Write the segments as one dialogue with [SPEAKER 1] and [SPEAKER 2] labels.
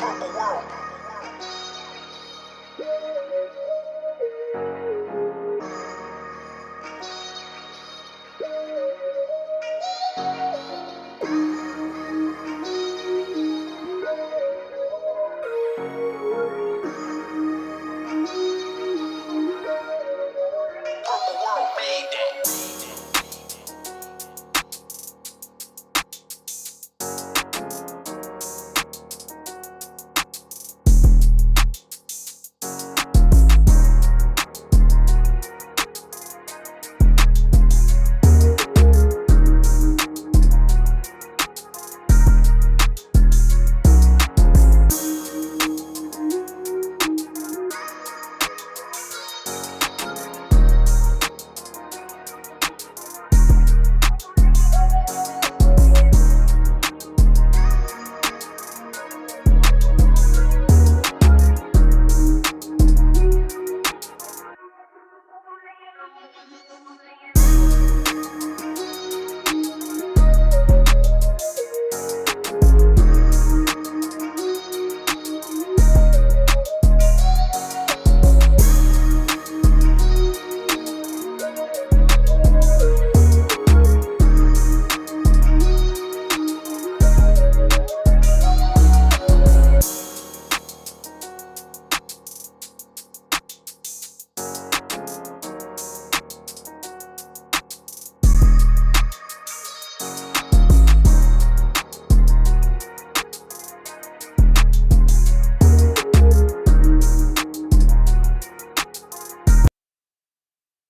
[SPEAKER 1] Purpleworld. Purpleworld made that.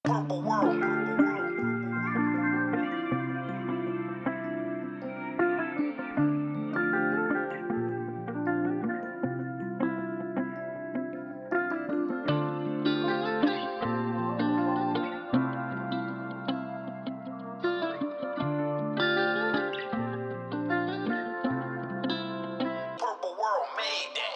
[SPEAKER 1] Purpleworld. Purpleworld made that.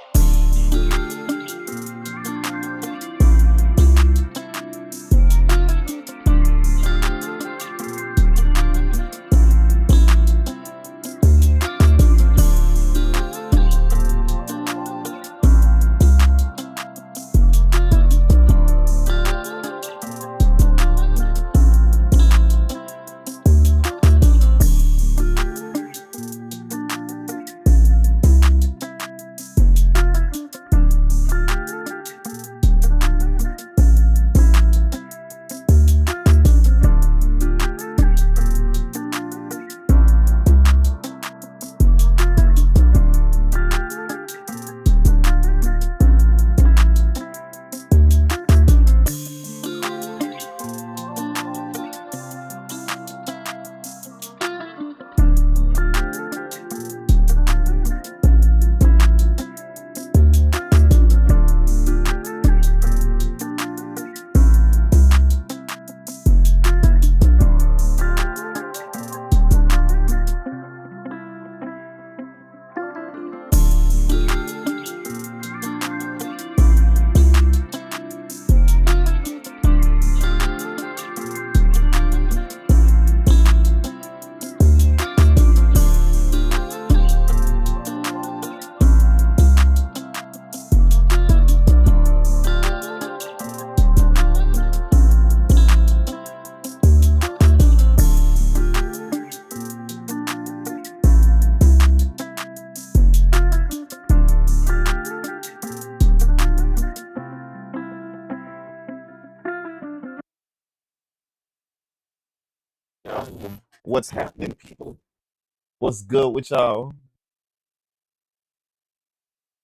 [SPEAKER 2] What's happening, people? What's good with y'all?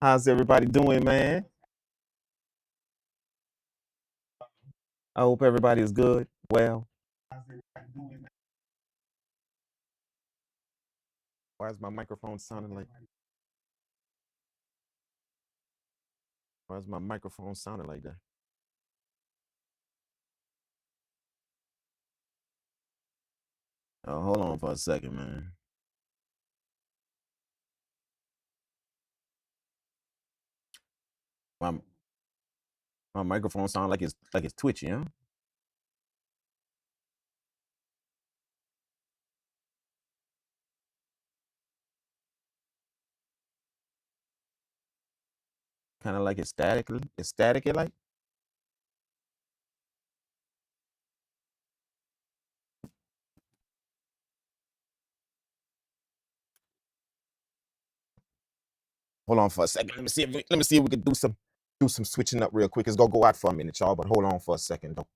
[SPEAKER 2] How's everybody doing, man? I hope everybody is good. Well, why is my microphone sounding like? Why is my microphone sounding like that? Oh, hold on for a second, man. My my microphone sound like it's twitchy, huh? Kind of like it's staticky like. Hold on for a second. Let me see if we can do some switching up real quick. It's gonna go out for a minute, y'all. But hold on for a second, though.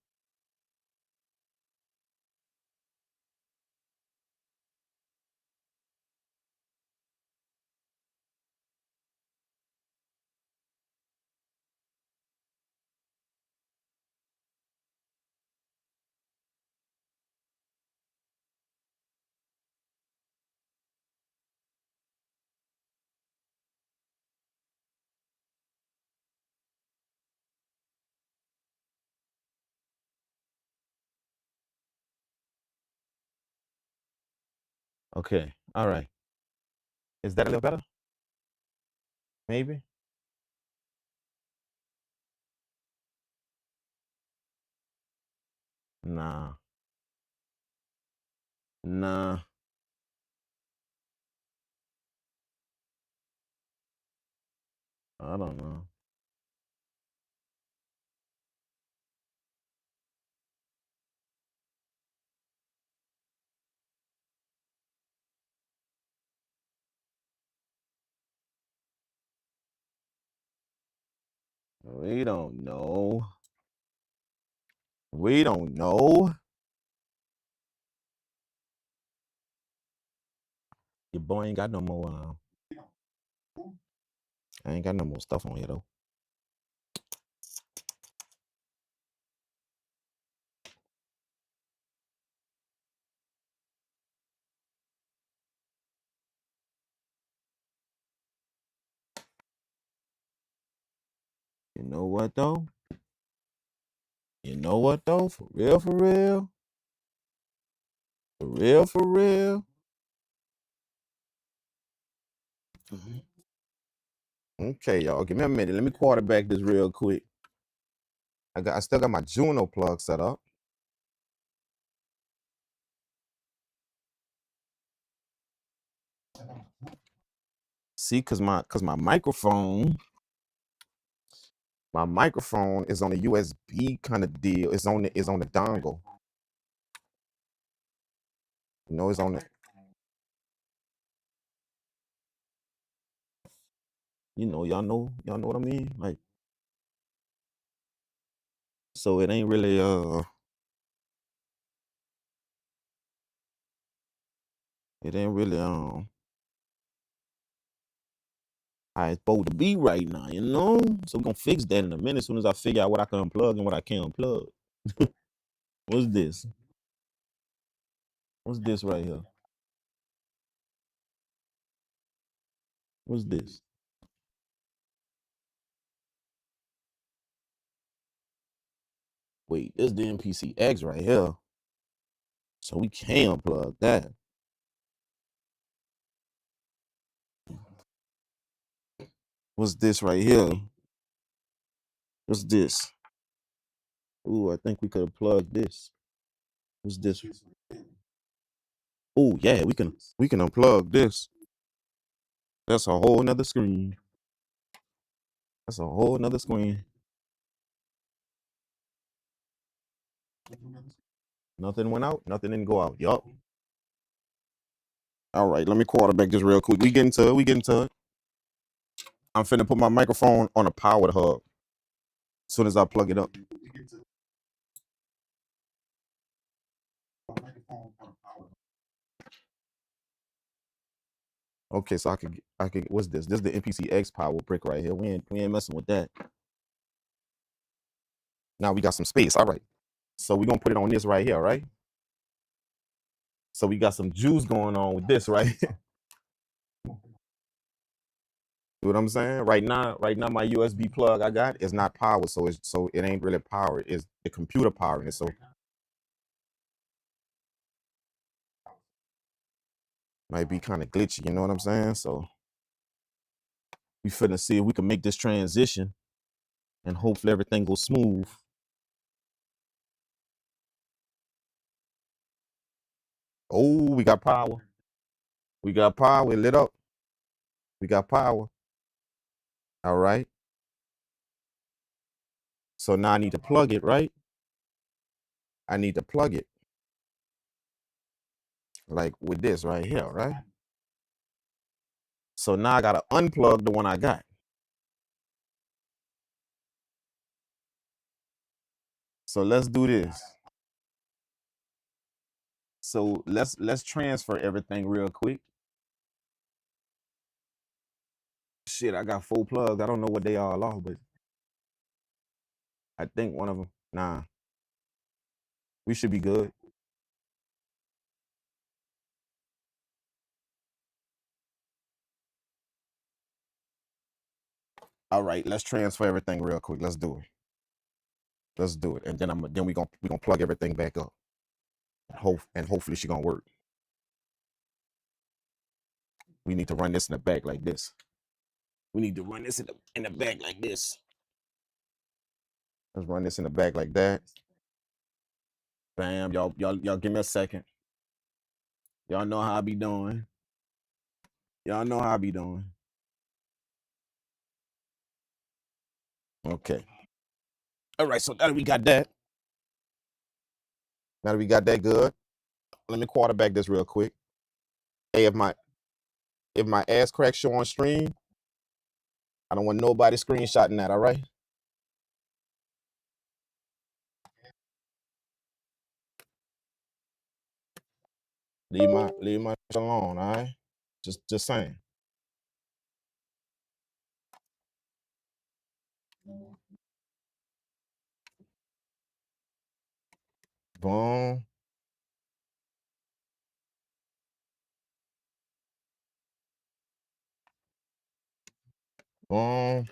[SPEAKER 2] Okay. All right. Is that a little better? Maybe. Nah. Nah. I don't know. We don't know. We don't know. Your boy ain't got no more. I ain't got no more stuff on here though. You know what though? You know what though? For real, for real. For real, for real. Okay, y'all. Give me a minute. Let me quarterback this real quick. I still got my Juno plug set up. See, cause my microphone is on a USB kind of deal. It's on the dongle. You know, it's on the. You know, y'all know what I mean. Like, so it ain't really it ain't really how it's supposed to be right now. You know, so we're gonna fix that in a minute. As soon as I figure out what I can unplug and what I can't unplug. What's this? What's this right here? What's this? Wait, this the MPC X right here. So we can unplug that. What's this right here? What's this? Ooh, I think we could have plugged this. What's this? Oh yeah, we can unplug this. That's a whole nother screen. That's a whole nother screen. Nothing went out. Nothing didn't go out. Yup. All right, let me quarterback this real quick. We get into it. We get into it. I'm finna put my microphone on a powered hub. As soon as I plug it up. Okay, so I could. What's this? This is the MPC X power brick right here. We ain't messing with that. Now we got some space. All right. So we gonna put it on this right here, right? So we got some juice going on with this, right? You know what I'm saying? Right now, my USB plug I got is not powered, so it ain't really powered. It's the computer powering it. So might be kind of glitchy. You know what I'm saying? So we finna see if we can make this transition, and hopefully everything goes smooth. Oh, we got power. We got power. It lit up. We got power. All right. So now I need to plug it, right? I need to plug it like with this right here, right? So now I gotta unplug the one I got. So let's do this. So let's transfer everything real quick. Shit, I got 4 plugs. I don't know what they all are, but I think one of them. Nah, we should be good. All right, let's transfer everything real quick. Let's do it. Let's do it, and then we gonna plug everything back up. And hopefully she gonna work. We need to run this in the back like this. We need to run this in the back like this. Let's run this in the back like that. Bam, y'all give me a second. Y'all know how I be doing. Y'all know how I be doing. Okay. All right, so now that we got that, good, let me quarterback this real quick. Hey, if my ass crack show on stream, I don't want nobody screenshotting that, all right? Leave my alone, all right? Just saying. Boom. Boom.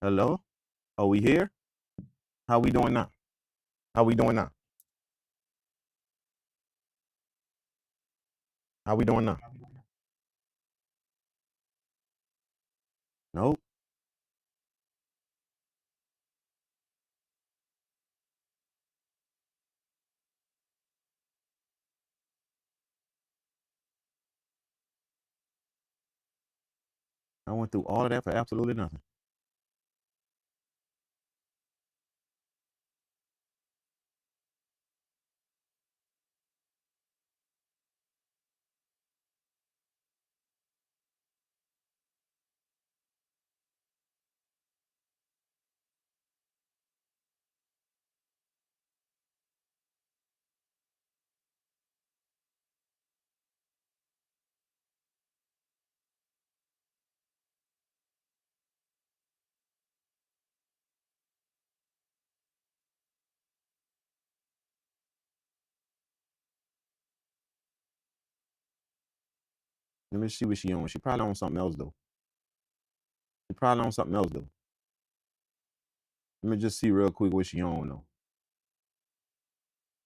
[SPEAKER 2] Hello? Are we here? How we doing now? How we doing now? How we doing now? Nope. I went through all of that for absolutely nothing. Let me see what she on. She probably on something else though. She probably on something else though. Let me just see real quick what she on though.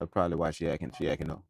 [SPEAKER 2] That's probably why she acting up.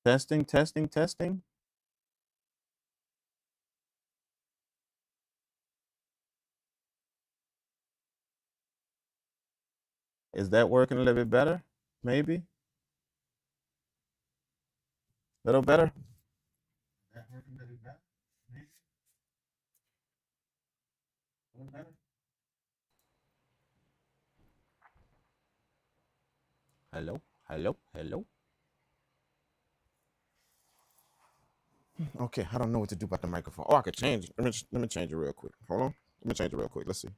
[SPEAKER 2] Testing, testing, testing. Is that working a little bit better? Maybe? A little better? That working a little better? Maybe? A little better? Hello? Hello? Hello? Okay, I don't know what to do about the microphone. Oh, I could change it. Let me change it real quick. Hold on. Let me change it real quick. Let's see.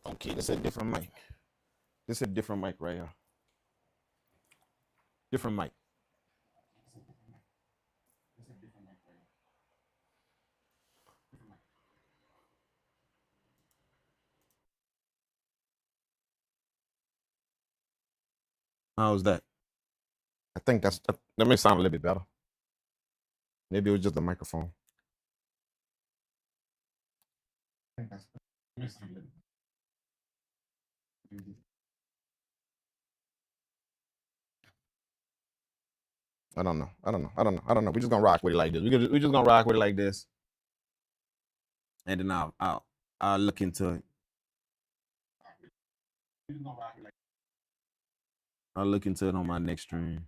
[SPEAKER 2] Okay, this is a different mic. This is a different mic right here. Different mic. How's that? I think that may sound a little bit better. Maybe it was just the microphone. I don't know. I don't know. I don't know. I don't know. We're just gonna rock with it like this. We're just gonna rock with it like this, and then I'll look into it. I'll look into it on my next stream.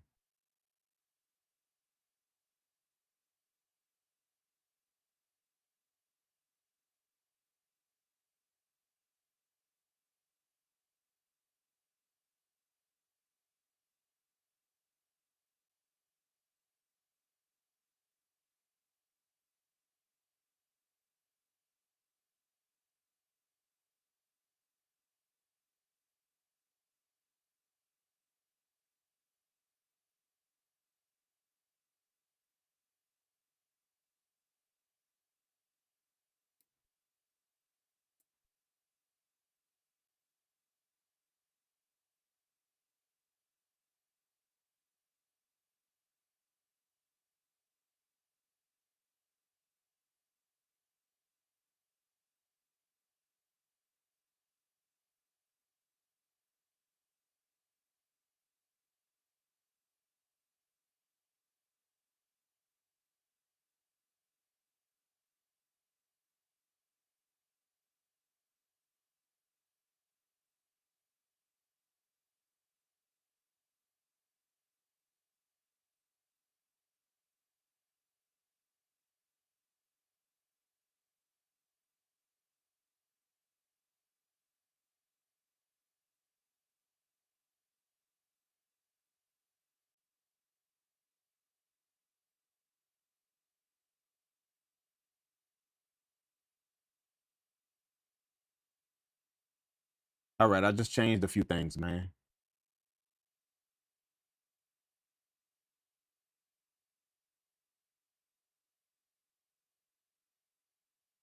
[SPEAKER 2] All right, I just changed a few things, man.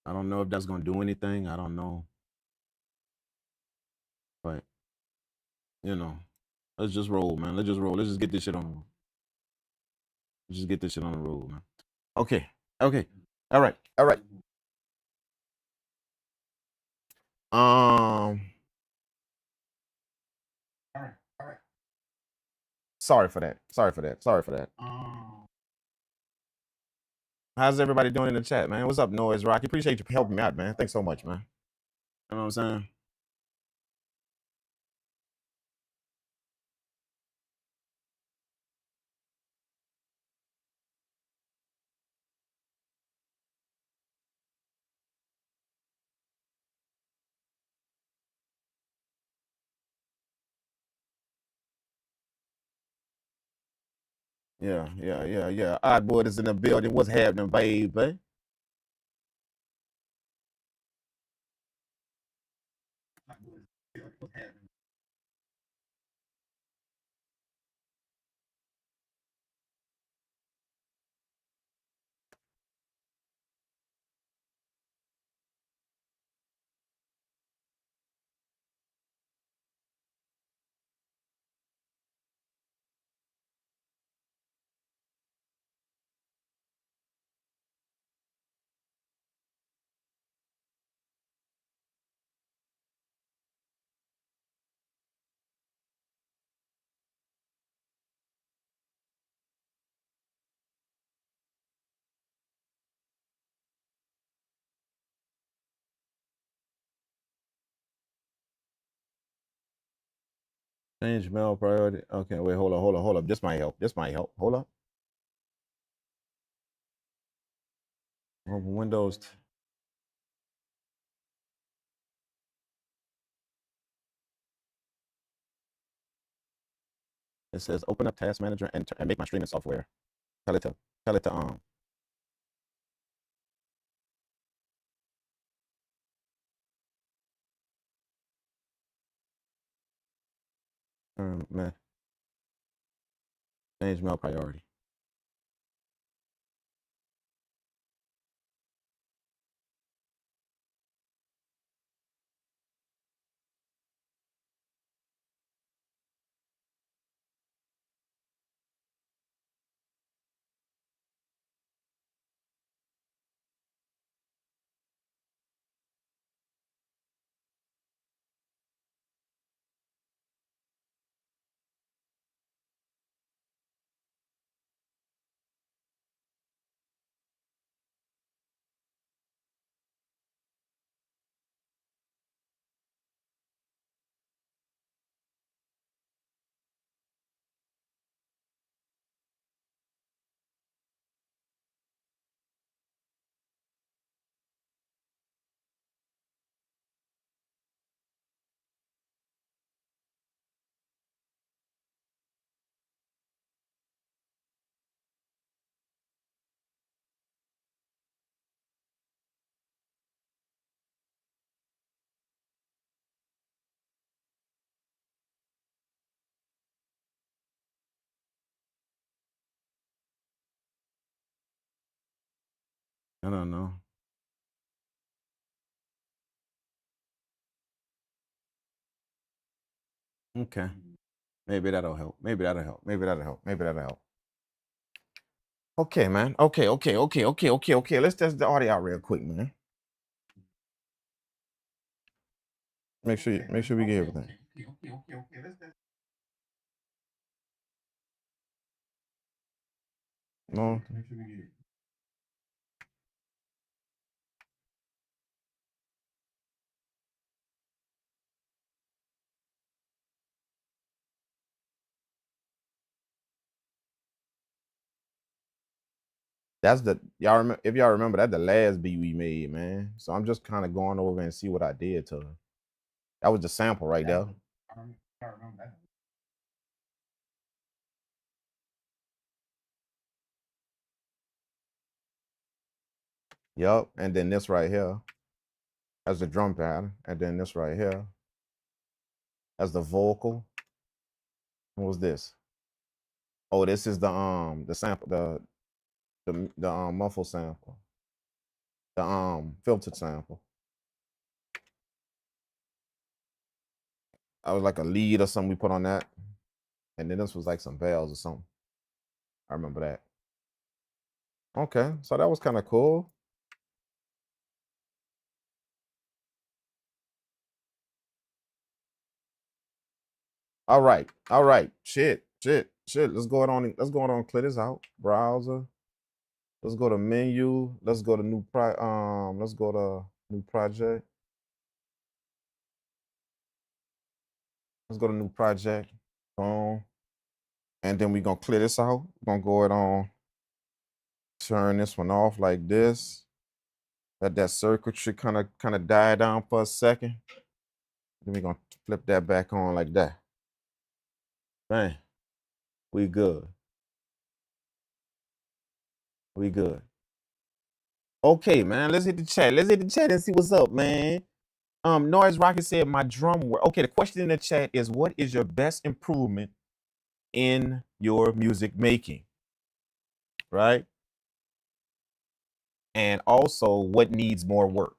[SPEAKER 2] I don't know if that's gonna do anything. I don't know, but you know, let's just roll, man. Let's just roll. Let's just get this shit on the road. Let's just get this shit on the road, man. Okay. Okay. All right. All right. Um. All right. All right. Sorry for that. Sorry for that. Sorry for that. How's everybody doing in the chat, man? What's up, Noise Rocky? Appreciate you helping me out, man. Thanks so much, man. You know what I'm saying? Yeah. Odd boy is in the building. What's happening, baby? Change mail priority. Okay, wait, hold up. This might help. Hold up. Open Windows. It says open up Task Manager and make my streaming software. Tell it to man, change mail priority. I don't know. Okay. Maybe that'll help. Maybe that'll help. Okay, man. Okay. Let's test the audio out real quick, man. Make sure we get everything. No. That's the y'all remember if y'all remember that the last beat we made, man. So I'm just kind of going over and see what I did to her. That was the sample right there. Yup. And then this right here as the drum pattern. And then this right here as the vocal. What was this? Oh, this is the sample, the muffle sample. The filtered sample. I was like a lead or something we put on that. And then this was like some bells or something. I remember that. Okay, so that was kind of cool. All right. Shit. Let's go on. Clear this out. Browser. Let's go to menu. Let's go to let's go to new project. Let's go to new project. Boom. And then we're gonna clear this out. We're gonna go it on. Turn this one off like this. Let that circuitry kind of die down for a second. Then we're gonna flip that back on like that. Bang. We good. We good. Okay, man. Let's hit the chat. Let's hit the chat and see what's up, man. Noise Rocket said my drum work. Okay, the question in the chat is what is your best improvement in your music making? Right? And also what needs more work?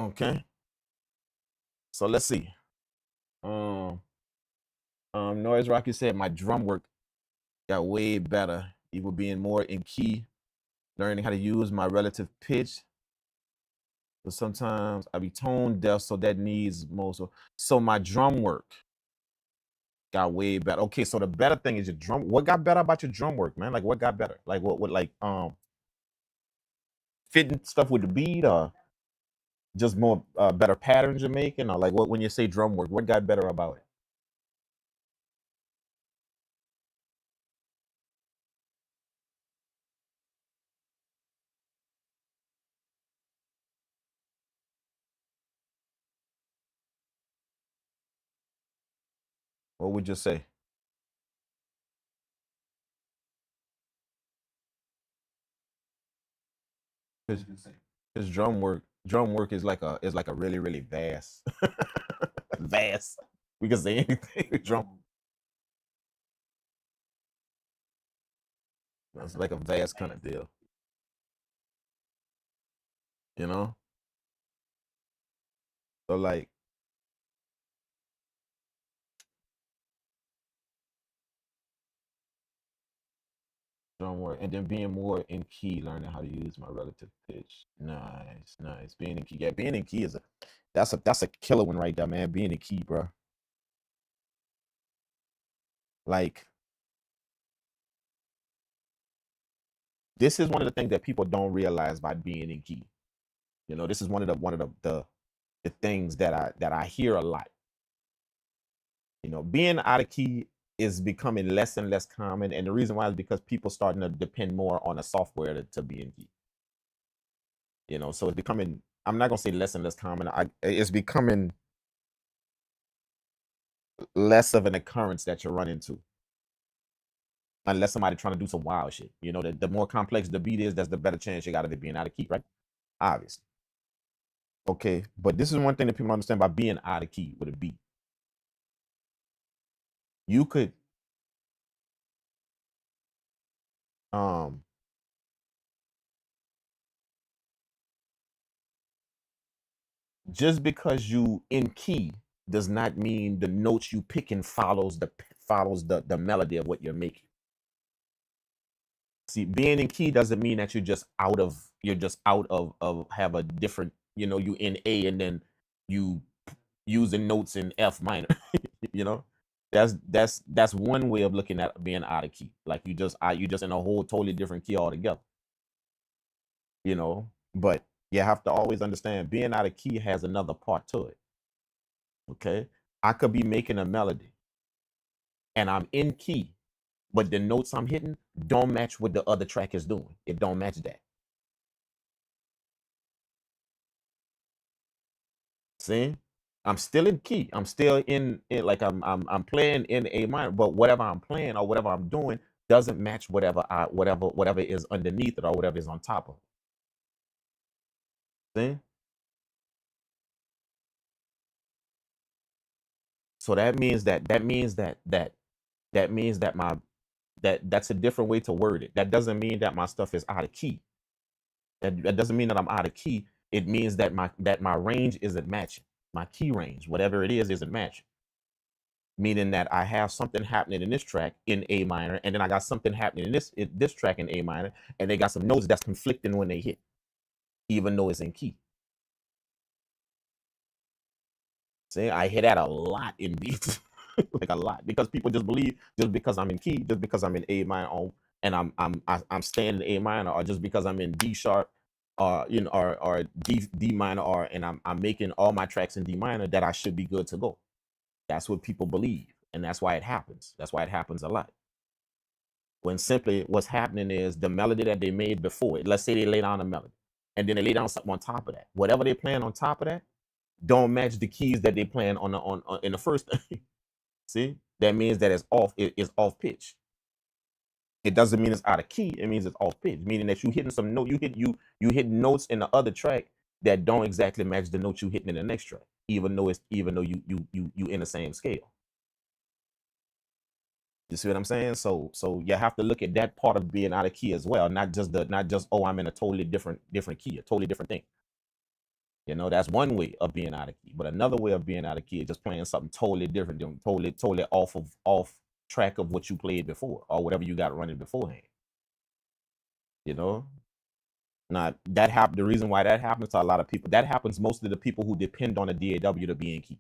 [SPEAKER 2] Okay. So let's see. Noise Rocket said my drum work got way better. Even being more in key, learning how to use my relative pitch. But sometimes I be tone deaf, so that needs more. So my drum work got way better. Okay, so the better thing is your drum. What got better about your drum work, man? Like what got better? Like what like fitting stuff with the beat or just more better patterns you're making? Or like what when you say drum work, what got better about it? What would you say? His drum work is like a really really vast vast. We can say anything with drum. It's like a vast kind of deal, you know. So like drum work, and then being more in key, learning how to use my relative pitch. Nice, nice. Being in key, yeah, being in key is a killer one right there, man. Being in key, bro. Like this is one of the things that people don't realize by being in key. You know, this is one of the things that I hear a lot. You know, being out of key is becoming less and less common, and the reason why is because people starting to depend more on a software to be in key. You know, so it's becoming. I'm not gonna say less and less common. It's becoming less of an occurrence that you run into, unless somebody trying to do some wild shit. You know, the more complex the beat is, that's the better chance you got of it being out of key, right? Obviously. Okay, but this is one thing that people understand by being out of key with a beat. You could um just because you in key does not mean the notes you picking follows the melody of what you're making. See, being in key doesn't mean that you're just out of have a different, you know, you in A and then you using notes in F minor. You know, that's one way of looking at being out of key. Like you just in a whole totally different key altogether. You know, but you have to always understand being out of key has another part to it. Okay, I could be making a melody and I'm in key, but the notes I'm hitting don't match what the other track is doing. It don't match that. See, I'm still in key. I'm still in like I'm playing in A minor, but whatever I'm playing or whatever I'm doing doesn't match whatever is underneath it or whatever is on top of it. See? So that's a different way to word it. That doesn't mean that my stuff is out of key. That doesn't mean that I'm out of key. It means that my range isn't matching. My key range, whatever it is, isn't matching. Meaning that I have something happening in this track in A minor, and then I got something happening in this track in A minor, and they got some notes that's conflicting when they hit, even though it's in key. See, I hear that a lot in beats, like a lot, because people just believe just because I'm in key, just because I'm in A minor, and I'm staying in A minor, or just because I'm in D sharp, or or D minor, or and I'm making all my tracks in D minor, that I should be good to go. That's what people believe, and that's why it happens. That's why it happens a lot. When simply what's happening is the melody that they made before it. Let's say they lay down a melody, and then they lay down something on top of that. Whatever they're playing on top of that don't match the keys that they playing on the on in the first thing. See, that means that it's off. It is off pitch. It doesn't mean it's out of key. It means it's off pitch, meaning that you hitting some note. You hit notes in the other track that don't exactly match the note you hitting in the next track, even though you in the same scale. You see what I'm saying? So you have to look at that part of being out of key as well, not just oh, I'm in a totally different key, a totally different thing. You know, that's one way of being out of key. But another way of being out of key is just playing something totally different, totally off track of what you played before or whatever you got running beforehand. You know? Now the reason why that happens to a lot of people, that happens mostly to people who depend on a DAW to be in key.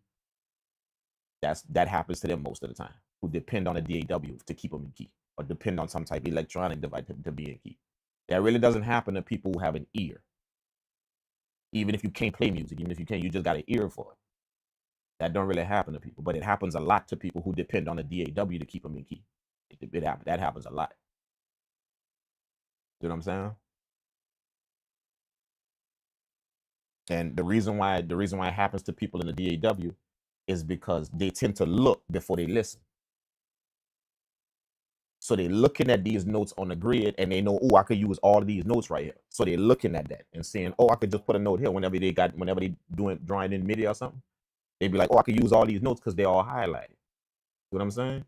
[SPEAKER 2] That happens to them most of the time, who depend on a DAW to keep them in key, or depend on some type of electronic device to be in key. That really doesn't happen to people who have an ear. Even if you can't play music, even if you can't, you just got an ear for it. That don't really happen to people, but it happens a lot to people who depend on a DAW to keep them in key. That happens a lot. You know what I'm saying? And the reason why it happens to people in the DAW is because they tend to look before they listen. So they're looking at these notes on the grid and they know, oh, I could use all of these notes right here. So they're looking at that and saying, oh, I could just put a note here whenever they drawing in MIDI or something. They'd be like, oh, I could use all these notes because they're all highlighted. You know what I'm saying?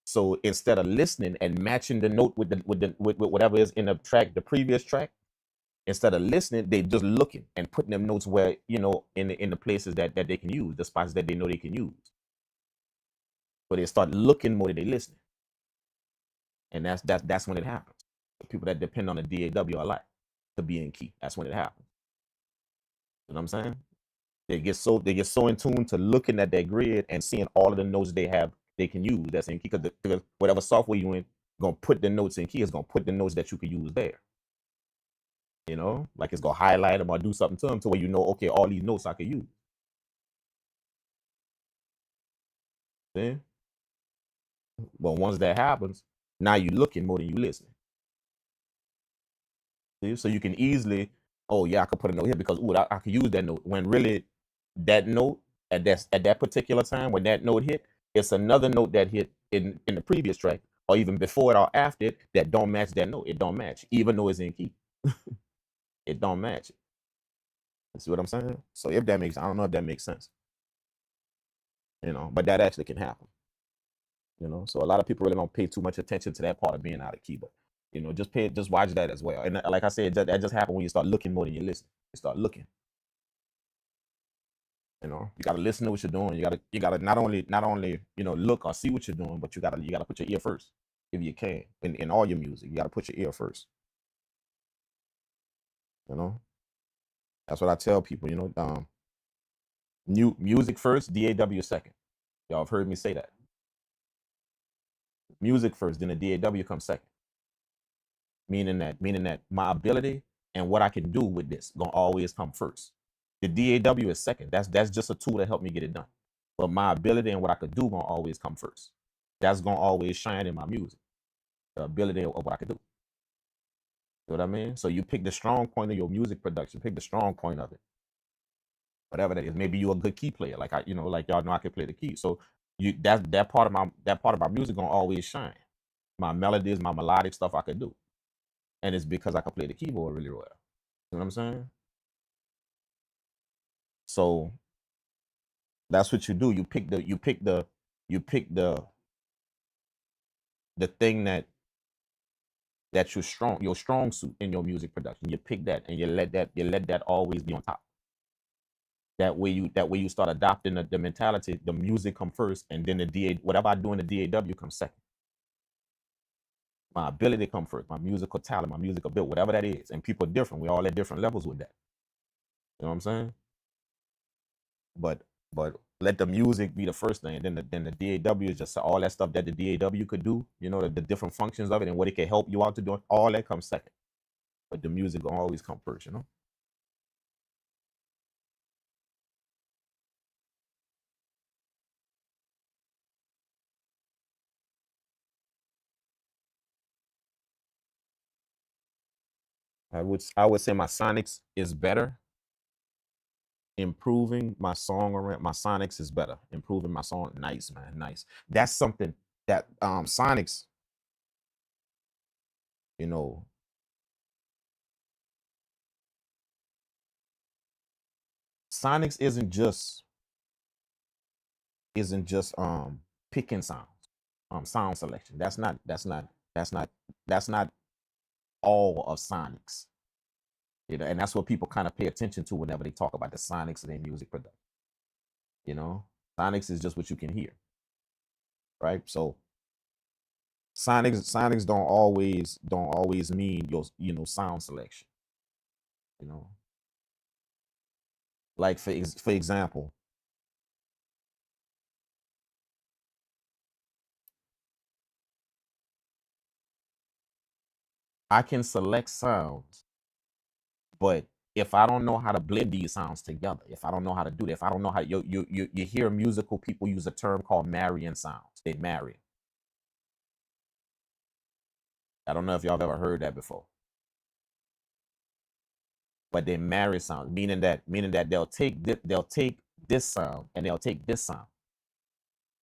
[SPEAKER 2] So instead of listening and matching the note with whatever is in the track, the previous track, instead of listening, they just looking and putting them notes where, you know, in the places that they can use, the spots that they know they can use. So they start looking more than they listening. And that's when it happens. People that depend on the DAW a lot to be in key, that's when it happens. You know what I'm saying? They get so in tune to looking at that grid and seeing all of the notes they can use that's in key, because whatever software you in gonna put the notes in key, is gonna put the notes that you could use there. You know, like it's gonna highlight them or do something to them to where you know, okay, all these notes I could use. See? But once that happens, now you looking more than you listening. See? So you can easily, oh yeah, I could put a note here because ooh, I could use that note. When really that note at that particular time when that note hit, it's another note that hit in the previous track or even before it or after it that don't match that note. It don't match, even though it's in key. It don't match it. You see what I'm saying? So if that makes, I don't know if that makes sense. You know, but that actually can happen. You know, so a lot of people really don't pay too much attention to that part of being out of key, but you know, just watch that as well. And like I said, that just happens when you start looking more than you listen. You start looking. You know, you gotta listen to what you're doing. You gotta not only you know look or see what you're doing, but you gotta put your ear first if you can. In all your music, you gotta put your ear first. You know, that's what I tell people. You know, new music first, DAW second. Y'all have heard me say that. Music first, then the DAW comes second. Meaning that my ability and what I can do with this gonna always come first. The DAW is second. That's just a tool to help me get it done. But my ability and what I could do gonna always come first. That's gonna always shine in my music. The ability of what I could do. You know what I mean? So you pick the strong point of your music production. Pick the strong point of it. Whatever that is. Maybe you're a good key player. Like like y'all know I can play the key. So that part of my music gonna always shine. My melodies, my melodic stuff I could do. And it's because I can play the keyboard really well. You know what I'm saying? So that's what you do. You pick the thing your strong suit in your music production. You pick that and you let that always be on top. That way you start adopting the mentality, the music come first, and then whatever I do in the DAW comes second. My ability come first, my musical talent, my musical ability, whatever that is. And people are different. We all at different levels with that. You know what I'm saying? But let the music be the first thing, and then the DAW is just all that stuff that the DAW could do. You know, the different functions of it and what it can help you out to do. All that comes second. But the music will always come first. You know. I would say my sonics is better Improving my song around my sonics is better. Improving my song, nice, man, nice. That's something that sonics, you know, sonics isn't just picking sounds, sound selection. That's not all of sonics. You know, and that's what people kind of pay attention to whenever they talk about the sonics of their music production. You know, sonics is just what you can hear, right? So sonics don't always mean your sound selection. You know, like for example, I can select sounds, but if I don't know how to blend these sounds together, if I don't know how to do that, if I don't know how you hear musical people use a term called marrying sounds. They marry. I don't know if y'all have ever heard that before, but they marry sounds, meaning that they'll take this sound and they'll take this sound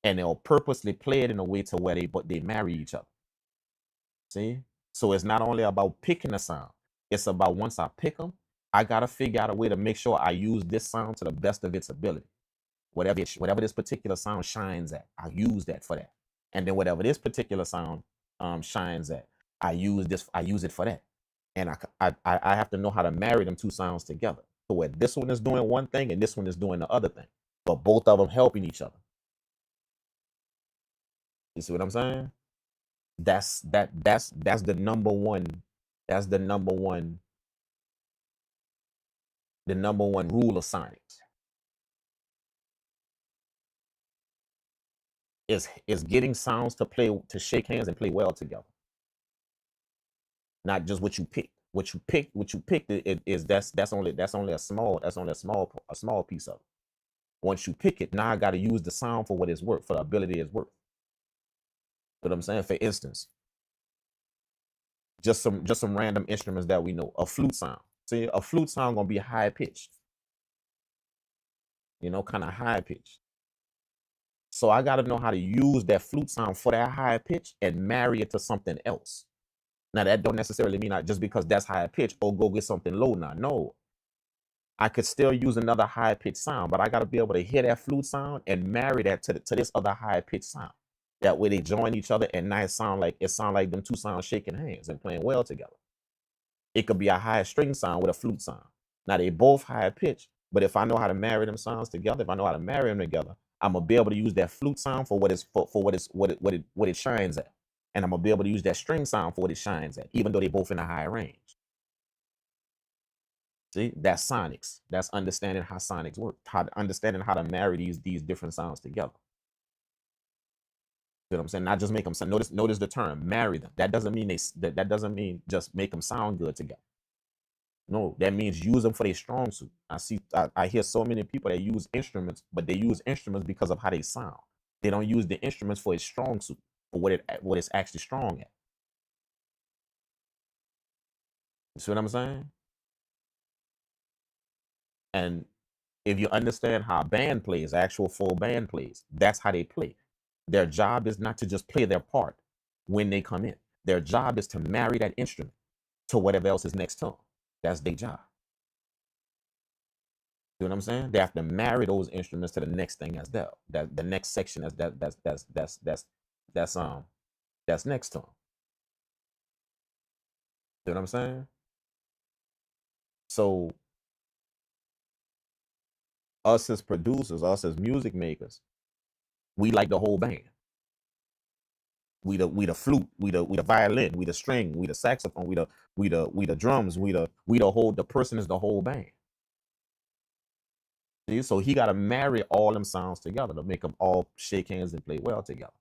[SPEAKER 2] and they'll purposely play it in a way to where they marry each other. See? So it's not only about picking a sound, it's about once I pick them, I gotta figure out a way to make sure I use this sound to the best of its ability. Whatever this particular sound shines at, I use that for that. And then whatever this particular sound shines at, I use it for that. And I have to know how to marry them two sounds together. So where this one is doing one thing and this one is doing the other thing, but both of them helping each other. You see what I'm saying? That's the number one. That's the number one rule of sonics is getting sounds to shake hands and play well together. Not just what you pick. What you picked is that's only a small piece of it. Once you pick it, now I got to use the sound for what it's worth, for the ability it's worth. You know what I'm saying? For instance, just some random instruments that we know. A flute sound. See, a flute sound gonna be high pitched, kind of high pitched. So I got to know how to use that flute sound for that high pitch and marry it to something else. Now that don't necessarily mean just because that's high pitch, oh, go get something low now. No, I could still use another high pitched sound, but I got to be able to hear that flute sound and marry that to this other high pitched sound. That way they join each other and now it sound like them two sounds shaking hands and playing well together. It could be a high string sound with a flute sound. Now they both high pitch, but if I know how to marry them sounds together, if I know how to marry them together, I'm gonna be able to use that flute sound for what it shines at, and I'm gonna be able to use that string sound for what it shines at, even though they both in a high range. See, that's sonics. That's understanding how sonics work, understanding how to marry these different sounds together. You know what I'm saying? Not just make them sound. Notice the term marry them. That doesn't mean that doesn't mean just make them sound good together. No, that means use them for their strong suit. I hear so many people that use instruments, but they use instruments because of how they sound. They don't use the instruments for its strong suit, for what it's actually strong at. You see what I'm saying? And if you understand how a band plays, actual full band plays, that's how they play. Their job is not to just play their part when they come in. Their job is to marry that instrument to whatever else is next to them. That's their job. You know what I'm saying? They have to marry those instruments to the next thing that the next section that's next to them. You know what I'm saying? So us as producers, us as music makers, we like the whole band. We the flute, we the violin, we the string, we the saxophone, we the drums, we the whole the person is the whole band. See? So he gotta marry all them sounds together to make them all shake hands and play well together.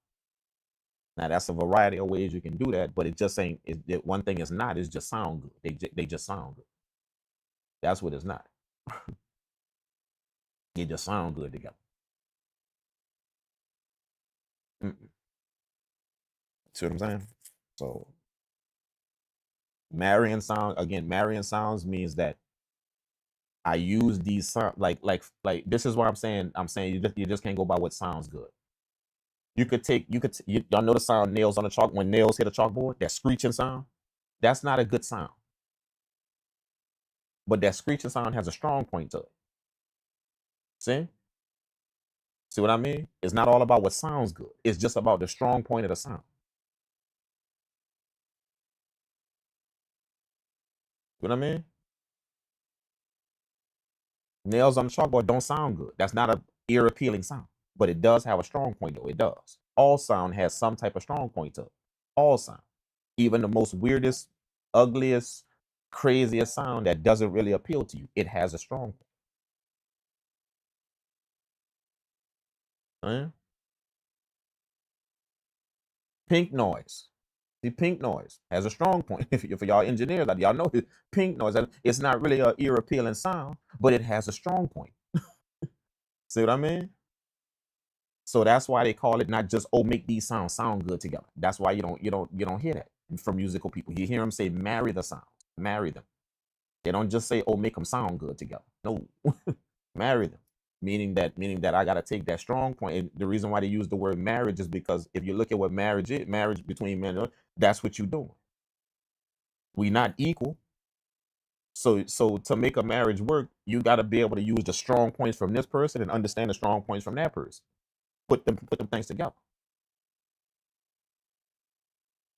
[SPEAKER 2] Now that's a variety of ways you can do that, but it just ain't. One thing is not. It's just sound good. They just sound good. That's what it's not. They just sound good together. Mm-mm. See what I'm saying? So marrying sounds means that I use these sound like this is what I'm saying you just can't go by what sounds good. You could take y'all know the sound nails on the chalk when nails hit a chalkboard, that screeching sound. That's not a good sound. But that screeching sound has a strong point to it. See? See what I mean? It's not all about what sounds good. It's just about the strong point of the sound. You know what I mean? Nails on the chalkboard don't sound good. That's not a ear appealing sound. But it does have a strong point though. It does. All sound has some type of strong point to it. All sound. Even the most weirdest, ugliest, craziest sound that doesn't really appeal to you, it has a strong point. Pink noise. See, pink noise has a strong point. If for y'all engineers, like y'all know, pink noise. It's not really a ear appealing sound, but it has a strong point. See what I mean? So that's why they call it not just make these sounds sound good together. That's why you don't hear that from musical people. You hear them say marry the sounds, marry them. They don't just say make them sound good together. No, marry them. Meaning that I gotta take that strong point. And the reason why they use the word marriage is because if you look at what marriage is, marriage between men and women, that's what you're doing. We not equal. So to make a marriage work, you gotta be able to use the strong points from this person and understand the strong points from that person. Put them things together.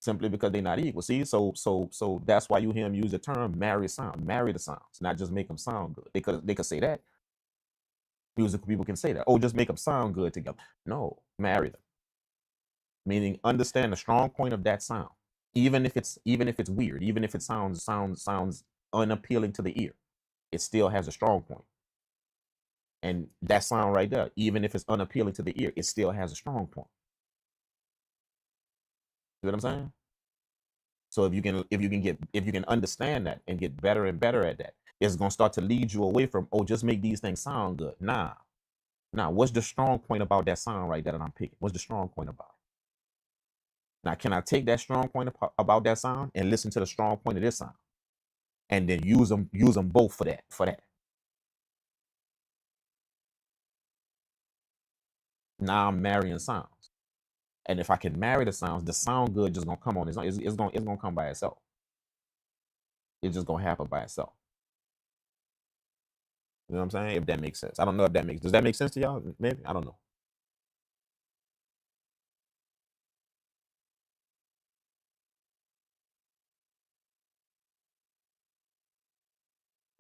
[SPEAKER 2] Simply because they're not equal. See, so that's why you hear them use the term marry the sounds, not just make them sound good. They could say that. Musical people can say that. Oh, just make them sound good together. No, marry them. Meaning understand the strong point of that sound. Even if it's weird, even if it sounds unappealing to the ear, it still has a strong point. And that sound right there, even if it's unappealing to the ear, it still has a strong point. You know what I'm saying? So if you can understand that and get better and better at that, it's gonna start to lead you away from just make these things sound good. Nah. What's the strong point about that sound right there that I'm picking? What's the strong point about it? Now, can I take that strong point about that sound and listen to the strong point of this sound, and then use them both for that? Now I'm marrying sounds, and if I can marry the sounds, the sound good just gonna come on its own. It's gonna come by itself. It's just gonna happen by itself. You know what I'm saying? If that makes sense. I don't know if that does that make sense to y'all? Maybe I don't know.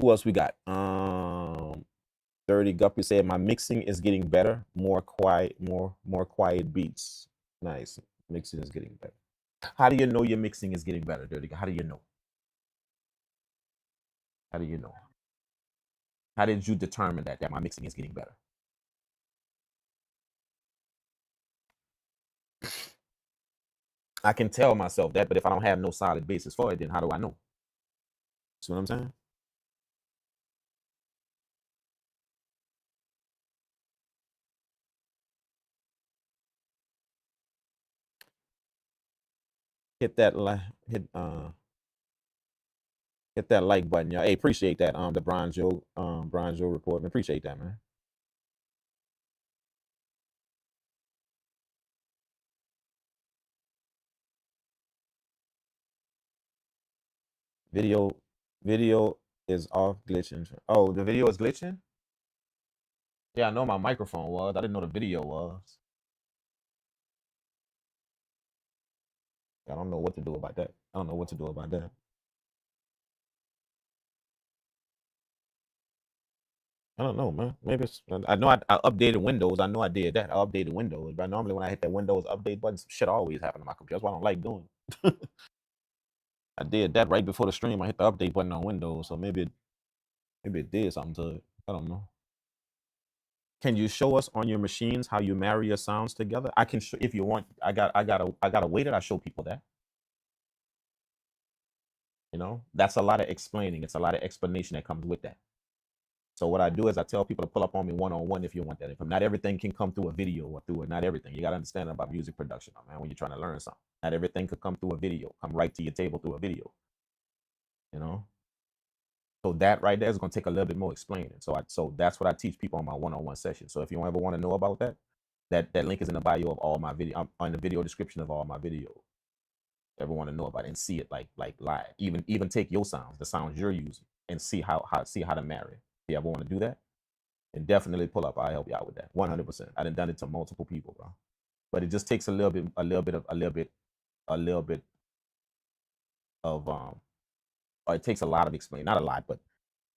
[SPEAKER 2] Who else we got? 30 Guppy said my mixing is getting better, more quiet beats. Nice. Mixing is getting better. How do you know your mixing is getting better, Dirty? How do you know? How do you know? How did you determine that my mixing is getting better? I can tell myself that, but if I don't have no solid basis for it, then how do I know? See what I'm saying? Hit that hit that like button, y'all. Hey, appreciate that. The Brian Joe report. Appreciate that, man. Video is off glitching. Oh, the video is glitching? Yeah, I know my microphone was. I didn't know the video was. I don't know what to do about that. I don't know what to do about that. I don't know, man. Maybe it's. I know I updated Windows. I know I did that. I updated Windows, but normally when I hit that Windows update button, some shit always happen to my computer. That's why I don't like doing it. I did that right before the stream. I hit the update button on Windows, so maybe it did something to it. I don't know. Can you show us on your machines how you marry your sounds together? I can show if you want. I got a way that I show people that. You know, that's a lot of explaining. It's a lot of explanation that comes with that. So what I do is I tell people to pull up on me one-on-one if you want that. If not everything can come through a video or through it. Not everything. You got to understand about music production, man, when you're trying to learn something. Not everything could come through a video, come right to your table through a video. You know? So that right there is going to take a little bit more explaining. So that's what I teach people on my one-on-one session. So if you ever want to know about that, that link is in the bio of all my video, on the video description of all my videos. Ever want to know about it and see it like live, even take your sounds, the sounds you're using, and see how to marry. If you ever want to do that, and definitely pull up. I'll help you out with that 100%. I done it to multiple people, bro. But it just takes a little bit of or it takes a lot of explaining, not a lot, but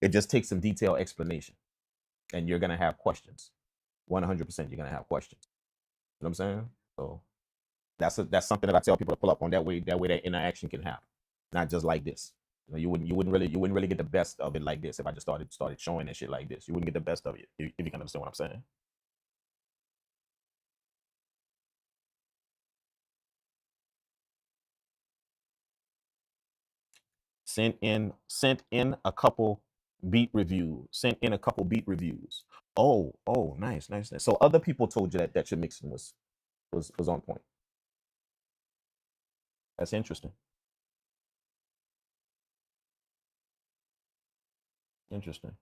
[SPEAKER 2] it just takes some detailed explanation, and you're gonna have questions. 100%, you're gonna have questions. You know what I'm saying? So that's something that I tell people to pull up on. That way that interaction can happen, not just like this. You know, you wouldn't really get the best of it like this if I just started showing that shit like this. You wouldn't get the best of it if you can understand what I'm saying. Sent in a couple beat reviews. Sent in a couple beat reviews. Oh, nice. So other people told you that your mixing was on point. That's interesting. Interesting.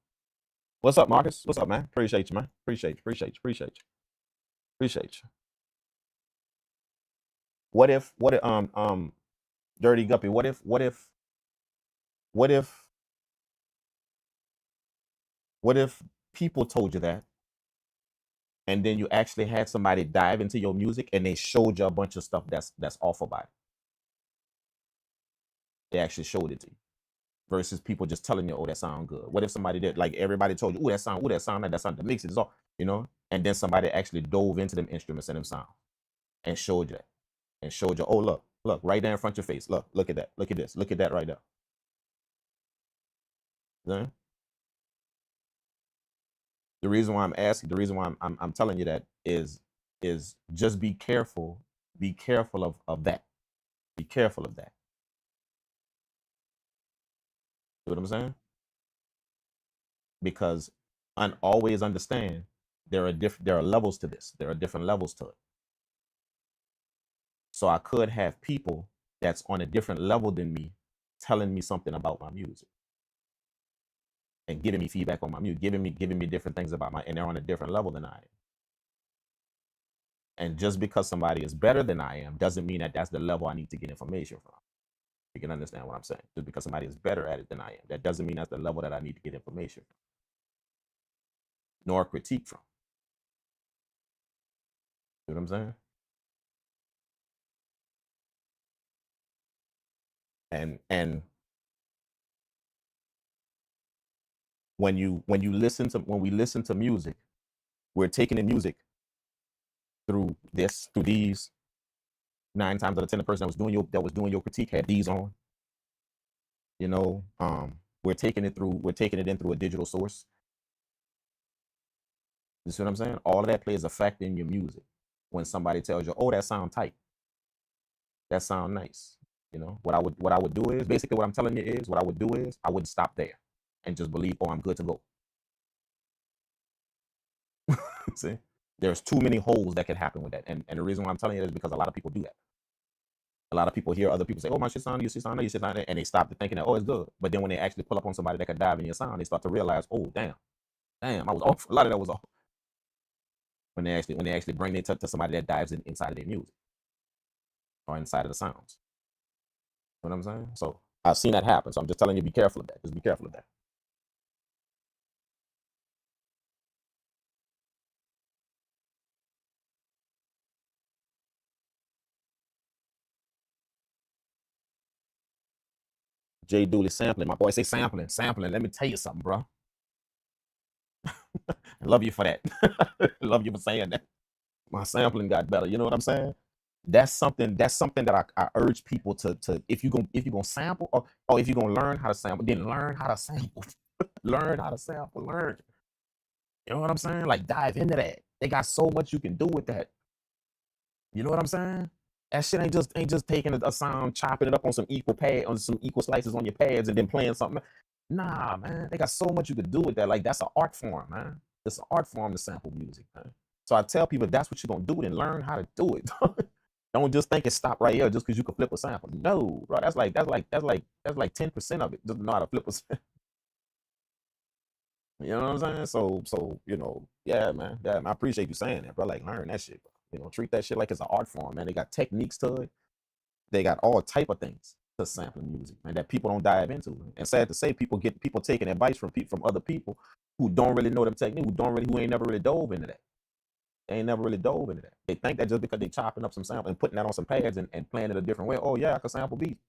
[SPEAKER 2] What's up, Marcus? What's up, man? Appreciate you, man. Appreciate you. What if Dirty Guppy, what if people told you that, and then you actually had somebody dive into your music and they showed you a bunch of stuff that's off about it? They actually showed it to you. Versus people just telling you, oh, that sound good. What if somebody did, like everybody told you, oh, that sound, the mix is off, you know? And then somebody actually dove into them instruments and them sound and showed you that. And showed you, oh, look, right there in front of your face. Look at that. Look at this. Look at that right there. Yeah? The reason why I'm asking, the reason why I'm telling you that is just be careful. Be careful of that. Be careful of that. You know what I'm saying? Because always understand there are levels to this. There are different levels to it. So I could have people that's on a different level than me telling me something about my music and giving me feedback on my music, giving me different things about and they're on a different level than I am. And just because somebody is better than I am doesn't mean that that's the level I need to get information from. You can understand what I'm saying. Just because somebody is better at it than I am, that doesn't mean that's the level that I need to get information from, nor critique from. You know what I'm saying? And when we listen to music, we're taking in music through these 9 times out of 10, the person that was doing your critique had these on. You know, we're taking it in through a digital source. You see what I'm saying? All of that plays a factor in your music. When somebody tells you, oh, that sound tight, that sound nice. You know, what I would do is, basically what I'm telling you is, what I would do is, I wouldn't stop there and just believe, oh, I'm good to go. See, there's too many holes that could happen with that. And the reason why I'm telling you that is because a lot of people do that. A lot of people hear other people say, oh, my shit sound, your shit sound, your shit sound, and they stop thinking that, oh, it's good. But then when they actually pull up on somebody that could dive in your sound, they start to realize, oh, damn, I was off. A lot of that was off. When they actually bring it to somebody that dives inside of their music or inside of the sounds. You know what I'm saying? So I've seen that happen. So I'm just telling you, be careful of that. Just be careful of that. Jay Dooley sampling. My boy say sampling. Let me tell you something, bro. I love you for that. Love you for saying that. My sampling got better. You know what I'm saying? That's something that I urge people to if you're gonna sample or if you're gonna learn how to sample, then learn how to sample. Learn how to sample. Learn. You know what I'm saying? Like, dive into that. They got so much you can do with that. You know what I'm saying? That shit ain't just taking a sound, chopping it up on some equal slices on your pads, and then playing something. Nah, man, they got so much you could do with that. Like, that's an art form, man. It's an art form to sample music, man. So I tell people, if that's what you're gonna do, then learn how to do it. Don't just think it stop right here just because you can flip a sample. No, bro, that's like 10% of it. Just know how to flip a sample. You know what I'm saying? So yeah, man. Yeah, I appreciate you saying that, bro. Like, learn that shit, bro. Treat that shit like it's an art form, man. They got techniques to it. They got all type of things to sampling music, man, that people don't dive into. And sad to say, people taking advice from other people who don't really know them technique, who ain't never really dove into that. They ain't never really dove into that. They think that just because they chopping up some sample and putting that on some pads and playing it a different way. Oh yeah, I can sample beats.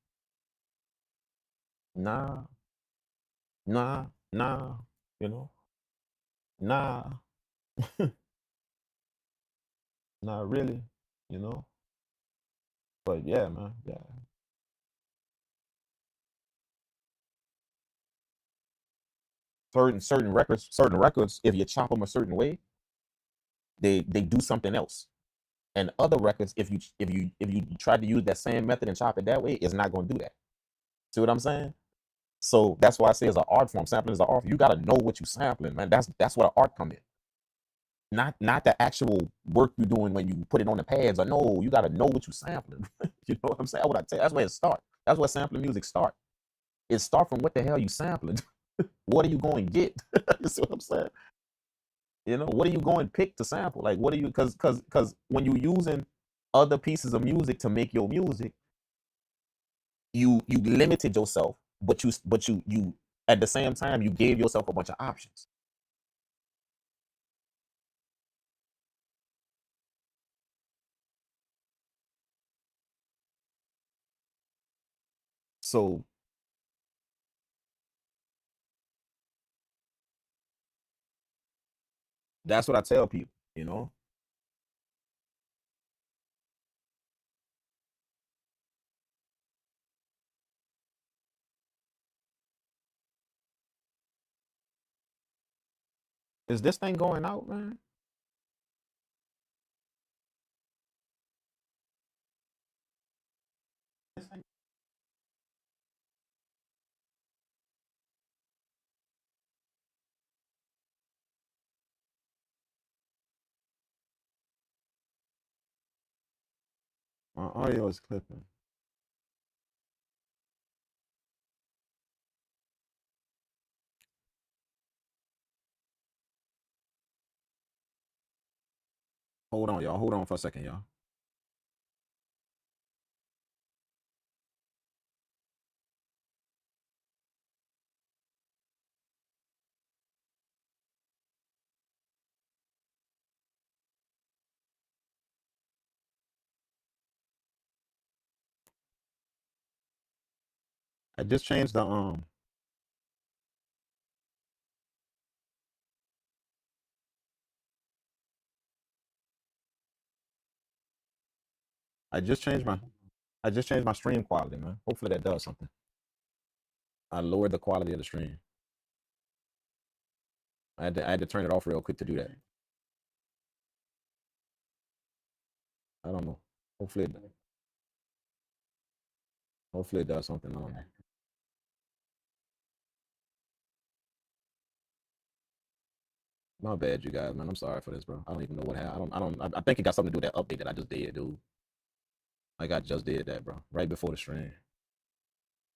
[SPEAKER 2] Nah, nah, you know, nah, not really, you know. But yeah, man, yeah. Certain records, if you chop them a certain way, they do something else. And other records, if you try to use that same method and chop it that way, it's not going to do that. See what I'm saying? So that's why I say it's an art form. Sampling is an art form. You got to know what you sampling, man. That's where the art come in. Not the actual work you're doing when you put it on the pads. Or no, you got to know what you sampling. You know what I'm saying? That's what I tell you. That's where it start. That's where sampling music start. It start from what the hell you sampling. What are you going to get? You see what I'm saying? What are you going to pick to sample? Like, what are you? Because when you using other pieces of music to make your music, you limited yourself, but you at the same time you gave yourself a bunch of options. So that's what I tell people. You know, is this thing going out, man? My audio is clipping. Hold on, y'all. Hold on for a second, y'all. I just changed the I just changed my I just changed my stream quality, man. Hopefully that does something. I lowered the quality of the stream. I had to turn it off real quick to do that. I don't know. Hopefully it hopefully it does something. I don't know. My bad, you guys, man. I'm sorry for this, bro. I don't even know what happened. I think it got something to do with that update that I just did, dude. Like I just did that, bro. Right before the stream.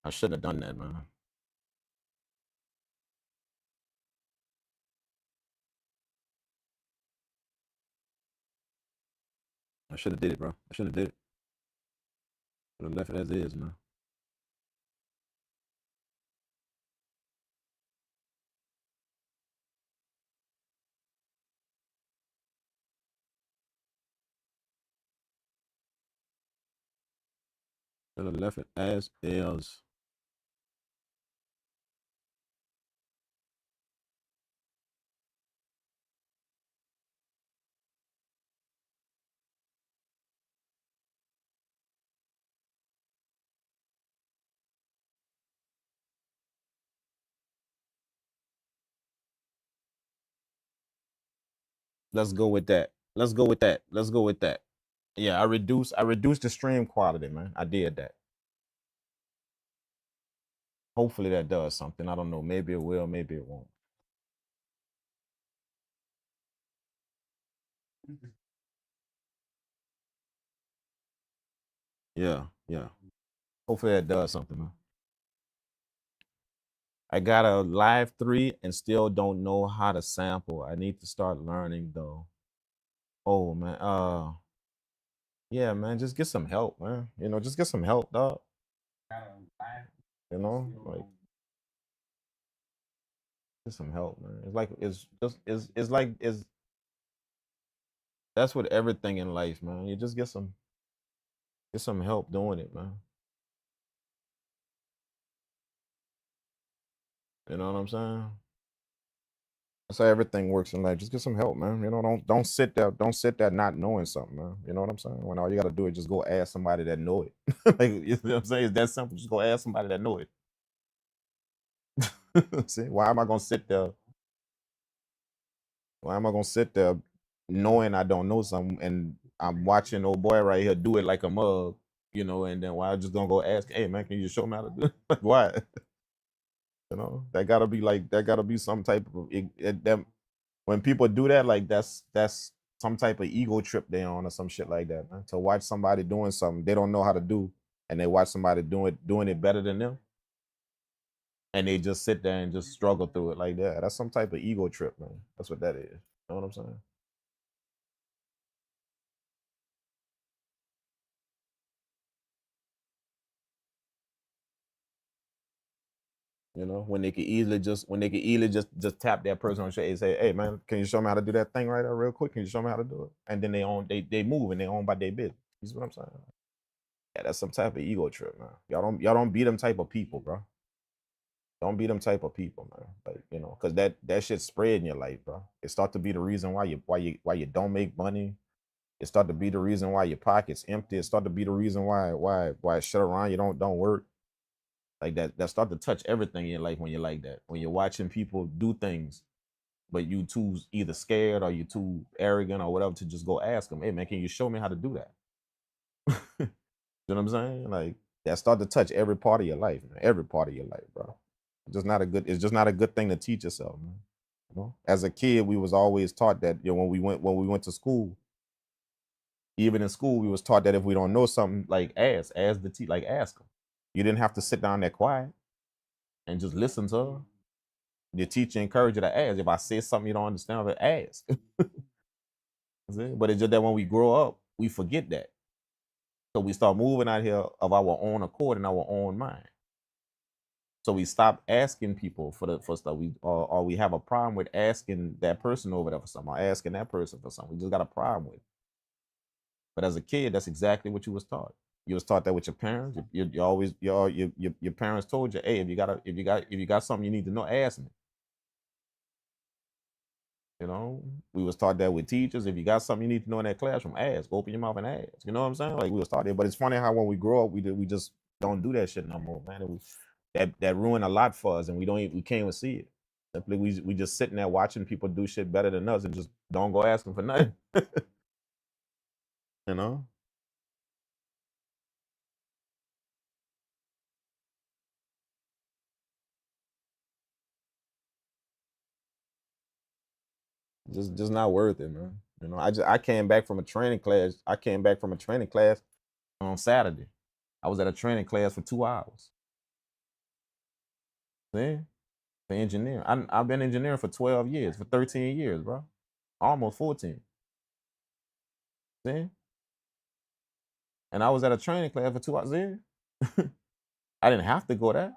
[SPEAKER 2] I shouldn't have done that, man. I should have did it, bro. I should have did it. Should have left it as is, man. Should have left it as is. Let's go with that. Let's go with that. Let's go with that. Yeah, I reduced the stream quality, man. I did that. Hopefully that does something. I don't know. Maybe it will, maybe it won't. Yeah, yeah. Hopefully that does something, man. I got a Live 3 and still don't know how to sample. I need to start learning though. Oh man, yeah, man, just get some help, man. You know, just get some help, dog. You know, like get some help, man. It's like it's just it's like it's that's with everything in life, man. You just get some help doing it, man. You know what I'm saying? That's how everything works in life. Just get some help, man. You know, don't sit there not knowing something, man. You know what I'm saying? When all you gotta do is just go ask somebody that know it. Like you know what I'm saying? It's that simple. Just go ask somebody that know it. See, why am I gonna sit there? Why am I gonna sit there knowing I don't know something and I'm watching old boy right here do it like a mug, you know, and then why I just gonna go ask, hey man, can you show me how to do it? Like why? You know, that gotta be some type of that when people do that, like that's some type of ego trip they on or some shit like that, man. To watch somebody doing something they don't know how to do and they watch somebody doing it better than them and they just sit there and just struggle through it like that. That's some type of ego trip, man. That's what that is. You know what I'm saying? You know, when they could easily just tap that person on the shoulder and say, "Hey, man, can you show me how to do that thing right there real quick? Can you show me how to do it?" And then they move and they own by their business. You see what I'm saying? Yeah, that's some type of ego trip, man. Y'all don't be them type of people, bro. Don't be them type of people, man. Like you know, cause that shit spread in your life, bro. It start to be the reason why you don't make money. It start to be the reason why your pocket's empty. It start to be the reason why shit around you don't work. Like that start to touch everything in your life when you're like that. When you're watching people do things, but you too either scared or you too arrogant or whatever to just go ask them, hey man, can you show me how to do that? You know what I'm saying? Like that start to touch every part of your life, man. Every part of your life, bro. It's just not a good thing to teach yourself, man. You know? As a kid, we was always taught that, you know, when we went to school, even in school, we was taught that if we don't know something, like ask the teacher, like ask them. You didn't have to sit down there quiet and just listen to her. The teacher encouraged you to ask. If I say something you don't understand, ask. But it's just that when we grow up, we forget that. So we start moving out here of our own accord and our own mind. So we stop asking people for stuff. Or we have a problem with asking that person over there for something, or asking that person for something. We just got a problem with it. But as a kid, that's exactly what you was taught. You was taught that with your parents. You always your parents told you, hey, if you got something you need to know, ask me. You know, we was taught that with teachers. If you got something you need to know in that classroom, ask. Open your mouth and ask. You know what I'm saying? Like we was taught that. But it's funny how when we grow up, we just don't do that shit no more, man. That ruined a lot for us, and we can't even see it. Simply, we just sitting there watching people do shit better than us, and just don't go asking for nothing. You know, just not worth it, man. You know, I came back from a training class. I came back from a training class on Saturday. I was at a training class for 2 hours. See? For engineering. I've been engineering for 12 years, for 13 years, bro. Almost 14. See? And I was at a training class for 2 hours. See? I didn't have to go there.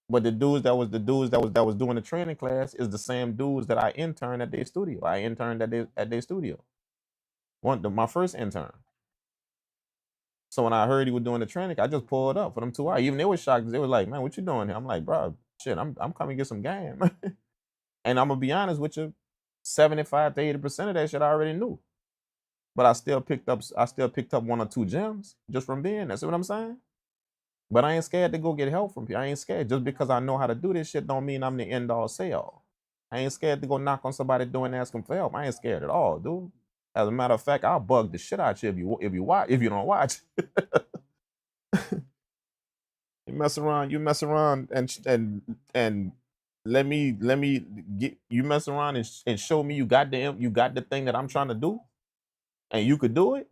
[SPEAKER 2] But the dudes that was doing the training class is the same dudes that I interned at their studio. I interned at their studio. My first intern. So when I heard he was doing the training, I just pulled up for them 2 hours. Even they were shocked. They were like, "Man, what you doing here?" I'm like, "Bro, shit, I'm coming to get some game." And I'm gonna be honest with you, 75 to 80% of that shit I already knew. But I still picked up one or two gems just from being there. See what I'm saying? But I ain't scared to go get help from people. I ain't scared. Just because I know how to do this shit don't mean I'm the end all say all. I ain't scared to go knock on somebody's door and ask them for help. I ain't scared at all, dude. As a matter of fact, I'll bug the shit out you if you don't watch. You mess around and let me get you mess around and show me you got the thing that I'm trying to do, and you could do it,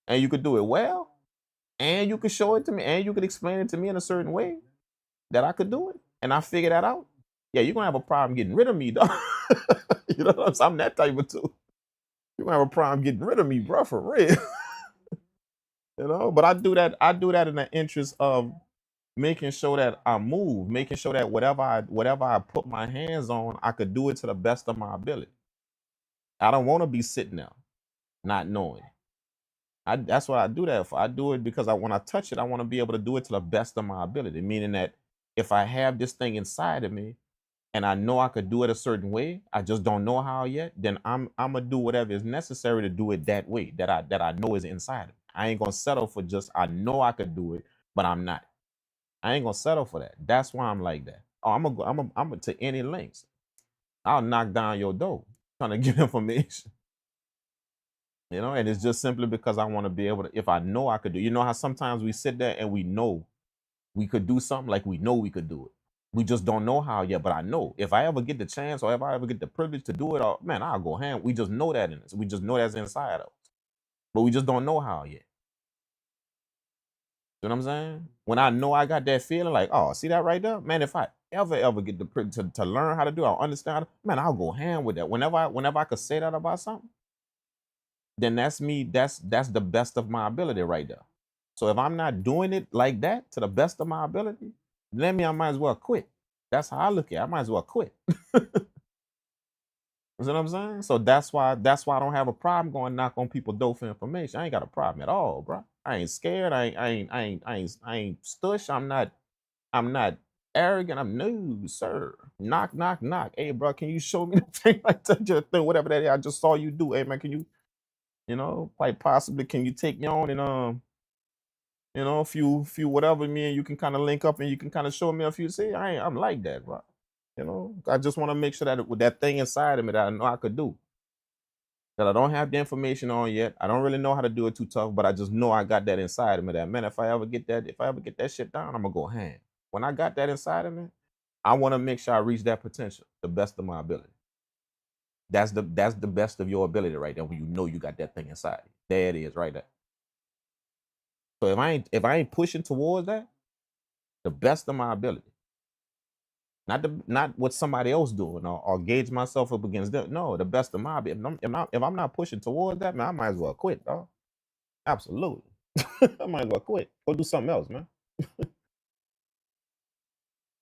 [SPEAKER 2] and you could do it well, and you could show it to me, and you could explain it to me in a certain way. that I could do it, and I figure that out, yeah, you're gonna have a problem getting rid of me, dog. You know what I'm saying? I'm that type of too. You're gonna have a problem getting rid of me, bro, for real. You know, but I do that in the interest of making sure that I move, making sure that whatever I put my hands on, I could do it to the best of my ability. I don't want to be sitting there not knowing. That's what I do that for. I do it because when I touch it, I want to be able to do it to the best of my ability. Meaning that if I have this thing inside of me and I know I could do it a certain way, I just don't know how yet, then I'm gonna do whatever is necessary to do it that way that I know is inside of me. I ain't gonna settle for just I know I could do it, but I'm not. I ain't gonna settle for that. That's why I'm like that. Oh, I'm gonna to any lengths. I'll knock down your door trying to get information. You know, and it's just simply because I want to be able to, if I know I could do, you know how sometimes we sit there and we know we could do something, like we know we could do it. We just don't know how yet, but I know if I ever get the chance or if I ever get the privilege to do it, man, I'll go ham. We just know that in us. We just know that's inside of us, but we just don't know how yet. You know what I'm saying? When I know I got that feeling, like, oh, see that right there, man. If I ever get the privilege to learn how to do it, I'll understand. Man, I'll go ham with that. Whenever I could say that about something, then that's me. That's the best of my ability right there. So if I'm not doing it like that to the best of my ability, then I might as well quit. That's how I look at it. I might as well quit. You know what I'm saying? So that's why I don't have a problem going knock on people's door for information. I ain't got a problem at all, bro. I ain't scared. I ain't stush. I'm not arrogant. I'm no, sir. Knock, knock, knock. Hey, bro, can you show me the thing like that? Just thing, whatever that is, I just saw you do. Hey, man, can you, quite possibly, can you take me on and a few whatever me and you can kind of link up and you can kind of show me a few. See, I'm like that, bro. I just want to make sure that with that thing inside of me that I know I could do, that I don't have the information on yet. I don't really know how to do it too tough, but I just know I got that inside of me. That, man, if I ever get that shit down, I'm gonna go ham. When I got that inside of me, I want to make sure I reach that potential, the best of my ability. That's the best of your ability right there. When you know you got that thing inside, there it is, right there. So if I ain't pushing towards that, the best of my ability, not what somebody else doing or gauge myself up against them. No, the best of my ability. If I'm not pushing towards that, man, I might as well quit, dog. Absolutely. I might as well quit. Go do something else, man.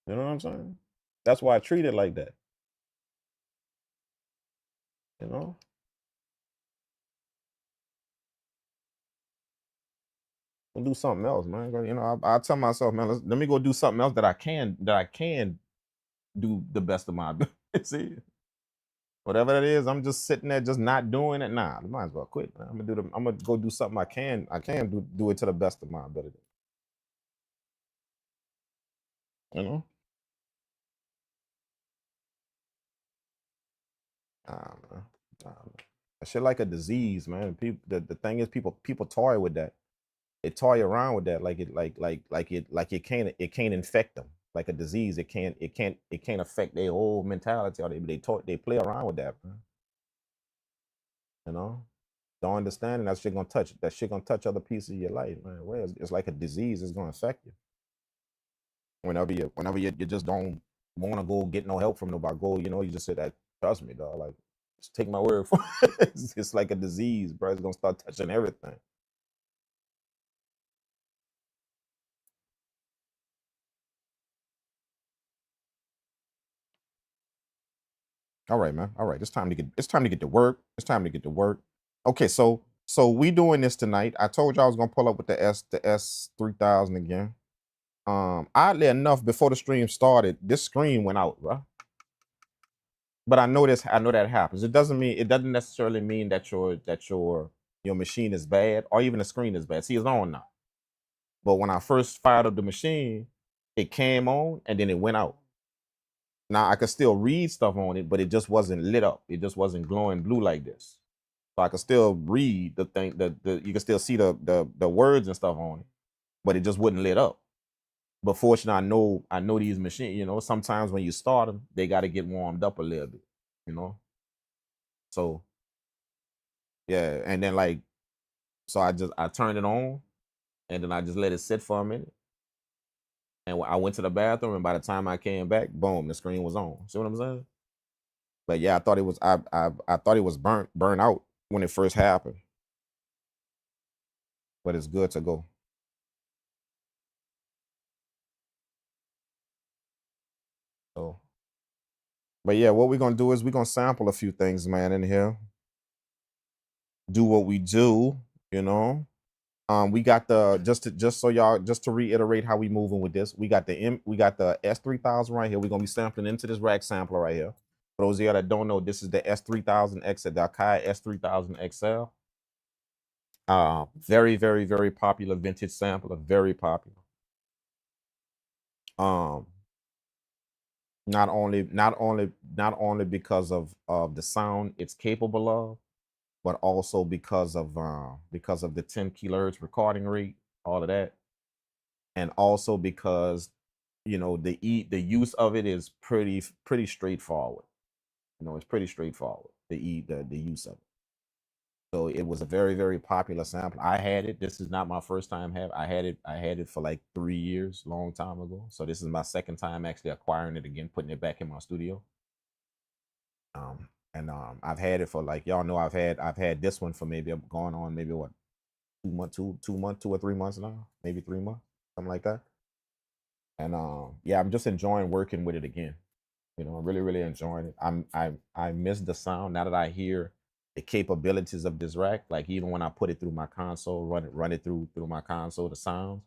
[SPEAKER 2] You know what I'm saying? That's why I treat it like that. You know? Go do something else, man. I tell myself, man, let me go do something else that I can do the best of my ability. See? Whatever that is, I'm just sitting there just not doing it. Nah, I might as well quit, man. I'm gonna go do something I can do it to the best of my ability. You know? Man. That shit like a disease, man. People, the thing is, people toy with that. They toy around with that, like it can't infect them, like a disease. It can't affect their whole mentality. Or they play around with that, man. You know, don't understand that shit gonna touch other pieces of your life, man. Well, it's like a disease. It's gonna affect you. Whenever you just don't want to go get no help from nobody. Go, you just say that. Trust me, dog. Like, just take my word for it. It's like a disease, bro. It's gonna start touching everything. All right, man. All right. It's time to get to work. It's time to get to work. Okay, so we doing this tonight. I told you I was gonna pull up with the S3000 again. Oddly enough, before the stream started, this screen went out, bro. But I know that happens. It doesn't necessarily mean that your machine is bad or even the screen is bad. See, it's on now. But when I first fired up the machine, it came on and then it went out. Now I could still read stuff on it, but it just wasn't lit up. It just wasn't glowing blue like this. So I could still read the thing. You can still see the words and stuff on it, but it just wouldn't lit up. But fortunately, I know these machines. Sometimes when you start them, they got to get warmed up a little bit. So yeah, and then so I turned it on, and then I just let it sit for a minute, And I went to the bathroom, and by the time I came back, boom, the screen was on. See what I'm saying? But yeah, I thought it was I thought it was burnt out when it first happened. But it's good to go. So, but yeah, what we're gonna do is we're gonna sample a few things, man, in here. Do what we do, you know. We got the just so y'all just to reiterate how we moving with this. We got the S3000 right here. We're gonna be sampling into this rack sampler right here. For those of y'all that don't know, this is the S3000xl, the Akai s3000xl. Very, very, very popular vintage sampler. Very popular. Um, not only because of the sound it's capable of, but also because of the 10 kilohertz recording rate, all of that, and also because the use of it is pretty straightforward. It's pretty straightforward. The use of it. So it was a very, very popular sample. I had it. This is not my first time have. I had it for like 3 years, long time ago. So this is my second time actually acquiring it again, putting it back in my studio. And I've had it for, like, y'all know, I've had this one for maybe going on maybe what 2 or 3 months now, maybe 3 months, something like that. And yeah, I'm just enjoying working with it again. I'm really, really enjoying it. I miss the sound now that I hear the capabilities of this rack. Like, even when I put it through my console, run it through my console, the sounds,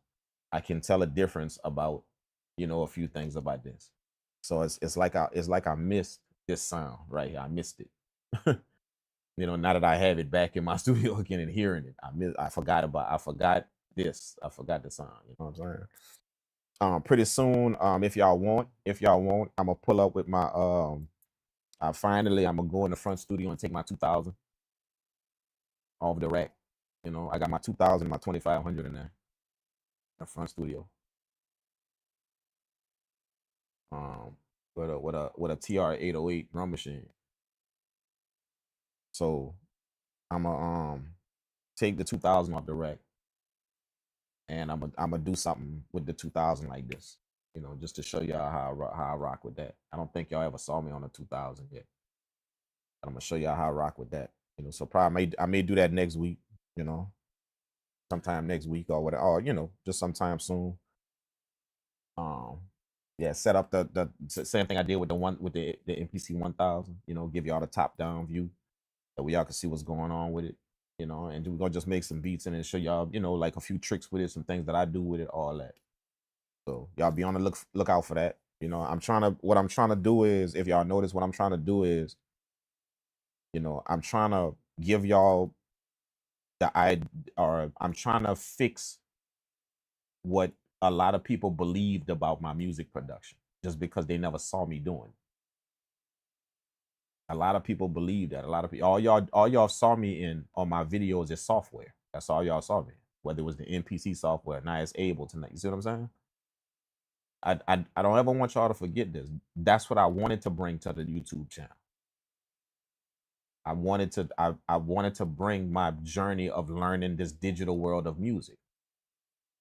[SPEAKER 2] I can tell a difference about a few things about this. So it's like I missed this sound right here. I missed it. Now that I have it back in my studio again and hearing it, I forgot this. I forgot the sound. You know what I'm saying? Pretty soon, if y'all want, I'm gonna pull up with my finally I'm gonna go in the front studio and take my 2000 off the rack. I got my 2000, my 2500 in there, the front studio. With a TR-808 drum machine. So I'm gonna take the 2000 off the rack, and I'm gonna do something with the 2000 like this. Just to show y'all how I rock with that. I don't think y'all ever saw me on a 2000 yet. I'm gonna show y'all how I rock with that. So probably I may do that next week. Sometime next week or whatever, or just sometime soon. Yeah, set up the same thing I did with the MPC 1000. Give y'all the top down view, that way y'all can see what's going on with it. And we're gonna just make some beats and then show y'all, like a few tricks with it, some things that I do with it, all that. So y'all be on the lookout for that. What I'm trying to do is, if y'all notice, what I'm trying to do is, I'm trying to give y'all I'm trying to fix what a lot of people believed about my music production, just because they never saw me doing. A lot of people believe that. A lot of people, all y'all saw me on my videos is software. That's all y'all saw me. Whether it was the MPC software, now it's Ableton. You see what I'm saying? I don't ever want y'all to forget this. That's what I wanted to bring to the YouTube channel. I wanted to bring my journey of learning this digital world of music.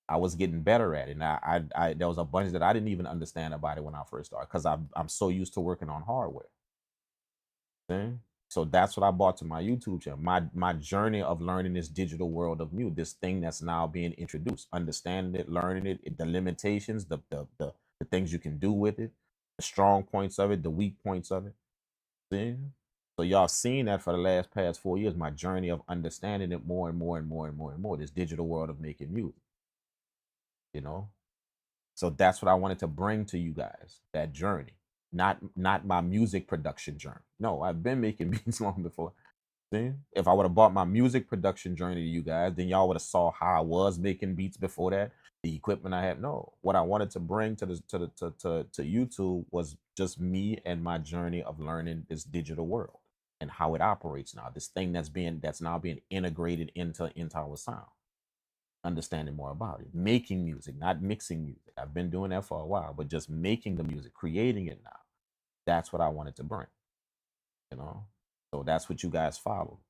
[SPEAKER 2] I was getting better at it. And I there was a bunch that I didn't even understand about it when I first started, because I'm so used to working on hardware. See? So that's what I brought to my YouTube channel. My journey of learning this digital world of music, this thing that's now being introduced, understanding it, learning it, the limitations, the things you can do with it, the strong points of it, the weak points of it. See? So y'all seen that for the past 4 years, my journey of understanding it more and more and more and more and more, this digital world of making music. So that's what I wanted to bring to you guys, that journey. Not my music production journey. No, I've been making beats long before. See? If I would have brought my music production journey to you guys, then y'all would have saw how I was making beats before that, the equipment I had. No, what I wanted to bring to YouTube was just me and my journey of learning this digital world and how it operates now. This thing that's now being integrated into our sound. Understanding more about it, making music, not mixing music. I've been doing that for a while, but just making the music, creating it now. That's what I wanted to bring. So that's what you guys follow.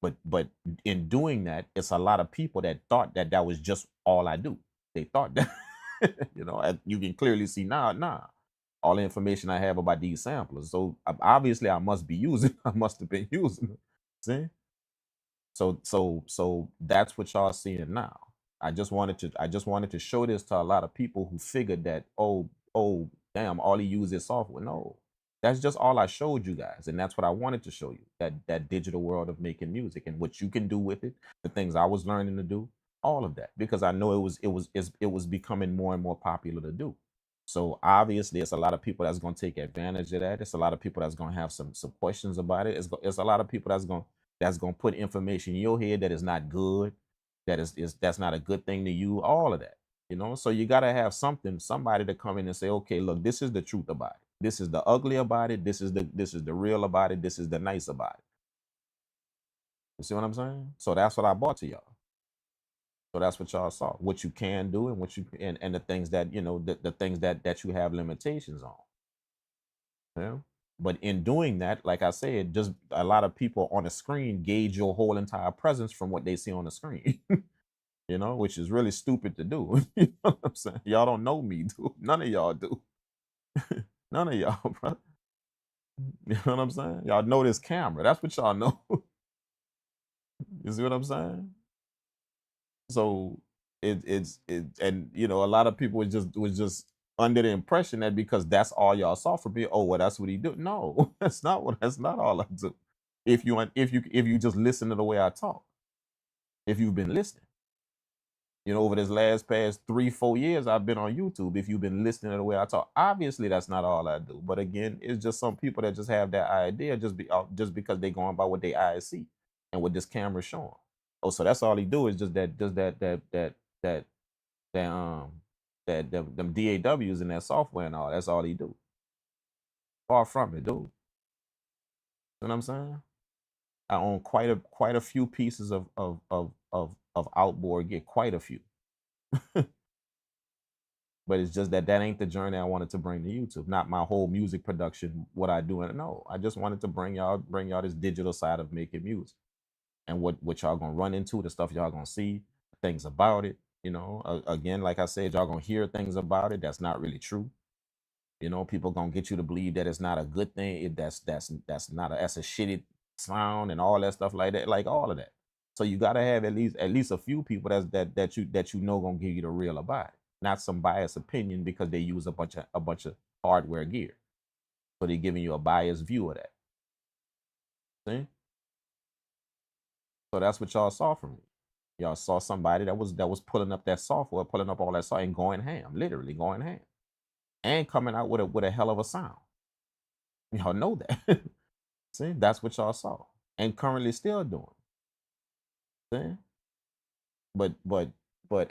[SPEAKER 2] But in doing that, it's a lot of people that thought that was just all I do. They thought that You know, you can clearly see now, all the information I have about these samplers. So obviously I must be using, I must have been using it. See? So that's what y'all seeing now. I just wanted to show this to a lot of people who figured that, oh damn, all he used is software. No. That's just all I showed you guys, and that's what I wanted to show you, that digital world of making music and what you can do with it, the things I was learning to do, all of that, because I know it was becoming more and more popular to do. So obviously, it's a lot of people that's going to take advantage of that. It's a lot of people that's going to have some questions about it. It's a lot of people that's going to put information in your head that is not good, that's not a good thing to you. All of that, you know. So you got to have somebody to come in and say, okay, look, this is the truth about it. This is the ugly about it. This is the real about it. This is the nice about it. You see what I'm saying? So that's what I brought to y'all. So that's what y'all saw. What you can do and what you and the things that, you know, the things that you have limitations on. Yeah. But in doing that, like I said, just a lot of people on the screen gauge your whole entire presence from what they see on the screen. You know, which is really stupid to do. You know what I'm saying? Y'all don't know me, dude. None of y'all do. None of y'all, bro. You know what I'm saying? Y'all know this camera. That's what y'all know. You see what I'm saying? So it's and you know, a lot of people was just under the impression that because that's all y'all saw from me, oh well, that's what he do. No, that's not all I do. If you just listen to the way I talk, if you've been listening. You know, over this past 3-4 years, I've been on YouTube. If you've been listening to the way I talk, obviously that's not all I do. But again, it's just some people that just have that idea just because they going by what they eyes see and what this camera's showing. Oh, so that's all he do is just them DAWs and that software and all. That's all he do. Far from it, dude. You know what I'm saying? I own quite a few pieces of outboard gear, quite a few. But it's just that ain't the journey I wanted to bring to YouTube. Not my whole music production, what I do. No, I just wanted to bring y'all this digital side of making music, and what y'all gonna run into, the stuff y'all gonna see, things about it. You know, again, like I said, y'all gonna hear things about it that's not really true. You know, people gonna get you to believe that it's not a good thing. That's a shitty sound and all that stuff like that, like all of that. So you gotta have at least a few people that you know gonna give you the real about it, not some biased opinion because they use a bunch of hardware gear. So they're giving you a biased view of that. See? So that's what y'all saw from me. Y'all saw somebody that was pulling up that software, pulling up all that software and going ham, literally going ham, and coming out with a hell of a sound. Y'all know that. See, that's what y'all saw, and currently still doing. See? But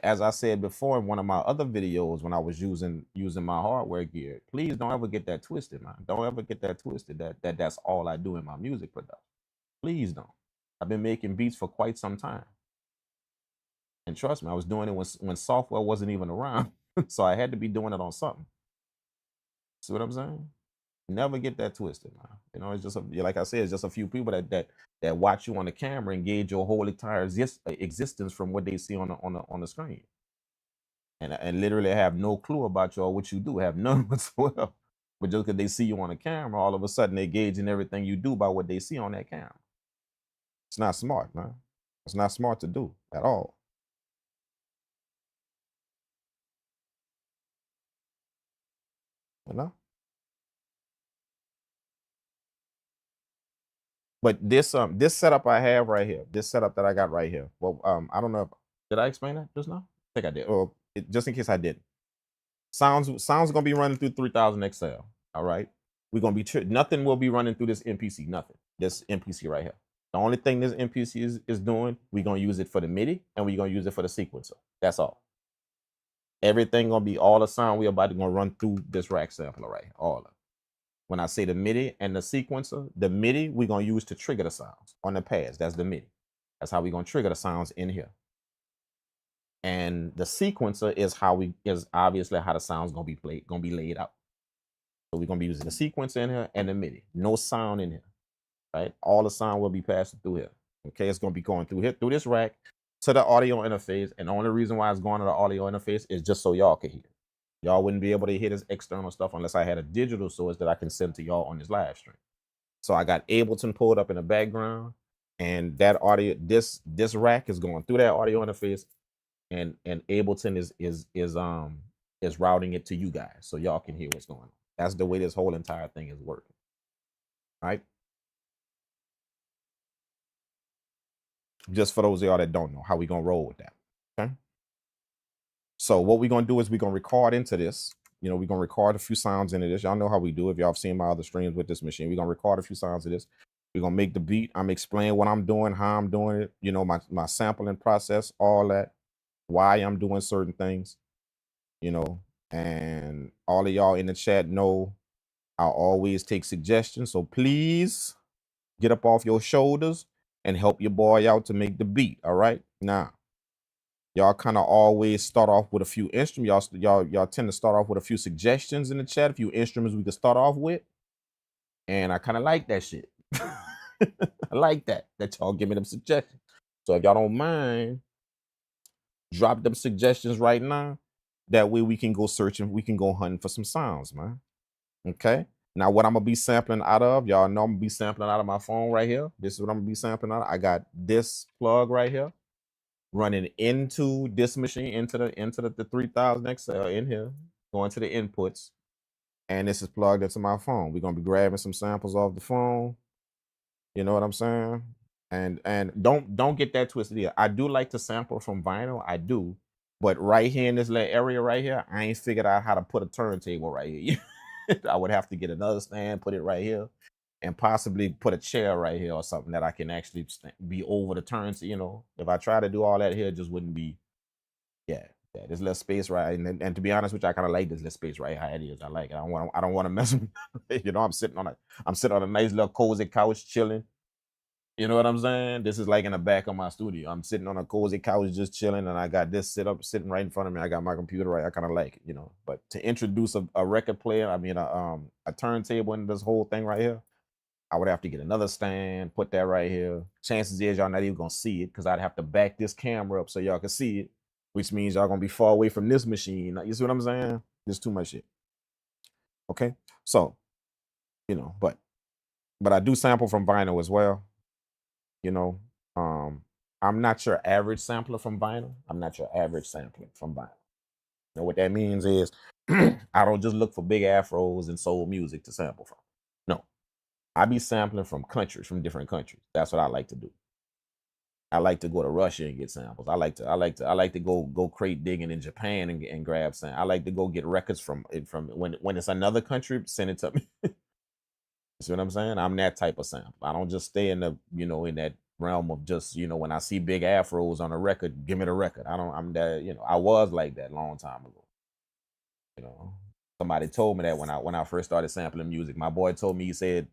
[SPEAKER 2] as I said before in one of my other videos when I was using my hardware gear, please don't ever get that twisted, man. Don't ever get that twisted that's all I do in my music production. Please don't. I've been making beats for quite some time. And trust me, I was doing it when software wasn't even around. So I had to be doing it on something. See what I'm saying? Never get that twisted, man. You know, it's just like I said, it's just a few people that watch you on the camera and gauge your whole entire existence from what they see on the screen, and literally have no clue about you or what you do, have none whatsoever. But just because they see you on the camera, all of a sudden they gauging everything you do by what they see on that camera. It's not smart, man. It's not smart to do at all. You know. But this setup I have right here, this setup that I got right here. Well, I don't know if did I explain that just now? I think I did. Or just in case I didn't. Sounds gonna be running through 3000 XL. All right. We're gonna be nothing will be running through this MPC. Nothing. This MPC right here. The only thing this MPC is doing, we're gonna use it for the MIDI and we're gonna use it for the sequencer. That's all. Everything gonna be all the sound we about to gonna run through this rack sampler right here. All of it. When I say the MIDI and the sequencer, the MIDI we're gonna use to trigger the sounds on the pads. That's the MIDI. That's how we're gonna trigger the sounds in here. And the sequencer is obviously how the sound's gonna be laid out. So we're gonna be using the sequencer in here and the MIDI. No sound in here, right? All the sound will be passing through here. Okay, it's gonna be going through here, through this rack to the audio interface. And the only reason why it's going to the audio interface is just so y'all can hear. Y'all wouldn't be able to hear this external stuff unless I had a digital source that I can send to y'all on this live stream. So I got Ableton pulled up in the background, and that audio, this rack is going through that audio interface, and Ableton is routing it to you guys so y'all can hear what's going on. That's the way this whole entire thing is working. Right? Just for those of y'all that don't know how we gonna roll with that. Okay. So what we're gonna do is we're gonna record into this. You know, we're gonna record a few sounds into this. Y'all know how we do. If y'all have seen my other streams with this machine, we're gonna record a few sounds of this. We're gonna make the beat. I'm explaining what I'm doing, how I'm doing it, you know, my sampling process, all that, why I'm doing certain things, you know, and all of y'all in the chat know I'll always take suggestions. So please get up off your shoulders and help your boy out to make the beat. All right. Now, y'all kind of always start off with a few instruments. Y'all tend to start off with a few suggestions in the chat, a few instruments we could start off with. And I kind of like that shit. I like that y'all give me them suggestions. So if y'all don't mind, drop them suggestions right now. That way we can go searching, we can go hunting for some sounds, man. Okay. Now what I'm gonna be sampling out of, y'all know I'm gonna be sampling out of my phone right here. This is what I'm gonna be sampling out of. I got this plug right here running into this machine, into the 3000xl in here, going to the inputs, and this is plugged into my phone. We're gonna be grabbing some samples off the phone. You know what I'm saying? And don't get that twisted here. I do like to sample from vinyl, I do, but right here in this little area right here, I ain't figured out how to put a turntable right here. I would have to get another stand, put it right here, and possibly put a chair right here or something that I can actually be over the turns. You know, if I try to do all that here, it just wouldn't be. Yeah, there's less space right, and to be honest with you, I kind of like this less space right how it is. I like it. I don't want to mess with it. You know, I'm sitting on a nice little cozy couch chilling. You know what I'm saying? This is like in the back of my studio. I'm sitting on a cozy couch just chilling, and I got this sitting right in front of me. I got my computer right. I kind of like it, you know. But to introduce a record player, I mean a turntable in this whole thing right here, I would have to get another stand, put that right here. Chances is y'all not even gonna see it because I'd have to back this camera up so y'all can see it, which means y'all gonna be far away from this machine. You see what I'm saying? There's too much shit. Okay, so you know, but I do sample from vinyl as well. You know, I'm not your average sampler from vinyl. I'm not your average sampler from vinyl. You know what that means is I don't just look for big afros and soul music to sample from. No, I be sampling from countries, from different countries. That's what I like to do. I like to go to Russia and get samples. I like to go crate digging in Japan and grab samples. I like to go get records from when it's another country, send it to me. You see what I'm saying? I'm that type of sample. I don't just stay in the, you know, in that realm of just, you know, when I see big afros on a record, give me the record. I'm that, you know, I was like that long time ago. You know, somebody told me that when I first started sampling music. My boy told me, he said,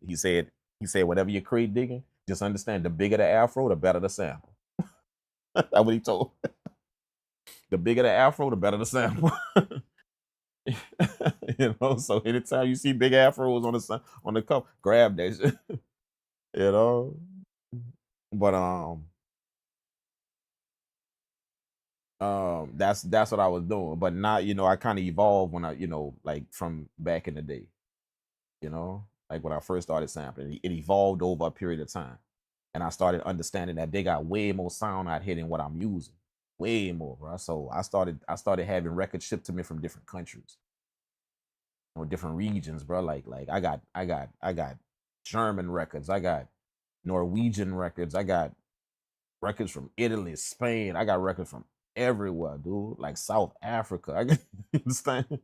[SPEAKER 2] whatever you're crate digging, just understand the bigger the afro, the better the sample. That's what he told. The bigger the afro, the better the sample. You know, so anytime you see big afros on the cup, grab that shit. You know, but that's what I was doing. But not, you know, I kind of evolved when I, you know, like from back in the day. You know, like when I first started sampling, it evolved over a period of time, and I started understanding that they got way more sound out here than what I'm using, way more, bro. So I started having records shipped to me from different countries or different regions, bro. Like I got German records, I got Norwegian records, I got records from Italy, Spain, I got records from everywhere, dude. Like South Africa, you understand?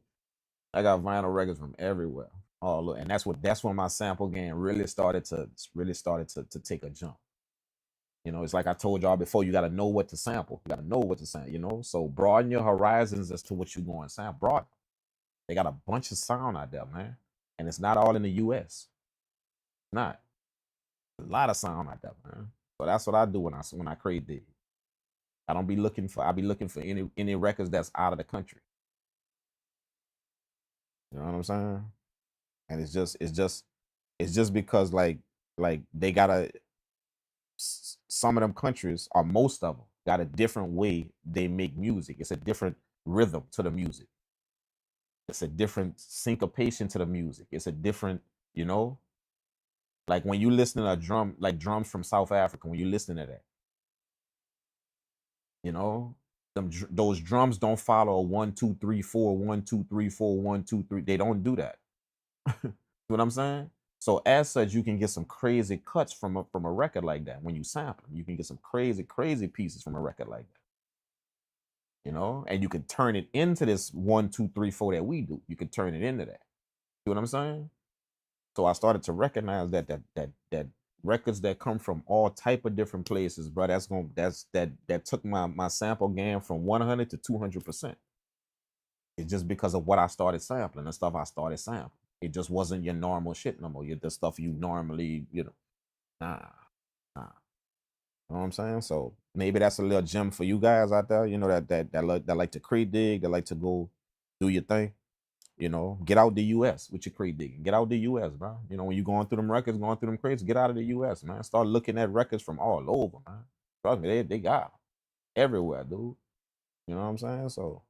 [SPEAKER 2] I got vinyl records from everywhere. Oh, look, and that's when my sample game really started to take a jump. You know, it's like I told y'all before, you got to know what to sample. You got to know what to sample, you know? So broaden your horizons as to what you're going to sample. Broaden. They got a bunch of sound out there, man. And it's not all in the US. Not. A lot of sound out there, man. So that's what I do when I create this. I be looking for any records that's out of the country. You know what I'm saying? And it's just because like they gotta, some of them countries, or most of them, got a different way they make music. It's a different rhythm to the music. It's a different syncopation to the music. It's a different, you know, like when you listen to a drum, like drums from South Africa, when you listen to that, you know, those drums don't follow a 1 2 3 4 1 2 3 4 1 2 3. They don't do that. What I'm saying? So as such, you can get some crazy cuts from a record like that when you sample. You can get some crazy pieces from a record like that. You know, and you can turn it into this 1 2 3 4 that we do. You can turn it into that. See what I'm saying? So I started to recognize that records that come from all type of different places, bro. That took my sample game from 100 to 200%. It's just because of what I started sampling, the stuff I started sampling. It just wasn't your normal shit no more. The stuff you normally, nah. You know what I'm saying? So maybe that's a little gem for you guys out there, that like to crate dig, that like to go do your thing. Get out the US with your crate digging. Get out the US, bro. When you're going through them records, going through them crates, get out of the US, man. Start looking at records from all over, man. Trust me, they got 'em everywhere, dude. You know what I'm saying? So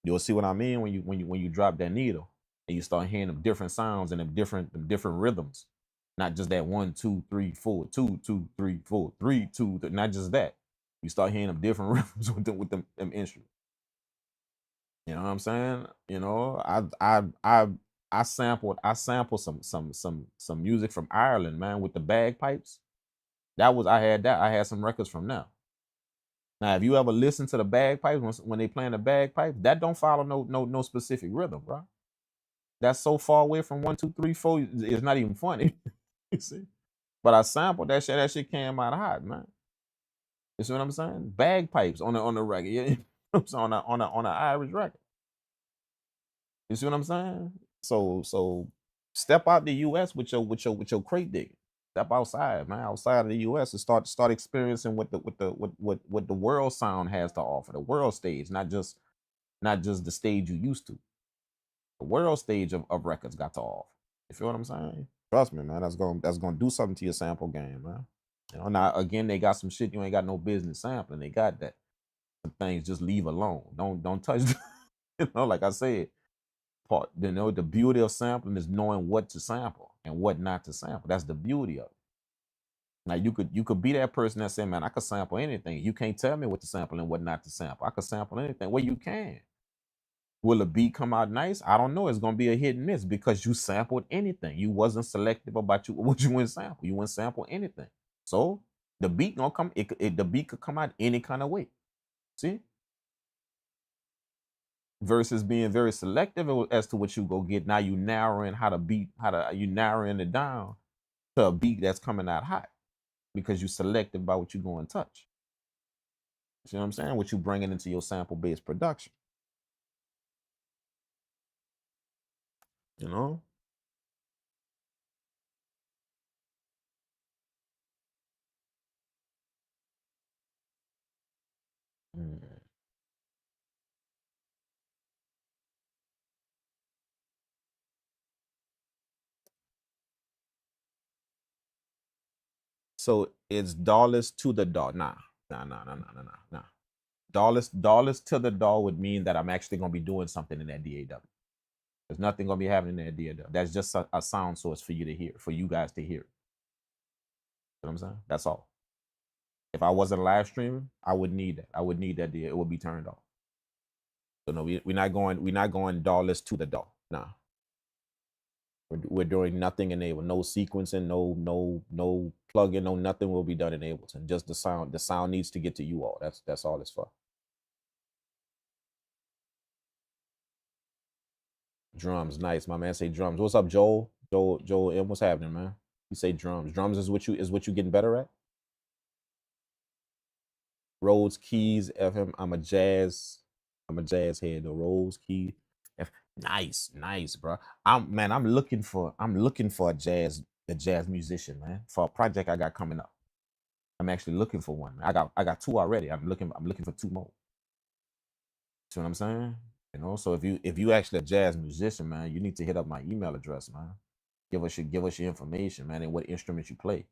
[SPEAKER 2] you'll see what I mean when you drop that needle and you start hearing them different sounds and them different rhythms. Not just that 1 2 3 4 2 2 3 4 3 2. Not just that. You start hearing them different rhythms with them instruments. You know what I'm saying? I sampled some music from Ireland, man, with the bagpipes. I had some records from them. Now, if you ever listen to the bagpipes when they playing the bagpipes, that don't follow no specific rhythm, bro. That's so far away from 1 2 3 4. It's not even funny. You see? But I sampled that shit. That shit came out hot, man. You see what I'm saying? Bagpipes on the record. Yeah, on a Irish record. You see what I'm saying? So step out the US with your crate digging. Step outside, man, outside of the US and start experiencing what the world sound has to offer. The world stage, not just the stage you used to. The world stage of records got to offer. You feel what I'm saying? Trust me, man. That's gonna do something to your sample game, man. Now again, they got some shit you ain't got no business sampling. They got that. Some things just leave alone. Don't touch. Like I said, the beauty of sampling is knowing what to sample and what not to sample. That's the beauty of it. Now you could be that person that say, man, I could sample anything. You can't tell me what to sample and what not to sample. I could sample anything. Well, you can. Will a beat come out nice? I don't know. It's gonna be a hit and miss because you sampled anything. You wasn't selective about what you went sample. You went sample anything. So the beat gonna come. The beat could come out any kind of way. See? Versus being very selective as to what you go get. Now you narrowing you narrowing it down to a beat that's coming out hot because you selective about what you go and touch. You know what I'm saying? What you bringing into your sample based production. You know? Mm. So it's dollars to the dollar. Nah. Dollars to the dollar would mean that I'm actually gonna be doing something in that DAW. There's nothing gonna be happening in that DAW. That's just a sound source for you to hear, for you guys to hear. You know what I'm saying? That's all. If I wasn't live streaming, I would need that. I would need that DAW. It would be turned off. So no, we're not going dollars to the dollar. Nah. We're doing nothing in Ableton. No sequencing, no plugin, no nothing will be done in Ableton. Just the sound. The sound needs to get to you all. That's all it's for. Drums, nice. My man say drums. What's up, Joel? Joel M, what's happening, man? You say drums. Drums is what you getting better at? Rhodes, keys, FM. I'm a jazz head. The Rhodes, key. Nice, bro. I'm looking for a jazz musician, man, for a project I got coming up. I'm actually looking for one. I got two already. I'm looking for two more. See what I'm saying? So if you actually a jazz musician, man, you need to hit up my email address, man. Give us your information, man, and what instruments you play.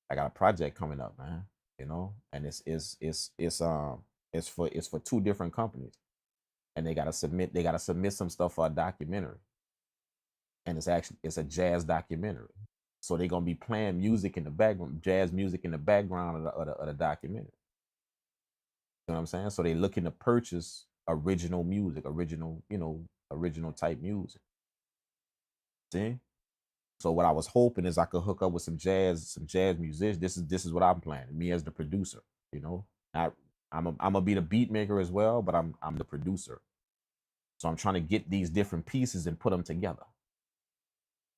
[SPEAKER 2] I got a project coming up, man. And it's for two different companies. and they gotta submit some stuff for a documentary, and it's a jazz documentary. So they're gonna be playing music in the background, jazz music in the background of the documentary. You know what I'm saying? So they looking to purchase original music, original type music. See? So what I was hoping is I could hook up with some jazz musicians. This is what I'm planning. Me as the producer, you know. I'm gonna be the beat maker as well, but I'm the producer. So I'm trying to get these different pieces and put them together.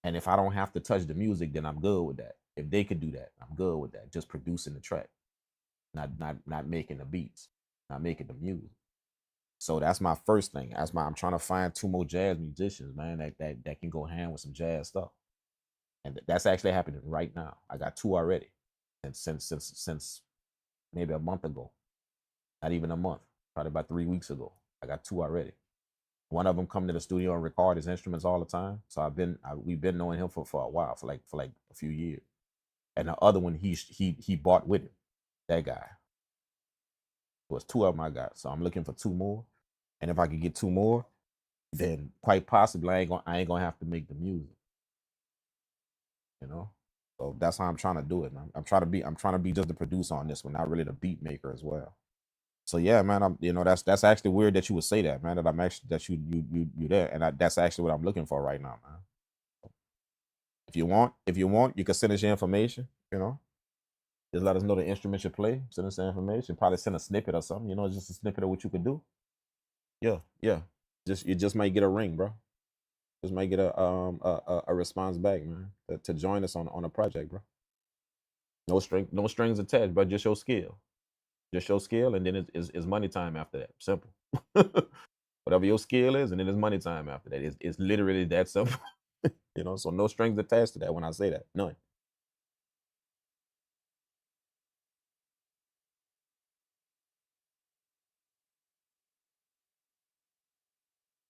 [SPEAKER 2] And if I don't have to touch the music, then I'm good with that. If they could do that, I'm good with that. Just producing the track, not making the beats, not making the music. So that's my first thing. I'm trying to find 2 more jazz musicians, man, that can go hand with some jazz stuff. And that's actually happening right now. I got 2 already, and since maybe a month ago, not even a month, probably about 3 weeks ago. I got 2 already. One of them come to the studio and record his instruments all the time. So we've been knowing him for a while, for like a few years. And the other one he bought with him. That guy. It was 2 of them I got. So I'm looking for 2 more. And if I could get 2 more, then quite possibly I ain't gonna have to make the music. You know? So that's how I'm trying to do it, man. I'm trying to be just the producer on this one, not really the beat maker as well. So yeah, man, that's actually weird that you would say that, man. That I'm actually that you there, and that's actually what I'm looking for right now, man. If you want, you can send us your information. You know, just let us know the instrument you play. Send us the information. Probably send a snippet or something. You know, just a snippet of what you could do. Yeah. You just might get a ring, bro. Just might get a response back, man, to join us on a project, bro. No strings attached, but just your skill. Just your skill, and then it's money time after that. Simple. Whatever your skill is, and then it's money time after that. It's literally that simple. You know, so no strings attached to that when I say that. None.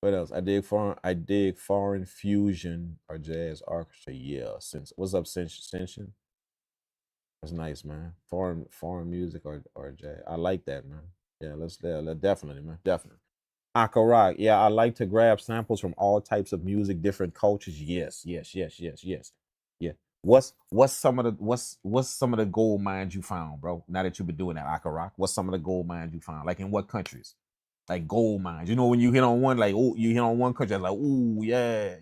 [SPEAKER 2] What else? I dig foreign fusion or jazz orchestra. Yeah, what's up, Senshin? That's nice, man. Foreign music or jazz. I like that, man. Yeah, let's definitely, man. Definitely. Akai rock. Yeah, I like to grab samples from all types of music, different cultures. Yes. Yeah. What's some of the gold mines you found, bro? Now that you've been doing that, Akai rock. What's some of the gold mines you found? Like in what countries? Like gold mines. You know, when you hit on one, like, oh, you hit on one country, like, oh, yeah.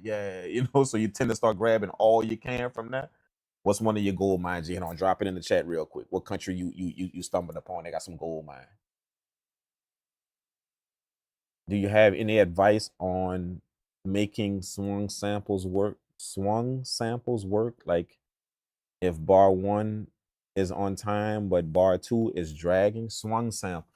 [SPEAKER 2] You know, so you tend to start grabbing all you can from that. What's one of your gold mines you hit on? Drop it in the chat real quick. What country you stumbled upon? They got some gold mine. Do you have any advice on making swung samples work? Swung samples work, like if bar 1 is on time but bar 2 is dragging. Swung sample.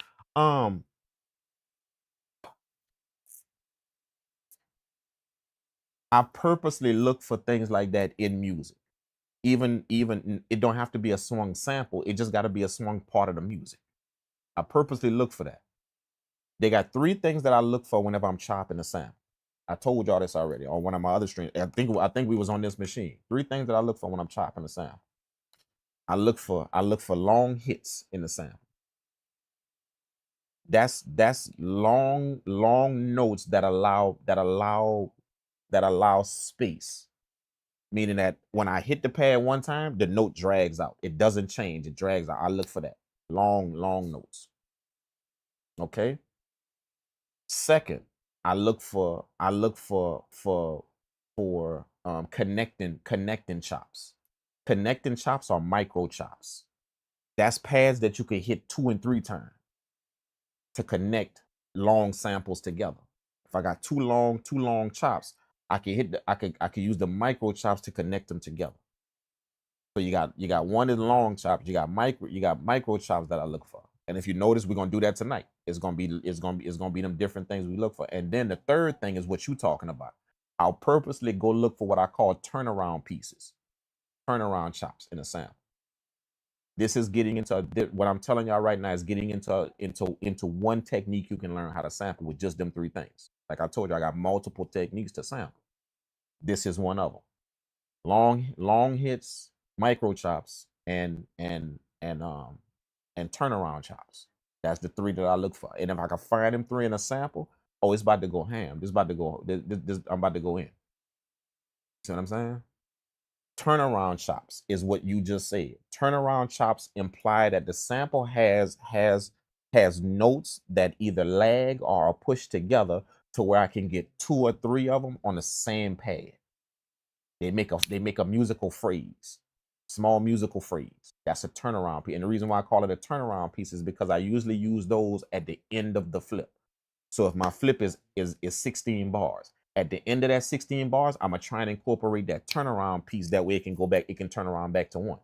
[SPEAKER 2] I purposely look for things like that in music. Even it don't have to be a swung sample. It just got to be a swung part of the music. I purposely look for that. They got 3 things that I look for whenever I'm chopping a sample. I told y'all this already on one of my other streams. I think we was on this machine. 3 things that I look for when I'm chopping a sample. I look for long hits in the sample. That's long notes that allow space. Meaning that when I hit the pad one time, the note drags out. It doesn't change. It drags out. I look for that. Long notes. Okay. Second, I look for connecting chops. Connecting chops are micro chops. That's pads that you can hit 2 and 3 times to connect long samples together. If I got 2 long chops, I can use the micro chops to connect them together. So you got one is long chops, you got micro chops that I look for. And if you notice, we're gonna do that tonight. It's gonna be them different things we look for. And then the third thing is what you talking about. I'll purposely go look for what I call turnaround pieces, turnaround chops in a sample. This is getting into what I'm telling y'all right now is getting into one technique you can learn how to sample with just them 3 things. Like I told you, I got multiple techniques to sample. This is one of them. Long hits, micro chops, and turnaround chops. That's the 3 that I look for. And if I can find them 3 in a sample, Oh, it's about to go ham. This about to go. I'm about to go in. See what I'm saying? Turnaround chops is what you just said. Turnaround chops imply that the sample has notes that either lag or are pushed together to where I can get 2 or 3 of them on the same pad. They make a musical phrase, small musical phrase. That's a turnaround piece. And the reason why I call it a turnaround piece is because I usually use those at the end of the flip. So if my flip is 16 bars, at the end of that 16 bars, I'm gonna try and incorporate that turnaround piece. That way it can go back, it can turn around back to 1.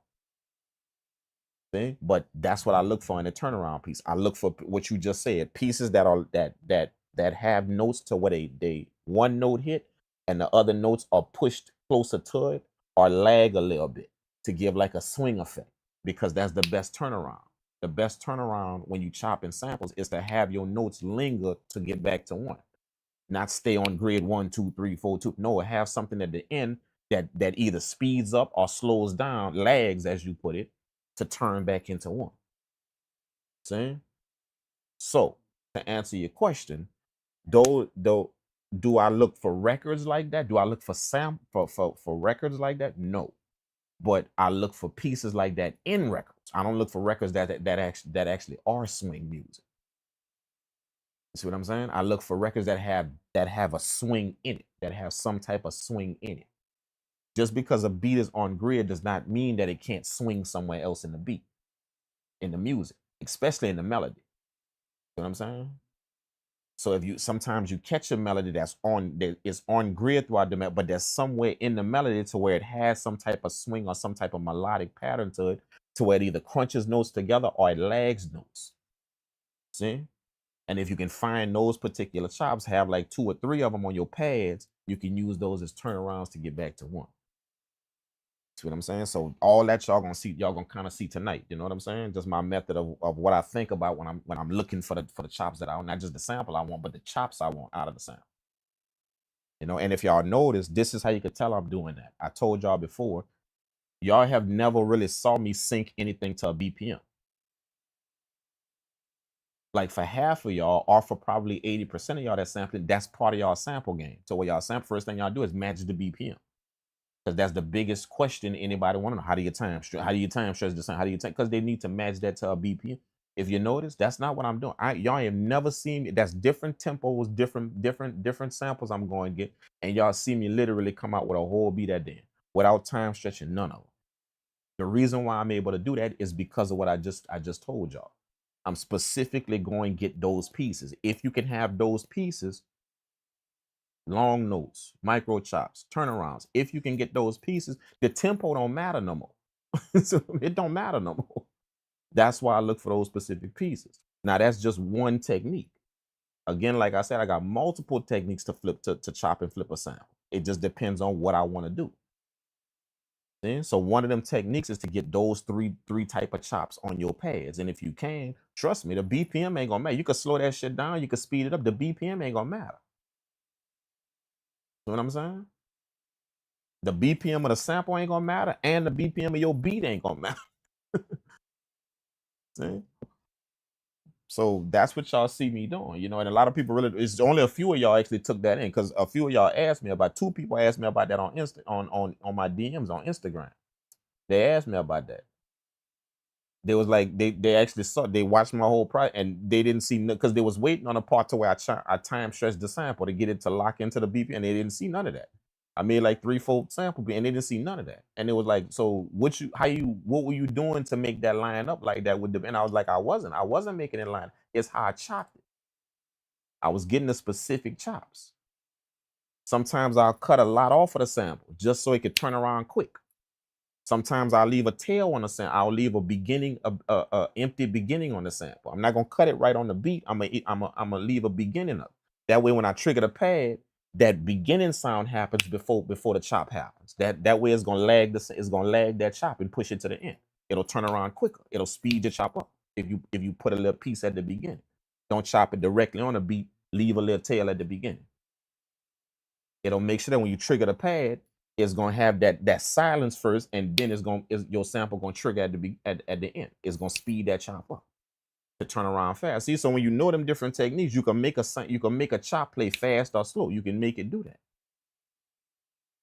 [SPEAKER 2] See? But that's what I look for in a turnaround piece. I look for what you just said, pieces that are that have notes to where they one note hit and the other notes are pushed closer to it or lag a little bit to give like a swing effect, because that's the best turnaround. The best turnaround when you chop in samples is to have your notes linger to get back to 1, not stay on grid 1, 2, 3, 4, 2. No, have something at the end that either speeds up or slows down, lags as you put it, to turn back into 1. See? So to answer your question, though, do I look for records like that? Do I look for for records like that? No. But I look for pieces like that in records. I don't look for records that actually are swing music. You see what I'm saying? I look for records that have a swing in it, that have some type of swing in it. Just because a beat is on grid does not mean that it can't swing somewhere else in the beat, in the music, especially in the melody. You know what I'm saying? So if you sometimes you catch a melody that is on grid throughout the melody, but there's somewhere in the melody to where it has some type of swing or some type of melodic pattern to it, to where it either crunches notes together or it lags notes. See? And if you can find those particular chops, have like 2 or 3 of them on your pads, you can use those as turnarounds to get back to 1. See what I'm saying? So all that y'all gonna kind of see tonight. You know what I'm saying? Just my method of what I think about when I'm looking for the chops that I want, not just the sample I want, but the chops I want out of the sample. You know, and if y'all notice, this is how you could tell I'm doing that. I told y'all before, y'all have never really saw me sync anything to a BPM. Like for half of y'all, or for probably 80% of y'all that sampling, that's part of y'all sample game. So what y'all sample, first thing y'all do is match the BPM. Because that's the biggest question anybody want to know. How do you time stretch? How do you time stretch the sound? How do you time? Because they need to match that to a BPM. If you notice, that's not what I'm doing. Y'all have never seen me. That's different tempos, different samples I'm going to get. And y'all see me literally come out with a whole beat at the end without time stretching none of them. The reason why I'm able to do that is because of what I just told y'all. I'm specifically going to get those pieces. If you can have those pieces, long notes, micro chops, turnarounds, if you can get those pieces, the tempo don't matter no more. So it don't matter no more. That's why I look for those specific pieces. Now that's just one technique. Again, like I said, I got multiple techniques to flip to chop and flip a sample. It just depends on what I want to do. See? So one of them techniques is to get those three type of chops on your pads. And if you can, trust me, the BPM ain't gonna matter. You can slow that shit down, you can speed it up. The BPM ain't gonna matter. You know what I'm saying? The BPM of the sample ain't gonna matter, and the BPM of your beat ain't gonna matter. See? So that's what y'all see me doing, you know. And a lot of people really, it's only a few of y'all actually took that in, because a few of y'all asked me about, 2 people asked me about that on on my DMs on Instagram. They asked me about that. They was like, they actually saw, they watched my whole project and they didn't see, because they was waiting on a part to where I time stretched the sample to get it to lock into the BPM, and they didn't see none of that. I made like 3-4 sample beats and they didn't see none of that. And it was like, so what were you doing to make that line up like that with the, and I was like, I wasn't making it line. It's how I chopped it. I was getting the specific chops. Sometimes I'll cut a lot off of the sample just so it could turn around quick. Sometimes I'll leave a tail on the sample. I'll leave a beginning, a empty beginning on the sample. I'm not gonna cut it right on the beat. I'm gonna leave a beginning up. That way, when I trigger the pad, that beginning sound happens before the chop happens. That way it's gonna lag that chop and push it to the end. It'll turn around quicker. It'll speed your chop up if you put a little piece at the beginning. Don't chop it directly on the beat. Leave a little tail at the beginning. It'll make sure that when you trigger the pad, it's gonna have that silence first, and then your sample gonna trigger at the end. It's gonna speed that chop up. to turn around fast. See, so when you know them different techniques, you can make a chop play fast or slow. You can make it do that.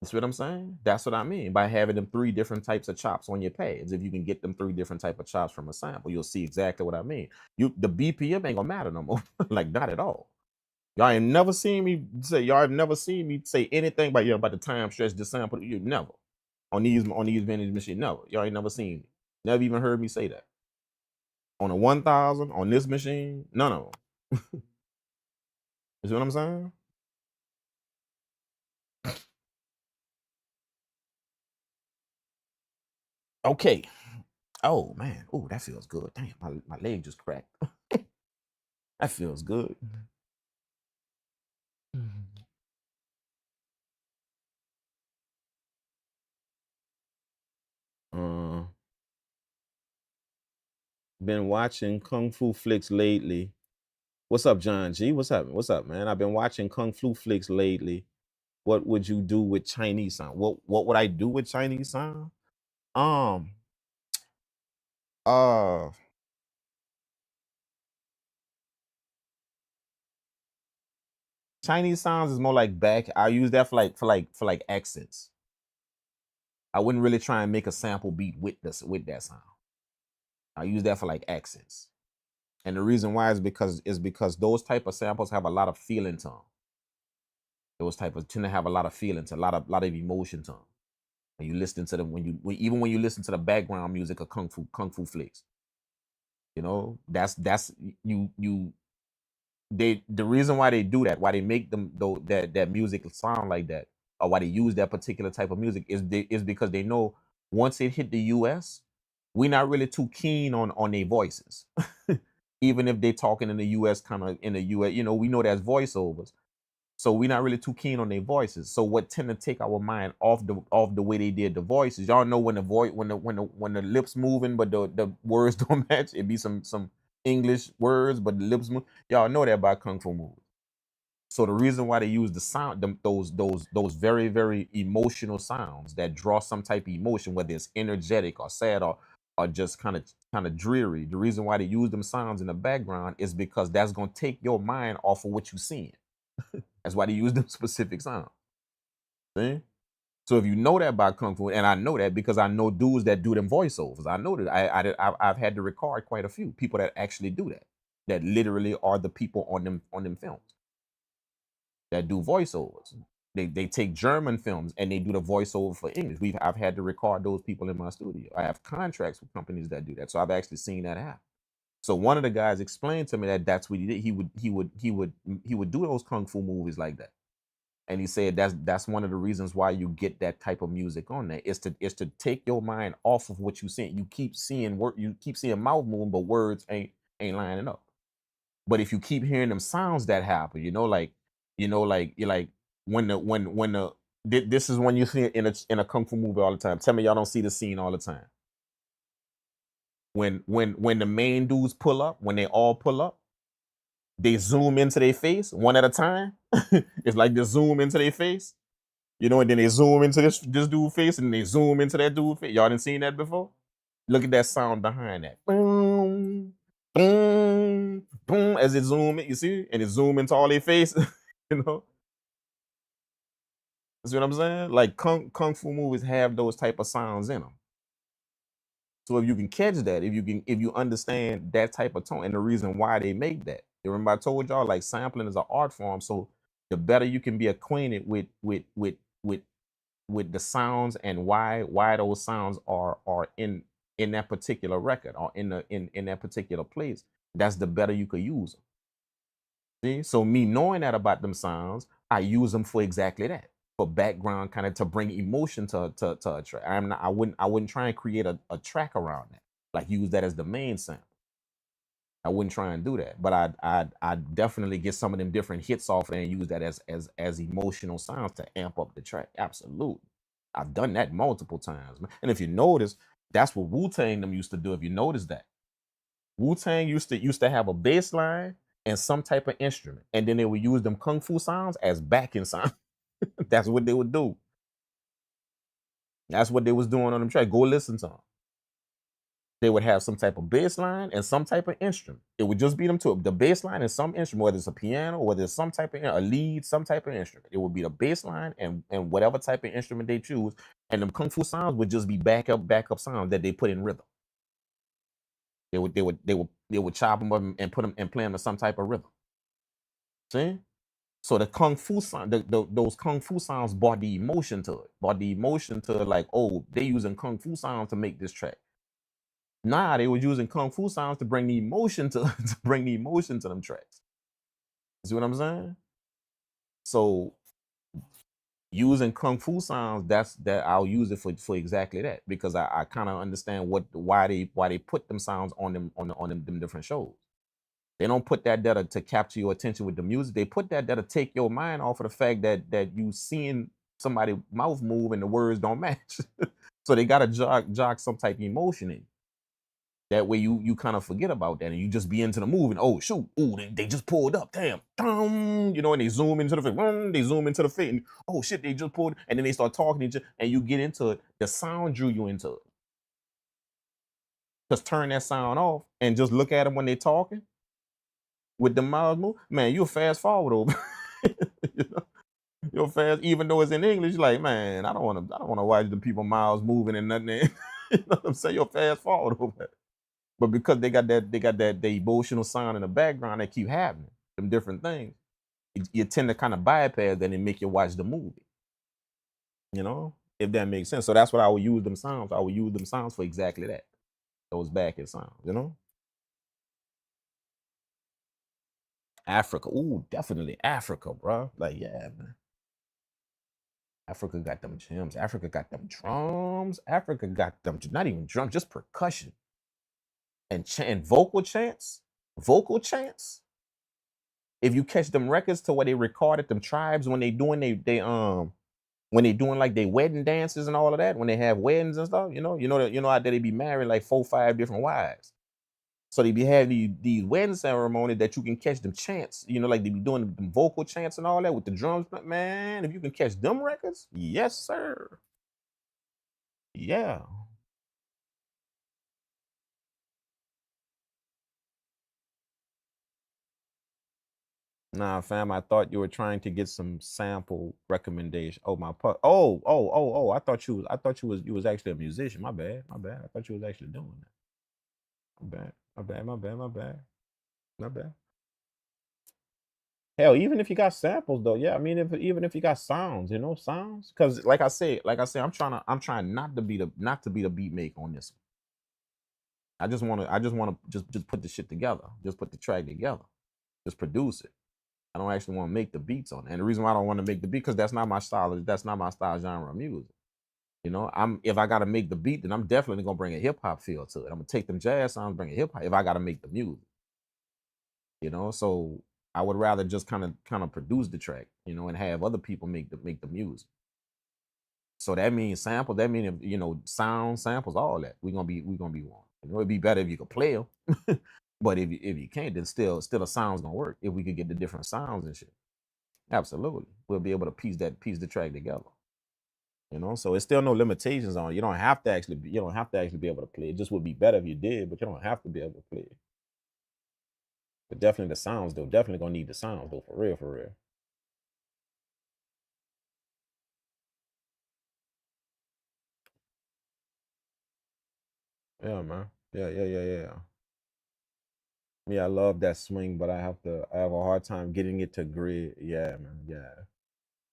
[SPEAKER 2] That's what I'm saying. That's what I mean by having them 3 different types of chops on your pads. If you can get them 3 different type of chops from a sample, you'll see exactly what I mean. The BPM ain't gonna matter no more. Like, not at all. Y'all have never seen me say anything about the time stretch the sample. You never on these vintage machines. Never. Y'all ain't never seen me. Never even heard me say that. On a 1000 on this machine, none of them. You see what I'm saying? Okay. Oh man. Oh, that feels good. Damn, my leg just cracked. That feels good. Uh, been watching Kung Fu flicks lately. What's up, John G? What's up? What's up, man? I've been watching Kung Fu flicks lately. What would you do with Chinese sound? What would I do with Chinese sound? Um uh Chinese sounds is more like back. I use that for accents. I wouldn't really try and make a sample beat with that sound. I use that for like accents. And the reason why is because those type of samples have a lot of feeling to them. Those type of tend to have a lot of feeling to, a lot of emotion to them. And you listen to them even when you listen to the background music of kung fu flicks. You know, that's you the reason why they do that, why they make them that music sound like that, or why they use that particular type of music is because they know once it hit the US, we're not really too keen on their voices. Even if they're talking in the US, kind of in the US, you know, we know that's voiceovers. So we're not really too keen on their voices. So what tend to take our mind off the way they did the voices. Y'all know when the voice when the lips moving, but the words don't match. It be some English words, but the lips move. Y'all know that by kung fu movies. So the reason why they use the sound, those very very emotional sounds that draw some type of emotion, whether it's energetic or sad or just kind of dreary. The reason why they use them sounds in the background is because that's gonna take your mind off of what you're seeing. That's why they use them specific sounds. See? So if you know that by kung fu, and I know that because I know dudes that do them voiceovers. I know that I've had to record quite a few people that actually do that. That literally are the people on them films that do voiceovers. They take German films and they do the voiceover for English. I've had to record those people in my studio. I have contracts with companies that do that, so I've actually seen that happen. So one of the guys explained to me that that's what he did. He would do those kung fu movies like that. And he said that's one of the reasons why you get that type of music on there is to take your mind off of what you see. You keep seeing mouth moving, but words ain't lining up. But if you keep hearing them sounds that happen, you're like when the this is when you see it in a kung fu movie all the time. Tell me y'all don't see the scene all the time. When the main dudes pull up, when they all pull up, they zoom into their face one at a time. It's like they zoom into their face, and then they zoom into this dude's face, and they zoom into that dude's face. Y'all didn't seen that before? Look at that sound behind that. Boom, boom, boom. As it zoom in, you see, and it zoom into all their face. you know, that's what I'm saying. Like kung fu movies have those type of sounds in them. So if you can catch that, if you understand that type of tone and the reason why they make that. You remember I told y'all like sampling is an art form. So the better you can be acquainted with the sounds and why those sounds are in that particular record or in that particular place, that's the better you could use them. See? So me knowing that about them sounds, I use them for exactly that. For background, kind of to bring emotion to a track. I wouldn't try and create a track around that. Like use that as the main sound. I wouldn't try and do that. But I'd definitely get some of them different hits off there and use that as emotional sounds to amp up the track. Absolutely. I've done that multiple times. And if you notice, that's what Wu-Tang them used to do. If you notice that. Wu-Tang used to have a bass line and some type of instrument. And then they would use them kung fu sounds as backing sounds. That's what they would do. That's what they was doing on them track. Go listen to them. they would have some type of bass line and some type of instrument. It would just be them two, the bass line and some instrument, whether it's a piano, whether it's some type of a lead, some type of instrument. It would be the bass line and whatever type of instrument they choose, and them kung fu sounds would just be backup sounds that they put in rhythm. They would chop them up and put them and play them in some type of rhythm. See? So the kung fu sound, those kung fu sounds brought the emotion to it. Brought the emotion to like, oh, they using kung fu sounds to make this track. Nah, they were using kung fu sounds to bring the emotion to them tracks. See what I'm saying? So using kung fu sounds, that I'll use it for exactly that, because I kind of understand why they put them sounds on them different shows. They don't put that data to capture your attention with the music. They put that data to take your mind off of the fact that you seeing somebody's mouth move and the words don't match. So they gotta jog some type of emotion in. That way you kind of forget about that and you just be into the move and oh shoot, ooh, they just pulled up, damn, you know, and they zoom into the face, they zoom into the face, and oh shit, they just pulled, and then they start talking and you get into it. The sound drew you into it. Just turn that sound off and just look at them when they're talking with the mouth move, man, you'll fast forward over. You know? You'll fast, even though it's in English, like, man, I don't want to watch the people mouths moving and nothing. You know what I'm saying? You'll fast forward over that. But because they got that the emotional sound in the background that keep happening, them different things, you tend to kind of bypass that and make you watch the movie. You know, if that makes sense. So that's what I would use them sounds. I would use them sounds for exactly that. Those backing sounds, you know? Africa. Ooh, definitely Africa, bro. Like, yeah, man. Africa got them gems. Africa got them drums. Africa got them, not even drums, just percussion. And vocal chants. If you catch them records to where they recorded them tribes when they doing when they doing like they wedding dances and all of that, when they have weddings and stuff, you know out there they be married like 4 or 5 different wives. So they be having these wedding ceremonies that you can catch them chants, you know, like they be doing them vocal chants and all that with the drums. But man, if you can catch them records, yes, sir. Yeah. Nah, fam, I thought you were trying to get some sample recommendation. Oh, oh. I thought you was actually a musician. My bad. I thought you was actually doing that. My bad. Hell, even if you got samples though, yeah. I mean, even if you got sounds, you know, sounds. Because like I said, I'm trying not to be the beat maker on this one. I just wanna just put the shit together. Just put the track together. Just produce it. I don't actually want to make the beats on it. And the reason why I don't want to make the beat, because that's not my style genre of music. You know, if I gotta make the beat, then I'm definitely gonna bring a hip hop feel to it. I'm gonna take them jazz sounds, bring a hip hop if I gotta make the music. You know, so I would rather just kind of produce the track, you know, and have other people make the music. So that means sample, that means, you know, sound samples, all that. We're gonna be one. You know, it'd be better if you could play them. But if you can't, then still the sound's gonna work. If we could get the different sounds and shit, absolutely, we'll be able to piece the track together. You know, so it's still no limitations on it. You don't have to actually be able to play. It just would be better if you did, but you don't have to be able to play it. But definitely the sounds though. Definitely gonna need the sounds though, for real, for real. Yeah, man. Yeah. Yeah, I love that swing, but I have a hard time getting it to grid. Yeah, man.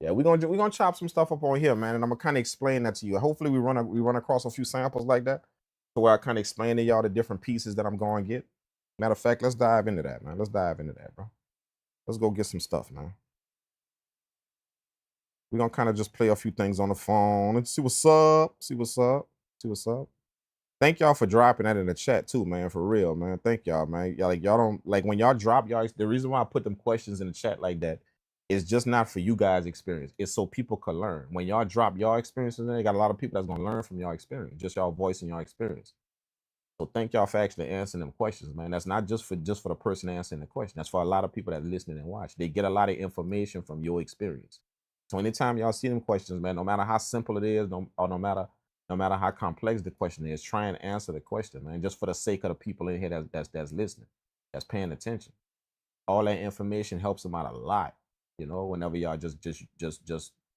[SPEAKER 2] Yeah, we're gonna chop some stuff up on here, man, and I'm gonna kind of explain that to you. Hopefully, we run across a few samples like that, so where I kind of explain to y'all the different pieces that I'm going to get. Matter of fact, let's dive into that, man. Let's dive into that, bro. Let's go get some stuff, man. We're gonna kind of just play a few things on the phone and see what's up. See what's up. Thank y'all for dropping that in the chat too, man. For real, man. Thank y'all, man. Y'all don't like when y'all drop y'all. The reason why I put them questions in the chat like that is just not for you guys' experience. It's so people can learn. When y'all drop y'all experiences, you got a lot of people that's gonna learn from y'all experience. Just y'all voicing y'all experience. So thank y'all for actually answering them questions, man. That's not just for the person answering the question. That's for a lot of people that listening and watch. They get a lot of information from your experience. So anytime y'all see them questions, man, no matter how simple it is, or no matter No matter how complex the question is, try and answer the question, man, just for the sake of the people in here that's listening, that's paying attention. All that information helps them out a lot, you know, whenever y'all just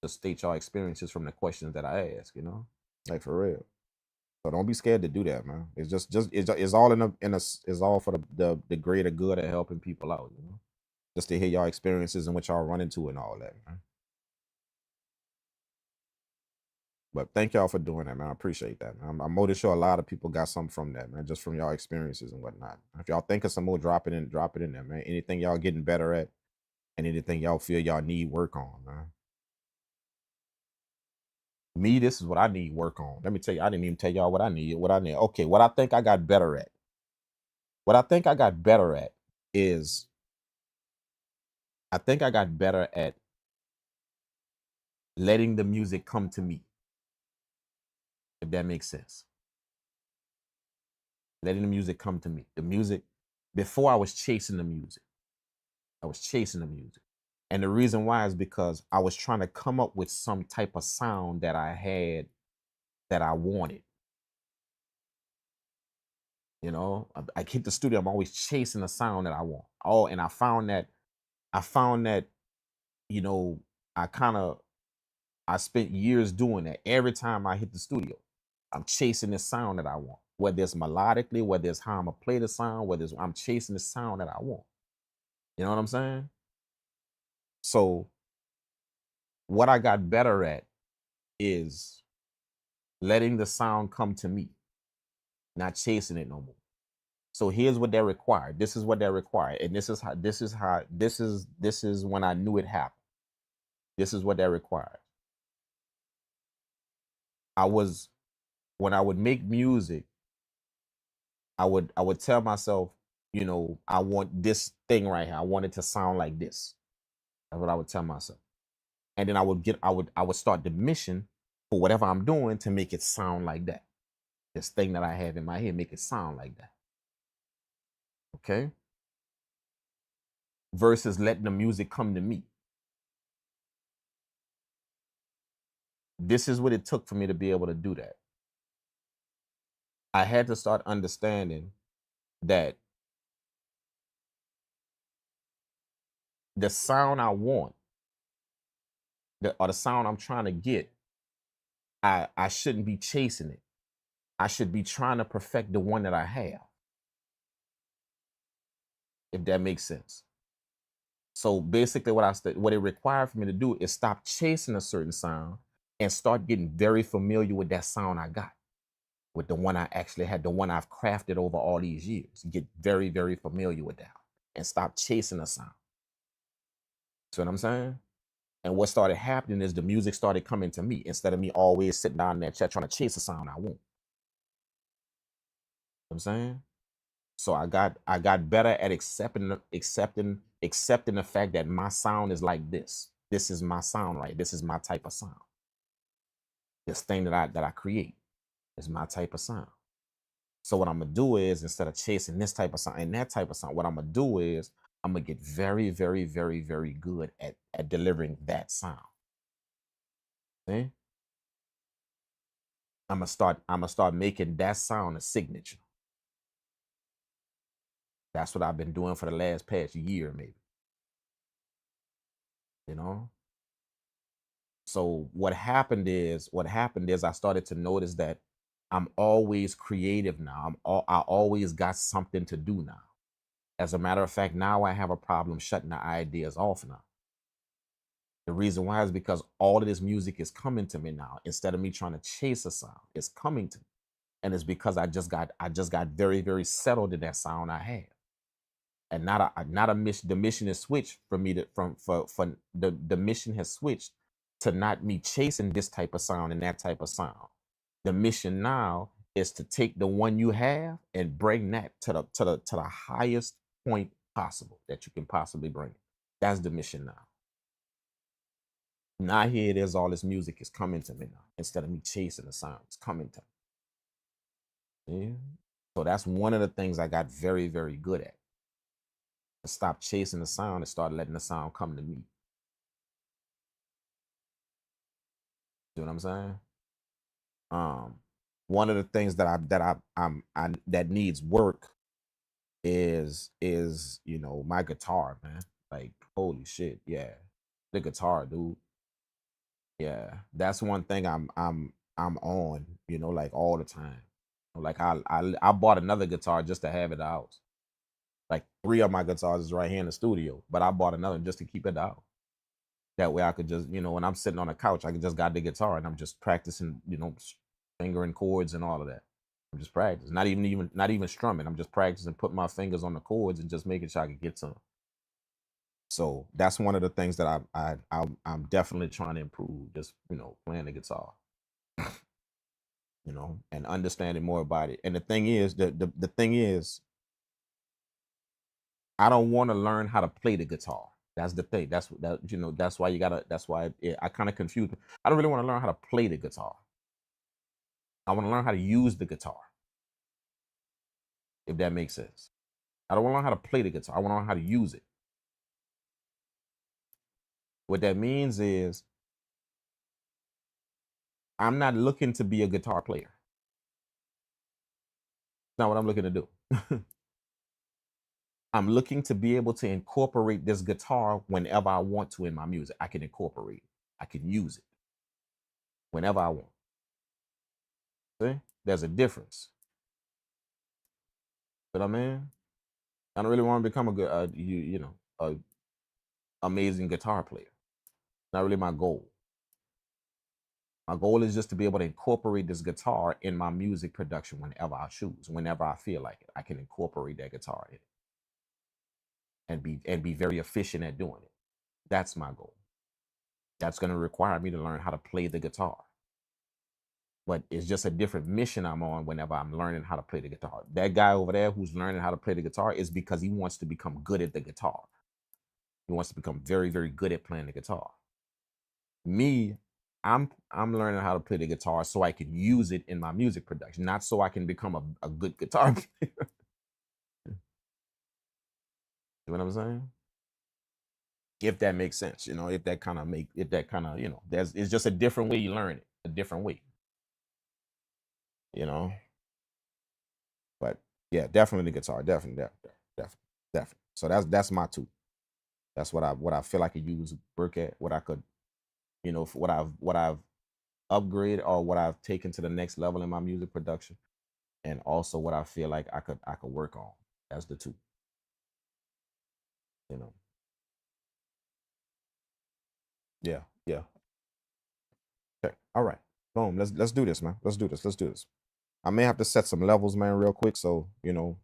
[SPEAKER 2] state your experiences from the questions that I ask, you know? Like for real. So don't be scared to do that, man. It's it's all it's all for the greater good of helping people out, you know. Just to hear y'all experiences and what y'all run into and all that, man. But thank y'all for doing that, man. I appreciate that, man. I'm more than sure a lot of people got something from that, man, just from y'all experiences and whatnot. If y'all think of some more, drop it in there, man. Anything y'all getting better at, and anything y'all feel y'all need work on, man. Me, this is what I need work on. Let me tell you, I didn't even tell y'all what I need. Okay, what I think I got better at. What I think I got better at is I think I got better at letting the music come to me, if that makes sense. Letting the music come to me. The music, before I was chasing the music. I was chasing the music. And the reason why is because I was trying to come up with some type of sound that I had that I wanted. You know, I hit the studio, I'm always chasing the sound that I want. Oh, and I found that, you know, I spent years doing that. Every time I hit the studio, I'm chasing the sound that I want. Whether it's melodically, whether it's how I'm gonna play the sound, I'm chasing the sound that I want. You know what I'm saying? So what I got better at is letting the sound come to me, not chasing it no more. So here's what that required. This is what that required. And this is when I knew it happened. This is what that required. When I would make music, I would tell myself, you know, I want this thing right here. I want it to sound like this. That's what I would tell myself. And then I would start the mission for whatever I'm doing to make it sound like that. This thing that I have in my head, make it sound like that. Okay? Versus letting the music come to me. This is what it took for me to be able to do that. I had to start understanding that the sound I want, or the sound I'm trying to get, I shouldn't be chasing it. I should be trying to perfect the one that I have. If that makes sense. So basically what it required for me to do is stop chasing a certain sound and start getting very familiar with that sound I got. With the one I actually had, the one I've crafted over all these years. Get very, very familiar with that and stop chasing a sound. See what I'm saying? And what started happening is the music started coming to me instead of me always sitting down in that chat trying to chase a sound I want. You know what I'm saying? So I got better at accepting the fact that my sound is like this. This is my sound, right? This is my type of sound. This thing that I create is my type of sound. So what I'm gonna do is, instead of chasing this type of sound and that type of sound, what I'm gonna do is I'm gonna get very, very, very, very good at delivering that sound. See? I'm gonna start making that sound a signature. That's what I've been doing for the past year, maybe. You know? So what happened is I started to notice that I'm always creative now. I always got something to do now. As a matter of fact, now I have a problem shutting the ideas off now. The reason why is because all of this music is coming to me now. Instead of me trying to chase a sound, it's coming to me. And it's because I just got very, very settled in that sound I have. And the mission has switched for me to the mission has switched to not me chasing this type of sound and that type of sound. The mission now is to take the one you have and bring that to the highest point possible that you can possibly bring it. That's the mission now. Now here it is, all this music is coming to me now. Instead of me chasing the sound, it's coming to me. Yeah. So that's one of the things I got very, very good at. To stop chasing the sound and start letting the sound come to me. See what I'm saying? One of the things that needs work is you know, my guitar, man. Like, holy shit, yeah, the guitar, dude. Yeah, that's one thing I'm on, you know, like all the time. Like I bought another guitar just to have it out. Like 3 of my guitars is right here in the studio, but I bought another just to keep it out. That way I could just, you know, when I'm sitting on the couch, I can just got the guitar and I'm just practicing, you know, fingering chords and all of that. I'm just practicing, not even strumming. I'm just practicing, putting my fingers on the chords and just making sure I can get some. So that's one of the things that I'm definitely trying to improve. Just, you know, playing the guitar, you know, and understanding more about it. And the thing is, the thing is, I don't want to learn how to play the guitar. That's the thing. That, you know, that's why you gotta. That's why I kind of confused. I don't really want to learn how to play the guitar. I want to learn how to use the guitar, if that makes sense. I don't want to learn how to play the guitar. I want to learn how to use it. What that means is I'm not looking to be a guitar player. That's not what I'm looking to do. I'm looking to be able to incorporate this guitar whenever I want to in my music. I can incorporate it. I can use it whenever I want. See? There's a difference. But I mean, I don't really want to become a good, you know, a amazing guitar player. Not really my goal. My goal is just to be able to incorporate this guitar in my music production whenever I choose, whenever I feel like it. I can incorporate that guitar in it and be very efficient at doing it. That's my goal. That's going to require me to learn how to play the guitar. But it's just a different mission I'm on whenever I'm learning how to play the guitar. That guy over there who's learning how to play the guitar is because he wants to become good at the guitar. He wants to become very, very good at playing the guitar. Me, I'm learning how to play the guitar so I can use it in my music production, not so I can become a good guitar player. You know what I'm saying? If that makes sense, you know, if that kind of, you know, it's just a different way you learn it, a different way, you know. But yeah, definitely the guitar, definitely. So that's my two. That's what I feel I could use work at, what I could, you know, for what I've upgraded or what I've taken to the next level in my music production, and also what I feel like I could work on. That's the two, you know. Yeah, yeah. Okay. All right. Boom. Let's do this, man. Let's do this. Let's do this. I may have to set some levels, man, real quick. So, you know,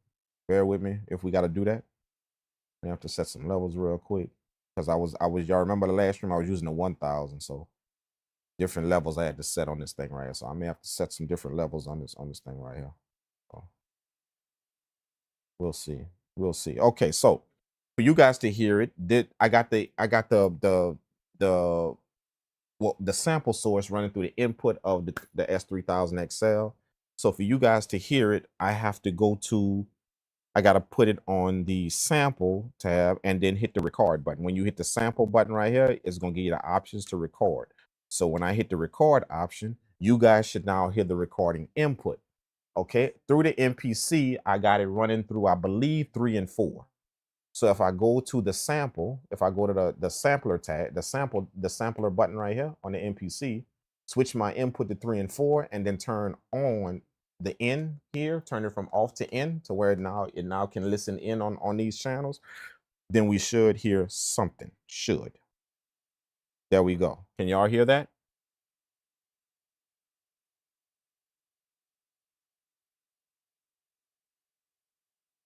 [SPEAKER 2] bear with me if we gotta do that. I have to set some levels real quick. Because y'all remember the last stream I was using the 1000, so different levels I had to set on this thing right here. So I may have to set some different levels on this thing right here. So we'll see. We'll see. Okay, so for you guys to hear it, I got the well, the sample source running through the input of the S3000xl. So for you guys to hear it, I got to put it on the sample tab and then hit the record button. When you hit the sample button right here, it's going to give you the options to record. So when I hit the record option, you guys should now hear the recording input. Okay, through the MPC, I got it running through, I believe, 3 and 4. So if I go to the sample, if I go to the sampler tag, the sampler button right here on the MPC, switch my input to 3 and 4, and then turn on the in here, turn it from off to in to where it now can listen in on these channels, then we should hear something. Should. There we go. Can y'all hear that?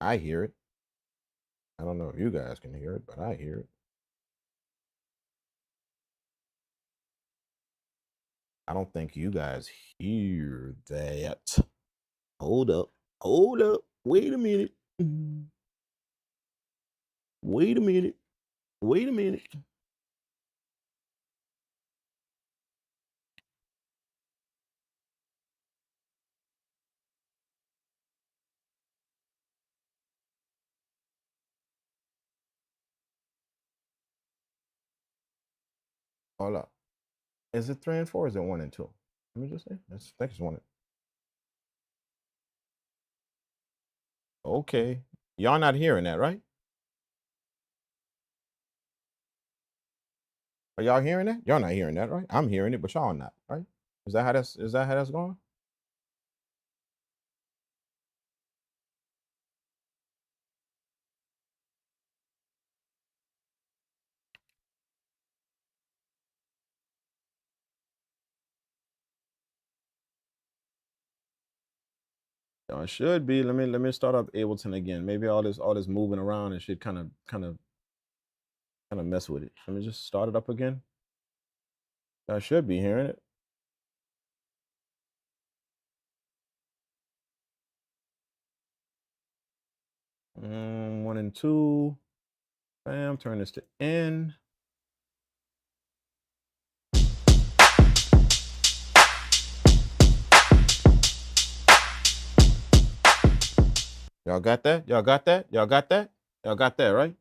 [SPEAKER 2] I hear it. I don't know if you guys can hear it, but I hear it. I don't think you guys hear that. Hold up. Hold up. Wait a minute. Wait a minute. Wait a minute. Hold up. Is it 3 and 4 or is it 1 and 2? Let me just say. I just want it. Okay. Y'all not hearing that, right? Are y'all hearing that? Y'all not hearing that, right? I'm hearing it, but y'all not, right? Is that how that's going? Y'all should be. Let me start up Ableton again. Maybe all this moving around and shit kind of mess with it. Let me just start it up again. I should be hearing it. One and two. Bam. Turn this to N. Y'all got that? Y'all got that? Y'all got that? Y'all got that, right?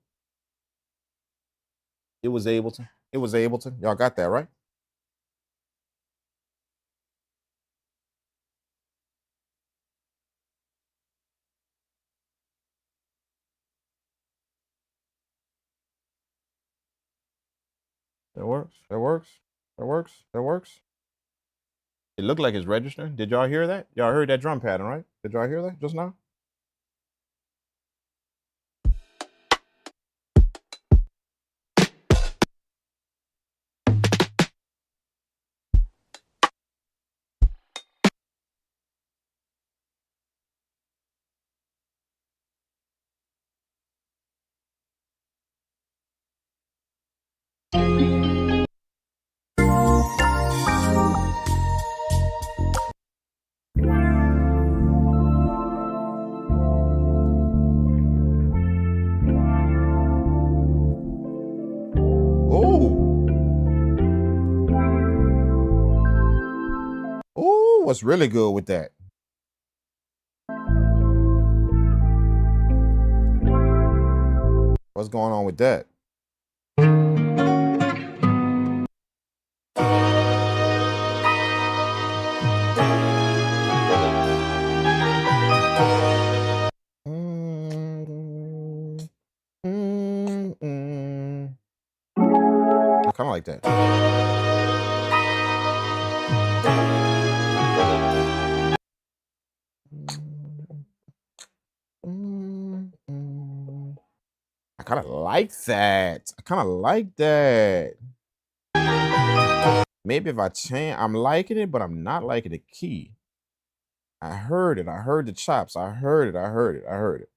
[SPEAKER 2] It was Ableton. It was Ableton. Y'all got that, right? That works. That works. That works. That works. It looked like it's registering. Did y'all hear that? Y'all heard that drum pattern, right? Did y'all hear that just now? Ooh, what's really good with that? What's going on with that? I kind of like that. I kind of like that. I kind of like that. Maybe if I change, I'm liking it, but I'm not liking the key. I heard it. I heard the chops. I heard it. I heard it. I heard it.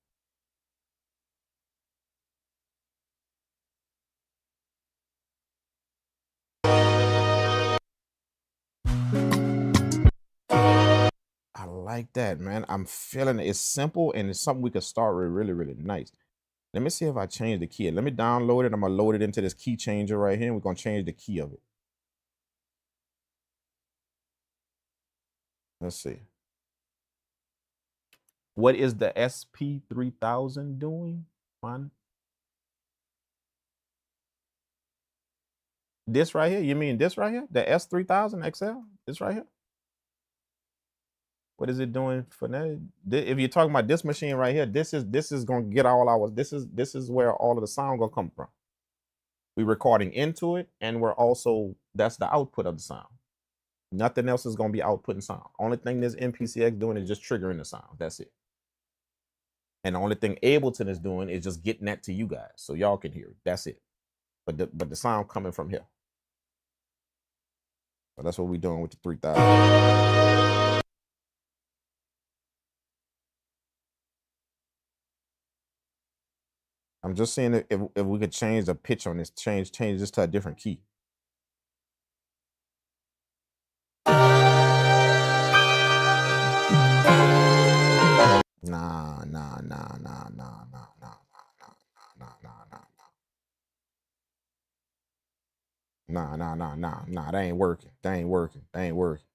[SPEAKER 2] I like that, man. I'm feeling it. It's simple and it's something we could start with really, really nice. Let me see if I change the key. Let me download it. I'm going to load it into this key changer right here. And we're going to change the key of it. Let's see. What is the SP3000 doing? Man? This right here? You mean this right here? The S3000xl? This right here? What is it doing for that? If you're talking about this machine right here, this is gonna get all our this is where all of the sound gonna come from. We're recording into it, and we're also that's the output of the sound. Nothing else is gonna be outputting sound. Only thing this MPC X doing is just triggering the sound. That's it. And the only thing Ableton is doing is just getting that to you guys so y'all can hear it. That's it. But the sound coming from here. So that's what we're doing with the 3000. I'm just seeing if we could change the pitch on this, change this to a different key. Nah. That ain't working. That ain't working. That ain't working.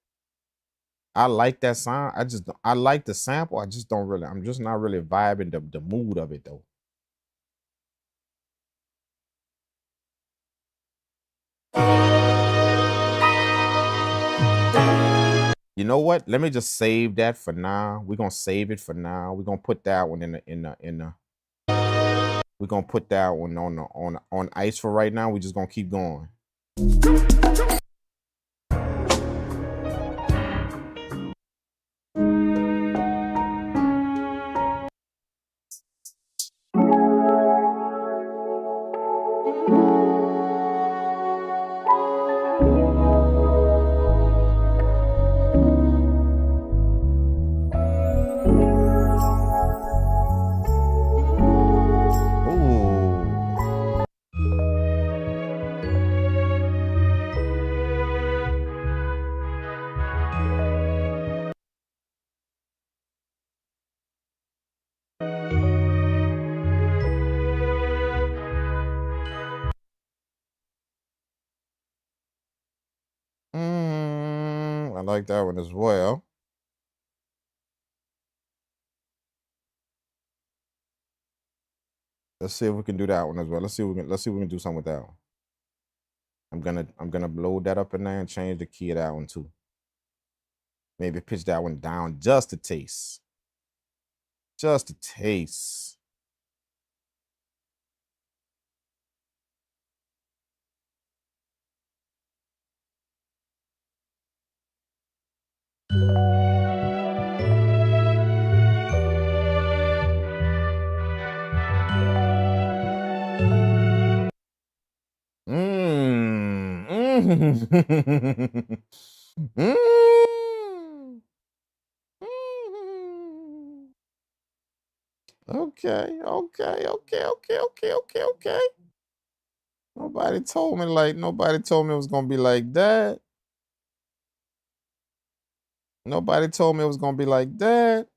[SPEAKER 2] I like that sound. I like the sample. I just don't really, I'm just not really vibing the mood of it though. You know what? Let me just save that for now. We're gonna save it for now. We're gonna put that one in the. We're gonna put that one on ice for right now. We're just gonna keep going. I like that one as well. Let's see if we can do that one as well. Let's see if we can do something with that one. I'm gonna load that up in there and change the key of that one too. Maybe pitch that one down just a taste. Just a taste. Okay. Nobody told me it was gonna be like that. Nobody told me it was gonna be like that.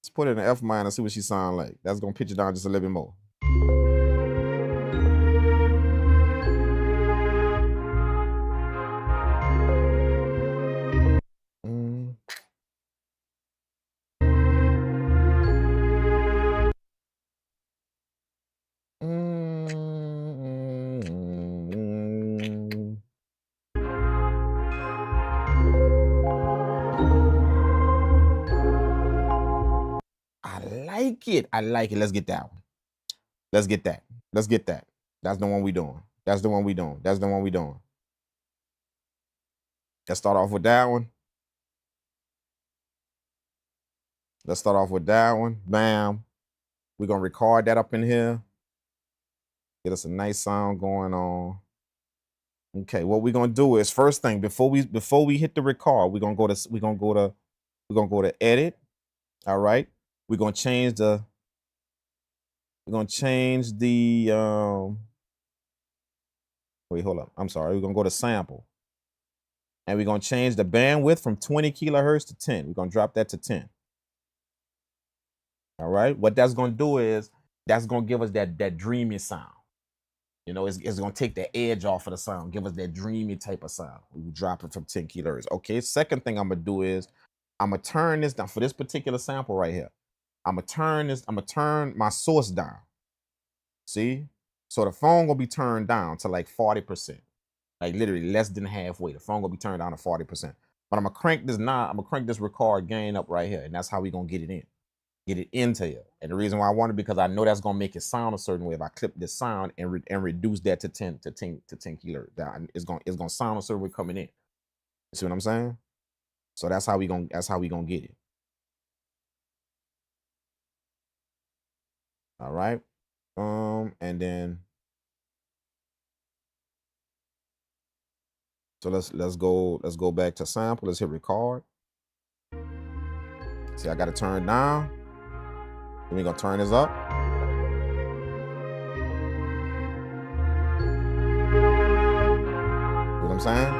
[SPEAKER 2] Let's put it in F minor and see what she sound like. That's gonna pitch it down just a little bit more. I like it. Let's get that one. Let's get that. That's the one we doing. Let's start off with that one. Bam. We're gonna record that up in here. Get us a nice sound going on. Okay, what we're gonna do is first thing before we hit the record, we're gonna go to edit. All right. We're gonna change the wait, hold up. I'm sorry. We're gonna go to sample. And we're gonna change the bandwidth from 20 kilohertz to 10. We're gonna drop that to 10. All right. What that's gonna do is that's gonna give us that dreamy sound. You know, it's gonna take the edge off of the sound, give us that dreamy type of sound. We drop it from 10 kilohertz. Okay. Second thing I'm gonna do is I'm gonna turn this down for this particular sample right here. I'm gonna turn my source down. See? So the phone gonna be turned down to like 40%. Like literally less than halfway. The phone gonna be turned down to 40%. But I'm gonna crank this record gain up right here, and that's how we gonna get it in. Get it into you. And the reason why I want it because I know that's gonna make it sound a certain way. If I clip this sound and reduce that to 10 kilohertz down, it's gonna sound a certain way coming in. You see what I'm saying? So that's how we gonna get it. All right. And then so let's go back to sample. Let's hit record. See, I got to turn down. Then we're gonna turn this up. You know what I'm saying?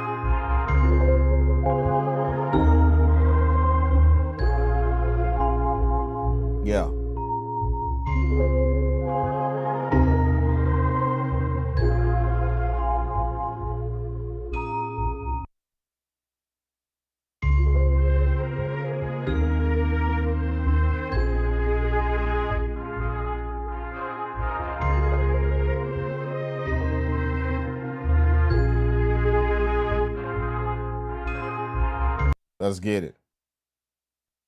[SPEAKER 2] Yeah. Let's get it.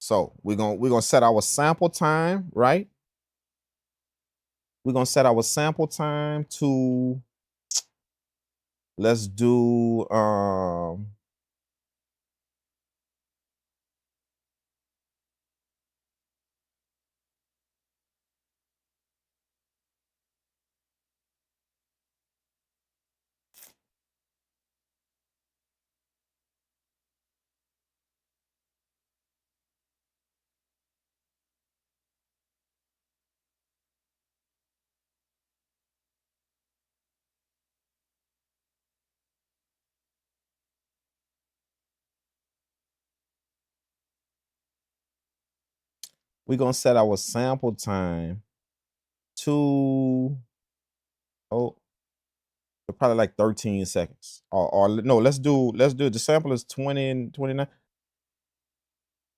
[SPEAKER 2] So we're gonna set our sample time, right? We're gonna set our sample time to, let's do we're gonna set our sample time to, oh, probably like 13 seconds. Or no, let's do the sample is 20 and 29.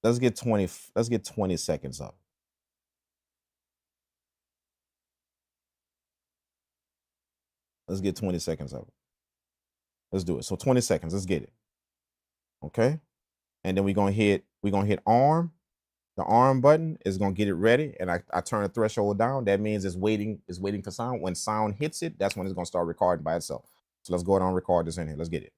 [SPEAKER 2] Let's get 20 seconds up. Let's get 20 seconds up. Let's do it. So 20 seconds. Let's get it. Okay. And then we're gonna hit arm. The arm button is gonna get it ready. And I turn the threshold down. That means it's waiting for sound. When sound hits it, that's when it's gonna start recording by itself. So let's go ahead and record this in here. Let's get it.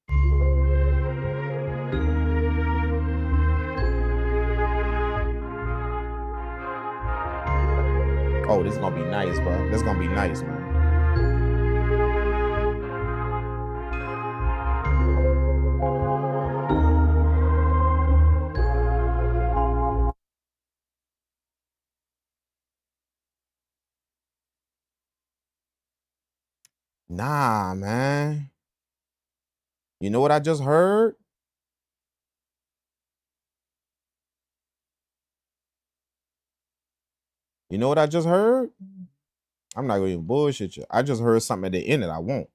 [SPEAKER 2] Oh, this is gonna be nice, bro. This is gonna be nice, man. Nah, man. You know what I just heard? You know what I just heard? I'm not gonna even bullshit you. I just heard something at the end that I want.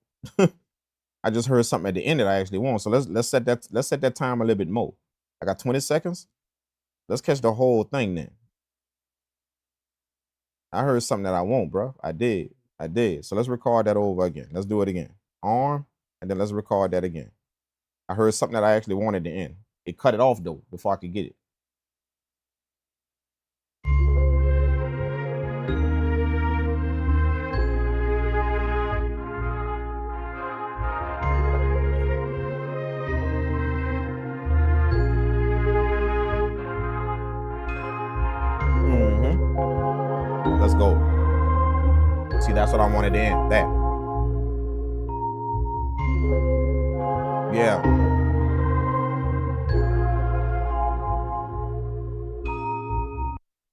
[SPEAKER 2] I just heard something at the end that I actually want. So let's set that time a little bit more. I got 20 seconds. Let's catch the whole thing then. I heard something that I want, bro. I did. So let's record that over again. Let's do it again. Arm, and then let's record that again. I heard something that I actually wanted to end. It cut it off though before I could get it. Let's go. See, that's what I wanted to end. That. Yeah.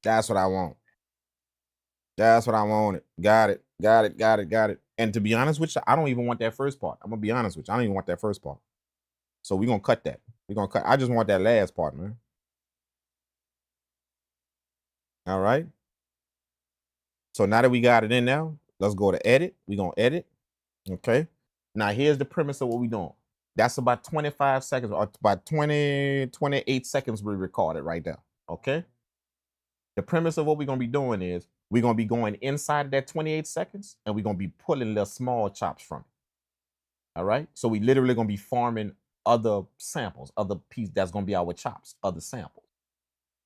[SPEAKER 2] That's what I want. That's what I wanted. Got it. And to be honest with you, I don't even want that first part. I'm gonna be honest with you. I don't even want that first part. So we're gonna cut that. I just want that last part, man. All right. So now that we got it in now, let's go to edit. We're gonna edit. Okay. Now here's the premise of what we're doing. That's about 25 seconds, or about 28 seconds we recorded right there. Okay. The premise of what we're gonna be doing is we're gonna be going inside that 28 seconds and we're gonna be pulling little small chops from it. All right. So we literally gonna be farming other samples, other pieces that's gonna be our chops, other samples.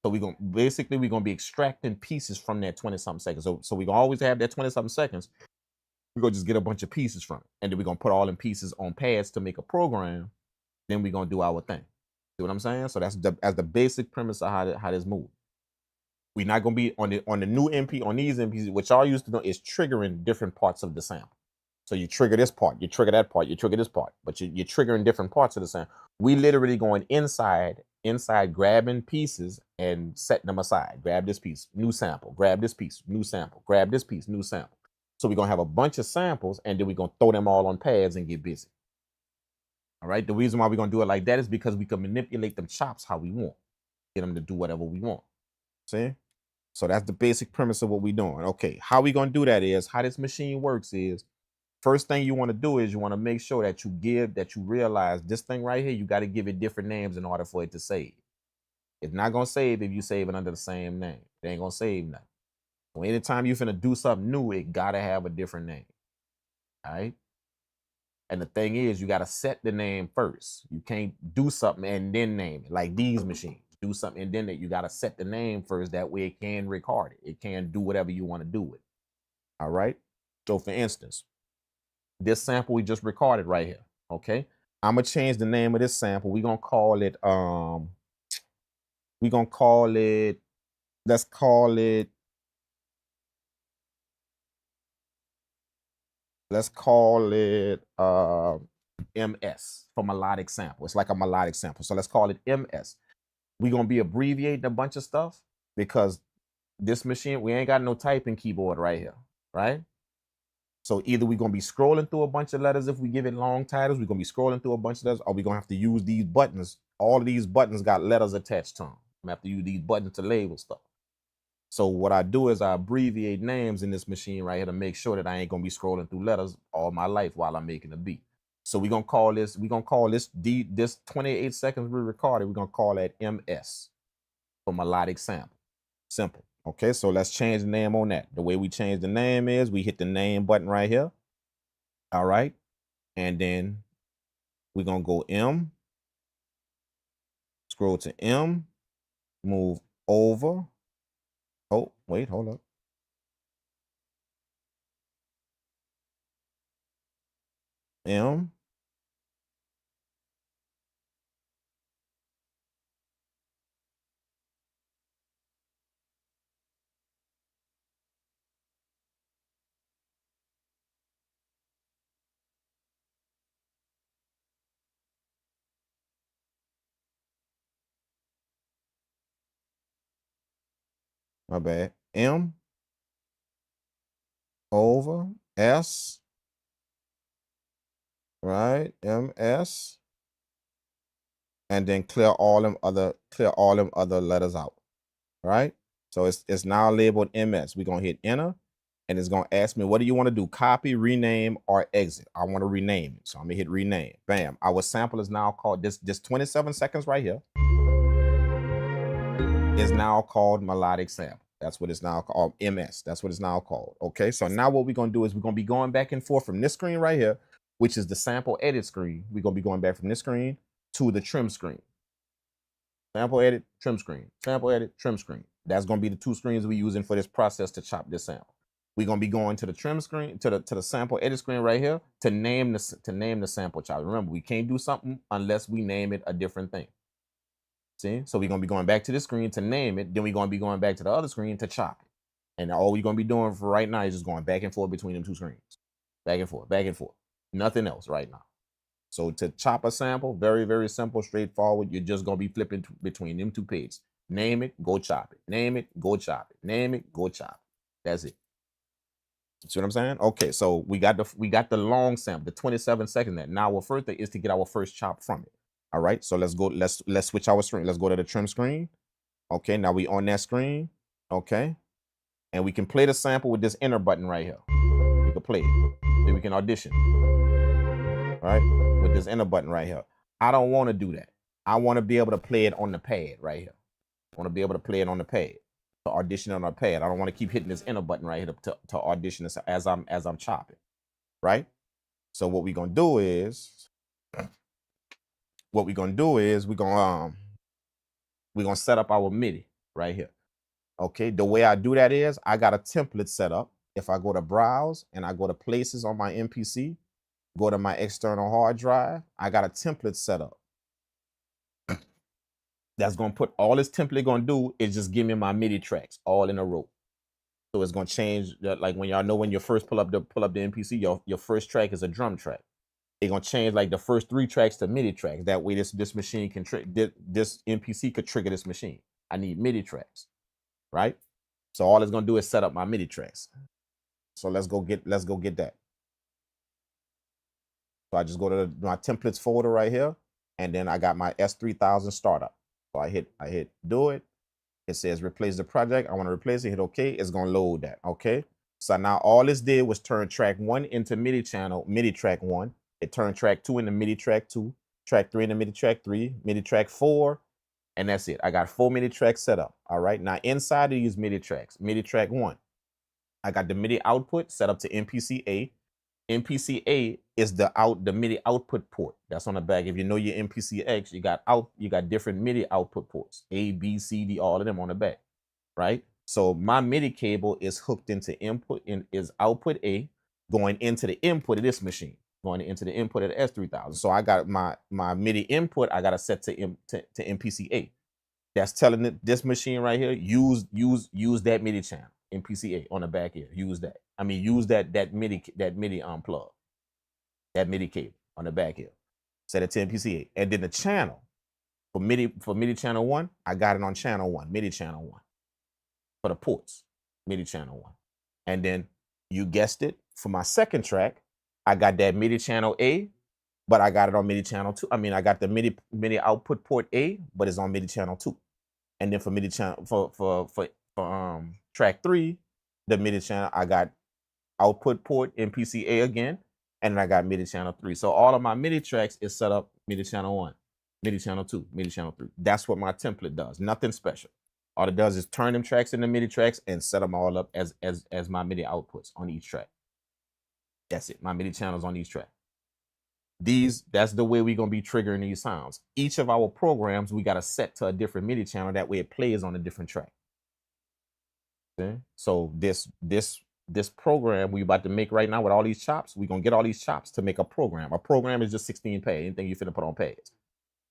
[SPEAKER 2] So we're gonna be extracting pieces from that 20-something seconds. So we're gonna always have that 20-something seconds. We're gonna just get a bunch of pieces from it. And then we're gonna put all them pieces on pads to make a program. Then we're gonna do our thing. See what I'm saying? So that's the basic premise of how this moves. We're not gonna be on the new MP, on these MPs, what y'all used to know is triggering different parts of the sample. So you trigger this part, you trigger that part, you trigger this part, but you're triggering different parts of the sample. We literally going inside, grabbing pieces and setting them aside. Grab this piece, new sample, grab this piece, new sample, grab this piece, new sample. So we're gonna have a bunch of samples and then we're gonna throw them all on pads and get busy. All right. The reason why we're gonna do it like that is because we can manipulate them chops how we want, get them to do whatever we want. See? So that's the basic premise of what we're doing. Okay, how we gonna do that is, how this machine works is, first thing you want to do is you want to make sure that you realize this thing right here, you got to give it different names in order for it to save. It's not gonna save if you save it under the same name. It ain't gonna save nothing. So anytime you're finna do something new, it gotta have a different name. All right. And the thing is, you got to set the name first. You can't do something and then name it, like these machines. Do something and then you got to set the name first. That way it can record it. It can do whatever you want to do with it. All right. So for instance, this sample we just recorded right here. Okay. I'm going to change the name of this sample. We're going to call it, let's call it MS for melodic sample. It's like a melodic sample. So let's call it MS. We're going to be abbreviating a bunch of stuff because this machine, we ain't got no typing keyboard right here, right? So either we're going to be scrolling through a bunch of letters if we give it long titles, we're going to be scrolling through a bunch of letters, or we're going to have to use these buttons. All of these buttons got letters attached to them. I'm going to have to use these buttons to label stuff. So what I do is I abbreviate names in this machine right here to make sure that I ain't going to be scrolling through letters all my life while I'm making a beat. So we're going to call this, this 28 seconds we recorded, we're going to call that MS for melodic sample. Simple. Okay, so let's change the name on that. The way we change the name is we hit the name button right here. All right. And then we're going to go M, scroll to M, move over. Oh, wait, hold up. M. My bad. M over S. Right? MS. And then clear all them other letters out. Right? So it's now labeled MS. We're gonna hit enter. And it's going to ask me, what do you want to do? Copy, rename, or exit? I want to rename it. So I'm going to hit rename. Bam. Our sample is now called, this 27 seconds right here is now called melodic sample. That's what it's now called, MS. That's what it's now called. Okay, so now what we're going to do is we're going to be going back and forth from this screen right here, which is the sample edit screen. We're going to be going back from this screen to the trim screen. Sample edit, trim screen. Sample edit, trim screen. That's going to be the two screens we're using for this process to chop this sample. We're gonna be going to the trim screen, to the sample edit screen right here to name the sample chop. Remember, we can't do something unless we name it a different thing. See? So we're gonna be going back to this screen to name it, then we're gonna be going back to the other screen to chop it. And all we're gonna be doing for right now is just going back and forth between them two screens. Back and forth, back and forth. Nothing else right now. So to chop a sample, very, very simple, straightforward. You're just gonna be flipping between them two pages. Name it, go chop it. Name it, go chop it. Name it, go chop it. That's it. See what I'm saying? Okay, so we got the long sample, the 27 seconds there. Now our first thing is to get our first chop from it. All right, so let's go, let's switch our screen. Let's go to the trim screen. Okay, now we on that screen. Okay, and we can play the sample with this enter button right here. We can play it. Then we can audition. All right, with this enter button right here. I don't want to do that. I want to be able to play it on the pad right here. I want to be able to play it on the pad. To audition on our pad. I don't want to keep hitting this enter button right here to audition this as I'm chopping, right? So what we're gonna do is we're gonna set up our MIDI right here. Okay, the way I do that is I got a template set up. If I go to browse and I go to places on my MPC, go to my external hard drive, I got a template set up. That's gonna put all this template gonna do is just give me my MIDI tracks all in a row. So it's gonna change, like when y'all know when you first pull up the MPC, your first track is a drum track. It's gonna change like the first 3 tracks to MIDI tracks. That way this machine can this MPC could trigger this machine. I need MIDI tracks, right? So all it's gonna do is set up my MIDI tracks. So let's go get that. So I just go to my templates folder right here, and then I got my S3000 startup. So I hit do it. It says replace the project. I want to replace it. Hit OK. It's gonna load that. Okay. So now all this did was turn track 1 into MIDI channel, MIDI track 1. It turned track 2 into MIDI track 2, track 3 into MIDI track 3, MIDI track 4, and that's it. I got 4 MIDI tracks set up. All right. Now inside of these MIDI tracks, MIDI track 1, I got the MIDI output set up to MPC A. MPC A is the MIDI output port that's on the back. If you know your MPC X, you got different MIDI output ports, A, B, C, D, all of them on the back, right? So my MIDI cable is hooked into input and is output A going into the input of this machine, going into the input of the S3000. So I got my MIDI input, I got to set to MPC A. That's telling it this machine right here, use that MIDI channel, MPC A on the back here. Use that. I mean, use that MIDI plug, that MIDI cable on the back here. Set it to MPC A, and then the channel for MIDI channel 1, I got it on channel 1, MIDI channel 1 for the ports, MIDI channel 1, and then you guessed it, for my second track, I got that MIDI channel A, but I got it on MIDI channel 2. I mean, I got the MIDI output port A, but it's on MIDI channel 2. And then for MIDI channel for track 3, the MIDI channel, I got output port MPC A again, and then I got MIDI channel 3. So all of my MIDI tracks is set up MIDI channel 1, MIDI channel 2, MIDI channel 3. That's what my template does. Nothing special. All it does is turn them tracks into MIDI tracks and set them all up as my MIDI outputs on each track. That's it. My MIDI channels on each track. That's the way we're going to be triggering these sounds. Each of our programs, we got to set to a different MIDI channel. That way it plays on a different track. Okay? So this program we about to make right now with all these chops, we're going to get all these chops to make a program. A program is just 16 pads, anything you finna put on pads.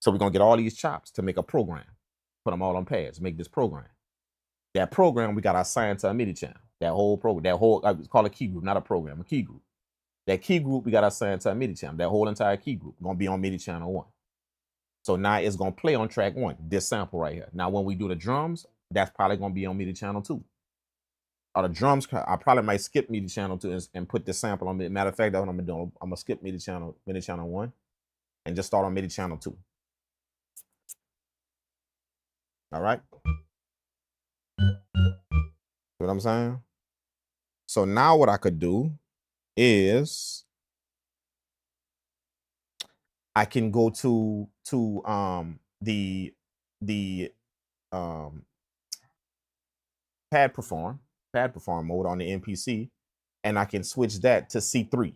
[SPEAKER 2] So we're going to get all these chops to make a program. Put them all on pads, make this program. That program, we got to assign to a MIDI channel. That whole program, it's called a key group, not a program, a key group. That key group, we got to assign to a MIDI channel. That whole entire key group going to be on MIDI channel 1. So now it's going to play on track 1, this sample right here. Now when we do the drums, that's probably going to be on MIDI channel 2. Or the drums, I probably might skip MIDI channel 2 and put this sample on MIDI. Matter of fact, that's what I'm going to do. I'm going to skip MIDI channel 1 and just start on MIDI channel 2. All right? See what I'm saying? So now what I could do is I can go to the pad perform mode on the MPC, and I can switch that to C3.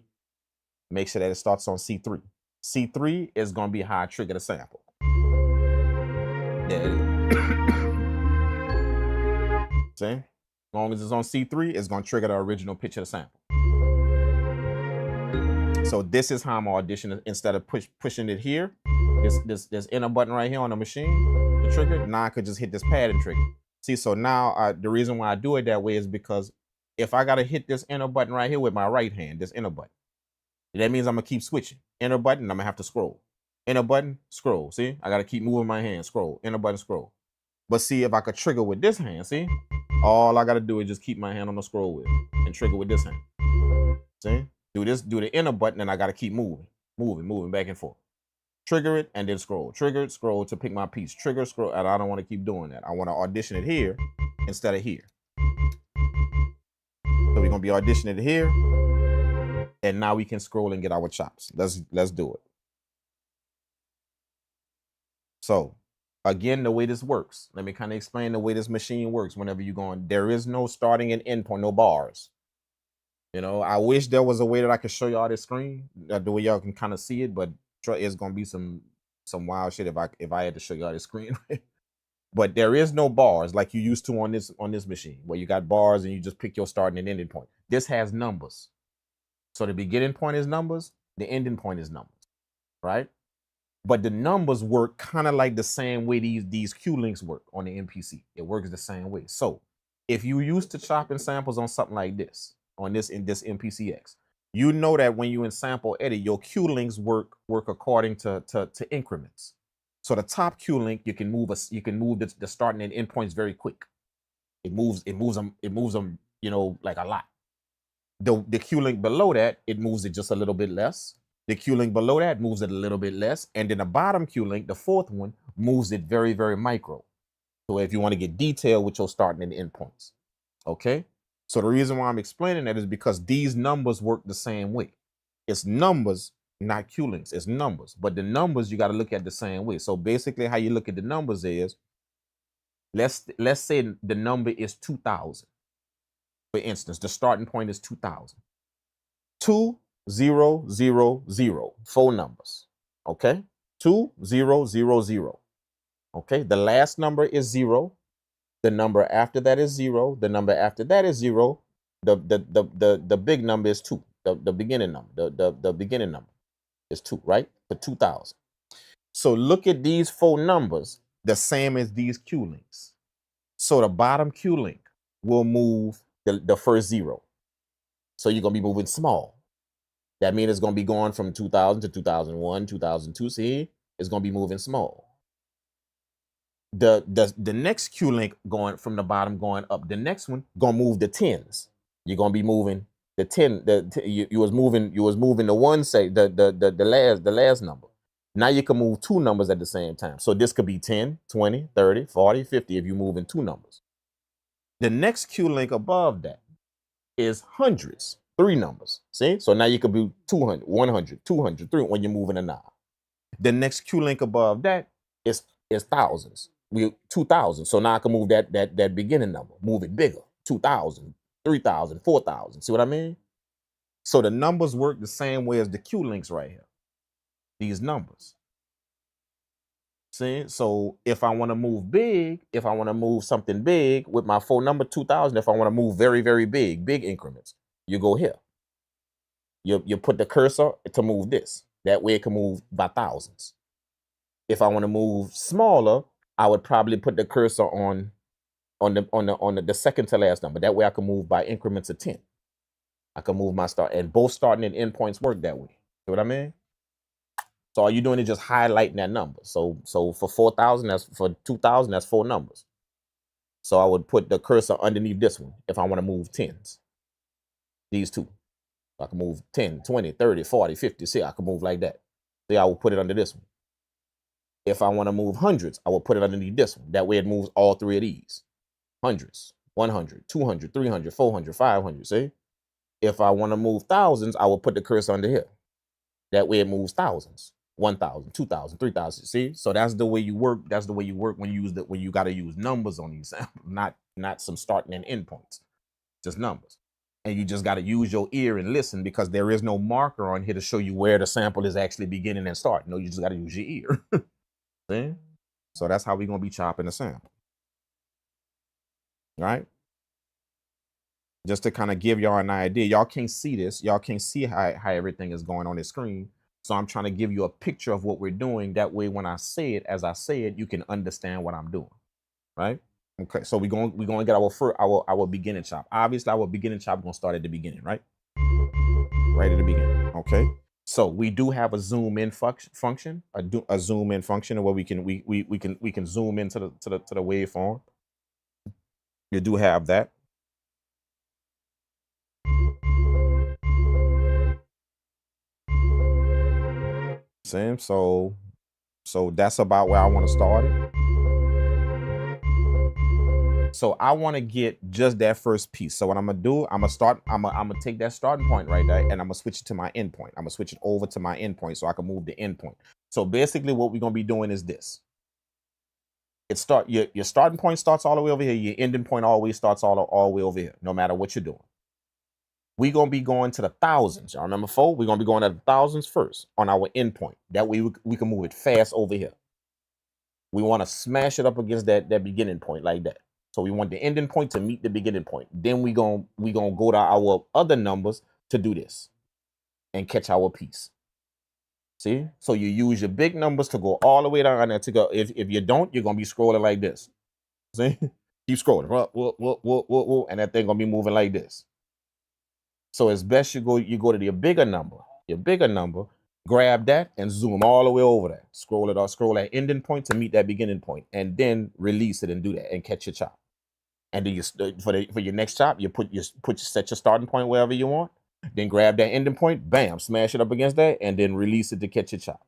[SPEAKER 2] Make sure that it starts on C3. C3 is going to be how I trigger the sample. There it is. See? As long as it's on C3, it's going to trigger the original pitch of the sample. So this is how I'm auditioning. Instead of pushing it here, this inner button right here on the machine, the trigger, now I could just hit this pad and trigger. See, so now the reason why I do it that way is because if I got to hit this inner button right here with my right hand, this inner button, that means I'm going to keep switching. Inner button, I'm going to have to scroll. Inner button, scroll. See, I got to keep moving my hand, scroll. Inner button, scroll. But see, if I could trigger with this hand, see, all I got to do is just keep my hand on the scroll wheel and trigger with this hand. See, do the inner button, and I got to keep moving back and forth. Trigger it and then scroll. Trigger it, scroll to pick my piece. Trigger, scroll, and I don't want to keep doing that. I want to audition it here instead of here. So we're gonna be auditioning it here, and now we can scroll and get our chops. Let's do it. So again, the way this works, let me kind of explain the way this machine works. Whenever you're going, there is no starting and end point, no bars. You know, I wish there was a way that I could show y'all this screen, the way y'all can kind of see it, but it's gonna be some wild shit if I had to show y'all this screen. But there is no bars like you used to on this machine, where you got bars and you just pick your starting and ending point. This has numbers. So the beginning point is numbers, the ending point is numbers, right? But the numbers work kind of like the same way these Q links work on the MPC. It works the same way. So if you used to chopping samples on something like this, in this MPC X, you know that when you in sample edit, your Q links work according to increments. So the top Q link, you can move the starting and end points very quick. It moves them, you know, like a lot. The Q link below that, it moves it just a little bit less. The Q link below that moves it a little bit less. And then the bottom Q link, the fourth one, moves it very, very micro. So if you want to get detailed with your starting and end points. Okay? So the reason why I'm explaining that is because these numbers work the same way. It's numbers, not Q links. It's numbers. But the numbers you got to look at the same way. So basically how you look at the numbers is, let's say the number is 2000. For instance, the starting point is 2000. 2 0, 0, 0. 4 numbers. Okay? 2, 0, 0, 0. Okay? The last number is 0. The number after that is 0. The number after that is 0. The big number is 2. The beginning number. The beginning number is 2, right? For 2000. So look at these 4 numbers, the same as these Q links. So the bottom Q link will move the first 0. So you're going to be moving small. That means it's going to be going from 2000 to 2001, 2002. See, it's going to be moving small. The next Q link going from the bottom going up. The next one going to move the 10s. You're going to be moving the 10. You was moving the one say the last number. Now you can move 2 numbers at the same time. So this could be 10, 20, 30, 40, 50 if you move in 2 numbers. The next Q link above that is hundreds, 3 numbers. See? So now you could be 200, 100, 200, 3 when you're moving a knob. The next Q link above that is thousands. 2,000. So now I can move that beginning number, move it bigger. 2,000, 3,000, 4,000. See what I mean? So the numbers work the same way as the Q links right here. These numbers. See? So if I want to move big, if I want to move something big with my phone number 2000, if I want to move very, very big increments, you go here. You put the cursor to move this. That way it can move by thousands. If I want to move smaller, I would probably put the cursor on the second to last number. That way I can move by increments of 10. I can move my start, and both starting and end points work that way. See what I mean? So all you're doing is just highlighting that number. So for 4,000, that's for 2,000, that's 4 numbers. So I would put the cursor underneath this one if I want to move 10s. These 2. I can move 10, 20, 30, 40, 50. See, I can move like that. See, I will put it under this one. If I want to move hundreds, I will put it underneath this one. That way it moves all 3 of these. Hundreds, 100, 200, 300, 400, 500. See? If I want to move thousands, I will put the cursor under here. That way it moves thousands. 1,000, 2,000, 3,000. See, so that's the way you work. That's the way you work when you got to use numbers on these samples, not some starting and end points, just numbers. And you just got to use your ear and listen, because there is no marker on here to show you where the sample is actually beginning and starting. No, you just got to use your ear. See, so that's how we're gonna be chopping the sample, right? Just to kind of give y'all an idea. Y'all can't see this. Y'all can't see how everything is going on the screen. So I'm trying to give you a picture of what we're doing. That way, when I say it, as I say it, you can understand what I'm doing, right? Okay, so we're gonna get our beginning chop. Obviously, our beginning chop gonna start at the beginning, right? Right at the beginning. Okay. So we do have a zoom in function, a zoom in function where we can zoom into the waveform. You do have that. Same. So that's about where I want to start it. So I want to get just that first piece. So what I'm gonna do, I'm gonna take that starting point right there, and I'm gonna switch it to my end point. I'm gonna switch it over to my end point so I can move the end point. So basically what we're gonna be doing is this. Your starting point starts all the way over here. Your ending point always starts all the way over here, no matter what you're doing. We're gonna be going to the thousands. Y'all remember 4? We're gonna be going to the thousands first on our end point. That way we can move it fast over here. We want to smash it up against that beginning point like that. So we want the ending point to meet the beginning point. Then we gonna go to our other numbers to do this and catch our piece. See? So you use your big numbers to go all the way down there to go. If you don't, you're gonna be scrolling like this. See? Keep scrolling. Whoa, and that thing gonna be moving like this. So it's best you go to your bigger number. Your bigger number, grab that and zoom all the way over that. Scroll it or scroll that ending point to meet that beginning point, and then release it and do that and catch your chop. And then you for your next chop, you set your starting point wherever you want. Then grab that ending point, bam, smash it up against that, and then release it to catch your chop.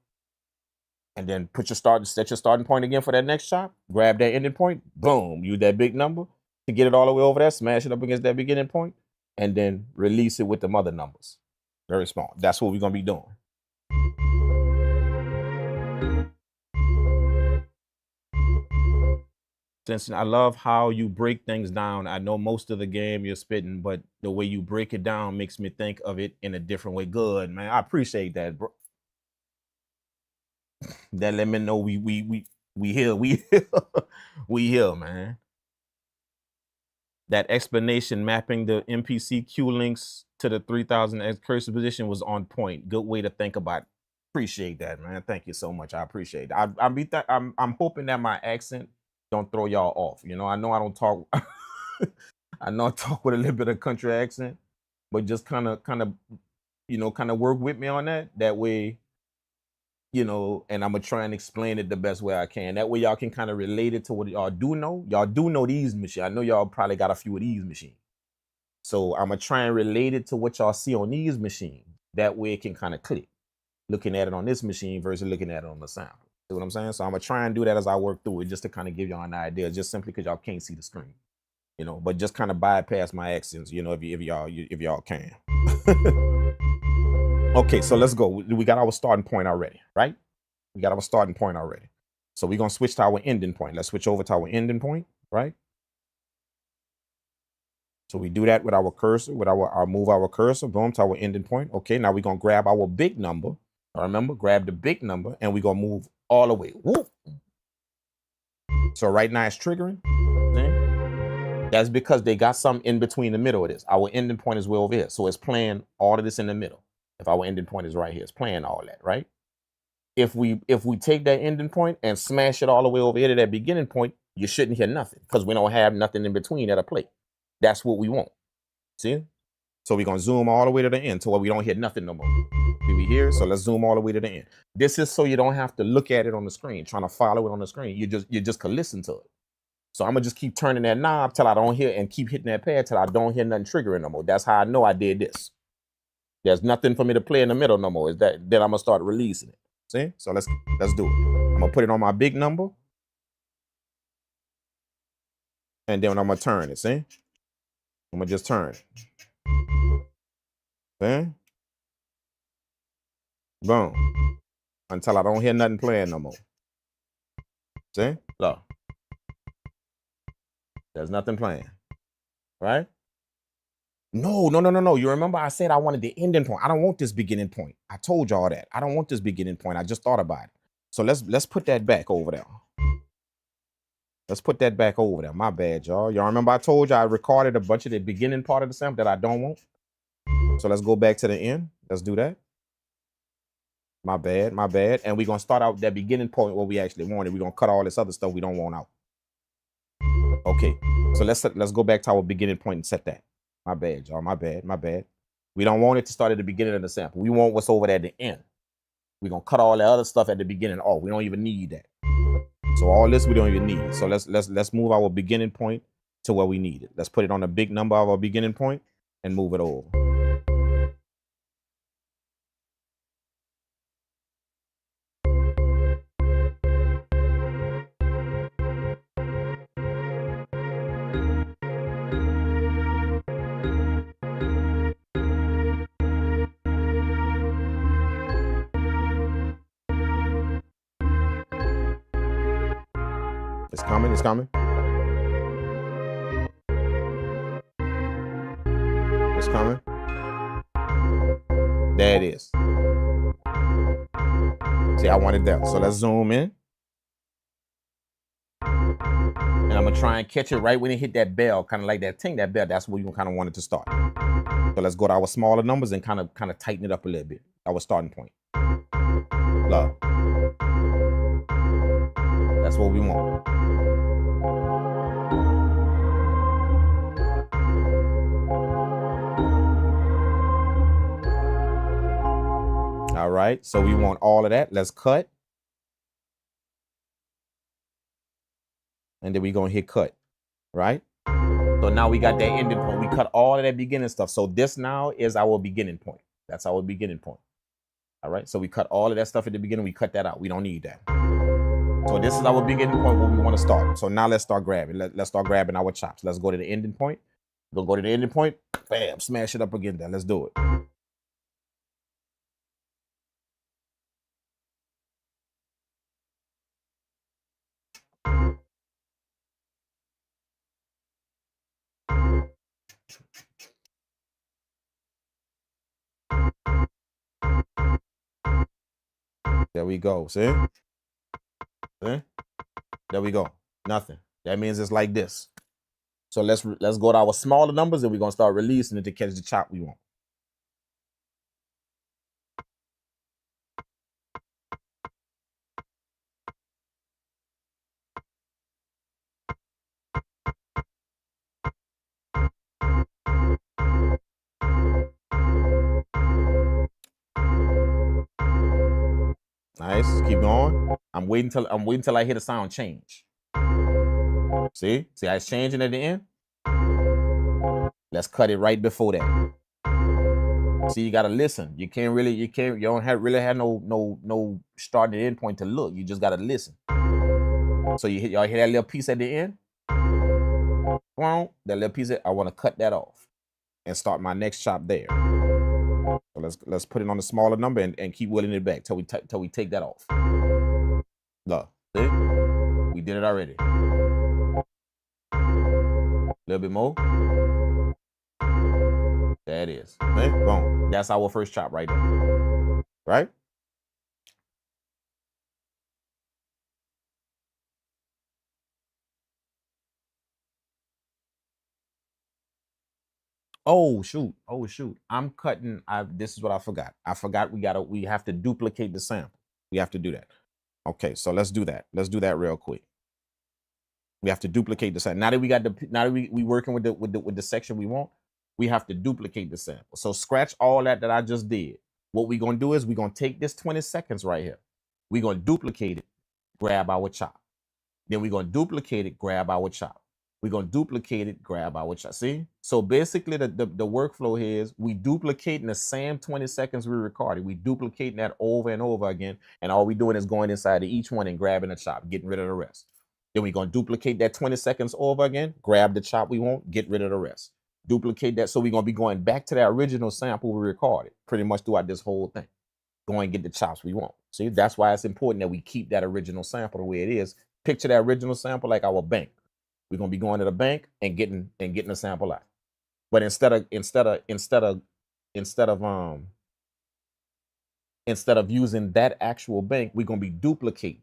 [SPEAKER 2] And then set your starting point again for that next chop. Grab that ending point, boom, use that big number to get it all the way over there, smash it up against that beginning point, and then release it with the other numbers. Very small. That's what we're gonna be doing. Since I love how you break things down. I know most of the game you're spitting, but the way you break it down makes me think of it in a different way. Good, man. I appreciate that, bro. That let me know we here. We we here, man. That explanation mapping the MPC Q links to the 3000X cursor position was on point. Good way to think about it. Appreciate that, man. Thank you so much. I appreciate it. I'm hoping that my accent don't throw y'all off. You know I don't talk I know I talk with a little bit of country accent, but just kind of kind of work with me on that. That way, and I'm gonna try and explain it the best way I can. That way y'all can kind of relate it to what y'all do know. Y'all do know these machines. I know y'all probably got a few of these machines. So I'm gonna try and relate it to what y'all see on these machines. That way it can kind of click. Looking at it on this machine versus looking at it on the sound. See what I'm saying? So I'm gonna try and do that as I work through it, just to kind of give y'all an idea, just simply because y'all can't see the screen. But just kind of bypass my accents, if y'all can. Okay, so let's go. We got our starting point already, right? We got our starting point already. So we're gonna switch to our ending point. Let's switch over to our ending point, right? So we do that with our cursor, with our move our cursor, boom, to our ending point. Okay, now we're gonna grab our big number. Remember, grab the big number, and we're gonna move all the way. Whoop. So right now it's triggering. See? That's because they got something in between the middle of this. Our ending point is way over here. So it's playing all of this in the middle. If our ending point is right here, it's playing all that, right? If we take that ending point and smash it all the way over here to that beginning point, you shouldn't hear nothing because we don't have nothing in between that'll play. That's what we want. See? So we're gonna zoom all the way to the end to where we don't hear nothing no more. See, we hear? So let's zoom all the way to the end. This is so you don't have to look at it on the screen, trying to follow it on the screen. You just can listen to it. So I'm gonna just keep turning that knob till I don't hear, and keep hitting that pad till I don't hear nothing triggering no more. That's how I know I did this. There's nothing for me to play in the middle no more. Then I'm gonna start releasing it. See? So let's do it. I'm gonna put it on my big number. And then I'm gonna turn it, see? I'm gonna just turn it. See? Boom. Until I don't hear nothing playing no more. See? Look. There's nothing playing. Right? No. You remember I said I wanted the ending point. I don't want this beginning point. I told y'all that. I don't want this beginning point. I just thought about it. So let's put that back over there. Let's put that back over there. My bad, y'all. Y'all remember I told you I recorded a bunch of the beginning part of the sample that I don't want? So let's go back to the end. Let's do that. My bad. And we're gonna start out that beginning point where we actually wanted. We're gonna cut all this other stuff we don't want out. Okay. So let's go back to our beginning point and set that. My bad, y'all. My bad. We don't want it to start at the beginning of the sample. We want what's over there at the end. We're gonna cut all the other stuff at the beginning. Oh, we don't even need that. So all this we don't even need. So let's move our beginning point to where we need it. Let's put it on the big number of our beginning point and move it over. It's coming. It's coming. It's coming. There it is. See, I wanted that. So let's zoom in. And I'm going to try and catch it right when it hit that bell, kind of like that ting, that bell. That's where you kind of want it to start. So let's go to our smaller numbers and kind of tighten it up a little bit. Our starting point. Love. That's what we want. All right, so we want all of that. Let's cut. And then we're going to hit cut, right? So now we got that ending point. We cut all of that beginning stuff. So this now is our beginning point. That's our beginning point. All right, so we cut all of that stuff at the beginning. We cut that out. We don't need that. So this is our beginning point where we want to start. So now let's start grabbing. Let's start grabbing our chops. Let's go to the ending point. We'll go to the ending point. Bam, smash it up again there. Let's do it. There we go. See? See? There we go. Nothing. That means it's like this. So let's go to our smaller numbers and we're gonna start releasing it to catch the chop we want. Nice. Keep going. I'm waiting till I hear the sound change. See how it's changing at the end? Let's cut it right before that. See, you gotta listen. You don't really have no start and end point to look. You just gotta listen. So y'all hear that little piece at the end? That little piece, I want to cut that off and start my next chop there. So let's put it on the smaller number and keep wheeling it back till we take that off. Look, see? We did it already. A little bit more. There it is. See? Boom. That's our first chop right there. Right? Oh shoot. I'm cutting. This is what I forgot. We have to duplicate the sample. We have to do that. Okay, so let's do that. Let's do that real quick. We have to duplicate the sample. Now that we working with the section we want, we have to duplicate the sample. So scratch all that I just did. What we're gonna do is we're gonna take this 20 seconds right here. We're gonna duplicate it, grab our chop. Then we're gonna duplicate it, grab our chop. We're gonna duplicate it, grab our chop. See? So basically the workflow here is we duplicating the same 20 seconds we recorded. We duplicating that over and over again. And all we doing is going inside of each one and grabbing a chop, getting rid of the rest. Then we're gonna duplicate that 20 seconds over again, grab the chop we want, get rid of the rest. Duplicate that. So we're gonna be going back to that original sample we recorded pretty much throughout this whole thing. Go and get the chops we want. See, that's why it's important that we keep that original sample the way it is. Picture that original sample like our bank. We're gonna be going to the bank and getting a sample out. But instead of using that actual bank, we're gonna be duplicating.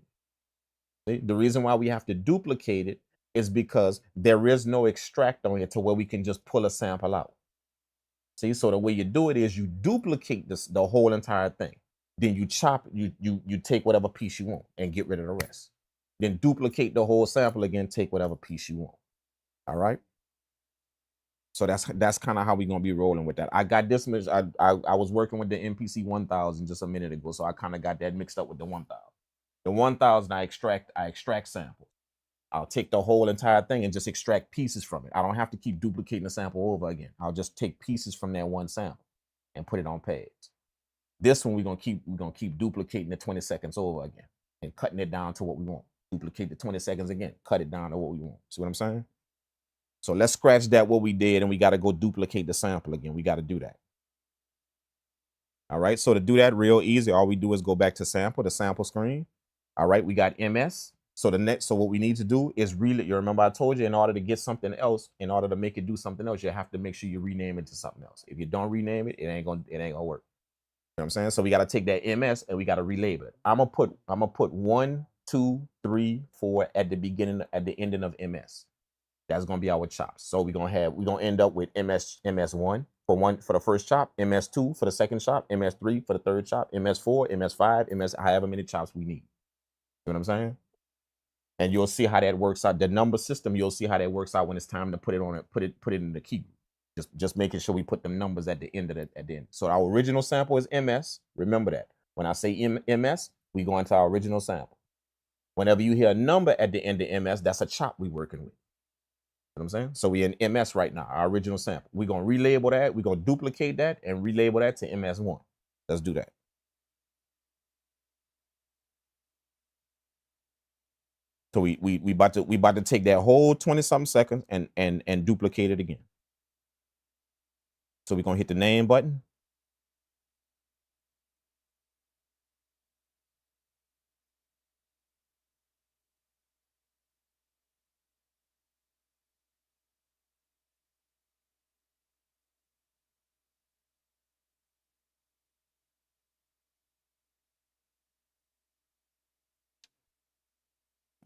[SPEAKER 2] See? The reason why we have to duplicate it is because there is no extract on it to where we can just pull a sample out. See, so the way you do it is you duplicate the whole entire thing. Then you chop, you take whatever piece you want and get rid of the rest. Then duplicate the whole sample again, take whatever piece you want. All right. So that's kind of how we're gonna be rolling with that. I got this much. I was working with the MPC 1000 just a minute ago, so I kind of got that mixed up with the 1000. The 1000 I extract samples. I'll take the whole entire thing and just extract pieces from it. I don't have to keep duplicating the sample over again. I'll just take pieces from that one sample and put it on pads. This one we're gonna keep duplicating the 20 seconds over again and cutting it down to what we want. Duplicate the 20 seconds again, cut it down to what we want. See what I'm saying? So let's scratch that what we did, and we got to go duplicate the sample again. We got to do that. All right. So to do that real easy, all we do is go back to sample, the sample screen. All right. We got MS. So what we need to do is really, you remember I told you, in order to get something else, in order to make it do something else, you have to make sure you rename it to something else. If you don't rename it, it ain't gonna work. You know what I'm saying? So we got to take that MS and we got to relabel it. I'm gonna put 1, 2, 3, 4 at the ending of MS. That's gonna be our chops. So we're gonna end up with MS1 for the first chop, MS2 for the second chop, MS3 for the third chop, MS4, MS5, MS however many chops we need. You know what I'm saying? And you'll see how that works out. The number system, you'll see how that works out when it's time to put it in the key group. Just making sure we put the numbers at the end of it at the end. So our original sample is MS. Remember that. When I say MS, we go into our original sample. Whenever you hear a number at the end of MS, that's a chop we're working with. You know what I'm saying? So we're in MS right now, our original sample. We're going to relabel that. We're going to duplicate that and relabel that to MS1. Let's do that. So we about to take that whole 20-something seconds and duplicate it again. So we're going to hit the name button.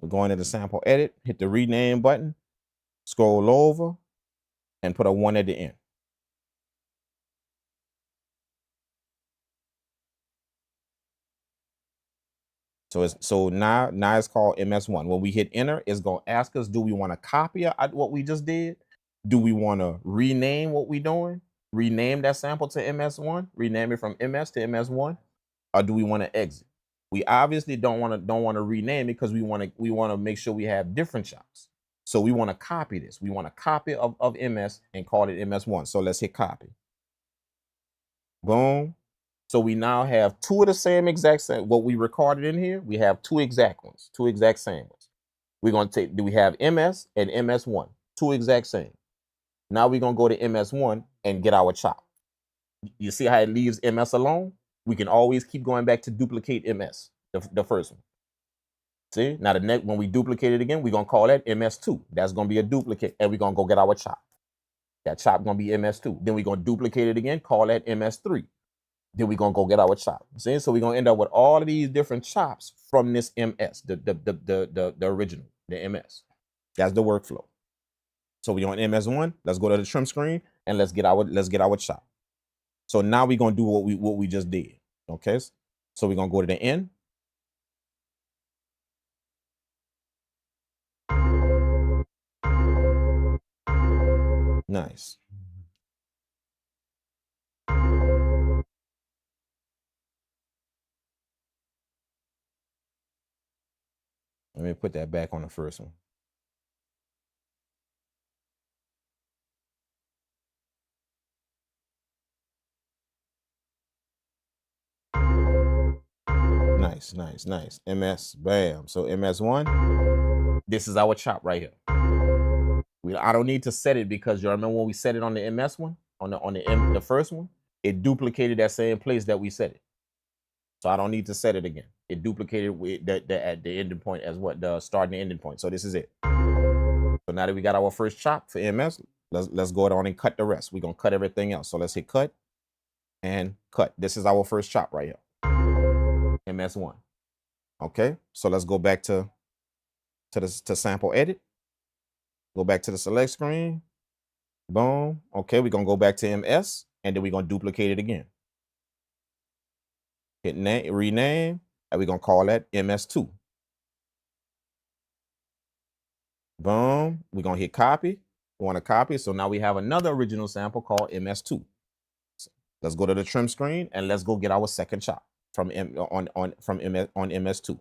[SPEAKER 2] We're going into sample edit, hit the rename button, scroll over, and put a 1 at the end. So now it's called MS1. When we hit enter, it's gonna ask us, do we want to copy what we just did? Do we want to rename what we're doing? Rename that sample to MS1, rename it from MS to MS1, or do we want to exit? We obviously don't want to rename it because we want to make sure we have different chops. So we want to copy this. We want a copy of MS and call it MS1. So let's hit copy. Boom. So we now have two of the same exact same. What we recorded in here, we have two exact ones, two exact same ones. We're going to take, do we have MS and MS1, two exact same. Now we're going to go to MS1 and get our chop. You see how it leaves MS alone? We can always keep going back to duplicate MS, the first one. See, now the next, when we duplicate it again, we're going to call that MS2. That's going to be a duplicate, and we're going to go get our chop. That chop going to be MS2. Then we're going to duplicate it again, call that MS3. Then we're going to go get our chop. See, so we're going to end up with all of these different chops from this MS, the original, the MS. That's the workflow. So we're on MS1. Let's go to the trim screen and let's get our chop. So now we're going to do what we just did. Okay. So we're going to go to the end. Nice. Let me put that back on the first one. Nice, nice, nice. MS, bam. So MS1, this is our chop right here. I don't need to set it because you remember when we set it on the MS one, on the first one, it duplicated that same place that we set it. So I don't need to set it again. It duplicated with at the ending point as what the starting and ending point. So this is it. So now that we got our first chop for MS, let's go on and cut the rest. We're gonna cut everything else. So let's hit cut and cut. This is our first chop right here. MS1. Okay, so let's go back to sample edit. Go back to the select screen. Boom. Okay, we're gonna go back to MS and then we're gonna duplicate it again. Hit rename, and we're gonna call that MS2. Boom. We're gonna hit copy. We want to copy. So now we have another original sample called MS2. So let's go to the trim screen and let's go get our second chop from MS2.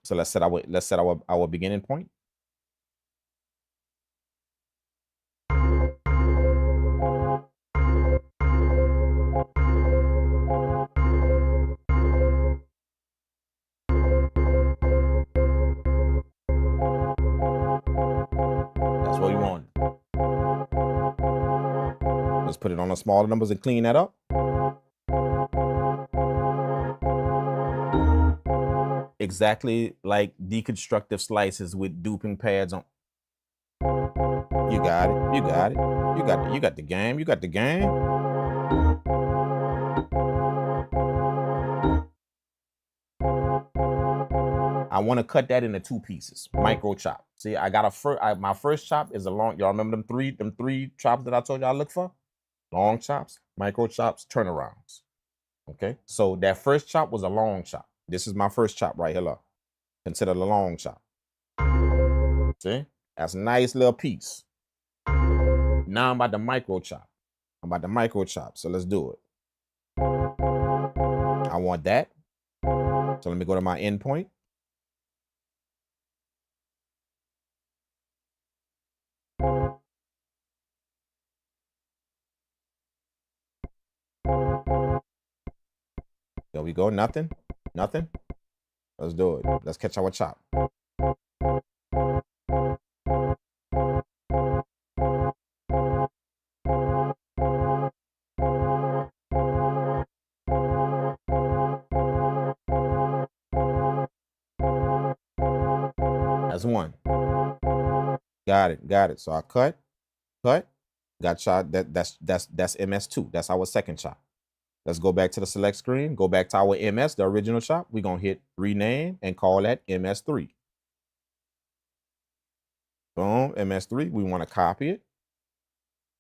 [SPEAKER 2] So let's set our beginning point. That's what we want. Let's put it on the smaller numbers and clean that up. Exactly like deconstructive slices with duping pads on. You got it. You got it. You got the game. You got the game. I want to cut that into two pieces. Micro chop. See, I got my first chop is a long. Y'all remember them three chops that I told y'all look for? Long chops, micro chops, turnarounds. Okay, so that first chop was a long chop. This is my first chop right here. Look. Consider the long chop. See, that's a nice little piece. Now I'm about the micro chop. So let's do it. I want that. So let me go to my endpoint. There we go. Nothing. Let's do it. Let's catch our chop. That's one. Got it. So I cut, got shot. That's MS2. That's our second chop. Let's go back to the select screen, go back to our MS, the original chop. We're going to hit rename and call that MS3. Boom, MS3. We want to copy it.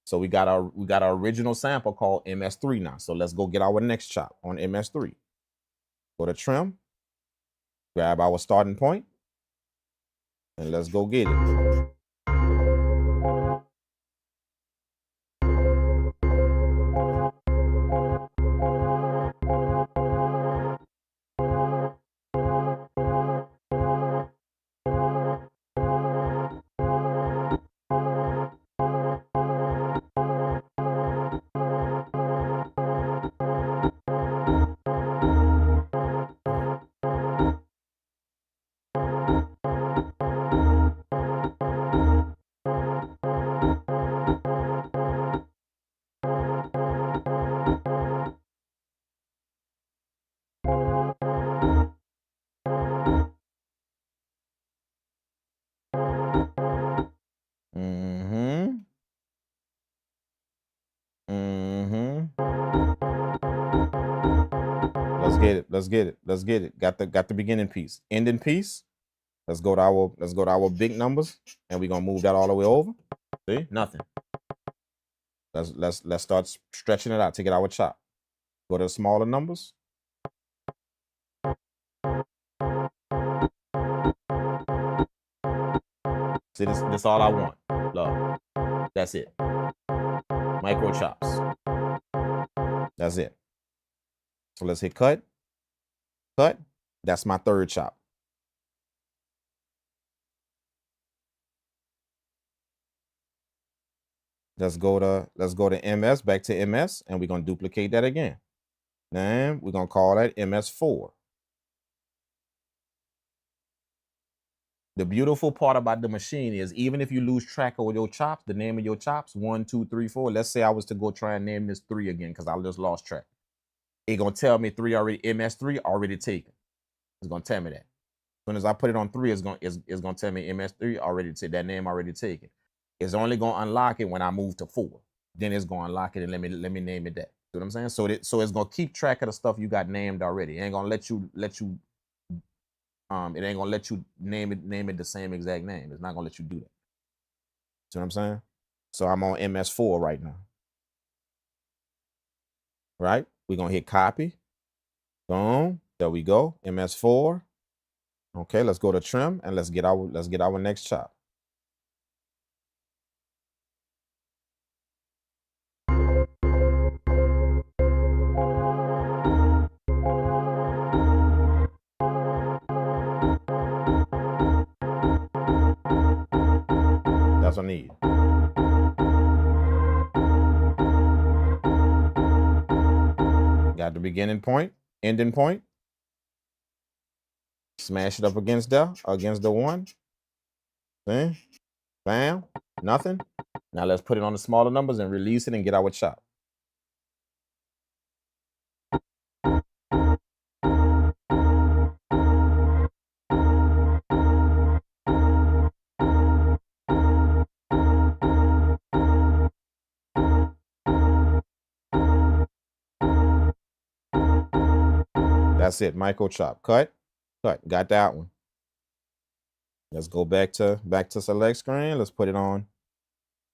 [SPEAKER 2] So we got our original sample called MS3 now. So let's go get our next chop on MS3. Go to trim, grab our starting point, and let's go get it. Let's get it. Let's get it. Let's get it. Got the beginning piece. Ending piece. Let's go to our big numbers, and we're gonna move that all the way over. See? Nothing. Let's start stretching it out to get our chop. Go to the smaller numbers. See, this all I want. Look. That's it. Micro chops. That's it. So let's hit cut. Cut. That's my third chop. Let's go to MS, back to MS, and we're gonna duplicate that again. Then we're gonna call that MS4. The beautiful part about the machine is even if you lose track of your chops, the name of your chops, 1, 2, 3, 4. Let's say I was to go try and name this 3 again because I just lost track. It's gonna tell me 3 already, MS3 already taken. It's gonna tell me that. As soon as I put it on 3, it's gonna tell me MS3 already taken, that name already taken. It's only gonna unlock it when I move to 4. Then it's gonna unlock it and let me name it that. See what I'm saying? So it's gonna keep track of the stuff you got named already. It ain't gonna let you it ain't gonna let you name it the same exact name. It's not gonna let you do that. See what I'm saying? So I'm on MS4 right now. Right? We're gonna hit copy. Boom. There we go. MS4. Okay, let's go to trim and let's get our next chop. That's what I need. Got the beginning point, ending point. Smash it up against the 1. See? Bam. Nothing. Now let's put it on the smaller numbers and release it and get our chop. That's it. Micro chop. Cut. Got that one. Let's go back to select screen. Let's put it on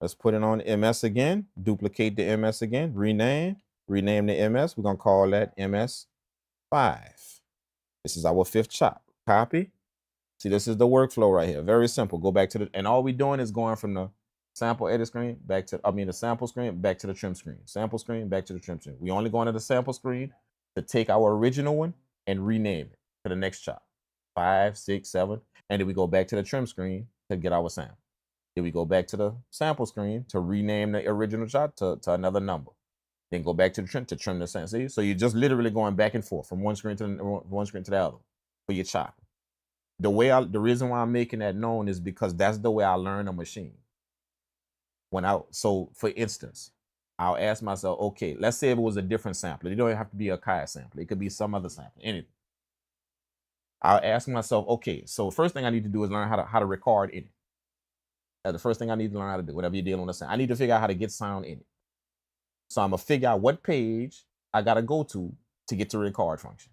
[SPEAKER 2] MS again. Duplicate the MS again. Rename the MS. We're gonna call that MS5. This is our 5th chop. Copy. See, this is the workflow right here. Very simple. Go back to and all we're doing is going from the sample edit screen back to the sample screen back to the trim screen. Sample screen back to the trim screen. We only going to the sample screen to take our original one and rename it to the next chop. 5, 6, 7, and then we go back to the trim screen to get our sample. Then we go back to the sample screen to rename the original chop to another number. Then go back to the trim to trim the sample. See, so you're just literally going back and forth from one screen to the other for your chop. The reason why I'm making that known is because that's the way I learn a machine. So for instance, I'll ask myself, okay, let's say if it was a different sampler. It don't have to be a Akai sampler. It could be some other sampler, anything. I'll ask myself, okay, so first thing I need to do is learn how to record in it. That's the first thing I need to learn how to do, whatever you're dealing with. I need to figure out how to get sound in it. So I'm gonna figure out what page I gotta go to get to record function.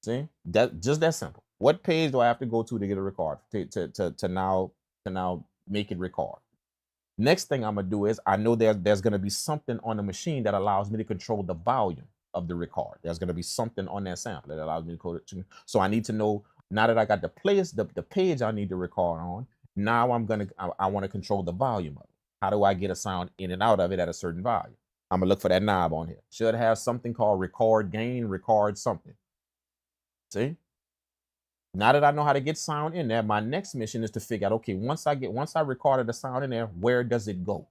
[SPEAKER 2] See, that just that simple. What page do I have to go to get a record to now make it record? Next thing I'm gonna do is I know there's gonna be something on the machine that allows me to control the volume of the record. There's gonna be something on that sample that allows me to code it. So I need to know, now that I got the place, the page I need to record on, now I want to control the volume of it. How do I get a sound in and out of it at a certain volume? I'm gonna look for that knob on here. Should have something called record gain, record something. See? Now that I know how to get sound in there, my next mission is to figure out, okay, once I recorded the sound in there, where does it go?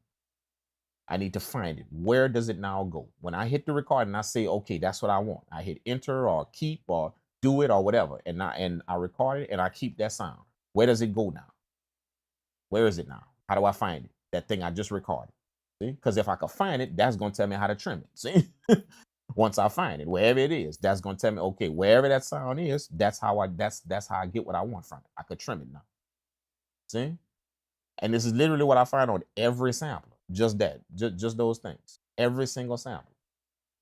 [SPEAKER 2] I need to find it. Where does it now go? When I hit the record and I say, okay, that's what I want, I hit enter or keep or do it or whatever, and I record it and I keep that sound. Where does it go now? Where is it now? How do I find it? That thing I just recorded. See? Because if I can find it, that's going to tell me how to trim it. See? Once I find it, wherever it is, that's going to tell me, okay, wherever that sound is, that's how I get what I want from it. I could trim it now. See? And this is literally what I find on every sampler. Just that. Just those things. Every single sample.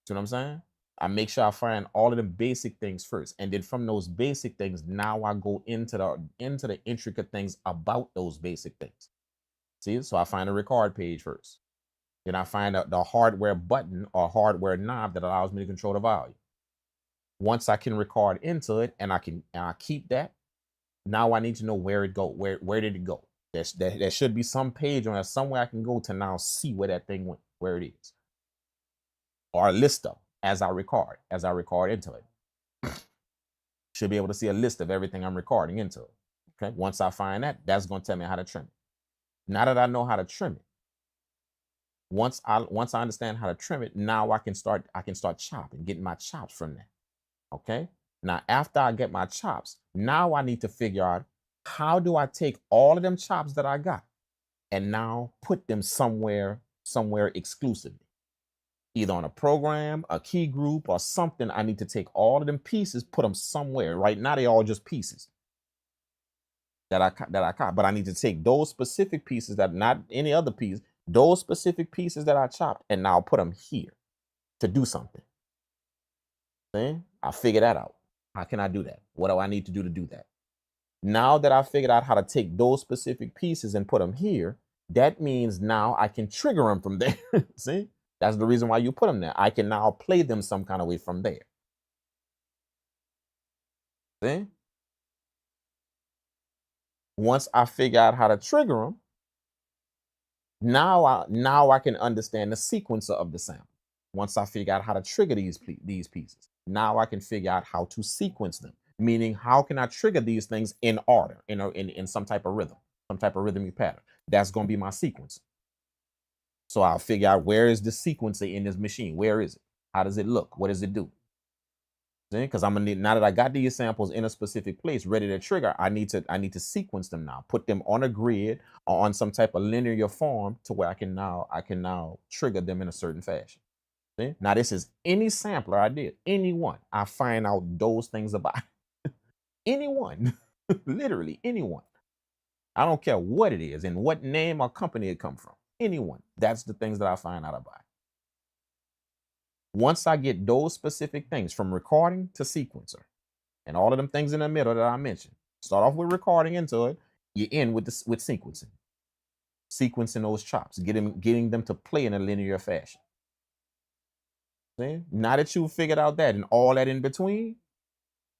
[SPEAKER 2] See what I'm saying? I make sure I find all of the basic things first. And then from those basic things, now I go into the intricate things about those basic things. See? So I find a record page first. Then I find out the hardware button or hardware knob that allows me to control the volume. Once I can record into it and I keep that, now I need to know where it go. Where did it go? There should be some page on there somewhere I can go to now see where that thing went, where it is. Or a list of as I record into it. Should be able to see a list of everything I'm recording into it. Okay. Once I find that, that's going to tell me how to trim it. Now that I know how to trim it, once I understand how to trim it, now I can start chopping, getting my chops from that. Okay. Now, after I get my chops, now I need to figure out, how do I take all of them chops that I got and now put them somewhere exclusively, either on a program, a key group, or something. I need to take all of them pieces, put them somewhere. Right now, they all just pieces that I caught, but I need to take those specific pieces, that not any other piece, those specific pieces that I chopped, and now put them here to do something. See? I figure that out. How can I do that? What do I need to do that? Now that I figured out how to take those specific pieces and put them here, that means now I can trigger them from there. See? That's the reason why you put them there. I can now play them some kind of way from there. See? Once I figure out how to trigger them, now I can understand the sequencer of the sample. Once I figure out how to trigger these pieces, now I can figure out how to sequence them. Meaning, how can I trigger these things in order, in some type of rhythm, some type of rhythmic pattern? That's going to be my sequencer. So I'll figure out, where is the sequencer in this machine? Where is it? How does it look? What does it do? Because I'm gonna need, now that I got these samples in a specific place ready to trigger, I need to sequence them now, put them on a grid or on some type of linear form to where I can now trigger them in a certain fashion. See? Now this is any sampler I did, anyone. I find out those things about anyone, literally anyone. I don't care what it is and what name or company it come from. Anyone. That's the things that I find out about. Once I get those specific things, from recording to sequencer and all of them things in the middle that I mentioned, start off with recording into it, you end with sequencing those chops, getting them to play in a linear fashion. See? Now that you've figured out that and all that in between,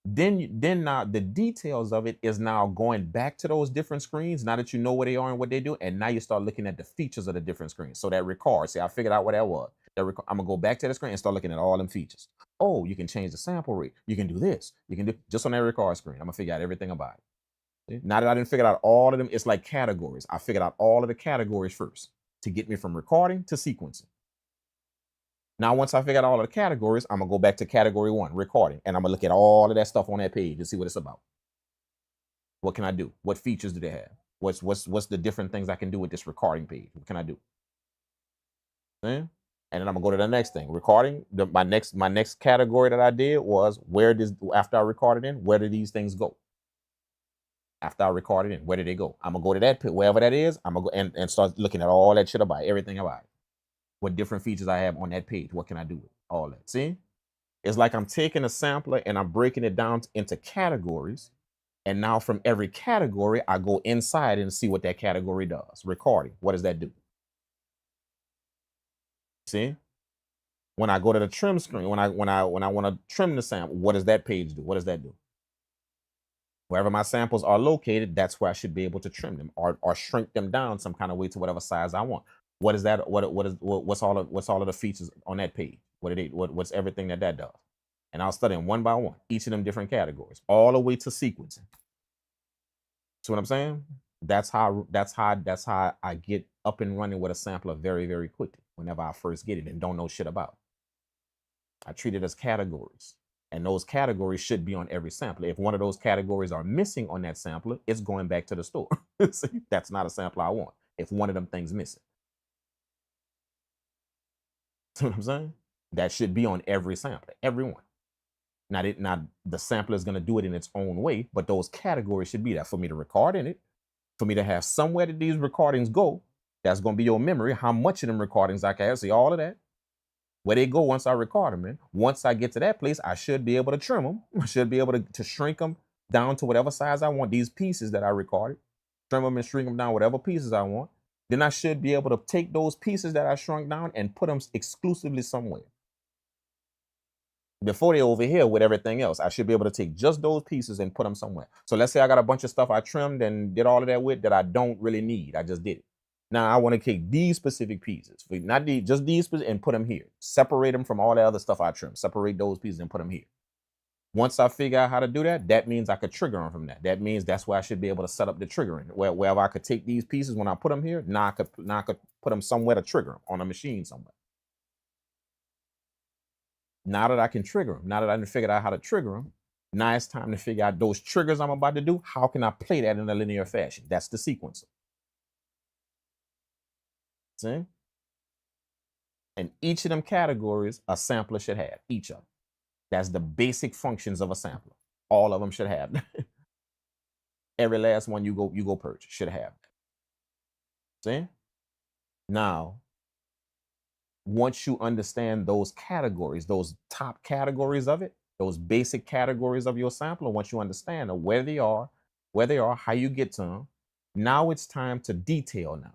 [SPEAKER 2] then now the details of it is now going back to those different screens. Now that you know where they are and what they do, and now you start looking at the features of the different screens. So that record, see, I figured out what that was. I'm gonna go back to the screen and start looking at all them features. Oh, you can change the sample rate. You can do this. You can do just on that record screen. I'm gonna figure out everything about it. See? Now that I didn't figure out all of them, it's like categories. I figured out all of the categories first to get me from recording to sequencing. Now, once I figured out all of the categories, I'm gonna go back to category 1, recording, and I'm gonna look at all of that stuff on that page and see what it's about. What can I do? What features do they have? What's the different things I can do with this recording page? What can I do? See? And then I'm gonna go to the next thing. Recording. My next category that I did was, after I recorded in, where did these things go? After I recorded in, where did they go? I'm gonna go to that pit, wherever that is. I'm gonna go and start looking at all that shit about it, everything about it. what different features I have on that page. What can I do with all that? See, it's like I'm taking a sampler and I'm breaking it down into categories. And now from every category, I go inside and see what that category does. Recording, what does that do? See, when I go to the trim screen, when I want to trim the sample, what does that page do? What does that do? Wherever my samples are located, that's where I should be able to trim them or shrink them down some kind of way to whatever size I want. What is that? What's all of the features on that page? What's everything that does? And I'll study them one by one, each of them different categories, all the way to sequencing. See what I'm saying? That's how I get up and running with a sampler very, very quickly whenever I first get it and don't know shit about it. I treat it as categories. And those categories should be on every sampler. If one of those categories are missing on that sampler, it's going back to the store. See, that's not a sampler I want if one of them things missing. See what I'm saying? That should be on every sampler, every one. Now the sampler is going to do it in its own way, but those categories should be there for me to record in it, for me to have somewhere that these recordings go. That's going to be your memory, how much of them recordings I can have. See all of that? Where they go once I record them, man. Once I get to that place, I should be able to trim them. I should be able to shrink them down to whatever size I want. These pieces that I recorded, trim them and shrink them down whatever pieces I want. Then I should be able to take those pieces that I shrunk down and put them exclusively somewhere. Before they're over here with everything else, I should be able to take just those pieces and put them somewhere. So let's say I got a bunch of stuff I trimmed and did all of that with that I don't really need. I just did it. Now I want to take these specific pieces, not just these, and put them here. Separate them from all the other stuff I trimmed. Separate those pieces and put them here. Once I figure out how to do that, that means I could trigger them from that. That means that's where I should be able to set up the triggering. Wherever I could take these pieces when I put them here, now I could put them somewhere to trigger them on a machine somewhere. Now that I can trigger them, now that I figured out how to trigger them, now it's time to figure out those triggers I'm about to do. How can I play that in a linear fashion? That's the sequencer. See? And each of them categories a sampler should have, each of them. That's the basic functions of a sampler. All of them should have that. Every last one you go purchase should have that. See? Now, once you understand those categories, those top categories of it, those basic categories of your sampler, once you understand where they are, how you get to them, now it's time to detail now.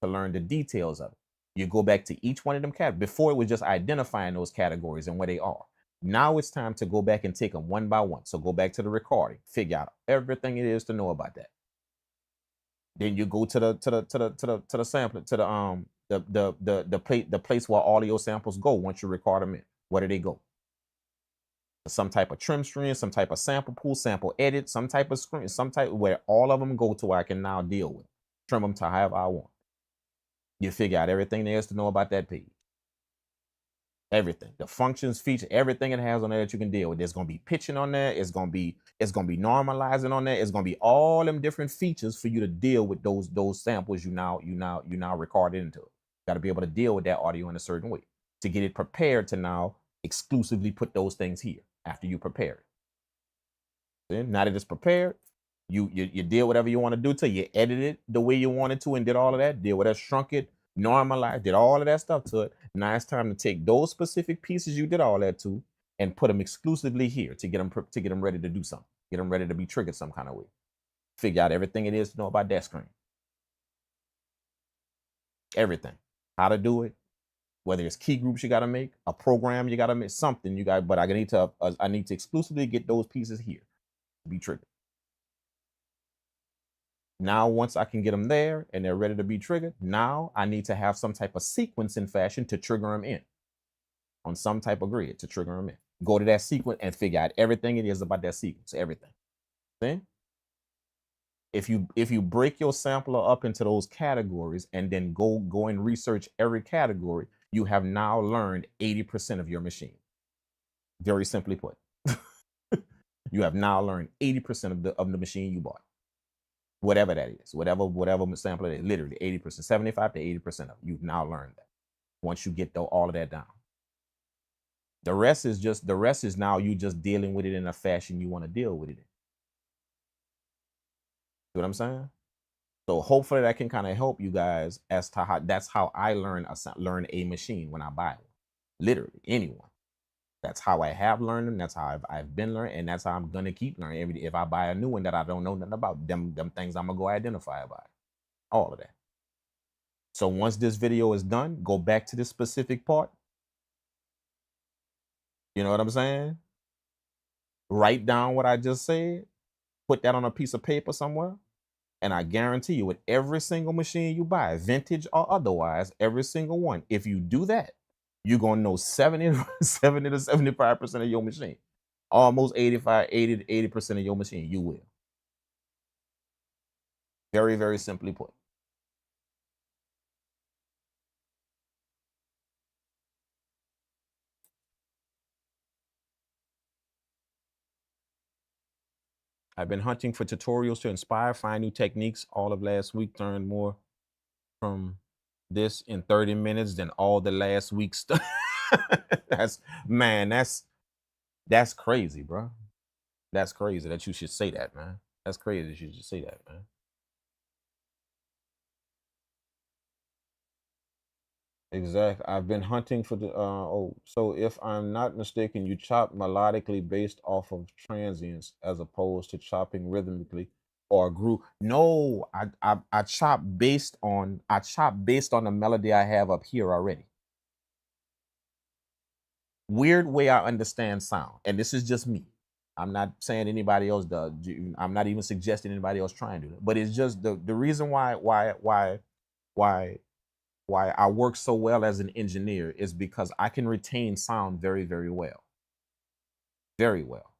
[SPEAKER 2] To learn the details of it. You go back to each one of them categories. Before it was just identifying those categories and where they are. Now it's time to go back and take them one by one. So go back to the recording, figure out everything it is to know about that. Then you go to the sampler, to the place where all of your samples go once you record them in. Where do they go? Some type of trim screen, some type of sample pool, sample edit, some type of screen, some type where all of them go to where I can now deal with. Trim them to however I want. You figure out everything there is to know about that page. Everything, the functions, feature, everything it has on there that you can deal with. There's gonna be pitching on there. It's gonna be normalizing on there. It's gonna be all them different features for you to deal with those samples you now record into. Got to be able to deal with that audio in a certain way to get it prepared to now exclusively put those things here after you prepare it. Then now that it's prepared, you did whatever you want to do to you edit it the way you wanted to and did all of that, did whatever, shrunk it, normalized, did all of that stuff to it. Now it's time to take those specific pieces you did all that to and put them exclusively here to get them ready to do something, get them ready to be triggered some kind of way. Figure out everything it is to know about that screen. Everything, how to do it, whether it's key groups you got to make, a program you got to make, something you got. But I need to exclusively get those pieces here to be triggered. Now, once I can get them there and they're ready to be triggered, now I need to have some type of sequence in fashion to trigger them in on some type of grid to trigger them in. Go to that sequence and figure out everything it is about that sequence, everything. See? If you break your sampler up into those categories and then go and research every category, you have now learned 80% of your machine. Very simply put. You have now learned 80% of the machine you bought. Whatever that is, whatever sampler it is, literally 80%, 75 to 80% of it. You've now learned that once you get all of that down. The rest is now you just dealing with it in a fashion you want to deal with it in. See what I'm saying? So hopefully that can kind of help you guys as to how that's how I learn a machine when I buy one. Literally anyone. That's how I have learned them. That's how I've been learning, and that's how I'm gonna keep learning. If I buy a new one that I don't know nothing about, them things I'm gonna go identify by. All of that. So once this video is done, go back to this specific part. You know what I'm saying? Write down what I just said. Put that on a piece of paper somewhere. And I guarantee you, with every single machine you buy, vintage or otherwise, every single one, if you do that, you're going to know 70 to 75% of your machine. Almost 80 to 80% of your machine, you will. Very, very simply put. I've been hunting for tutorials to inspire, find new techniques. All of last week, learned more from this in 30 minutes than all the last week's stuff. That's crazy, bro. That's crazy that you should say that, man. That's crazy that you should say that, man. Exactly. I've been hunting for the so if I'm not mistaken, you chop melodically based off of transients as opposed to chopping rhythmically or groove. No, I chop based on the melody I have up here already. Weird way I understand sound, and this is just me. I'm not saying anybody else does. I'm not even suggesting anybody else trying to do it. But it's just the reason why I work so well as an engineer is because I can retain sound very, very well. Very well.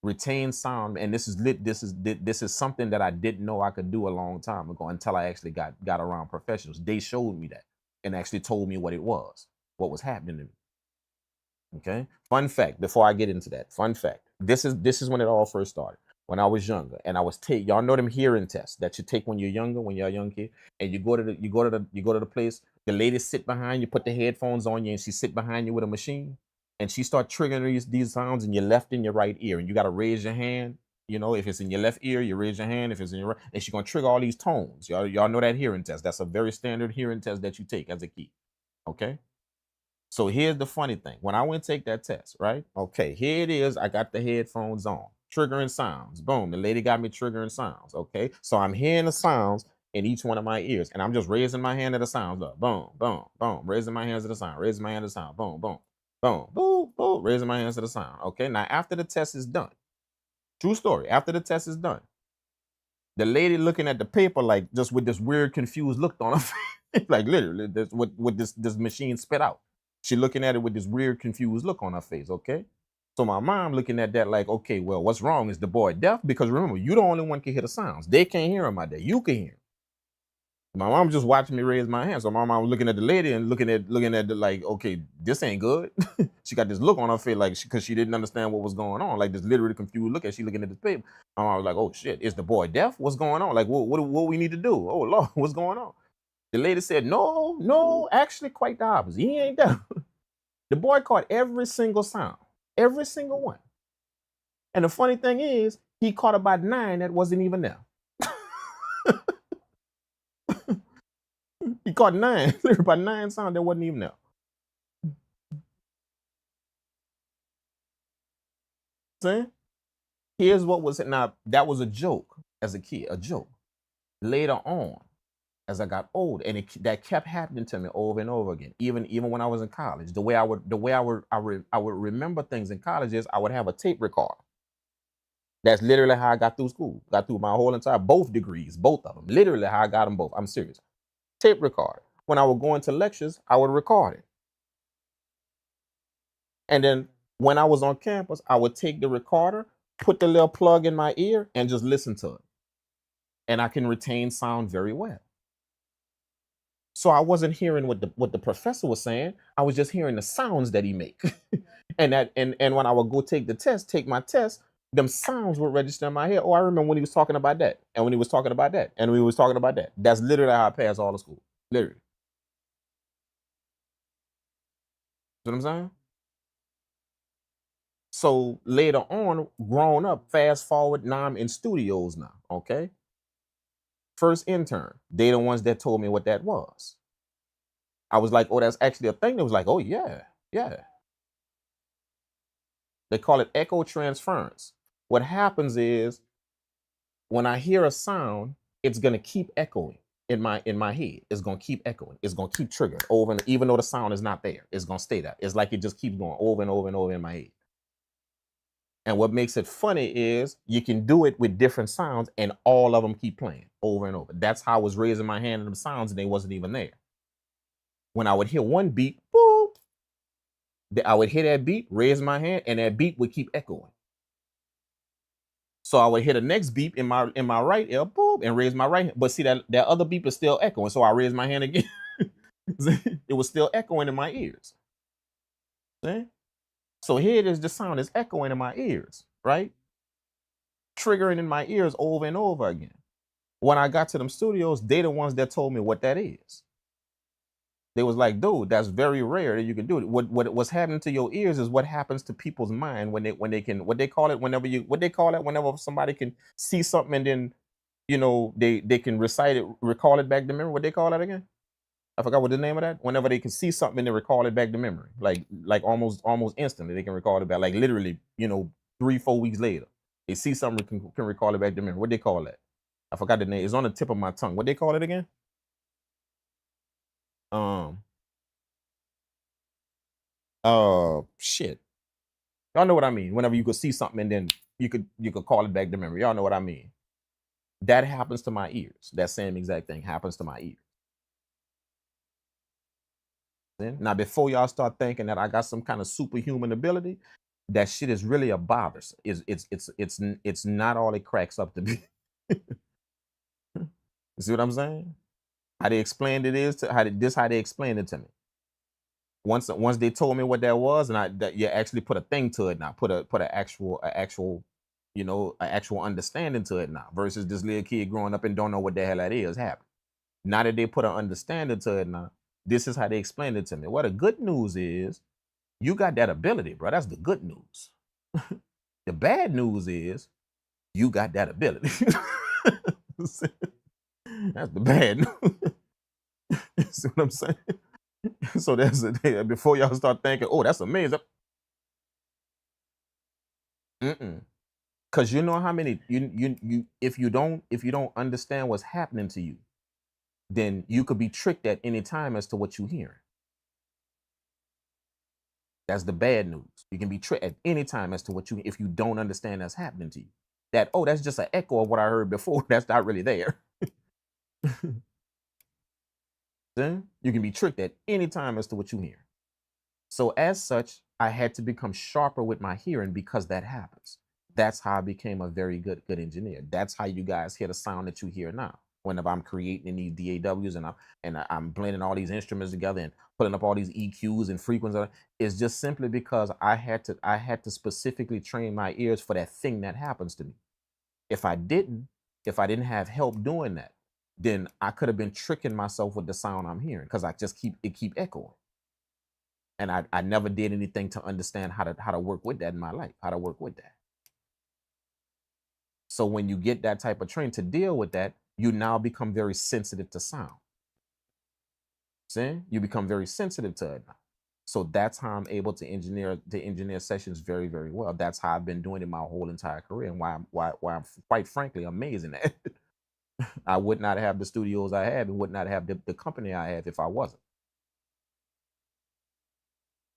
[SPEAKER 2] Retain sound, and this is something that I didn't know I could do a long time ago until I actually got around professionals. They showed me that and actually told me what it was, what was happening to me. Okay. Fun fact, before I get into that, fun fact. This is when it all first started. When I was younger, and I was y'all know them hearing tests that you take when you're younger, when you're a young kid, and you go to the place. The lady sit behind you, put the headphones on you, and she sit behind you with a machine, and she start triggering these sounds in your left and your right ear, and you got to raise your hand. You know, if it's in your left ear, you raise your hand. If it's in your right, and she's gonna trigger all these tones. Y'all know that hearing test. That's a very standard hearing test that you take as a kid. Okay. So here's the funny thing. When I went to take that test, right? Okay, here it is. I got the headphones on, triggering sounds. Boom, the lady got me triggering sounds. Okay, so I'm hearing the sounds in each one of my ears, and I'm just raising my hand to the sounds. Up, boom, boom, boom, raising my hands to the sound, raising my hand to the sound, boom, boom, boom, boom, boom, raising my hands to the sound. Okay, now after the test is done, true story. After the test is done, the lady looking at the paper like just with this weird, confused look on her face, like literally, this what this machine spit out. She looking at it with this weird, confused look on her face. Okay, so my mom looking at that like, okay, well, what's wrong? Is the boy deaf? Because remember, you the only one can hear the sounds. They can't hear them out there. You can hear 'em. My mom just watching me raise my hand. So my mom was looking at the lady and looking at the like, okay, this ain't good. She got this look on her face like because she didn't understand what was going on. Like this literally confused look as she looking at this paper. My mom was like, oh shit, is the boy deaf? What's going on? Like what we need to do? Oh Lord, what's going on? The lady said, no, actually quite the opposite. He ain't deaf. The boy caught every single sound, every single one. And the funny thing is, he caught about 9 that wasn't even there. He caught 9, about 9 sounds that wasn't even there. See? Here's what was it. Now, that was a joke as a kid, a joke. Later on, as I got old, and that kept happening to me over and over again, even when I was in college. The way I would remember things in college is I would have a tape recorder. That's literally how I got through school. Got through my whole entire, both degrees, both of them. Literally how I got them both. I'm serious. Tape recorder. When I would go into lectures, I would record it. And then when I was on campus, I would take the recorder, put the little plug in my ear, and just listen to it. And I can retain sound very well. So I wasn't hearing what the professor was saying. I was just hearing the sounds that he make. and when I would go take my test, them sounds would register in my head. Oh, I remember when he was talking about that, and when he was talking about that, and when he was talking about that. That's literally how I passed all the school. Literally. You know what I'm saying? So later on, grown up, fast forward, now I'm in studios now. Okay. First intern, they the ones that told me what that was. I was like, oh, that's actually a thing. They was like, oh yeah, yeah. They call it echo transference. What happens is when I hear a sound, it's gonna keep echoing in my head. It's gonna keep echoing. It's gonna keep triggering over and even though the sound is not there, it's gonna stay there. It's like it just keeps going over and over and over in my head. And what makes it funny is you can do it with different sounds and all of them keep playing over and over. That's how I was raising my hand in the sounds and they wasn't even there. When I would hear one beat, boop, I would hear that beat, raise my hand, and that beat would keep echoing. So I would hit the next beep in my right ear, boop, and raise my right hand. But see that other beep is still echoing. So I raised my hand again. It was still echoing in my ears. See? So here it is, the sound is echoing in my ears, right? Triggering in my ears over and over again. When I got to them studios, they the ones that told me what that is. They was like, dude, that's very rare that you can do it. What's happening to your ears is what happens to people's mind when they can, what they call it whenever somebody can see something and then, you know, they can recite it, recall it back to memory. What they call that again? I forgot what the name of that. Whenever they can see something and they recall it back to memory, like almost instantly, they can recall it back, like literally, you know, 3-4 weeks later, they see something can recall it back to memory. What they call that? I forgot the name. It's on the tip of my tongue. What they call it again? Shit. Y'all know what I mean. Whenever you could see something and then you could call it back to memory. Y'all know what I mean. That happens to my ears. That same exact thing happens to my ears. Now, before y'all start thinking that I got some kind of superhuman ability, that shit is really a bothersome. It's not all it cracks up to be. You see what I'm saying? How they explained it is to how they explained it to me. Once they told me what that was, and you actually put a thing to it now, put an actual, you know, an actual understanding to it now, versus this little kid growing up and don't know what the hell that is happening. Now that they put an understanding to it now, this is how they explained it to me. What the good news is, you got that ability, bro. That's the good news. The bad news is, you got that ability. That's the bad news. See what I'm saying? So that's it. Before y'all start thinking, oh, that's amazing. Because you know how many you if you don't understand what's happening to you, then you could be tricked at any time as to what you hear. That's the bad news. You can be tricked at any time as to what you, if you don't understand that's happening to you. That, oh, that's just an echo of what I heard before. That's not really there. Then you can be tricked at any time as to what you hear. So as such, I had to become sharper with my hearing because that happens. That's how I became a very good engineer. That's how you guys hear the sound that you hear now. Whenever I'm creating these DAWs and I'm blending all these instruments together and putting up all these EQs and frequencies, it's just simply because I had to specifically train my ears for that thing that happens to me. If I didn't have help doing that, then I could have been tricking myself with the sound I'm hearing because I just keep echoing. And I never did anything to understand how to work with that in my life, how to work with that. So when you get that type of training to deal with that, you now become very sensitive to sound. See? You become very sensitive to it now. So that's how I'm able to engineer sessions very, very well. That's how I've been doing it my whole entire career, and why I'm quite frankly amazing at it. I would not have the studios I have and would not have the company I have if I wasn't.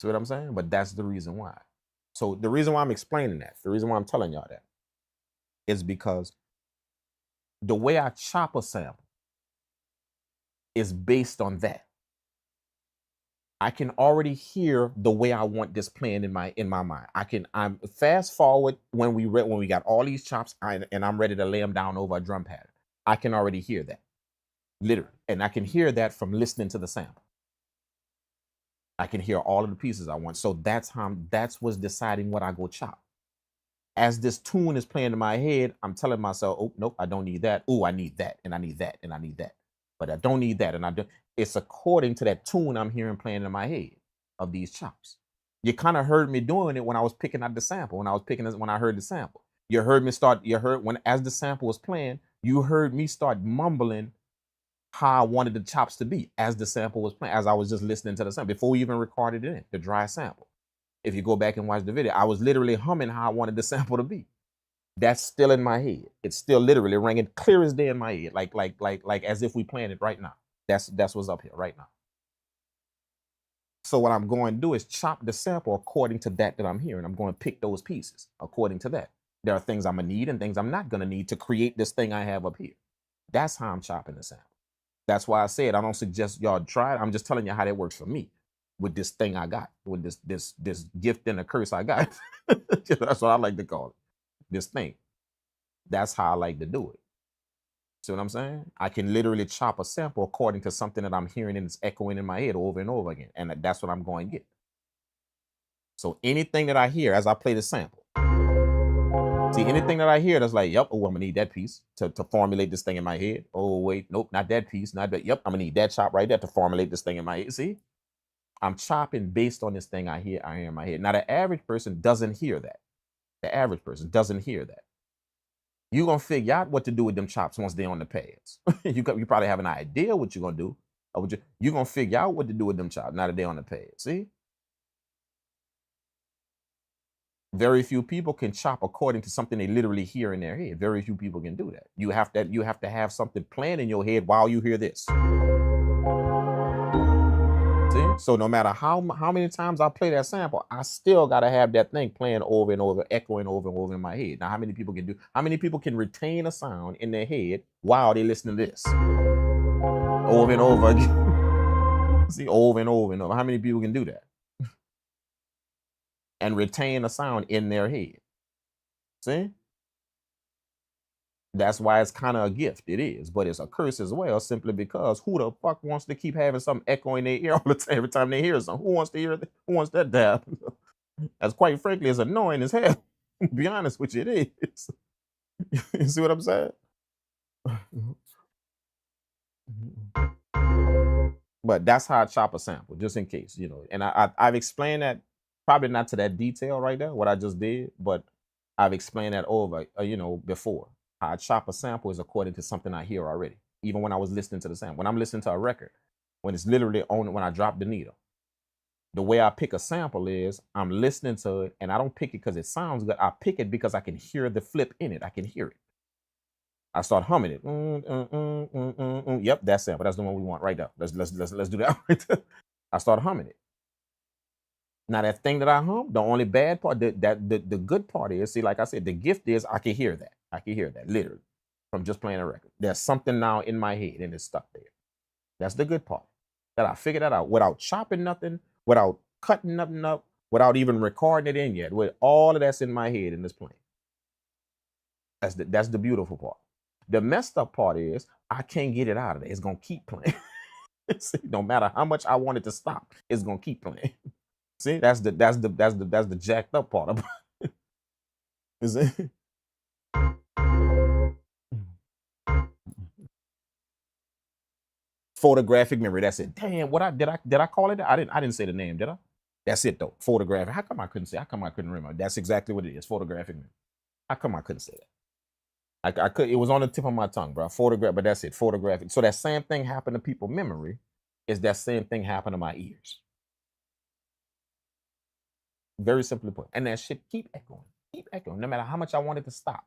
[SPEAKER 2] See what I'm saying? But that's the reason why. So the reason why I'm explaining that, the reason why I'm telling y'all that, is because the way I chop a sample is based on that. I can already hear the way I want this playing in my mind. I'm fast forward when we got all these chops and I'm ready to lay them down over a drum pattern. I can already hear that, literally, and I can hear that from listening to the sample. I can hear all of the pieces I want. So that's what's deciding what I go chop. As this tune is playing in my head, I'm telling myself, oh, nope, I don't need that. Oh, I need that, and I need that, and I need that. But I don't need that, and I don't. It's according to that tune I'm hearing playing in my head of these chops. You kind of heard me doing it when I was picking out the sample, when I heard the sample. You heard me start, as the sample was playing, You heard me start mumbling how I wanted the chops to be as the sample was playing, as I was just listening to the sample before we even recorded it in, the dry sample. If you go back and watch the video, I was literally humming how I wanted the sample to be. That's still in my head. It's still literally ringing clear as day in my head, like as if we playing it right now. That's what's up here right now. So what I'm going to do is chop the sample according to that I'm hearing. I'm going to pick those pieces according to that. There are things I'm going to need and things I'm not going to need to create this thing I have up here. That's how I'm chopping the sample. That's why I said I don't suggest y'all try it. I'm just telling you how that works for me with this thing I got, with this gift and a curse I got. That's what I like to call it. This thing. That's how I like to do it. See what I'm saying? I can literally chop a sample according to something that I'm hearing and it's echoing in my head over and over again. And that's what I'm going to get. So anything that I hear as I play the sample, see anything that I hear that's like, yep, oh, I'm gonna need that piece to formulate this thing in my head. Oh, wait, nope, not that piece, not that. Yep, I'm gonna need that chop right there to formulate this thing in my head. See? I'm chopping based on this thing I hear in my head. Now, the average person doesn't hear that. The average person doesn't hear that. You're going to figure out what to do with them chops once they're on the pads. You probably have an idea what you're going to do. Or you're going to figure out what to do with them chops now that they're on the pad. See? Very few people can chop according to something they literally hear in their head. Very few people can do that. You have to have something playing in your head while you hear this. See? So no matter how many times I play that sample, I still got to have that thing playing over and over, echoing over and over in my head. Now, how many people can retain a sound in their head while they listen to this? Over and over again. See, over and over and over. How many people can do that? And retain a sound in their head. See? That's why it's kind of a gift. It is, but it's a curse as well, simply because who the fuck wants to keep having something echo in their ear all the time every time they hear something? Who wants to hear that? Who wants that dab? That's quite frankly as annoying as hell. To be honest with you, it is. You see what I'm saying? But that's how I chop a sample, just in case, you know. And I've explained that, probably not to that detail right there, what I just did, but I've explained that over, you know, before. How I chop a sample is according to something I hear already. Even when I was listening to the sample, when I'm listening to a record, when it's literally on, when I drop the needle, the way I pick a sample is I'm listening to it and I don't pick it because it sounds good. I pick it because I can hear the flip in it. I can hear it. I start humming it. Yep, that sample. That's the one we want right now. Let's do that right there. I start humming it. Now that thing that I hum, the only bad part, the good part is, see, like I said, the gift is I can hear that. I can hear that literally from just playing a record. There's something now in my head and it's stuck there. That's the good part. That I figured that out without chopping nothing, without cutting nothing up, without even recording it in yet. With all of that's in my head and it's playing. That's the beautiful part. The messed up part is I can't get it out of there. It's gonna keep playing. See, no matter how much I want it to stop, it's gonna keep playing. See, that's the jacked up part about it. Is it? Photographic memory. That's it. Damn, did I call it? I didn't say the name, did I? That's it though. Photographic. How come I couldn't remember? That's exactly what it is. Photographic memory. How come I couldn't say that? I could. It was on the tip of my tongue, bro. Photograph, but that's it. Photographic. So that same thing happened to people's memory. Is that same thing happened to my ears? Very simply put. And that shit keep echoing, no matter how much I want it to stop.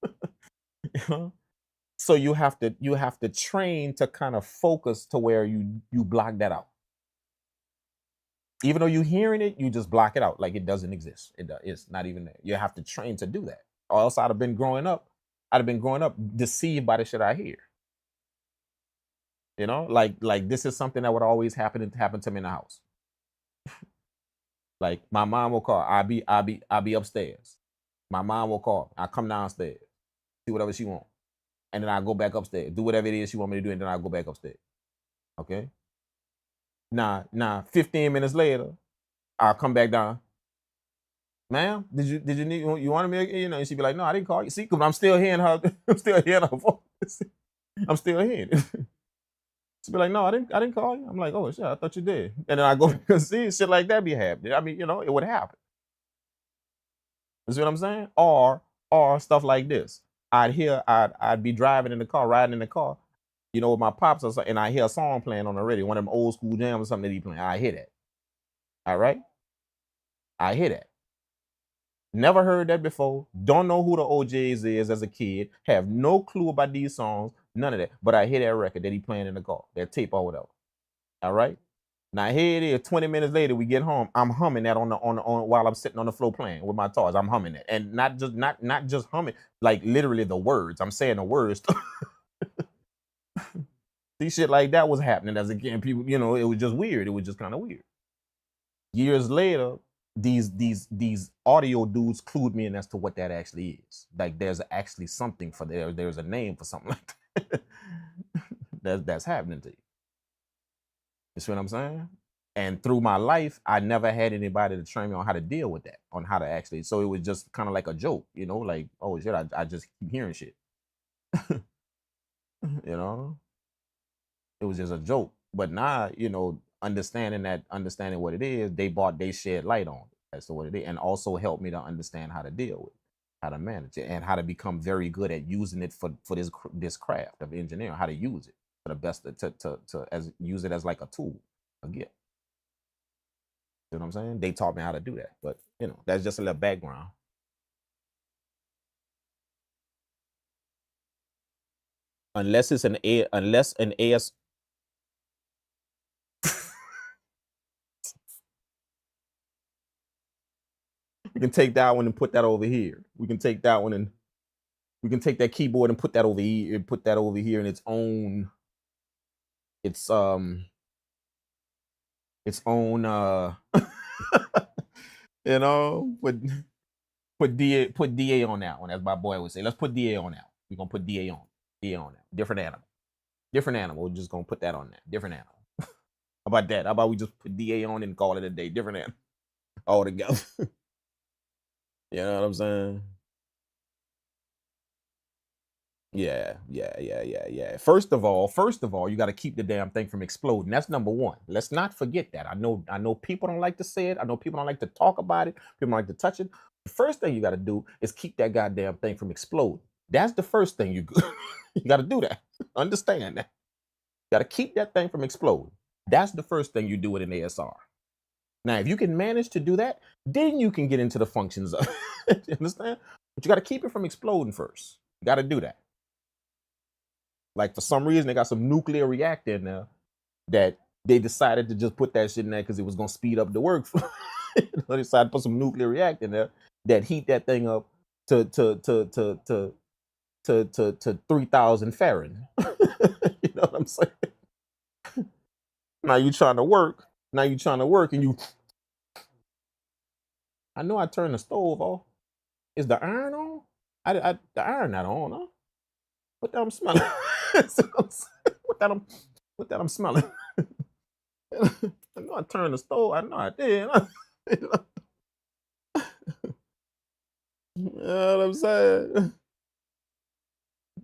[SPEAKER 2] You know? So you have to train to kind of focus to where you block that out. Even though you're hearing it, you just block it out like it doesn't exist. It's not even there. You have to train to do that. Or else I'd have been growing up deceived by the shit I hear. You know, like this is something that would always happen to me in the house. Like my mom will call. I'll be upstairs. My mom will call. I come downstairs, see whatever she wants, and then I go back upstairs, do whatever it is she want me to do, and then I go back upstairs. Okay. Now, 15 minutes later, I'll come back down. Ma'am, did you need, you wanted me? You know, and she'd be like, no, I didn't call you. See, because I'm still hearing her. I'm still hearing her voice. I'm still hearing it. She'd be like, no, I didn't call you. I'm like, oh shit, I thought you did. And then I go see shit like that be happening. I mean, you know, it would happen. You see what I'm saying? Or stuff like this. I'd be driving in the car, riding in the car, you know, with my pops or something, and I hear a song playing on the radio, one of them old school jams or something that he playing. I hear that. All right, I hear that. Never heard that before. Don't know who the OJs is as a kid. Have no clue about these songs. None of that. But I hear that record that he playing in the car, that tape or whatever. All right. Now here it is. 20 minutes later, we get home. I'm humming that on while I'm sitting on the floor playing with my toys. I'm humming it, and not just humming, like literally the words. I'm saying the words. See, shit like that was happening as a kid. People, you know, it was just weird. It was just kind of weird. Years later, these audio dudes clued me in as to what that actually is. Like there's actually something for there's a name for something like that. That's happening to you. You see what I'm saying? And through my life, I never had anybody to train me on how to deal with that, on how to actually. So it was just kind of like a joke, you know, like, oh shit, I just keep hearing shit. You know, it was just a joke. But now, you know, understanding what it is, they shed light on it as to what it is, and also helped me to understand how to deal with it, how to manage it, and how to become very good at using it for this craft of engineering, how to use it for the best to as use it as like a tool, a gift. You know what I'm saying? They taught me how to do that, but you know, that's just a little background. Unless it's unless an AS. We can take that one and put that over here. We can take that one and we can take that keyboard and put that over here and put that over here in its own you know, put DA on that one, as my boy would say. Let's put DA on that. We're gonna put DA on that. Different animal. We're just gonna put that on there. Different animal. How about that? How about we just put DA on and call it a day? Different animal all together. You know what I'm saying? Yeah. First of all, you got to keep the damn thing from exploding. That's number one. Let's not forget that. I know people don't like to say it. I know people don't like to talk about it. People don't like to touch it. The first thing you got to do is keep that goddamn thing from exploding. That's the first thing you got to do that. Understand that. You got to keep that thing from exploding. That's the first thing you do with an ASR. Now, if you can manage to do that, then you can get into the functions of it. You understand? But you got to keep it from exploding first. You got to do that. Like for some reason, they got some nuclear reactor in there that they decided to just put that shit in there because it was gonna speed up the work. They decided to put some nuclear reactor in there that heat that thing up to 3,000 Fahrenheit. You know what I'm saying? Now you trying to work. And you. I know I turned the stove off. Is the iron on? The iron not on, huh? What that I'm smelling? What that I'm smelling? I know I turned the stove. I know I did. You know what I'm saying?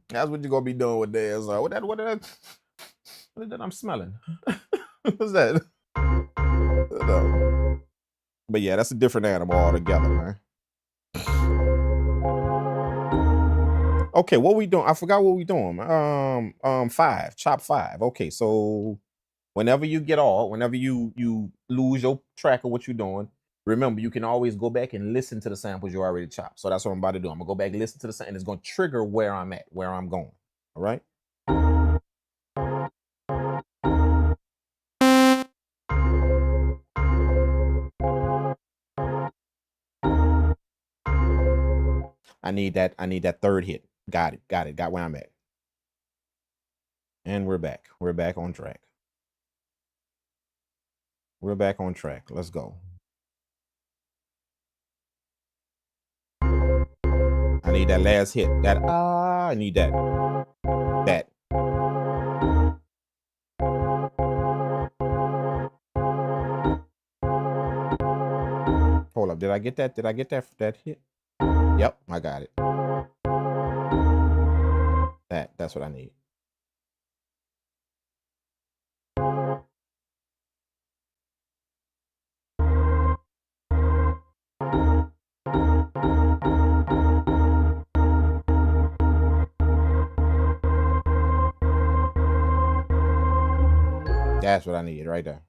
[SPEAKER 2] That's what you're gonna be doing with this. What is that I'm smelling? What's that? No. But yeah, that's a different animal altogether, man. Okay, what we doing? I forgot what we doing. Chop 5. Okay, so whenever you lose your track of what you're doing, remember you can always go back and listen to the samples you already chopped. So that's what I'm about to do. I'm gonna go back and listen to the sample, and it's gonna trigger where I'm at, where I'm going. All right. I need that third hit. Got it. Got where I'm at. And we're back. We're back on track. Let's go. I need that last hit. I need that. Hold up. Did I get that hit? Yep, I got it. That's what I need. That's what I need right there.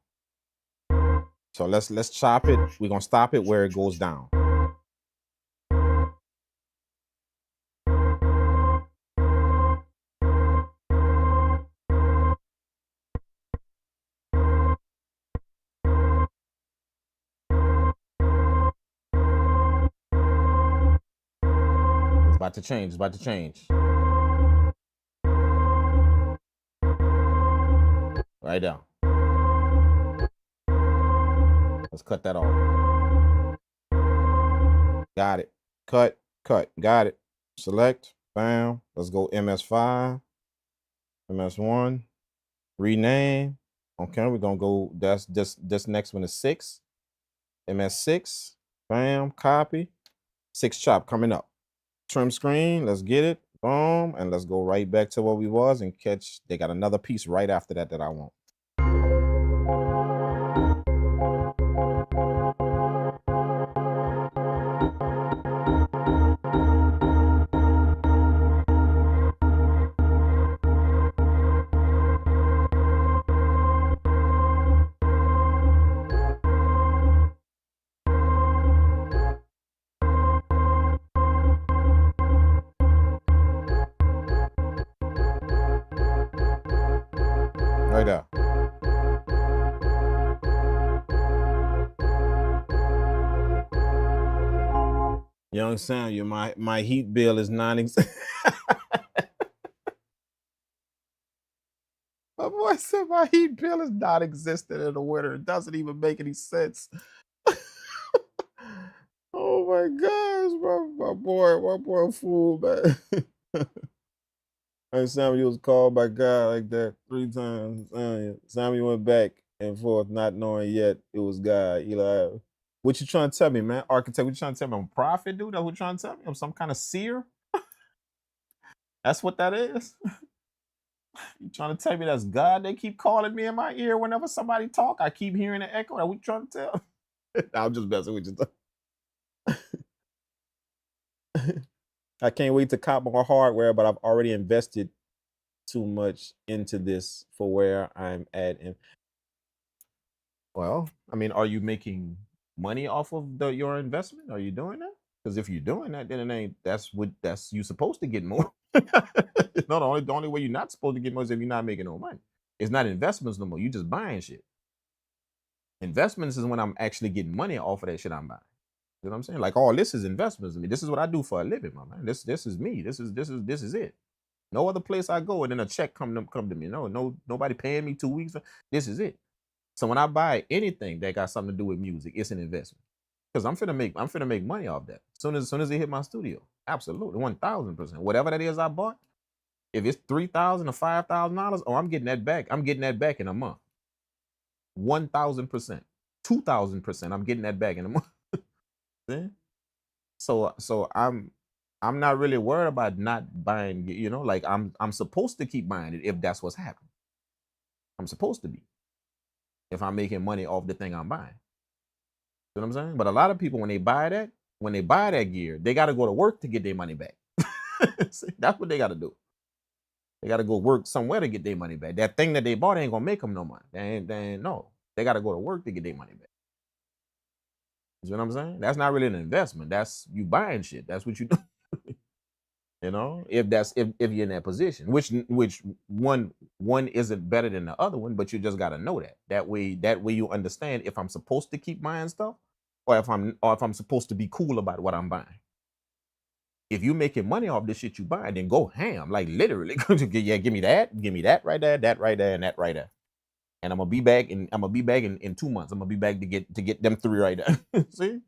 [SPEAKER 2] So let's chop it. We're gonna stop it where it goes down. It's about to change. It's about to change. Right down. Let's cut that off. Got it. Cut. Got it. Select. Bam. Let's go MS5. MS1. Rename. Okay, we're gonna go. That's this next one is 6. MS6. Bam. Copy. 6 chop coming up. Trim screen. Let's get it. Boom. And let's go right back to where we was and catch. They got another piece right after that I want. Right there. Young Samuel, my heat bill is non-existent. My boy said my heat bill is non-existent in the winter. It doesn't even make any sense. Oh my gosh, my boy fool, man. Hey, Samuel was called by God like that 3 times. Samuel went back and forth, not knowing yet it was God. Eli, what you trying to tell me, man? Architect, what you trying to tell me? I'm a prophet, dude? That's what you trying to tell me? I'm some kind of seer? That's what that is? You trying to tell me that's God? They keep calling me in my ear whenever somebody talk. I keep hearing the echo. That what you trying to tell? I'm just messing with you. I can't wait to cop more hardware, but I've already invested too much into this for where I'm at. And well, I mean, are you making money off of your investment? Are you doing that? Because if you're doing that, then it ain't. That's you supposed to get more. No, the only way you're not supposed to get more is if you're not making no money. It's not investments no more. You just buying shit. Investments is when I'm actually getting money off of that shit I'm buying. You know what I'm saying? Like all this is investments. I mean, this is what I do for a living, my man. This is me. This is it. No other place I go and then a check come to me. No, nobody paying me 2 weeks. This is it. So when I buy anything that got something to do with music, it's an investment. Because I'm finna make money off that. As soon as it hit my studio. Absolutely. 1,000%. Whatever that is I bought, if it's $3,000 or $5,000, oh, I'm getting that back. I'm getting that back in a month. 1,000%. 2,000%. I'm getting that back in a month. See? So I'm not really worried about not buying, like I'm supposed to keep buying it if that's what's happening. I'm supposed to be. If I'm making money off the thing I'm buying. You know what I'm saying? But a lot of people, when they buy that gear, they got to go to work to get their money back. See, that's what they got to do. They got to go work somewhere to get their money back. That thing that they bought ain't gonna make them no money. They ain't no. They got to go to work to get their money back. You know what I'm saying? That's not really an investment. That's you buying shit. That's what you do. If you're in that position, which one isn't better than the other one, but you just got to know that way you understand if I'm supposed to keep buying stuff or if I'm supposed to be cool about what I'm buying. If you making money off this shit you buy, then go ham, like literally. Yeah, give me that right there, that right there, and that right there. And I'm gonna be back in 2 months. I'm gonna be back to get them 3 right there. See?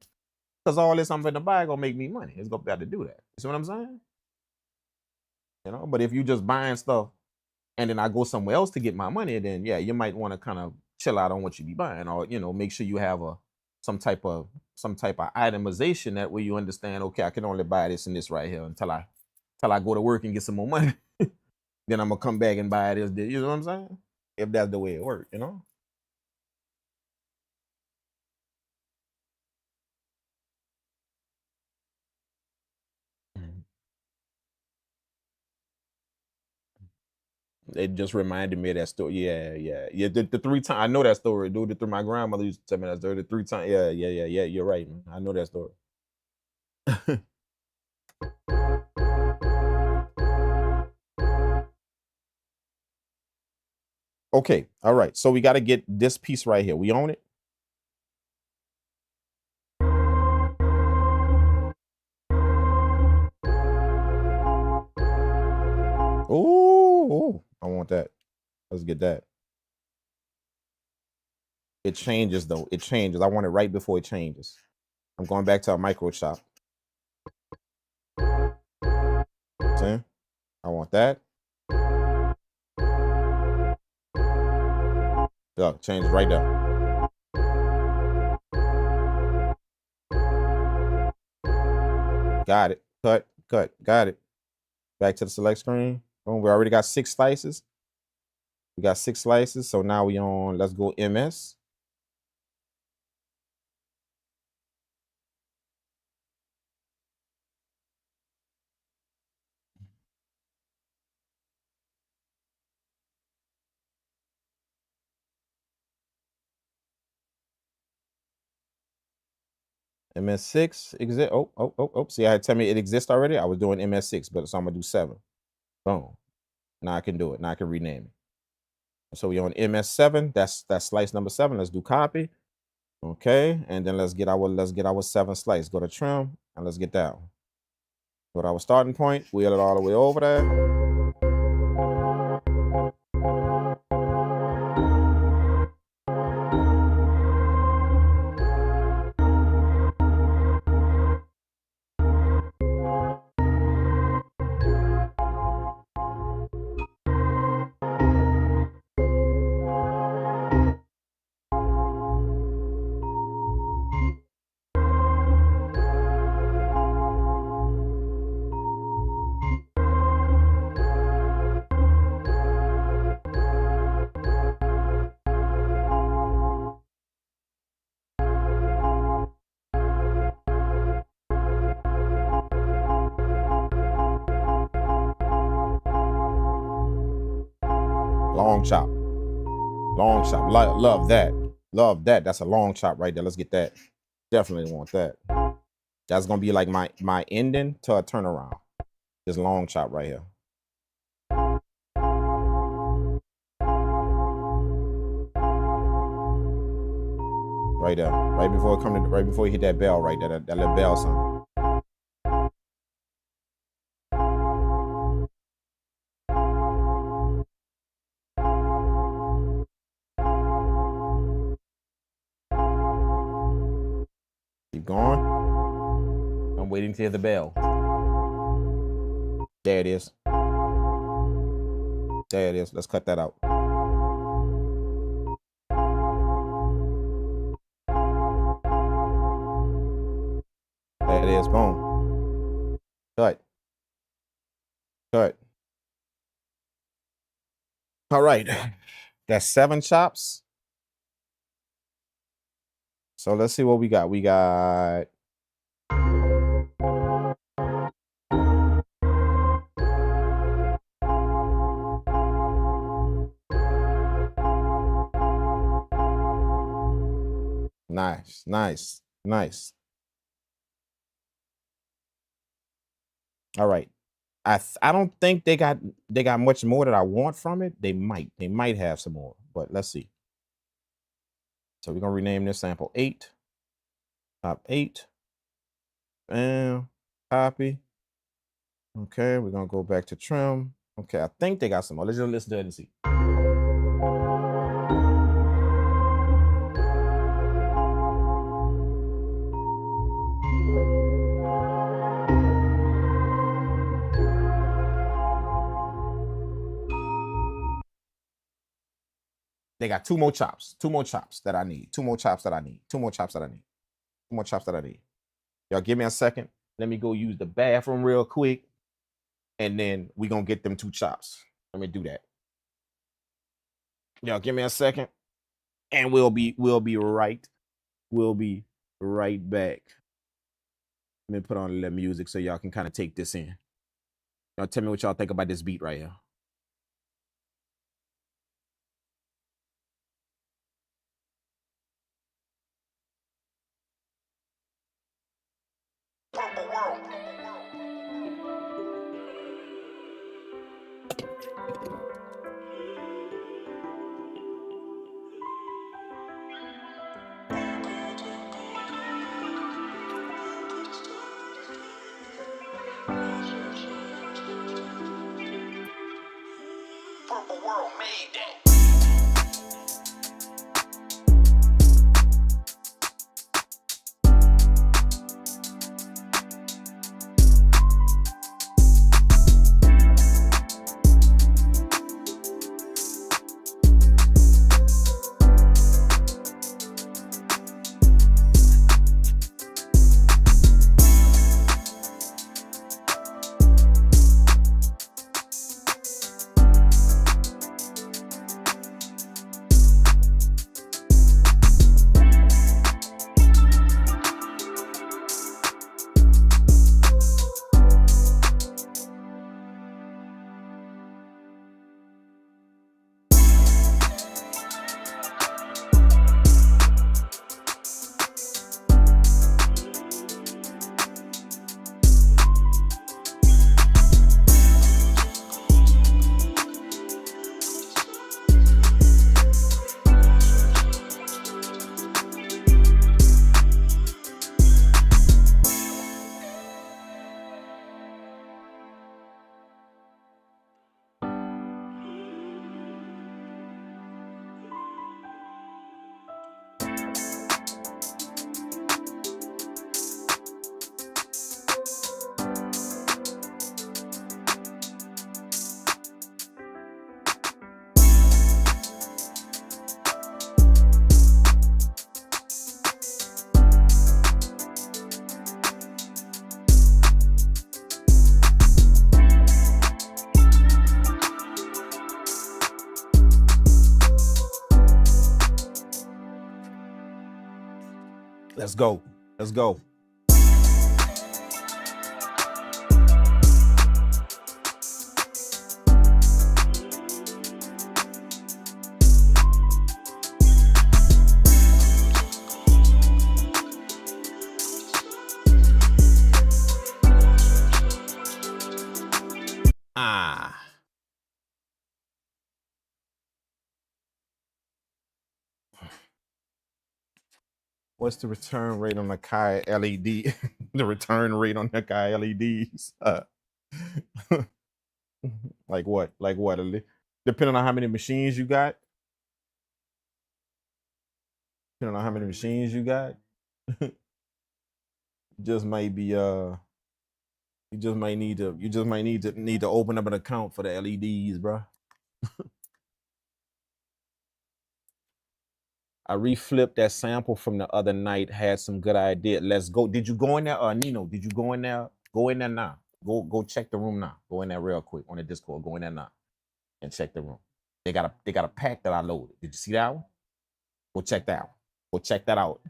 [SPEAKER 2] Because all this I'm gonna buy gonna make me money. It's gonna be able to do that. You see what I'm saying? But if you just buying stuff and then I go somewhere else to get my money, then yeah, you might want to kind of chill out on what you be buying, or make sure you have some type of itemization that way you understand. Okay, I can only buy this and this right here until I go to work and get some more money. Then I'm gonna come back and buy this. You know what I'm saying? If that's the way it works, It just reminded me of that story. Yeah. The 3 times I know that story, dude. My grandmother used to tell me that story. The 3 times. Yeah. You're right, man. I know that story. Okay. All right. So we got to get this piece right here. We own it. Oh, I want that. Let's get that. It changes though. It changes. I want it right before it changes. I'm going back to a micro chop. See? I want that. Look, change right there. Got it. Cut. Got it. Back to the select screen. Boom. We already got 6 slices. We got 6 slices. So now we on, let's go MS. MS6 exist. Oh. See, I had tell me it exists already. I was doing MS6, but so I'm gonna do 7. Boom. Now I can do it. Now I can rename it. So we on MS7. That's slice number 7. Let's do copy. Okay, and then let's get our 7 slice. Go to trim and let's get down. Go to our starting point. Wheel it all the way over there. Long chop. Long chop. Love that. Love that. That's a long chop right there. Let's get that. Definitely want that. That's gonna be like my ending to a turnaround. This long chop right here. Right there. Right before you hit that bell right there. That little bell sound. Keep going. I'm waiting to hear the bell. There it is. There it is. Let's cut that out. There it is. Boom. Cut. Cut. All right. That's 7 chops. So let's see what we got. We got nice. All right. I don't think they got much more that I want from it. They might have some more, but let's see. So we're gonna rename this sample 8. Top 8. Bam. Copy. Okay, we're gonna go back to trim. Okay, I think they got some more. Let's just listen to it and see. They got 2 more chops. 2 more chops that I need. 2 more chops that I need. 2 more chops that I need. 2 more chops that I need. Y'all give me a second. Let me go use the bathroom real quick. And then we're gonna get them 2 chops. Let me do that. Y'all give me a second. And we'll be right. We'll be right back. Let me put on a little music so y'all can kind of take this in. Y'all tell me what y'all think about this beat right here.
[SPEAKER 1] Purple world made that.
[SPEAKER 2] Let's go. Let's go. What's the return rate on the Akai LED? The return rate on the Akai LEDs? Like what? Like what? Depending on how many machines you got. Depending on how many machines you got. Just might be you just might need to open up an account for the LEDs, bro. I reflipped that sample from the other night, had some good idea. Let's go. Did you go in there? Nino, did you go in there? Go in there now. Go check the room now. Go in there real quick on the Discord. Go in there now and check the room. They got a pack that I loaded. Did you see that one? Go check that one. Go check that out.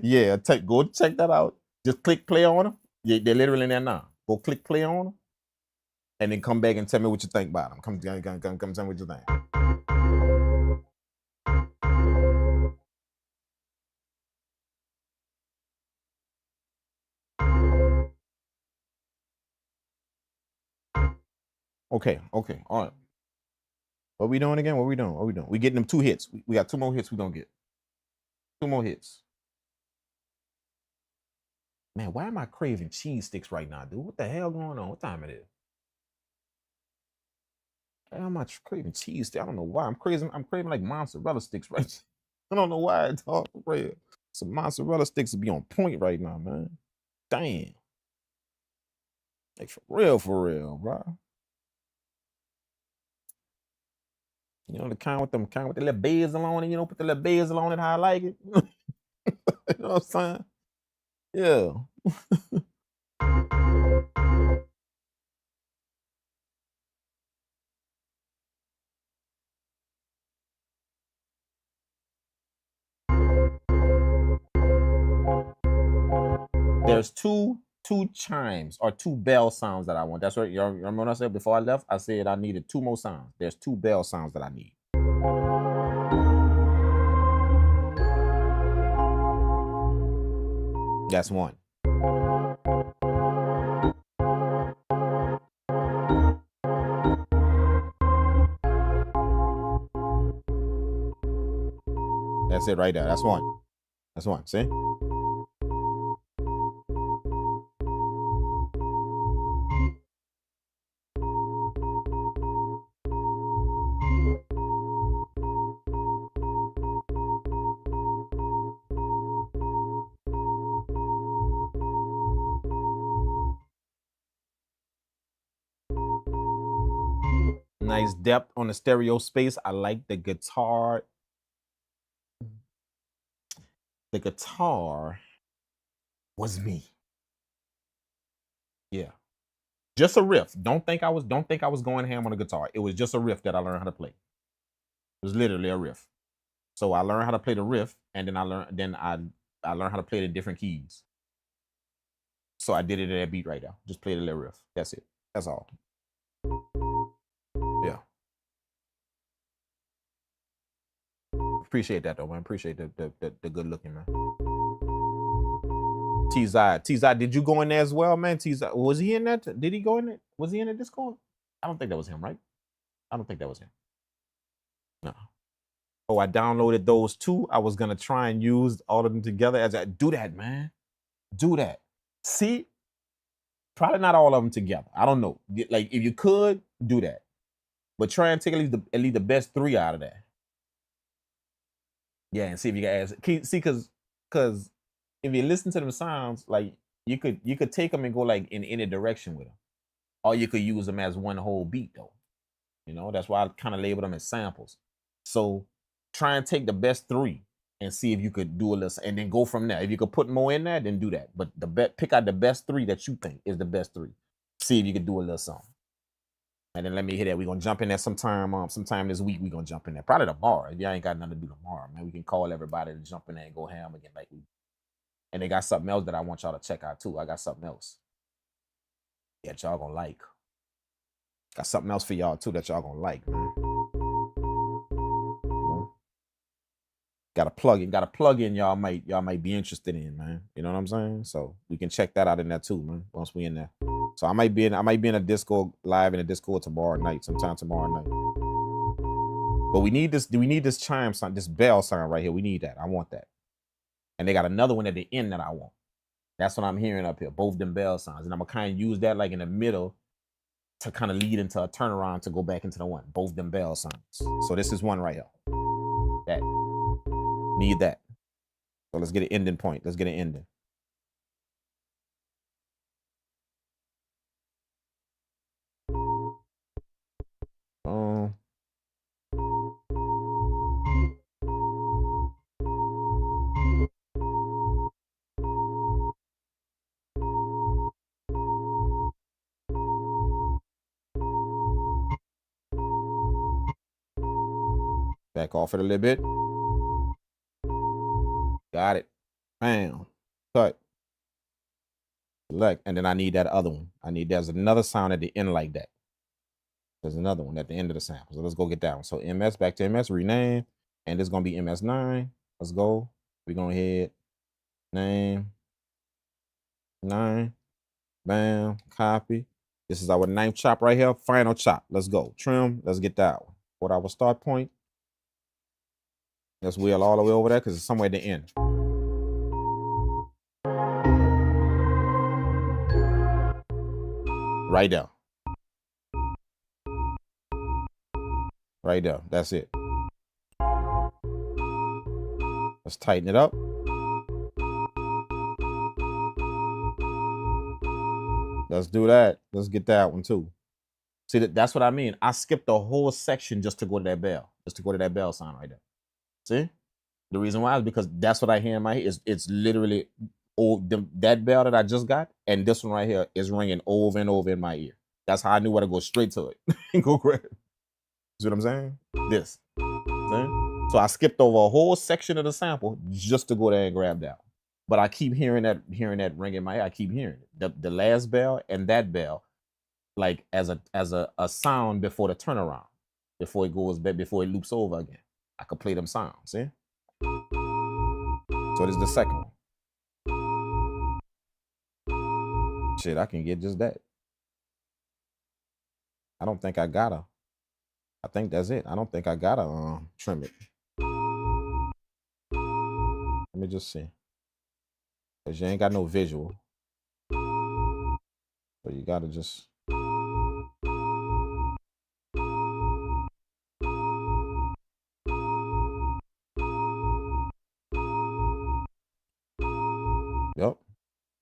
[SPEAKER 2] Yeah, go check that out. Just click play on them. Yeah, they're literally in there now. Go click play on them, and then come back and tell me what you think about them. Come tell me what you think. Okay, all right. What we doing again? What we doing? We getting them 2 hits. We got 2 more hits we gonna get. 2 more hits. Man, why am I craving cheese sticks right now, dude? What the hell going on? What time it is? Why am I craving cheese sticks? I don't know why. I'm craving like mozzarella sticks right now. I don't know why it's hard for real. Some mozzarella sticks would be on point right now, man. Damn. Like for real, bro. You know, the kind with the little basil on it, you know, put the little basil on it how I like it. You know what I'm saying? Yeah. There's two chimes or 2 bell sounds that I want. That's right. You remember what I said before I left? I said I needed 2 more sounds. There's 2 bell sounds that I need. That's one. That's it right there. That's one. That's one. See? Nice depth on the stereo space. I like the guitar. The guitar was me. Yeah. Just a riff. Don't think I was going ham on the guitar. It was just a riff that I learned how to play. It was literally a riff. So I learned how to play the riff, and then I learned how to play the different keys. So I did it at that beat right now. Just played a little riff. That's it. That's all. Yeah. Appreciate that though, man. Appreciate the good looking, man. T-Zai, did you go in there as well, man? T-Zai, was he in that? Did he go in it? Was he in the Discord? I don't think that was him, right? I don't think that was him. No. Oh, I downloaded those too. I was gonna try and use all of them together as I do that, man. Do that. See, probably not all of them together. I don't know. Like if you could do that, but try and take at least the best 3 out of that. Yeah, and see if you can add. See, because if you listen to them sounds, like you could take them and go like in any direction with them, or you could use them as one whole beat though. You know, that's why I kind of label them as samples. So try and take the best 3 and see if you could do a little, and then go from there. If you could put more in there, then do that. But pick out the best 3 that you think is the best 3. See if you could do a little something. And then let me hear that. We're gonna jump in there sometime this week. We're gonna jump in there. Probably tomorrow. If y'all ain't got nothing to do tomorrow, man, we can call everybody to jump in there and go ham again like we. And they got something else that I want y'all to check out too. I got something else. Yeah, y'all gonna like. Got something else for y'all too that y'all gonna like, man. Got a plug in y'all might be interested in, man. You know what I'm saying? So we can check that out in there too, man. Once we in there. So I might be in a Discord live in a Discord sometime tomorrow night. But we need this chime sound, this bell sound right here. We need that. I want that. And they got another one at the end that I want. That's what I'm hearing up here. Both them bell sounds. And I'm gonna kind of use that like in the middle to kind of lead into a turnaround to go back into the one. Both them bell sounds. So this is one right here. That. Need that. So let's get an ending point. Let's get an ending. Back off it a little bit. Got it. Bam. Cut. Select. And then I need that other one. There's another sound at the end like that. There's another one at the end of the sample. So let's go get that one. So MS, back to MS, rename. And this is going to be MS9. Let's go. We're going to hit name 9. Bam. Copy. This is our 9th chop right here. Final chop. Let's go. Trim. Let's get that one. What our start point. Let's wheel all the way over there because it's somewhere at the end. Right there. Right there. That's it. Let's tighten it up. Let's do that. Let's get that one too. See, that's what I mean. I skipped the whole section just to go to that bell. Just to go to that bell sound right there. See? The reason why is because that's what I hear in my head. It's literally that bell that I just got, and this one right here is ringing over and over in my ear. That's how I knew where to go straight to it and go grab it. See what I'm saying? This. See? So I skipped over a whole section of the sample just to go there and grab that. But I keep hearing that ring in my ear. I keep hearing it. The last bell and that bell, like as a sound before the turnaround, before it goes back, before it loops over again. I could play them sounds. See? So this is the second one. Shit, I can get just that. I don't think I gotta. I think that's it. I don't think I gotta trim it. Let me just see. Cause you ain't got no visual. So you gotta just. Yep.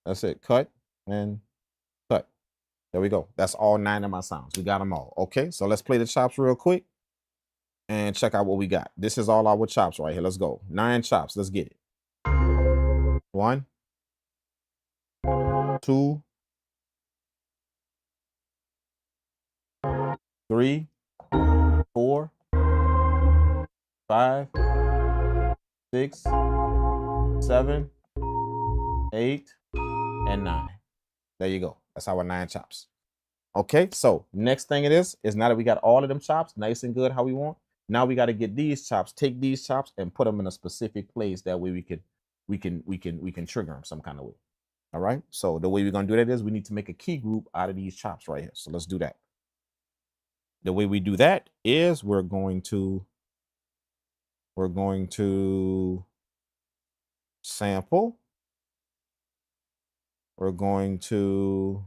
[SPEAKER 2] That's it. Cut and cut. There we go. That's all 9 of my sounds. We got them all. Okay, so let's play the chops real quick and check out what we got. This is all our chops right here. Let's go. 9 chops. Let's get it. 1, 2, 3, 4, 5, 6, 7, 8, and 9. There you go. That's our 9 chops. Okay, so next thing it is now that we got all of them chops nice and good how we want. Now we got to get these chops, take these chops and put them in a specific place. That way we can trigger them some kind of way. All right. So the way we're gonna do that is we need to make a key group out of these chops right here. So let's do that. The way we do that is we're going to sample. We're going to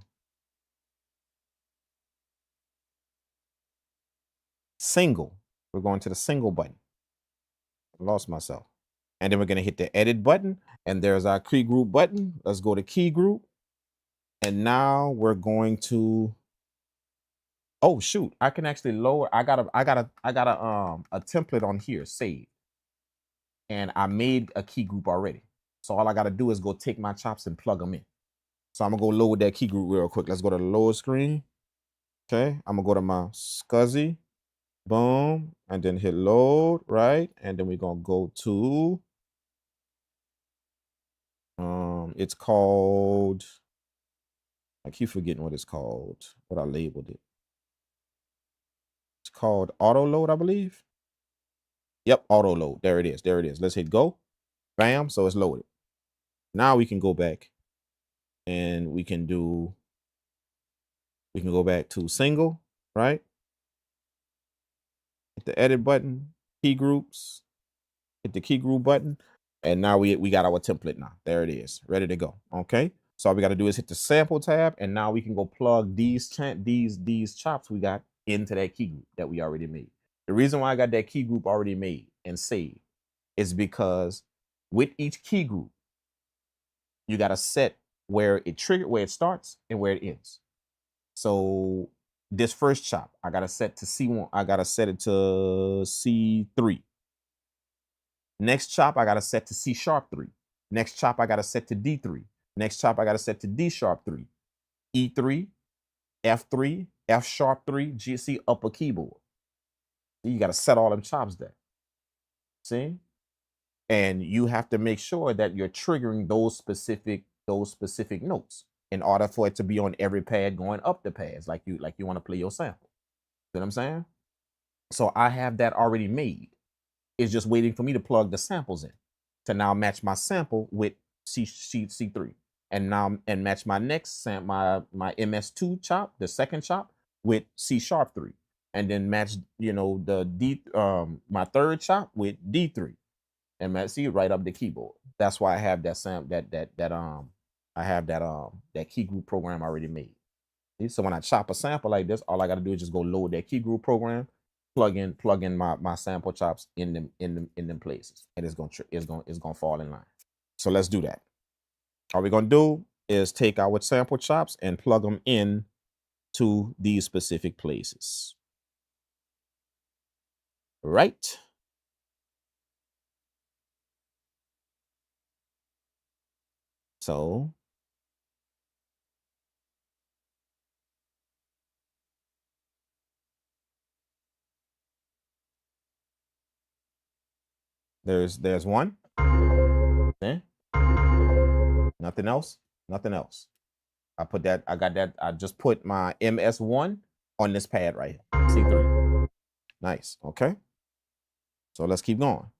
[SPEAKER 2] single. We're going to the single button. I lost myself. And then we're going to hit the edit button. And there's our key group button. Let's go to key group. And now we're going to, oh shoot, I can actually lower. I got a template on here, save. And I made a key group already. So all I got to do is go take my chops and plug them in. So I'm gonna go load that key group real quick. Let's go to the lower screen. Okay, I'm gonna go to my SCSI. Boom, and then hit load, right? And then we're gonna go to it's called, I keep forgetting what it's called, what I labeled it. It's called auto load, I believe. Yep, auto load. There it is. There it is. Let's hit go. Bam. So it's loaded. Now we can go back and we can go back to single, right? Hit the edit button, key groups, hit the key group button, and now we got our template now. There it is, ready to go. Okay, so all we got to do is hit the sample tab, and now we can go plug these chops we got into that key group that we already made. The reason why I got that key group already made and saved is because with each key group, you got to set where it starts and where it ends. So this first chop, I got to set to C1. I got to set it to C3. Next chop, I got to set to C#3. Next chop, I got to set to D3. Next chop, I got to set to D#3. E3, F3, F#3, G, upper keyboard. You got to set all them chops there. See? And you have to make sure that you're triggering those specific notes in order for it to be on every pad going up the pads like you want to play your sample. You know what I'm saying? So I have that already made. It's just waiting for me to plug the samples in to now match my sample with C3 and match my next my MS2 chop, the second chop, with C#3, and then match the my third chop with D3 and match right up the keyboard. That's why I have that that key group program already made. So when I chop a sample like this, all I got to do is just go load that key group program, plug in my sample chops in them places, and it's gonna fall in line. So let's do that. All we're gonna do is take our sample chops and plug them in to these specific places. Right. So there's one. Okay. Nothing else. Nothing else. I just put my MS1 on this pad right here. C3. Nice. Okay. So let's keep going.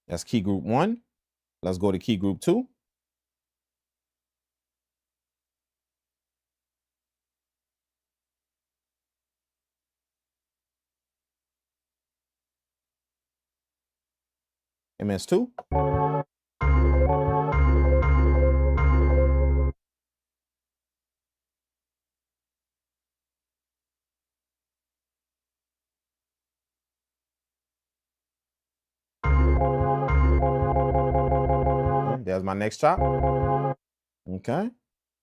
[SPEAKER 2] That's key group 1. Let's go to key group 2. MS2. There's my next chop. Okay.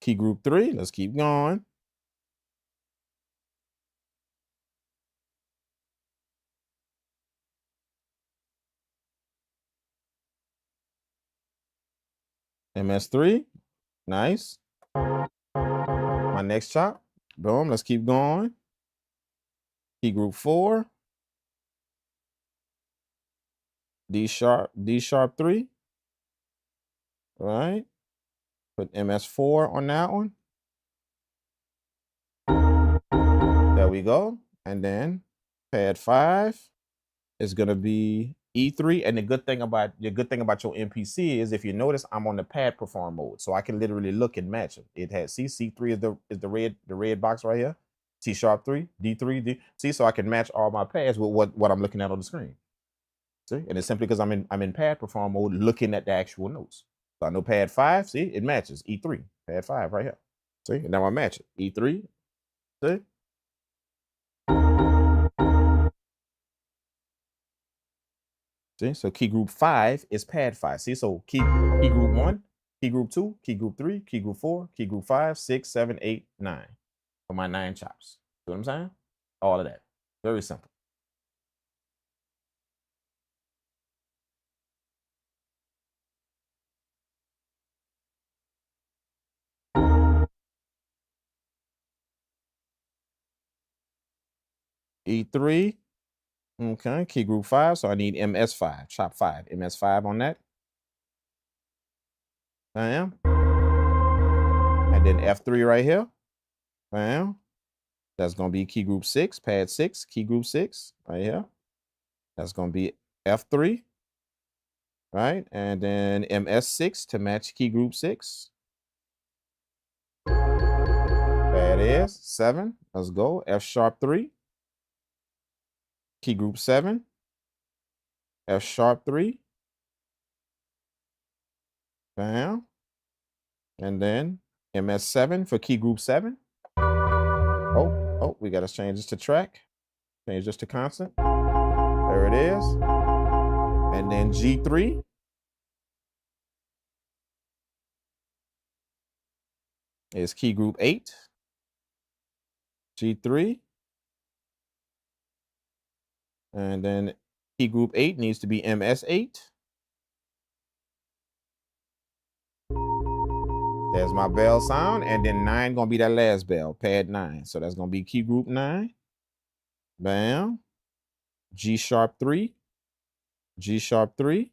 [SPEAKER 2] Key group 3. Let's keep going. MS3. Nice. My next chop. Boom. Let's keep going. Key group 4. D sharp 3. All right. Put MS4 on that one. There we go. And then pad 5 is gonna be E3. And the good thing about your MPC is, if you notice, I'm on the pad perform mode, so I can literally look and match it. It has C3 is the red box right here. C sharp 3, D3, D. See, so I can match all my pads with what I'm looking at on the screen. See, and it's simply because I'm in pad perform mode, looking at the actual notes. So I know pad 5. See, it matches E3. Pad 5 right here. See, and now I match it. E3. See. See, so key group 5 is pad 5. See, so key group 1, key group 2, key group 3, key group 4, key group 5, 6, 7, 8, 9 for my 9 chops. See what I'm saying? All of that. Very simple. E3. Okay, key group 5. So I need MS5, chop 5. MS5 on that. Bam. And then F3 right here. Bam. That's going to be key group 6, pad 6, key group 6 right here. That's going to be F3. Right? And then MS6 to match key group 6. That is 7. Let's go. F sharp 3. Key group 7. F sharp 3. Bam. And then MS7 for key group 7. Oh, we got to change this to track. Change this to constant. There it is. And then G3. Is key group 8. G3. And then key group 8 needs to be MS8. There's my bell sound. And then 9 going to be that last bell, pad 9. So that's going to be key group 9. Bam. G sharp 3. G sharp 3.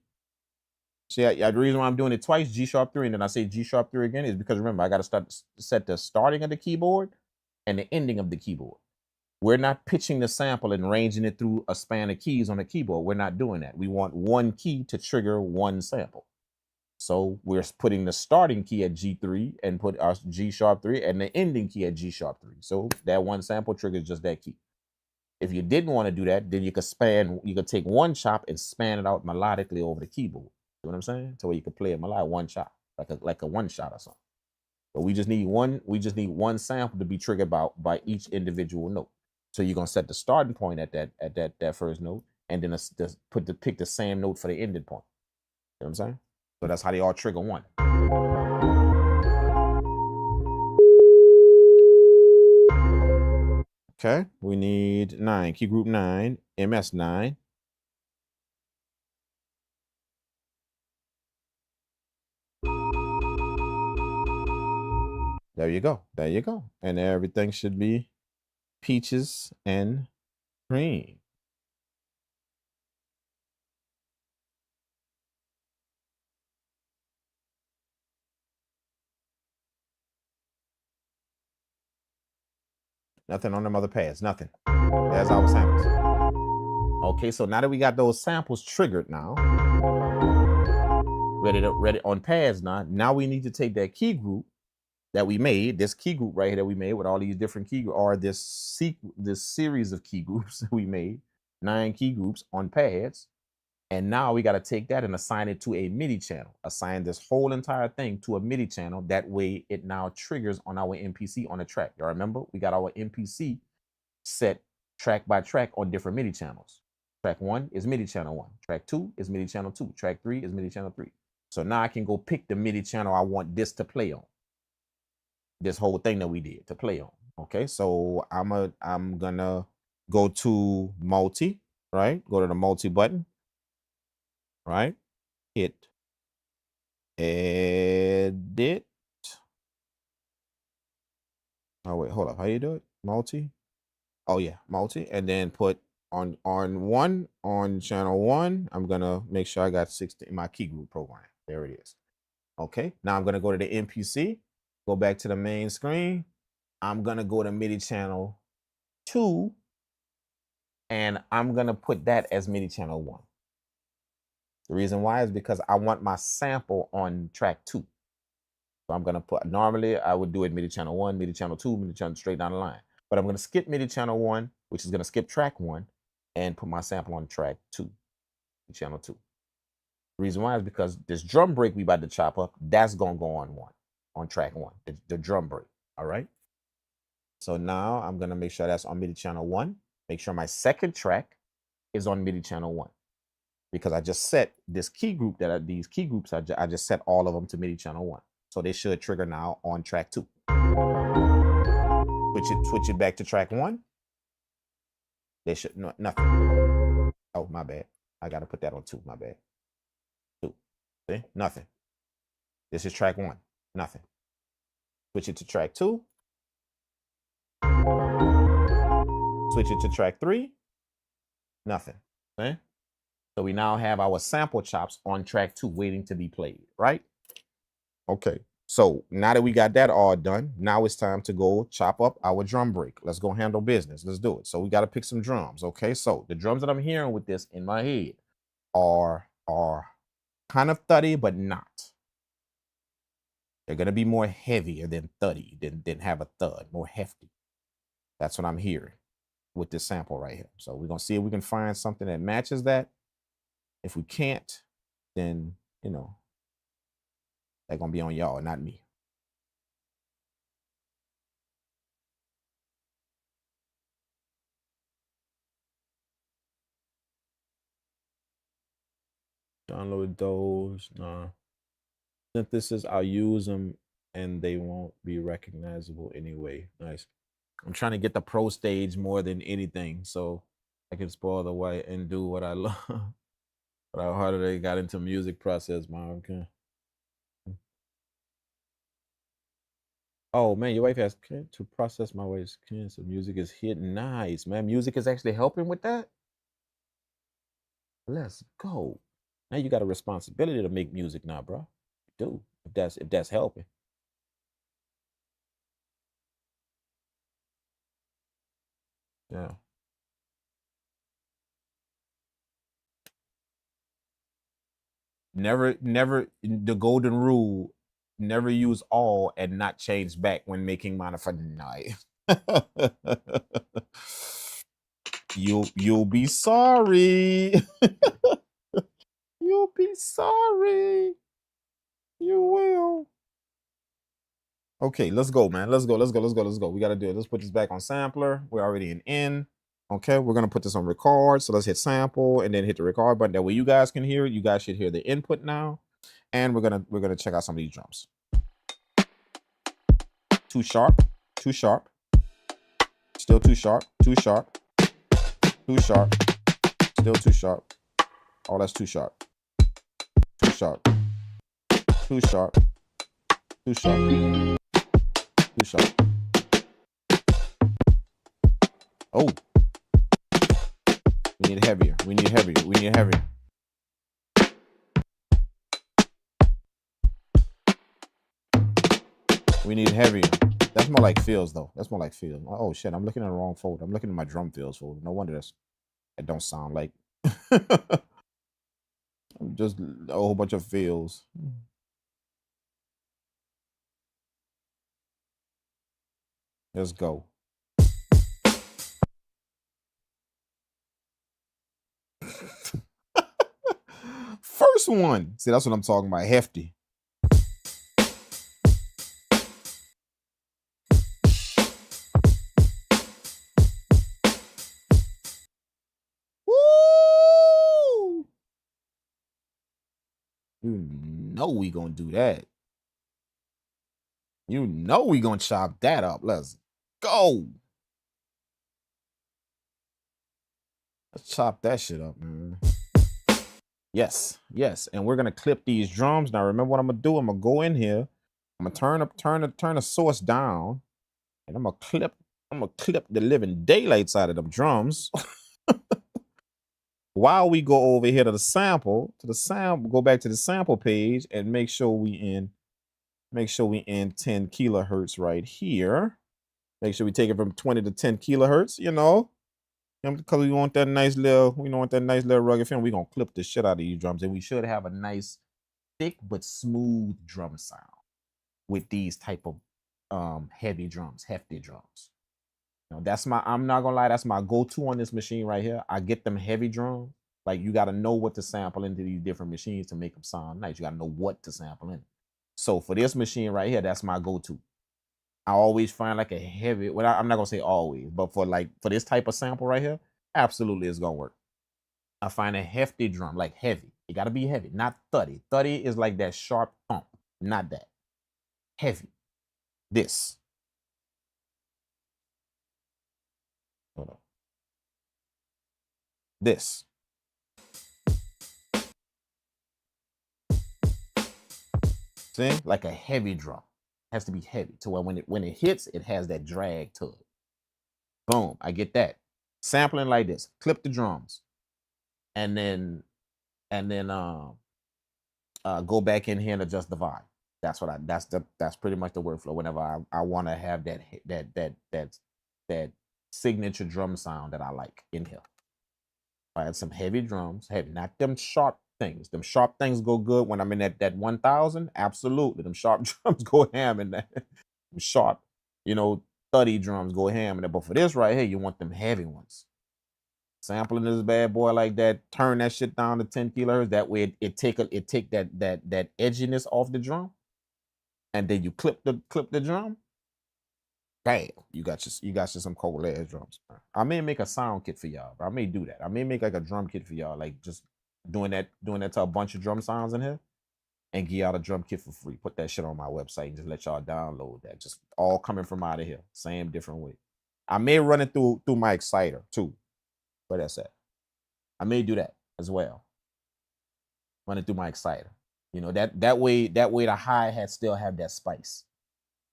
[SPEAKER 2] See, the reason why I'm doing it twice, G sharp 3, and then I say G sharp 3 again, is because, remember, I got to set the starting of the keyboard and the ending of the keyboard. We're not pitching the sample and ranging it through a span of keys on the keyboard. We're not doing that. We want one key to trigger one sample. So we're putting the starting key at G3 and put our G sharp 3 and the ending key at G sharp 3. So that one sample triggers just that key. If you didn't want to do that, then you could take one chop and span it out melodically over the keyboard. You know what I'm saying? So you could play a melodic one chop, like a one shot or something. But we just need one sample to be triggered by each individual note. So you're gonna set the starting point at that first note, and then pick the same note for the ending point. You know what I'm saying? So that's how they all trigger one. Okay, we need 9, key group 9, MS9. There you go. There you go. And everything should be peaches and cream. Nothing on them other pads. Nothing. There's our samples. Okay, so now that we got those samples triggered now, ready on pads now we need to take that key group that we made, this key group right here that we made with all these different key, or this series of key groups that we made, 9 key groups on pads. And now we got to take that and assign it to a MIDI channel. Assign this whole entire thing to a MIDI channel. That way it now triggers on our MPC on the track. Y'all remember, we got our MPC set track by track on different MIDI channels. Track 1 is MIDI channel 1. Track 2 is MIDI channel 2. Track 3 is MIDI channel 3. So now I can go pick the MIDI channel I want this to play on. this whole thing that we did to play on. Okay, so I'm gonna go to multi, right? Go to the multi button, right? Hit edit. Oh wait, hold up. How you do it? Multi. Oh yeah, multi, and then put on channel one. I'm gonna make sure I got 16 in my key group program. There it is. Okay, now I'm gonna go to the MPC. Go back to the main screen. I'm gonna go to MIDI channel 2, and I'm gonna put that as MIDI channel 1. The reason why is because I want my sample on track 2. So I'm gonna put, normally I would do it MIDI channel 1, MIDI channel 2, MIDI channel straight down the line. But I'm gonna skip MIDI channel 1, which is gonna skip track 1, and put my sample on track 2, channel 2. The reason why is because this drum break we about to chop up, that's gonna go on track 1, the drum break. All right. So now I'm gonna make sure that's on MIDI channel 1. Make sure my second track is on MIDI channel 1, because I just set this key group these key groups. I just set all of them to MIDI channel 1, so they should trigger now on track 2. Switch it back to track 1. They should nothing. Oh, my bad. I gotta put that on 2. My bad. 2. See, nothing. This is track 1. Nothing. Switch it to track 2. Switch it to track 3. Nothing. Okay. So we now have our sample chops on track 2 waiting to be played, right? Okay. So now that we got that all done, now it's time to go chop up our drum break. Let's go handle business. Let's do it. So we got to pick some drums. Okay. So the drums that I'm hearing with this in my head are kind of thuddy, but not. They're going to be more heavier than thuddy, than have a thud, more hefty. That's what I'm hearing with this sample right here. So we're going to see if we can find something that matches that. If we can't, then, you know, they're going to be on y'all, not me. Download those. Nah. Synthesis, I'll use them and they won't be recognizable anyway. Nice. I'm trying to get the pro stage more than anything, so I can spoil the white and do what I love. But how hard they got into music process, man. Okay. Oh man, your wife has to process my ways. So music is hidden. Nice, man. Music is actually helping with that. Let's go. Now you got a responsibility to make music now, bro. You do, if that's helping. Yeah. Never, the golden rule, never use all and not change back when making modify. You'll be sorry. You'll be sorry. You will. Okay, let's go, man. Let's go. We gotta do it. Let's put this back on sampler. We're already in. Okay, we're gonna put this on record. So let's hit sample and then hit the record button. That way you guys can hear it. You guys should hear the input now. And we're gonna check out some of these drums. Too sharp, too sharp. Still too sharp, too sharp, too sharp, still too sharp. Oh, that's too sharp. Too sharp, too sharp, too sharp, too sharp. Oh, we need heavier. We need heavier. We need heavier. We need heavier. That's more like fills, though. That's more like fills. Oh shit! I'm looking at the wrong folder. I'm looking at my drum fills folder. No wonder that don't sound like. Just a whole bunch of fills. Let's go. First one. See, that's what I'm talking about. Hefty. Woo! You know we gonna do that. You know we gonna chop that up. Let's go. Let's chop that shit up, man. Yes, yes. And we're gonna clip these drums. Now remember what I'm gonna do? I'm gonna go in here. I'm gonna turn the source down, and I'm gonna clip the living daylights out of them drums. While we go over here to the sample, go back to the sample page and make sure we in 10 kilohertz right here. Make sure we take it from 20 to 10 kilohertz, you know. Because we want that nice little, rugged film. We're gonna clip the shit out of these drums, and we should have a nice thick but smooth drum sound with these type of heavy drums, hefty drums. You know, I'm not gonna lie, that's my go-to on this machine right here. I get them heavy drums. Like, you gotta know what to sample into these different machines to make them sound nice. You gotta know what to sample in. So for this machine right here, that's my go-to. I always find like a heavy, well, I'm not gonna say always, but for this type of sample right here, absolutely it's gonna work. I find a hefty drum, like heavy. It gotta be heavy, not thuddy. Thuddy is like that sharp thump, not that. Heavy. This. Hold on. This. See? Like a heavy drum. It has to be heavy to where when it hits, it has that drag to it. Boom. I get that. Sampling like this. Clip the drums. And then go back in here and adjust the vibe. That's pretty much the workflow whenever I want to have that signature drum sound that I like in here. I had some heavy drums, heavy, not them sharp things. Them sharp things go good when I'm in that 1000. Absolutely, them sharp drums go ham in that. Them sharp, thuddy drums go ham in that. But for this right here, you want them heavy ones. Sampling this bad boy like that, turn that shit down to 10 kilohertz. That way it take that edginess off the drum, and then you clip the drum. Bam, you got some cold ass drums. I may make a sound kit for y'all, I may do that. I may make like a drum kit for y'all, like just doing that to a bunch of drum sounds in here, and give y'all a drum kit for free. Put that shit on my website and just let y'all download that. Just all coming from out of here, same different way. I may run it through my exciter too. Where that's at. I may do that as well. Run it through my exciter. That way the hi-hat still have that spice.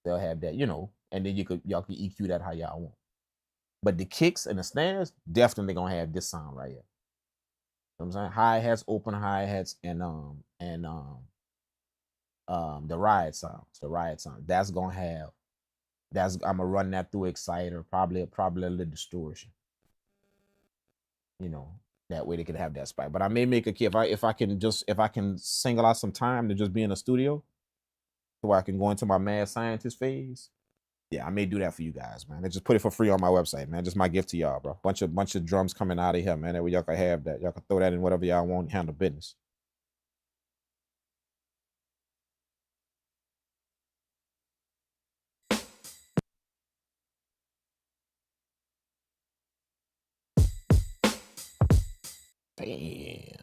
[SPEAKER 2] They'll have that, and then y'all can EQ that how y'all want. But the kicks and the snares definitely gonna have this sound right here. You know what I'm saying? Hi-hats, open hi-hats, and the riot sounds. I'm gonna run that through exciter, probably a little distortion. That way they could have that spike. But I may make a kit if I can single out some time to just be in the studio, so I can go into my mad scientist phase. Yeah, I may do that for you guys, man. I just put it for free on my website, man. Just my gift to y'all, bro. Bunch of drums coming out of here, man. That way y'all can have that. Y'all can throw that in whatever y'all want, handle business. Damn.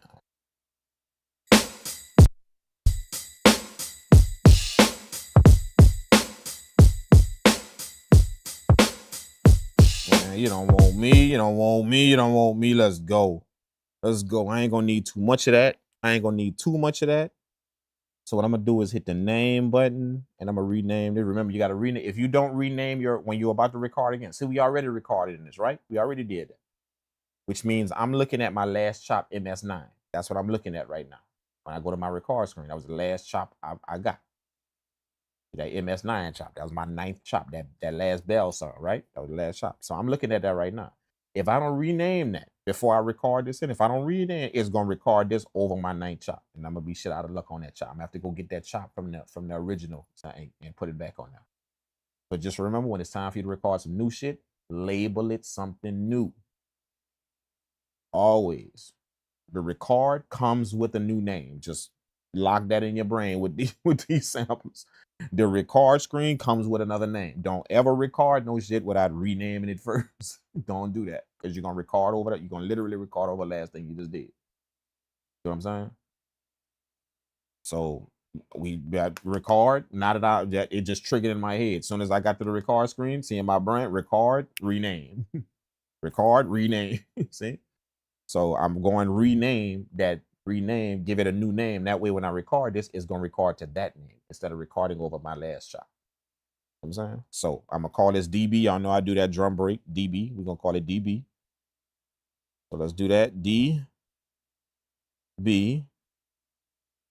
[SPEAKER 2] Man, you don't want me. Let's go. I ain't gonna need too much of that. So what I'm gonna do is hit the name button, and I'm gonna rename it. Remember, you gotta rename. If you don't rename when you're about to record again, see, we already recorded in this, right? We already did that. Which means I'm looking at my last chop MS9. That's what I'm looking at right now. When I go to my record screen, that was the last chop I got. That MS9 chop. That was my 9th chop. That last bell song, right? That was the last chop. So I'm looking at that right now. If I don't rename that before I record this, and if I don't rename it, it's gonna record this over my 9th chop, and I'm gonna be shit out of luck on that chop. I'm gonna have to go get that chop from the original and put it back on there. But just remember, when it's time for you to record some new shit, label it something new. Always. The record comes with a new name. Just lock that in your brain with these samples. The record screen comes with another name. Don't ever record no shit without renaming it first. Don't do that, because you're gonna record over that. You're gonna literally record over the last thing you just did. You know what I'm saying? So We record. Now that it just triggered in my head. As soon as I got to the record screen, seeing my brand, record, rename, record, rename. See? So I'm going rename that, rename, give it a new name. That way, when I record this, it's going to record to that name instead of recording over my last shot. You know what I'm saying? So I'm going to call this DB. Y'all know I do that drum break, DB. We're going to call it DB. So let's do that. DB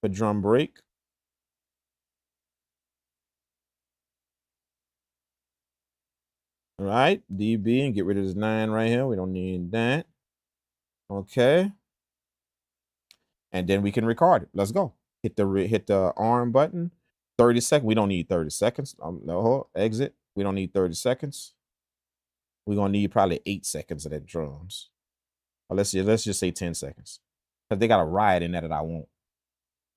[SPEAKER 2] for drum break. All right, DB, and get rid of this 9 right here. We don't need that. Okay. And then we can record it. Let's go. Hit the arm button. 30 seconds. We don't need 30 seconds. No, exit. We don't need 30 seconds. We're gonna need probably 8 seconds of that drums. Or let's just say 10 seconds. Because they got a ride in there that I want.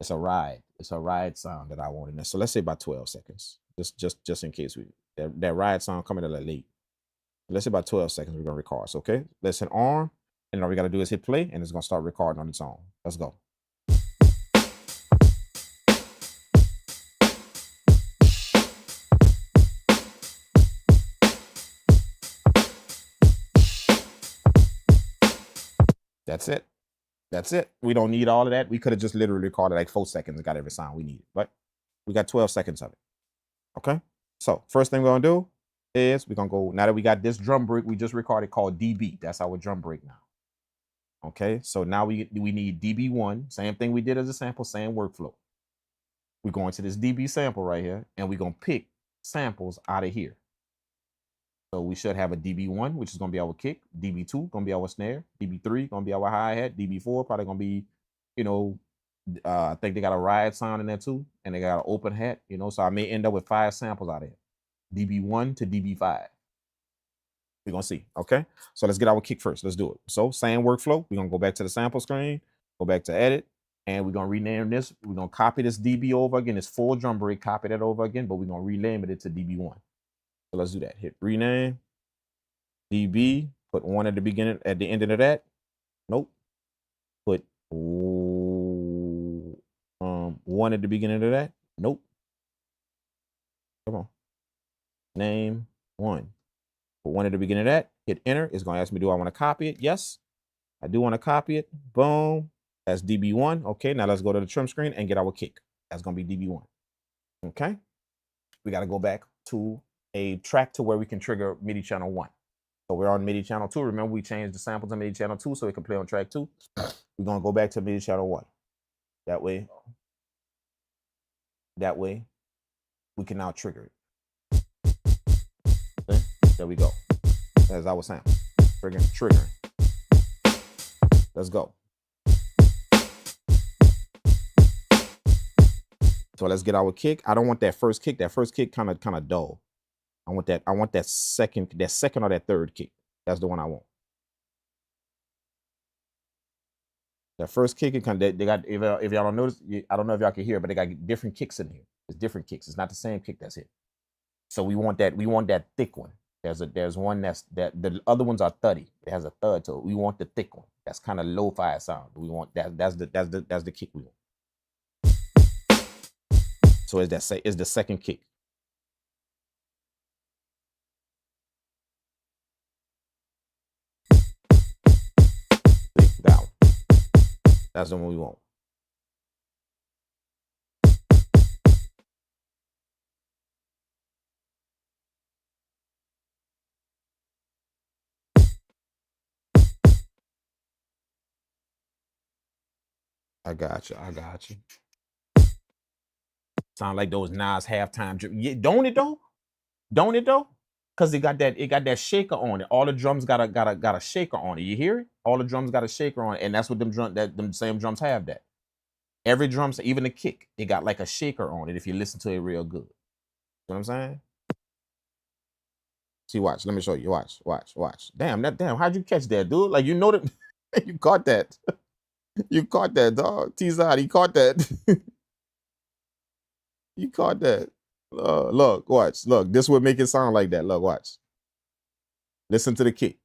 [SPEAKER 2] It's a ride. It's a ride sound that I want in there. So let's say about 12 seconds. Just in case that ride sound coming a little late. Let's say about 12 seconds we're gonna record. So, okay, let's hit arm, and all we gotta do is hit play, and it's gonna start recording on its own. Let's go. That's it. That's it. We don't need all of that. We could have just literally recorded like 4 seconds and got every sound we needed, but we got 12 seconds of it. Okay. So first thing we're gonna do is we're gonna go, now that we got this drum break we just recorded called DB. That's our drum break now. Okay. So now we need DB1. Same thing we did as a sample, same workflow. We're going to this DB sample right here, and we're gonna pick samples out of here. So we should have a DB1, which is going to be our kick. DB2 going to be our snare. DB3 going to be our hi-hat. DB4 probably going to be, you know, I think they got a ride sound in there too. And they got an open hat, you know. So I may end up with 5 samples out of it. DB1 to DB5. We're going to see. Okay. So let's get our kick first. Let's do it. So same workflow. We're going to go back to the sample screen, go back to edit, and we're going to rename this. We're going to copy this DB over again. It's full drum break. Copy that over again, but we're going to rename it to DB1. So let's do that. Hit rename, DB, put 1 at the beginning, at the end of that. Nope. Put 1 at the beginning of that. Nope. Come on. Name 1. Put 1 at the beginning of that. Hit enter. It's going to ask me, do I want to copy it? Yes. I do want to copy it. Boom. That's DB1. Okay. Now let's go to the trim screen and get our kick. That's going to be DB1. Okay. We got to go back to a track to where we can trigger MIDI channel 1. So we're on MIDI channel 2. Remember, we changed the sample to MIDI channel 2 so it can play on track 2. We're going to go back to MIDI channel 1. That way we can now trigger it. Okay? There we go. There's our sample. Triggering. Let's go. So let's get our kick. I don't want that first kick. That first kick kind of dull. I want that second or that third kick. That's the one I want. That first kick, they got, if y'all don't notice, I don't know if y'all can hear, but they got different kicks in here. It's different kicks. It's not the same kick that's hit. So we want that thick one. There's one that the other ones are thuddy. It has a thud to it. We want the thick one. That's kind of lo-fi sound. We want that's the kick we want. So it's the second kick. That one. That's the one we want. I got you. Sound like those Nas halftime. Yeah, don't it though? Don't it though? Cause it got that shaker on it. All the drums got a shaker on it. You hear it? All the drums got a shaker on it, and that's what them same drums have that. Every drum, even the kick, it got like a shaker on it if you listen to it real good. You know what I'm saying? See, watch. Let me show you. Watch. Damn, how'd you catch that, dude? Like, you know that you caught that. You caught that, dog. T-Zod, he caught that. You caught that. Look, watch. Look, this would make it sound like that. Look, watch. Listen to the kick.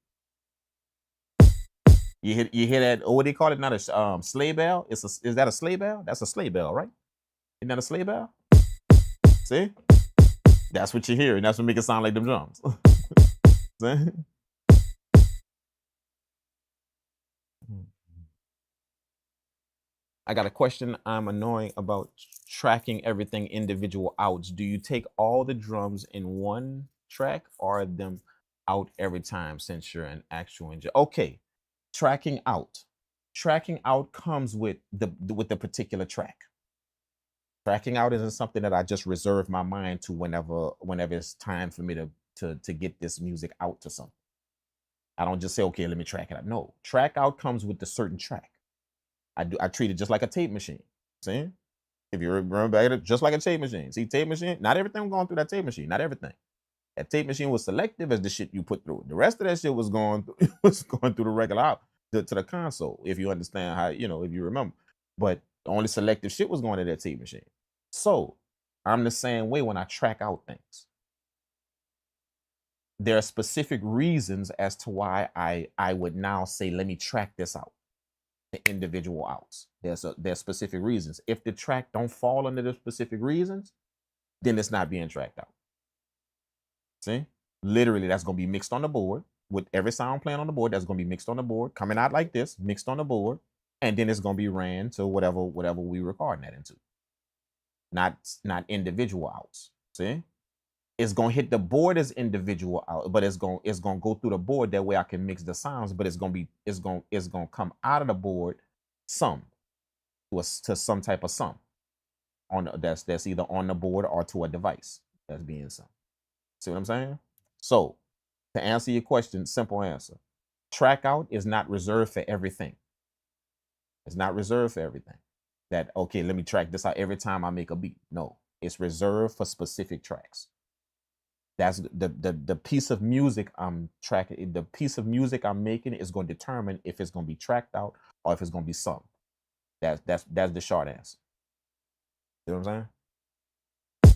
[SPEAKER 2] You hear that? Oh, what do they call it? Not a sleigh bell. Is that a sleigh bell? That's a sleigh bell, right? Isn't that a sleigh bell? See? That's what you hear, and that's what make it sound like them drums. See? I got a question. I'm annoying about tracking everything individual outs. Do you take all the drums in one track or them out every time since you're an actual engineer? Okay, tracking out. Tracking out comes with the particular track. Tracking out isn't something that I just reserve my mind to whenever it's time for me to get this music out to something. I don't just say, okay, let me track it out. No, track out comes with a certain track. I treat it just like a tape machine. See? If you remember back, just like a tape machine. See, tape machine, not everything going through that tape machine. Not everything. That tape machine was selective as the shit you put through it. The rest of that shit was going through the regular out to the console, if you understand how, if you remember. But only selective shit was going to that tape machine. So I'm the same way when I track out things. There are specific reasons as to why I would now say, let me track this out. The individual outs. There's specific reasons. If the track don't fall under the specific reasons, then it's not being tracked out. See? Literally, that's going to be mixed on the board with every sound playing on the board. That's going to be mixed on the board, coming out like this, mixed on the board, and then it's going to be ran to whatever we recording that into. Not individual outs. See? It's gonna hit the board as individual out, but it's gonna go through the board. That way I can mix the sounds, but it's gonna come out of the board sum to some type of sum on that's either on the board or to a device that's being summed. See what I'm saying? So to answer your question, simple answer: track out is not reserved for everything. It's not reserved for everything. That okay, let me track this out every time I make a beat. No, it's reserved for specific tracks. That's the piece of music I'm tracking. The piece of music I'm making is going to determine if it's going to be tracked out or if it's going to be sung. That's the short answer. You know what I'm saying?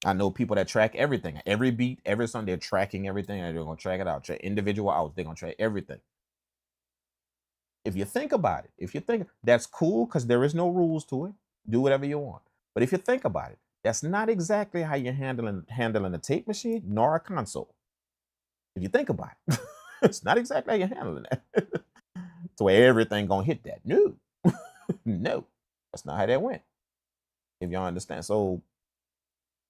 [SPEAKER 2] I know people that track everything, every beat, every song. They're tracking everything, and they're going to track it out. Track individual outs. They're going to track everything. If you think about it, that's cool because there is no rules to it. Do whatever you want. But if you think about it, that's not exactly how you're handling a tape machine nor a console. If you think about it, it's not exactly how you're handling that. So everything gonna hit that. No, no, that's not how that went. If y'all understand. So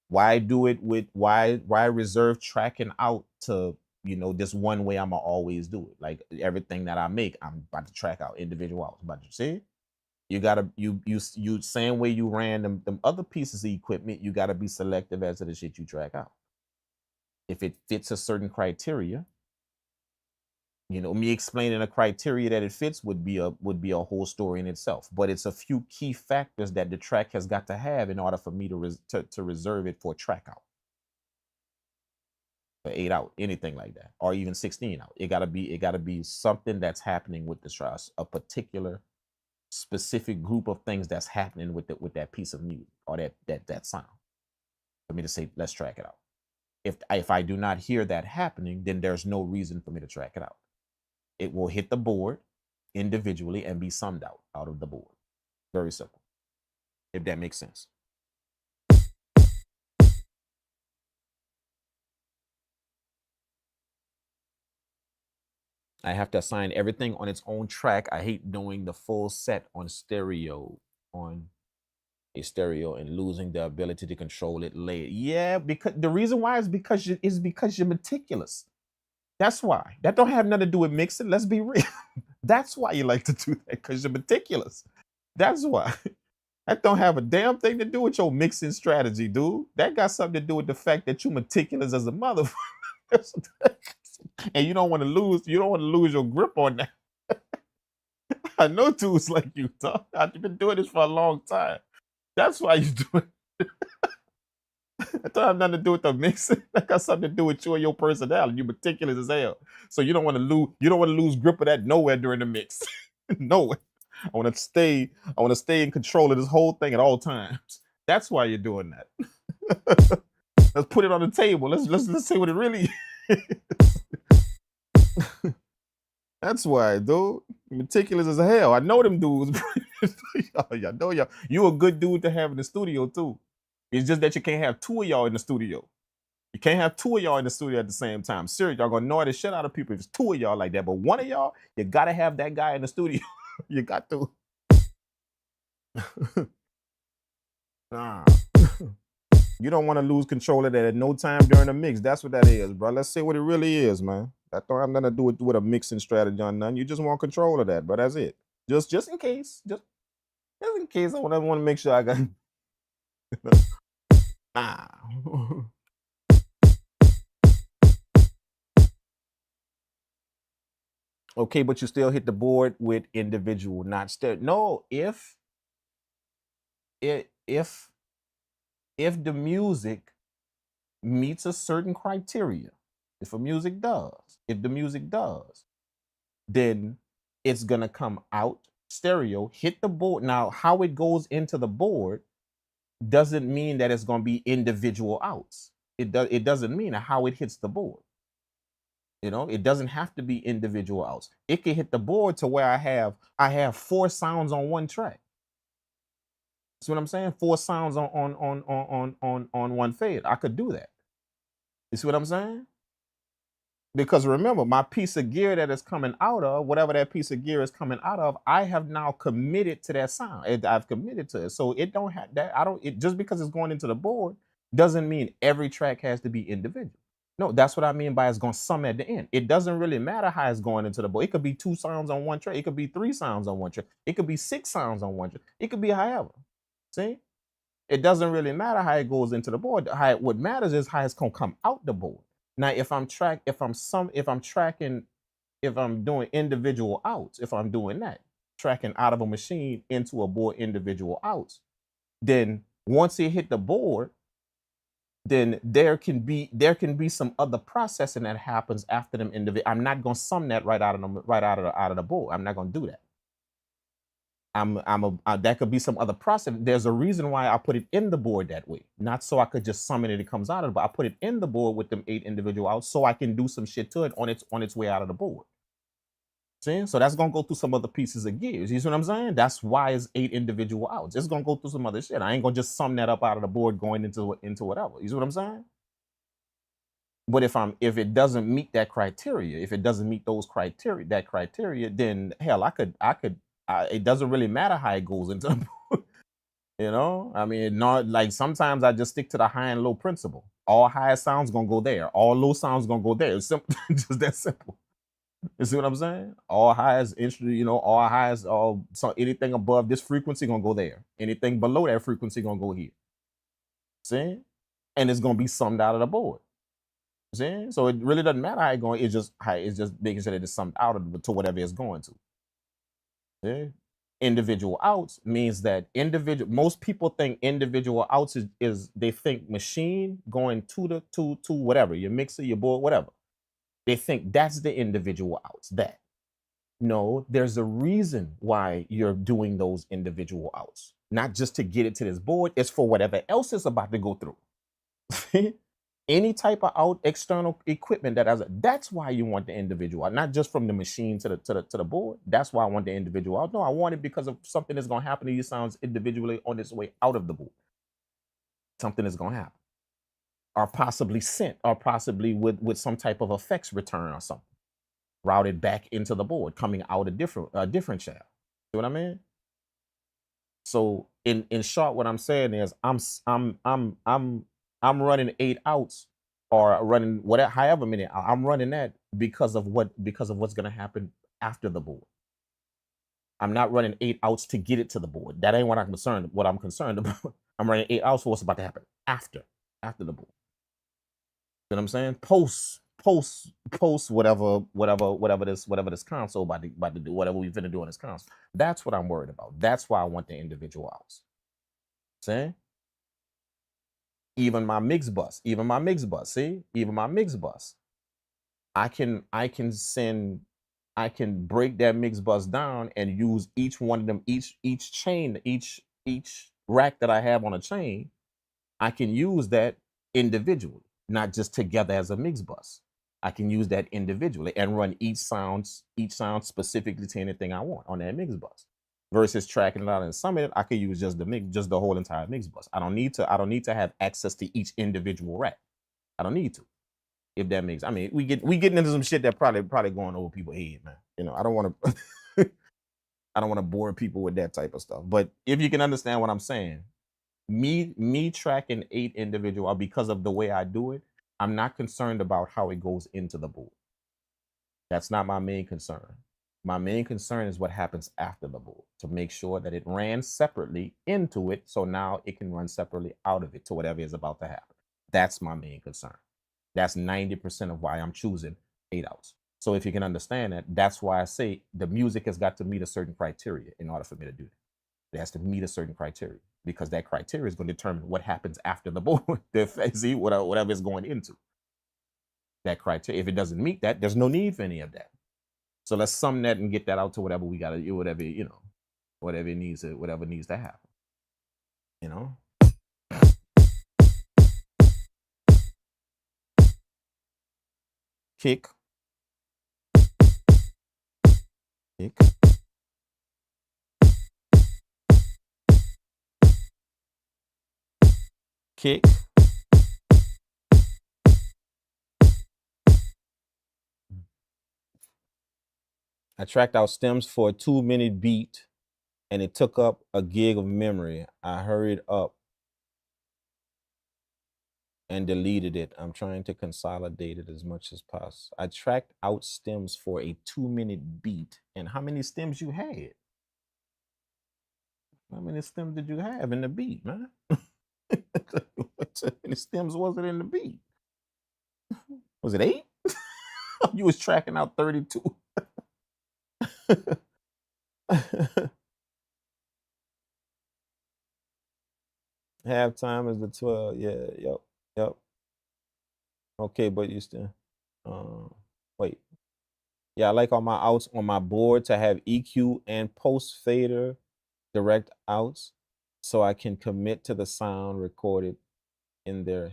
[SPEAKER 2] why do it with why reserve tracking out to this one way I'ma always do it? Like everything that I make, I'm about to track out individual outs. About to see. You gotta you same way you ran them other pieces of equipment, you gotta be selective as to the shit you track out. If it fits a certain criteria, me explaining a criteria that it fits would be a whole story in itself. But it's a few key factors that the track has got to have in order for me to reserve it for track out. For 8 out, anything like that, or even 16 out. It gotta be something that's happening with the track, a particular specific group of things that's happening with that piece of music or that sound for me to say let's track it out. If I do not hear that happening, then there's no reason for me to track it out. It will hit the board individually and be summed out of the board. Very simple, if that makes sense. I have to assign everything on its own track. I hate doing the full set on a stereo and losing the ability to control it later. Yeah, because the reason why is because you're meticulous. That's why. That don't have nothing to do with mixing. Let's be real. That's why you like to do that, because you're meticulous. That's why. That don't have a damn thing to do with your mixing strategy, dude. That got something to do with the fact that you're meticulous as a motherfucker. And you don't want to lose your grip on that. I know dudes like you, Tom. I've been doing this for a long time. That's why you do it. That don't have nothing to do with the mixing. That got something to do with you and your personality. You're meticulous as hell. So you don't want to lose grip of that nowhere during the mix. Nowhere. I want to stay in control of this whole thing at all times. That's why you're doing that. Let's put it on the table. Let's say what it really is. That's why, dude. Meticulous as hell. I know them dudes. Y'all know y'all. You a good dude to have in the studio too. It's just that you can't have two of y'all in the studio. You can't have two of y'all in the studio at the same time. Seriously, y'all gonna annoy the shit out of people if it's two of y'all like that. But one of y'all, you gotta have that guy in the studio. You got to. Nah. You don't want to lose control of that at no time during the mix. That's what that is, bro. Let's say what it really is, man. That don't have nothing to do with a mixing strategy on none. You just want control of that, but that's it. Just in case. Just in case I want to make sure I got. Nah. Okay, but you still hit the board with individual, not stereo. No, if the music meets a certain criteria, if the music does, then it's gonna come out stereo, hit the board. Now, how it goes into the board doesn't mean that it's gonna be individual outs. It doesn't mean how it hits the board. You know, it doesn't have to be individual outs. It can hit the board to where I have 4 sounds on one track. See what I'm saying? 4 sounds on one fade. I could do that. You see what I'm saying? Because remember, my piece of gear that is coming out of, whatever that piece of gear is coming out of, I have now committed to that sound. I've committed to it. So it don't have that. Just because it's going into the board doesn't mean every track has to be individual. No, that's what I mean by it's going to sum at the end. It doesn't really matter how it's going into the board. It could be 2 sounds on one track. It could be 3 sounds on one track. It could be 6 sounds on one track. It could be however. See? It doesn't really matter how it goes into the board. What matters is how it's going to come out the board. Now, if I'm doing individual outs, if I'm doing that, tracking out of a machine into a board individual outs, then once it hit the board, then there can be some other processing that happens after them individual. I'm not gonna sum that right out of the board. I'm not gonna do that. That could be some other process. There's a reason why I put it in the board that way. Not so I could just sum it and it comes out of it, but I put it in the board with them 8 individual outs so I can do some shit to it on its way out of the board. See? So that's gonna go through some other pieces of gears. You see what I'm saying? That's why it's 8 individual outs. It's gonna go through some other shit. I ain't gonna just sum that up out of the board going into whatever. You see what I'm saying? But if it doesn't meet that criteria, if it doesn't meet that criteria, then hell, it doesn't really matter how it goes into the board. You know, I mean, not like sometimes I just stick to the high and low principle. All high sounds gonna go there. All low sounds gonna go there. It's simple, just that simple. You see what I'm saying? All highs, all highs, so anything above this frequency gonna go there. Anything below that frequency gonna go here. See? And it's gonna be summed out of the board. See? So it really doesn't matter how it's going. It's just making sure that it's summed out to whatever it's going to. See? Individual outs means that most people think individual outs is they think machine going to whatever, your mixer, your board, whatever. They think that's the individual outs. No, there's a reason why you're doing those individual outs. Not just to get it to this board, it's for whatever else is about to go through. Any type of out external equipment that's why you want the individual out, not just from the machine to the board. That's why I want the individual out. No, I want it because of something that's gonna happen to these sounds individually on its way out of the board. Something is gonna happen. Or possibly sent, or possibly with some type of effects return or something. Routed back into the board, coming out a different channel. See what I mean? So in short, what I'm saying is I'm running 8 outs or running whatever, however many. I'm running that because of what's gonna happen after the board. I'm not running 8 outs to get it to the board. That ain't what I'm concerned about. I'm running 8 outs for what's about to happen after the board. You know what I'm saying? Post whatever this console about to do, whatever we finna do on this console. That's what I'm worried about. That's why I want the individual outs. See? Even my mix bus. See? Even my mix bus. I can break that mix bus down and use each one of them, each chain, each rack that I have on a chain. I can use that individually, not just together as a mix bus. I can use that individually and run each sound specifically to anything I want on that mix bus. Versus tracking it out in Summit, I could use just the whole entire mix bus. I don't need to have access to each individual rack. I don't need to. If that makes, I mean, we getting into some shit that probably going over people's head, man. You know, I don't want to I don't want to bore people with that type of stuff. But if you can understand what I'm saying, me tracking 8 individual because of the way I do it, I'm not concerned about how it goes into the board. That's not my main concern. My main concern is what happens after the board, to make sure that it ran separately into it, so now it can run separately out of it to whatever is about to happen. That's my main concern. That's 90% of why I'm choosing 8 outs. So if you can understand that, that's why I say the music has got to meet a certain criteria in order for me to do that. It has to meet a certain criteria, because that criteria is going to determine what happens after the board. See, whatever it's going into. That criteria. If it doesn't meet that, there's no need for any of that. So let's sum that and get that out to whatever we got to do, whatever, you know, whatever needs to happen. You know? Kick. Kick. Kick. I tracked out stems for a 2-minute beat, and it took up a gig of memory. I hurried up and deleted it. I'm trying to consolidate it as much as possible. I tracked out stems for a 2-minute beat. And how many stems you had? How many stems did you have in the beat, man? How many stems was it in the beat? Was it 8? You was tracking out 32. Halftime is the 12. Yeah, yep. Okay, but you still wait. Yeah, I like all my outs on my board to have EQ and post fader direct outs, so I can commit to the sound recorded in there.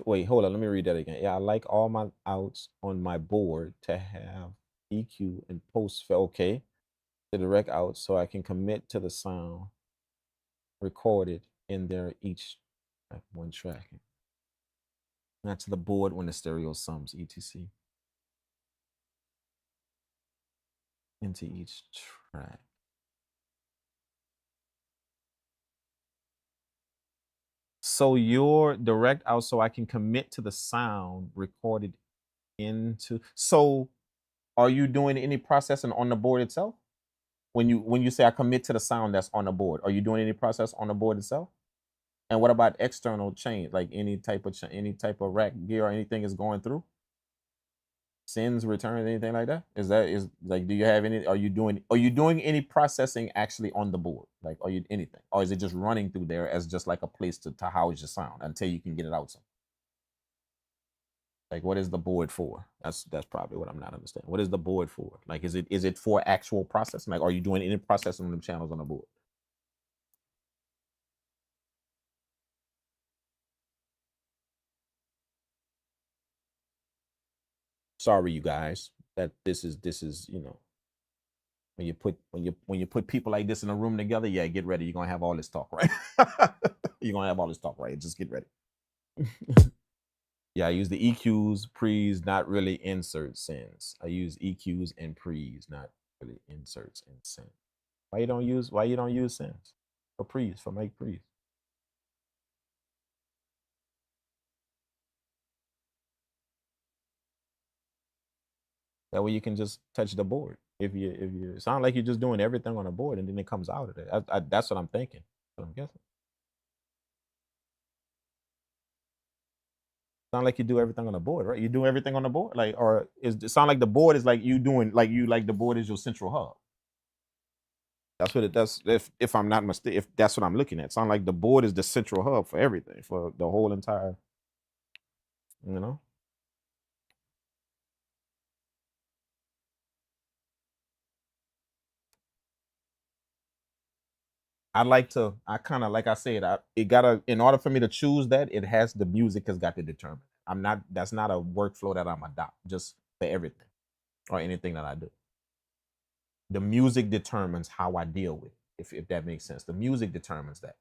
[SPEAKER 2] Wait, hold on, let me read that again. Yeah, I like all my outs on my board to have EQ and post okay, the direct outs, so I can commit to the sound recorded in there each one tracking. Not to the board when the stereo sums, etc. Into each track. So your direct out, so I can commit to the sound recorded into. So are you doing any processing on the board itself? When you say I commit to the sound that's on the board, are you doing any process on the board itself? And what about external change, like any type of rack gear or anything is going through? Sends, returns, anything like that? Is like, do you have any? Are you doing any processing actually on the board? Like, are you anything, or is it just running through there as just like a place to house your sound until you can get it out? Like, what is the board for? That's probably what I'm not understanding. What is the board for? Like, is it for actual processing? Like, are you doing any processing on the channels on the board? Sorry, you guys, that this is you know, when you put people like this in a room together, yeah, get ready. You're gonna have all this talk, right? You're gonna have all this talk, right? Just get ready. Yeah, I use the EQs, pre's, not really inserts, sends. I use EQs and pre's, not really inserts and sends. Why you don't use sends or pre's for make pre's? That way you can just touch the board. If you sound like you're just doing everything on the board and then it comes out of it. That's what I'm thinking. That's what I'm guessing. Sound like you do everything on the board, right? You do everything on the board, like, or it sound like the board is like you doing, like the board is your central hub. That's what it does. If I'm not mistaken, if that's what I'm looking at, sound like the board is the central hub for everything, for the whole entire, you know. I kind of, like I said, it gotta, in order for me to choose that, the music has got to determine.
[SPEAKER 3] That's not a workflow that I'm adopt just for everything or anything that I do. The music determines how I deal with it, if that makes sense. The music determines that.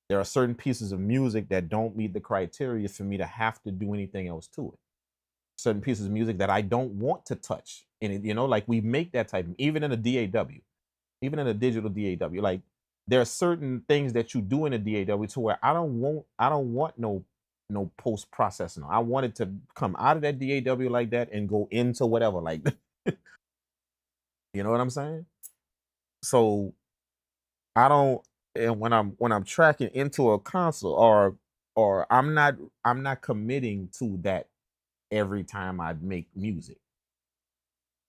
[SPEAKER 3] There are certain pieces of music that don't meet the criteria for me to have to do anything else to it. Certain pieces of music that I don't want to touch. And it, like we make that type, even in a DAW, even in a digital DAW, like there are certain things that you do in a DAW to where I don't want no post processing. I want it to come out of that DAW like that and go into whatever like that. You know what I'm saying? So I don't, and when I'm tracking into a console or I'm not committing to that every time I make music.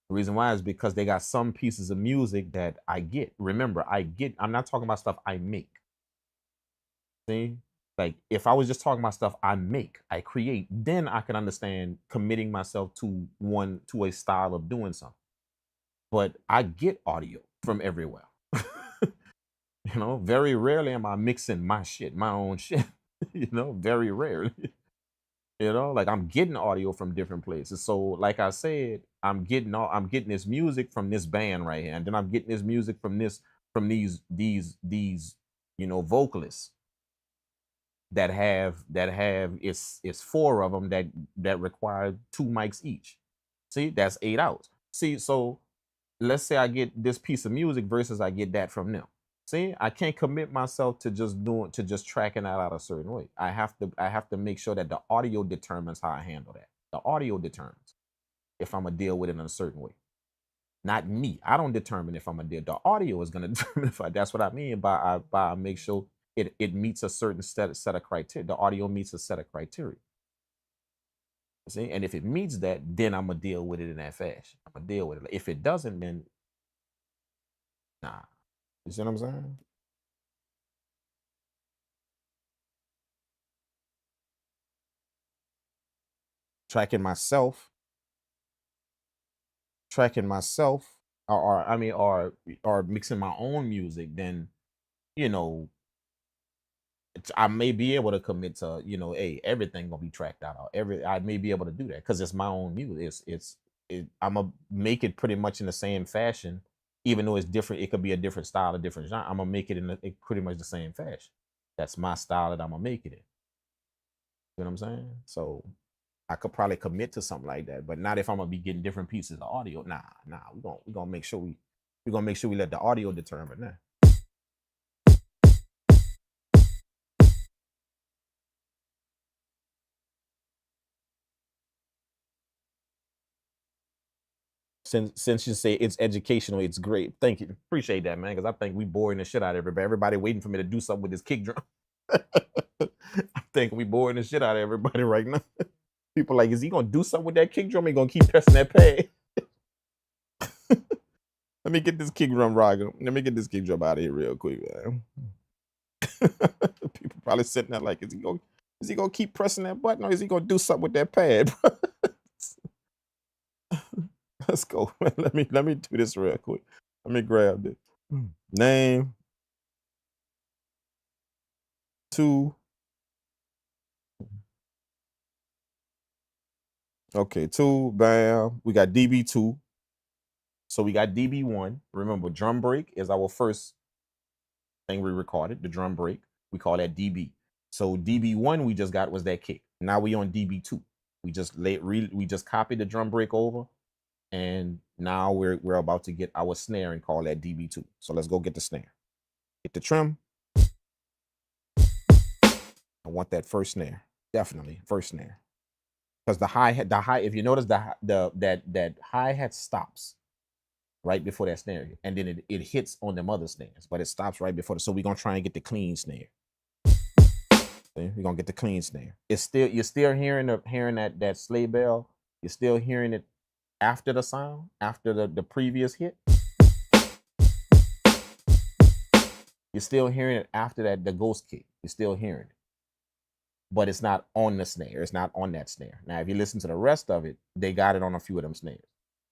[SPEAKER 3] The reason why is because they got some pieces of music that I get. Remember, I'm not talking about stuff I make. See? Like if I was just talking about stuff I make, I create, then I can understand committing myself to a style of doing something. But I get audio from everywhere. Very rarely am I mixing my own shit. Very rarely. Like I'm getting audio from different places. So like I said, I'm getting this music from this band right here, and then I'm getting this music from these vocalists that have it's four of them that require 2 mics each. See, that's 8 hours. See, so let's say I get this piece of music versus I get that from them. See, I can't commit myself to just tracking that out a certain way. I have to make sure that the audio determines how I handle that. The audio determines if I'm gonna deal with it in a certain way. Not me. I don't determine if I'm gonna deal. The audio is gonna determine if that's what I mean by I make sure it meets a certain set of criteria. The audio meets a set of criteria. See, and if it meets that, then I'm gonna deal with it in that fashion. I'm gonna deal with it. If it doesn't, then nah. You see what I'm saying? Tracking myself, or mixing my own music, then I may be able to commit to hey, everything gonna be tracked out. I may be able to do that because it's my own music. I'm gonna make it pretty much in the same fashion, even though it's different. It could be a different style, a different genre. I'm gonna make it in pretty much the same fashion. That's my style that I'm gonna make it in. You know what I'm saying? So I could probably commit to something like that, but not if I'm gonna be getting different pieces of audio. Nah. We're gonna make sure we let the audio determine that. Since you say it's educational, it's great. Thank you. Appreciate that, man, because I think we boring the shit out of everybody. Everybody waiting for me to do something with this kick drum. I think we boring the shit out of everybody right now. People like, is he gonna do something with that kick drum? He gonna keep pressing that pad? Let me get this kick drum rocking. Let me get this kick drum out of here real quick, man. People probably sitting there like, is he gonna keep pressing that button, or is he gonna do something with that pad? Let's go. Let me do this real quick. Let me grab this. Name 2. Okay, 2. Bam. We got DB2. So we got DB1. Remember, drum break is our first thing we recorded. The drum break. We call that DB. So DB1 we just got was that kick. Now we on DB2. We just copied the drum break over. And now we're about to get our snare and call that DB2. So let's go get the snare. Get the trim. I want that first snare. Definitely first snare. Because the hi-hat, if you notice that hi-hat stops right before that snare, and then it hits on them other snares, but it stops right before so we're gonna try and get the clean snare. See? We're gonna get the clean snare. You're still hearing that sleigh bell. You're still hearing it after the sound, after the previous hit. You're still hearing it after the ghost kick. You're still hearing it. But it's not on the snare. It's not on that snare. Now, if you listen to the rest of it, they got it on a few of them snares.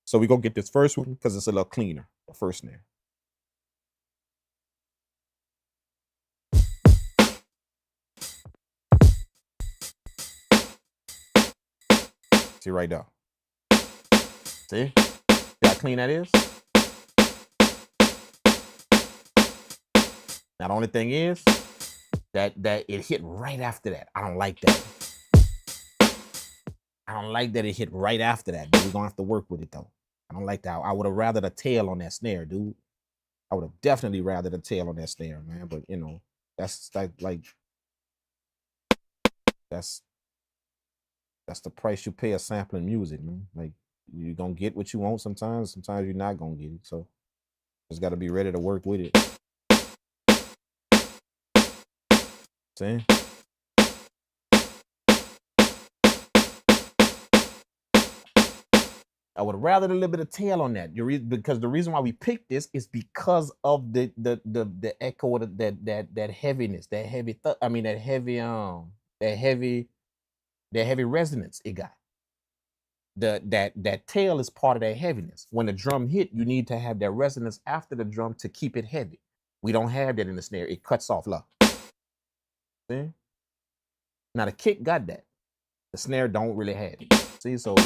[SPEAKER 3] So we're going to get this first one because it's a little cleaner, the first snare. See right there. See? See how clean that is? Now the only thing is that it hit right after that. I don't like that. I don't like that it hit right after that, but we're gonna have to work with it though. I don't like that. I would have rather the tail on that snare, dude. I would have definitely rather the tail on that snare, man. But you know, that's like that's the price you pay of sampling music, man. Like you're gonna get what you want sometimes you're not gonna get it. So just gotta be ready to work with it. See? I would rather a little bit of tail on that. Because the reason why we picked this is because of the echo of that heaviness, that heavy resonance it got. That tail is part of that heaviness. When the drum hit, you need to have that resonance after the drum to keep it heavy. We don't have that in the snare. It cuts off. Look. See? Now the kick got that. The snare don't really have it. See, so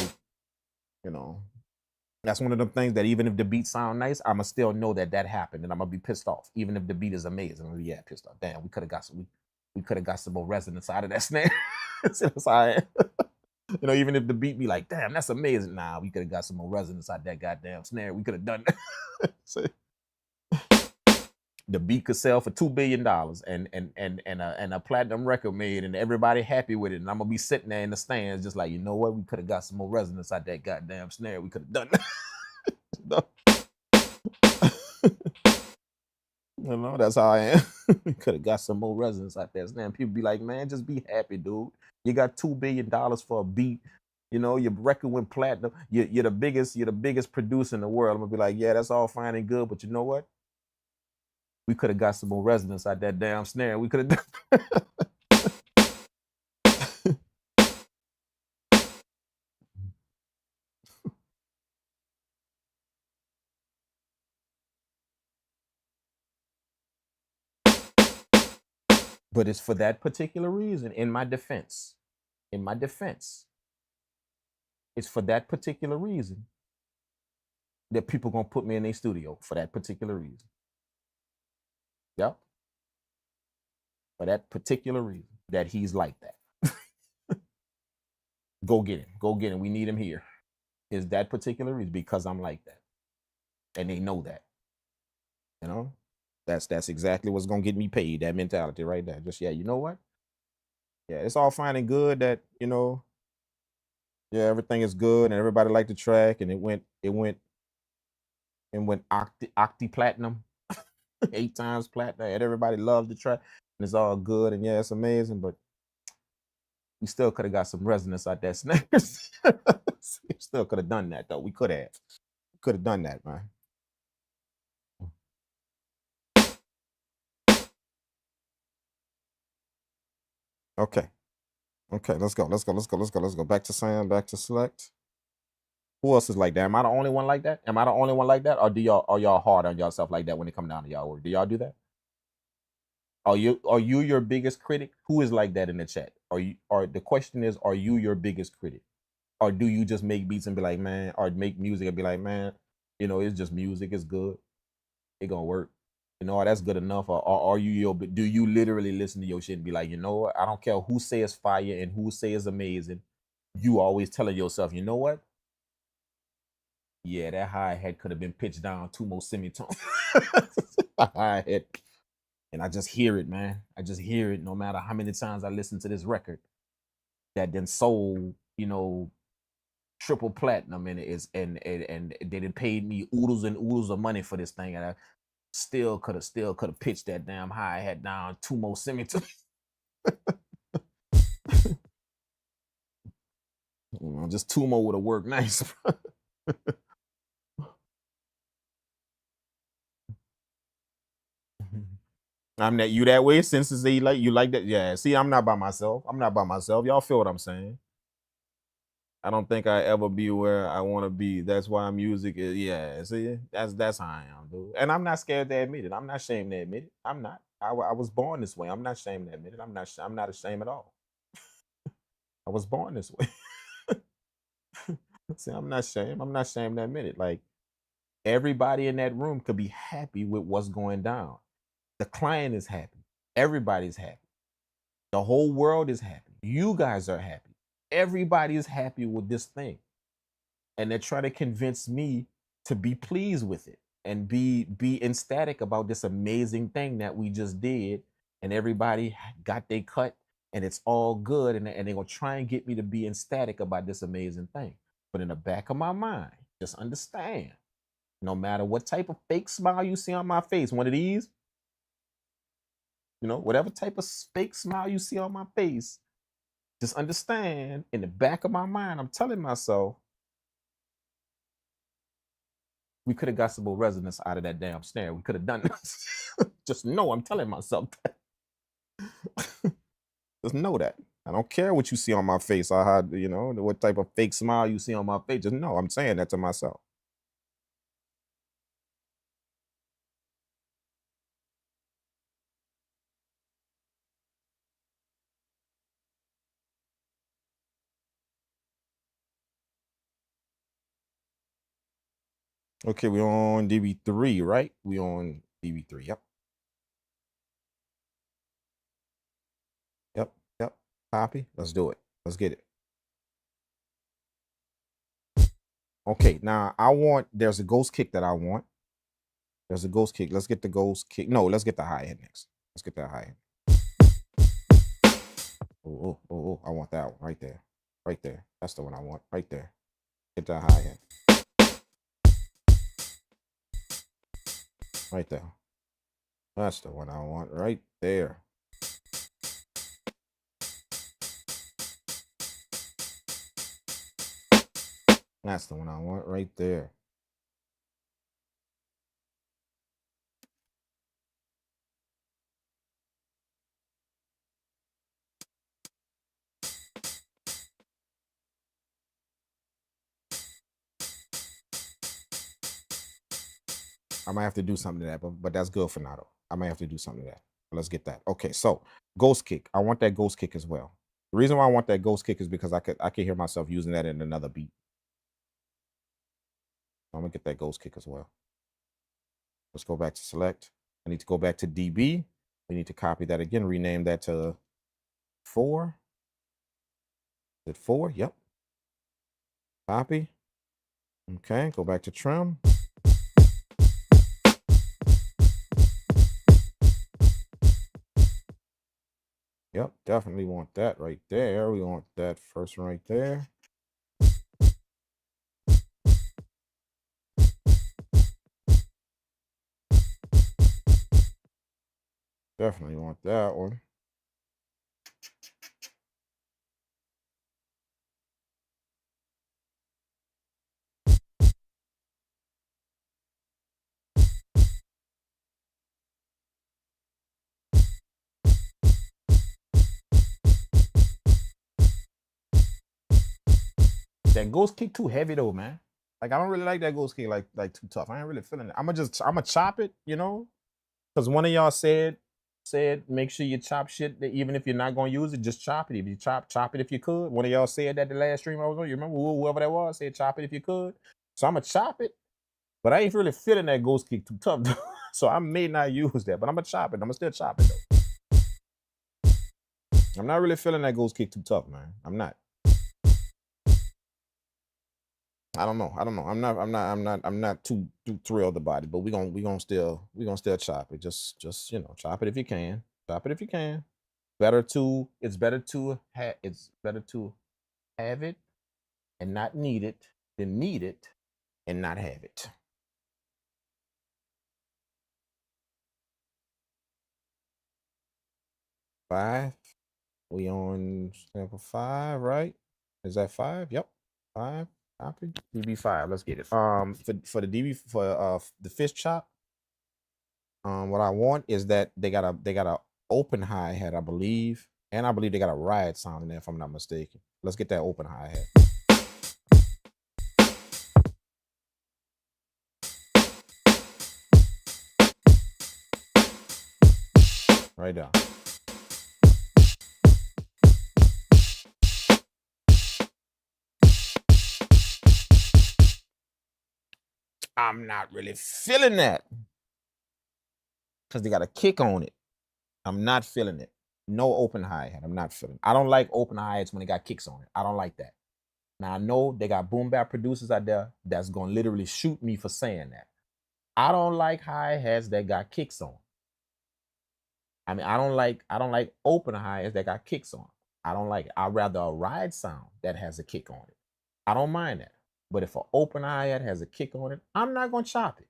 [SPEAKER 3] you know, that's one of them things that even if the beat sound nice, I'ma still know that happened, and I'm gonna be pissed off. Even if the beat is amazing, I'm gonna be pissed off. Damn, we could have got some more resonance out of that snare. Sorry. You know, even if the beat be like, damn, that's amazing. Nah, we could have got some more resonance out of that goddamn snare. We could have done that. See? The beat could sell for $2 billion and a platinum record made and everybody happy with it. And I'm gonna be sitting there in the stands just like, you know what? We could have got some more resonance out that goddamn snare. We could have done that. You know, that's how I am. We could have got some more resonance out there. And people be like, man, just be happy, dude. You got $2 billion for a beat. You know, your record went platinum. You're the biggest producer in the world. I'm gonna be like, yeah, that's all fine and good, but you know what? We could have got some more resonance out that damn snare. We could have done. But it's for that particular reason. In my defense, it's for that particular reason that people gonna put me in their studio for that particular reason. Yep. For that particular reason that he's like that. Go get him. We need him here. Is that particular reason because I'm like that, and they know that. You know, that's exactly what's gonna get me paid. That mentality right there. Just you know what? Yeah, it's all fine and good that you know. Yeah, everything is good and everybody liked the track and it went octi platinum, 8 times platinum, and everybody loved the track and it's all good and yeah, it's amazing, but we still could have got some resonance out that snare. We still could have done that though. We could have done that, man. Okay, let's go. Back to sound, back to select. Who else is like that? Am I the only one like that? Or are y'all hard on yourself like that when it come down to y'all work? Do y'all do that? Are you your biggest critic? Who is like that in the chat? Or the question is, are you your biggest critic? Or do you just make beats and be like, man, or make music and be like, man, you know, it's just music, it's good. It gonna work. You know, that's good enough. Or are you do you literally listen to your shit and be like, you know what? I don't care who says fire and who says amazing. You always telling yourself, you know what? Yeah, that hi-hat could have been pitched down 2 more semitones. Hi-hat. And I just hear it, man. I just hear it no matter how many times I listen to this record that then sold, you know, triple platinum and and they done paid me oodles and oodles of money for this thing. And I still could have pitched that damn hi-hat down 2 more semitones. You know, just 2 more would have worked nice. I'm that you that way since you like that. Yeah, see, I'm not by myself. Y'all feel what I'm saying? I don't think I ever be where I want to be. That's why music is. Yeah, see, that's how I am, dude. And I'm not scared to admit it. I'm not ashamed to admit it. I'm not. I was born this way. I'm not ashamed to admit it. I'm not ashamed at all. I was born this way. See, I'm not ashamed. I'm not ashamed to admit it. Like, everybody in that room could be happy with what's going down. The client is happy. Everybody's happy. The whole world is happy. You guys are happy. Everybody is happy with this thing. And they're trying to convince me to be pleased with it and be ecstatic about this amazing thing that we just did. And everybody got their cut and it's all good. And they're going to try and get me to be ecstatic about this amazing thing. But in the back of my mind, just understand, no matter what type of fake smile you see on my face, one of these, you know, whatever type of fake smile you see on my face, just understand, in the back of my mind, I'm telling myself, we could have got some more resonance out of that damn snare. We could have done this. Just know, I'm telling myself that. Just know that. I don't care what you see on my face or how, you know, what type of fake smile you see on my face. Just know I'm saying that to myself. Okay, we on DB3, right? We on DB3. Yep. Yep. Copy. Let's do it. Let's get it. Okay, now there's a ghost kick that I want. There's a ghost kick. Let's get the ghost kick. No, let's get the hi-hat next. Let's get that hi-hat. Oh, I want that one right there. Right there. That's the one I want. Right there. Get that hi-hat. Right there. That's the one I want right there. That's the one I want right there. I might have to do something to that, but that's good for now though. I might have to do something to that. But let's get that. Okay, so ghost kick. I want that ghost kick as well. The reason why I want that ghost kick is because I could hear myself using that in another beat. I'm gonna get that ghost kick as well. Let's go back to select. I need to go back to DB. We need to copy that again, rename that to 4. Is it 4? Yep. Copy. Okay, go back to trim. Yep, definitely want that right there. We want that first one right there. Definitely want that one. That ghost kick too heavy though, man. Like I don't really like that ghost kick like too tough. I ain't really feeling it. I'ma chop it, you know, because one of y'all said make sure you chop shit that even if you're not gonna use it, just chop it. If you chop it if you could. One of y'all said that the last stream I was on. You remember whoever that was said chop it if you could. So I'ma chop it, but I ain't really feeling that ghost kick too tough though. So I may not use that, but I'ma chop it. I'ma still chop it though. I'm not really feeling that ghost kick too tough, man. I'm not. I don't know. I'm not too thrilled about it, but we gonna still chop it. Just you know, chop it if you can. Chop it if you can. It's better to have it and not need it than need it and not have it. Five. We on sample 5, right? Is that 5? Yep. 5. Copy. DB5. Let's get it. For the DB for the fish chop. What I want is that they got a open hi-hat, I believe, and I believe they got a ride sound in there if I'm not mistaken. Let's get that open hi-hat. Right there. I'm not really feeling that because they got a kick on it. I'm not feeling it. No open hi-hat. I'm not feeling it. I don't like open hi-hats when they got kicks on it. I don't like that. Now I know they got boom bap producers out there that's gonna literally shoot me for saying that. I don't like hi-hats that got kicks on. I mean, I don't like open hi-hats that got kicks on. I don't like it. I'd rather a ride sound that has a kick on it. I don't mind that. But if an open hi-hat has a kick on it, I'm not gonna chop it.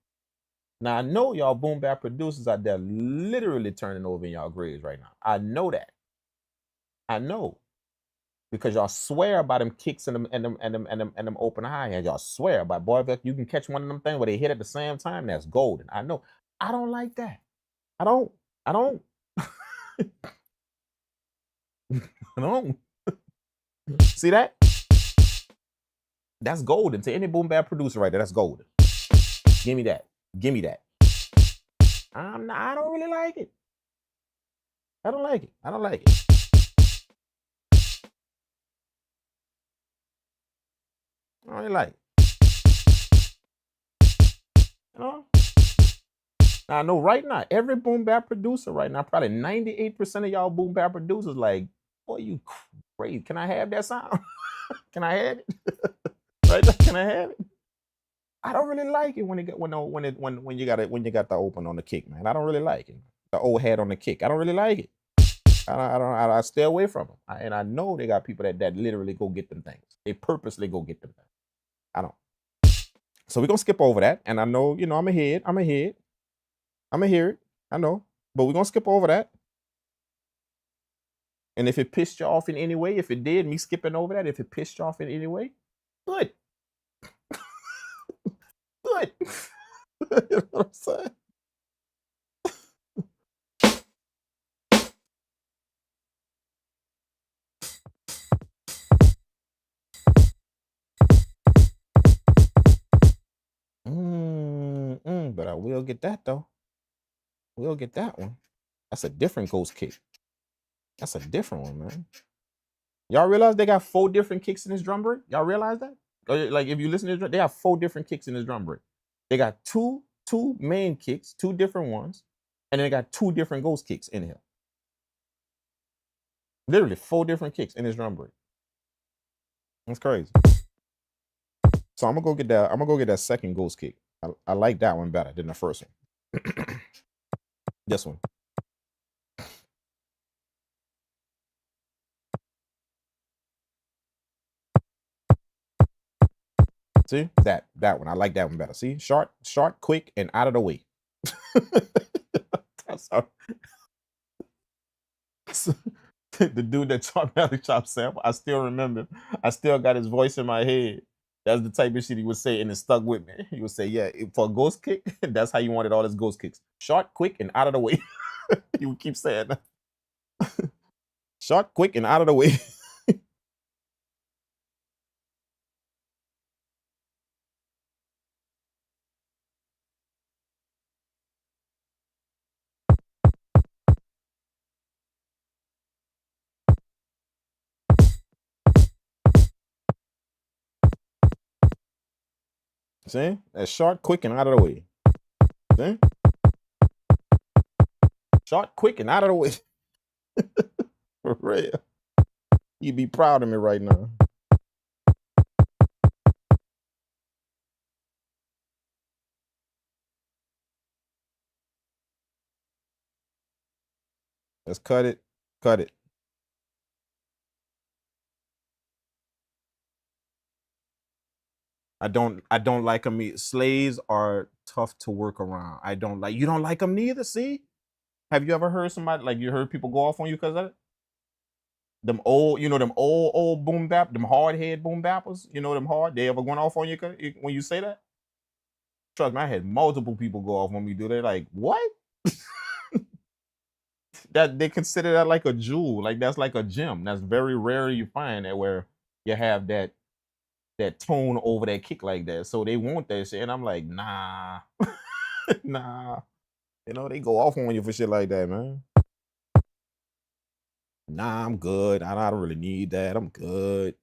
[SPEAKER 3] Now I know y'all boom bap producers out there literally turning over in y'all graves right now. I know that. I know. Because y'all swear by them kicks and them open hi-hats. Y'all swear by, boy, if you can catch one of them things where they hit at the same time, that's golden. I know. I don't like that. I don't. I don't. See that? That's golden. To any boom bap producer right there, that's golden. Give me that. Give me that. I don't really like it. I don't like it. I don't like it. I don't really like it. You know? Now, I know right now, every boom bap producer right now, probably 98% of y'all boom bap producers like, boy, you crazy. Can I have that sound? Can I have it? Right now, can I have it? I don't really like it when you got the open on the kick, man. I don't really like it. The old hat on the kick. I don't really like it. I stay away from them. And I know they got people that literally go get them things. They purposely go get them things. I don't. So we're gonna skip over that. And I know, you know, I'm gonna hear it. I know. But we're gonna skip over that. And if it pissed you off in any way, if it did, me skipping over that, if it pissed you off in any way, good. Good. You know what I'm saying? But I will get that though. We'll get that one. That's a different ghost kick. That's a different one, man. Y'all realize they got 4 different kicks in this drum break? Y'all realize that? Like if you listen to this, they have 4 different kicks in this drum break. They got two main kicks, 2 different ones, and then they got 2 different ghost kicks in here. Literally 4 different kicks in this drum break. That's crazy. So I'm gonna go get that second ghost kick. I like that one better than the first one. This one. See? That one. I like that one better. See? Short, quick, and out of the way. The dude that taught me how to chop sample, I still remember him. I still got his voice in my head. That's the type of shit he would say, and it stuck with me. He would say, yeah, for a ghost kick, that's how you wanted all his ghost kicks. Short, quick, and out of the way. He would keep saying that. Short, quick, and out of the way. See? That's short, quick, and out of the way. See? Short, quick, and out of the way. For real. You'd be proud of me right now. Let's cut it. Cut it. I don't like them. Slays are tough to work around. You don't like them neither, see? Have you ever heard somebody, like you heard people go off on you because of it? Them old, you know, them old boom bap, them hard head boom bappers, you know, them hard, they ever went off on you when you say that? Trust me, I had multiple people go off on me, do they like, what? That they consider that like a jewel, like that's like a gem. That's very rare you find that where you have that tone over that kick like that. So they want that shit. And I'm like, nah. Nah. You know, they go off on you for shit like that, man. Nah, I'm good. I don't really need that. I'm good.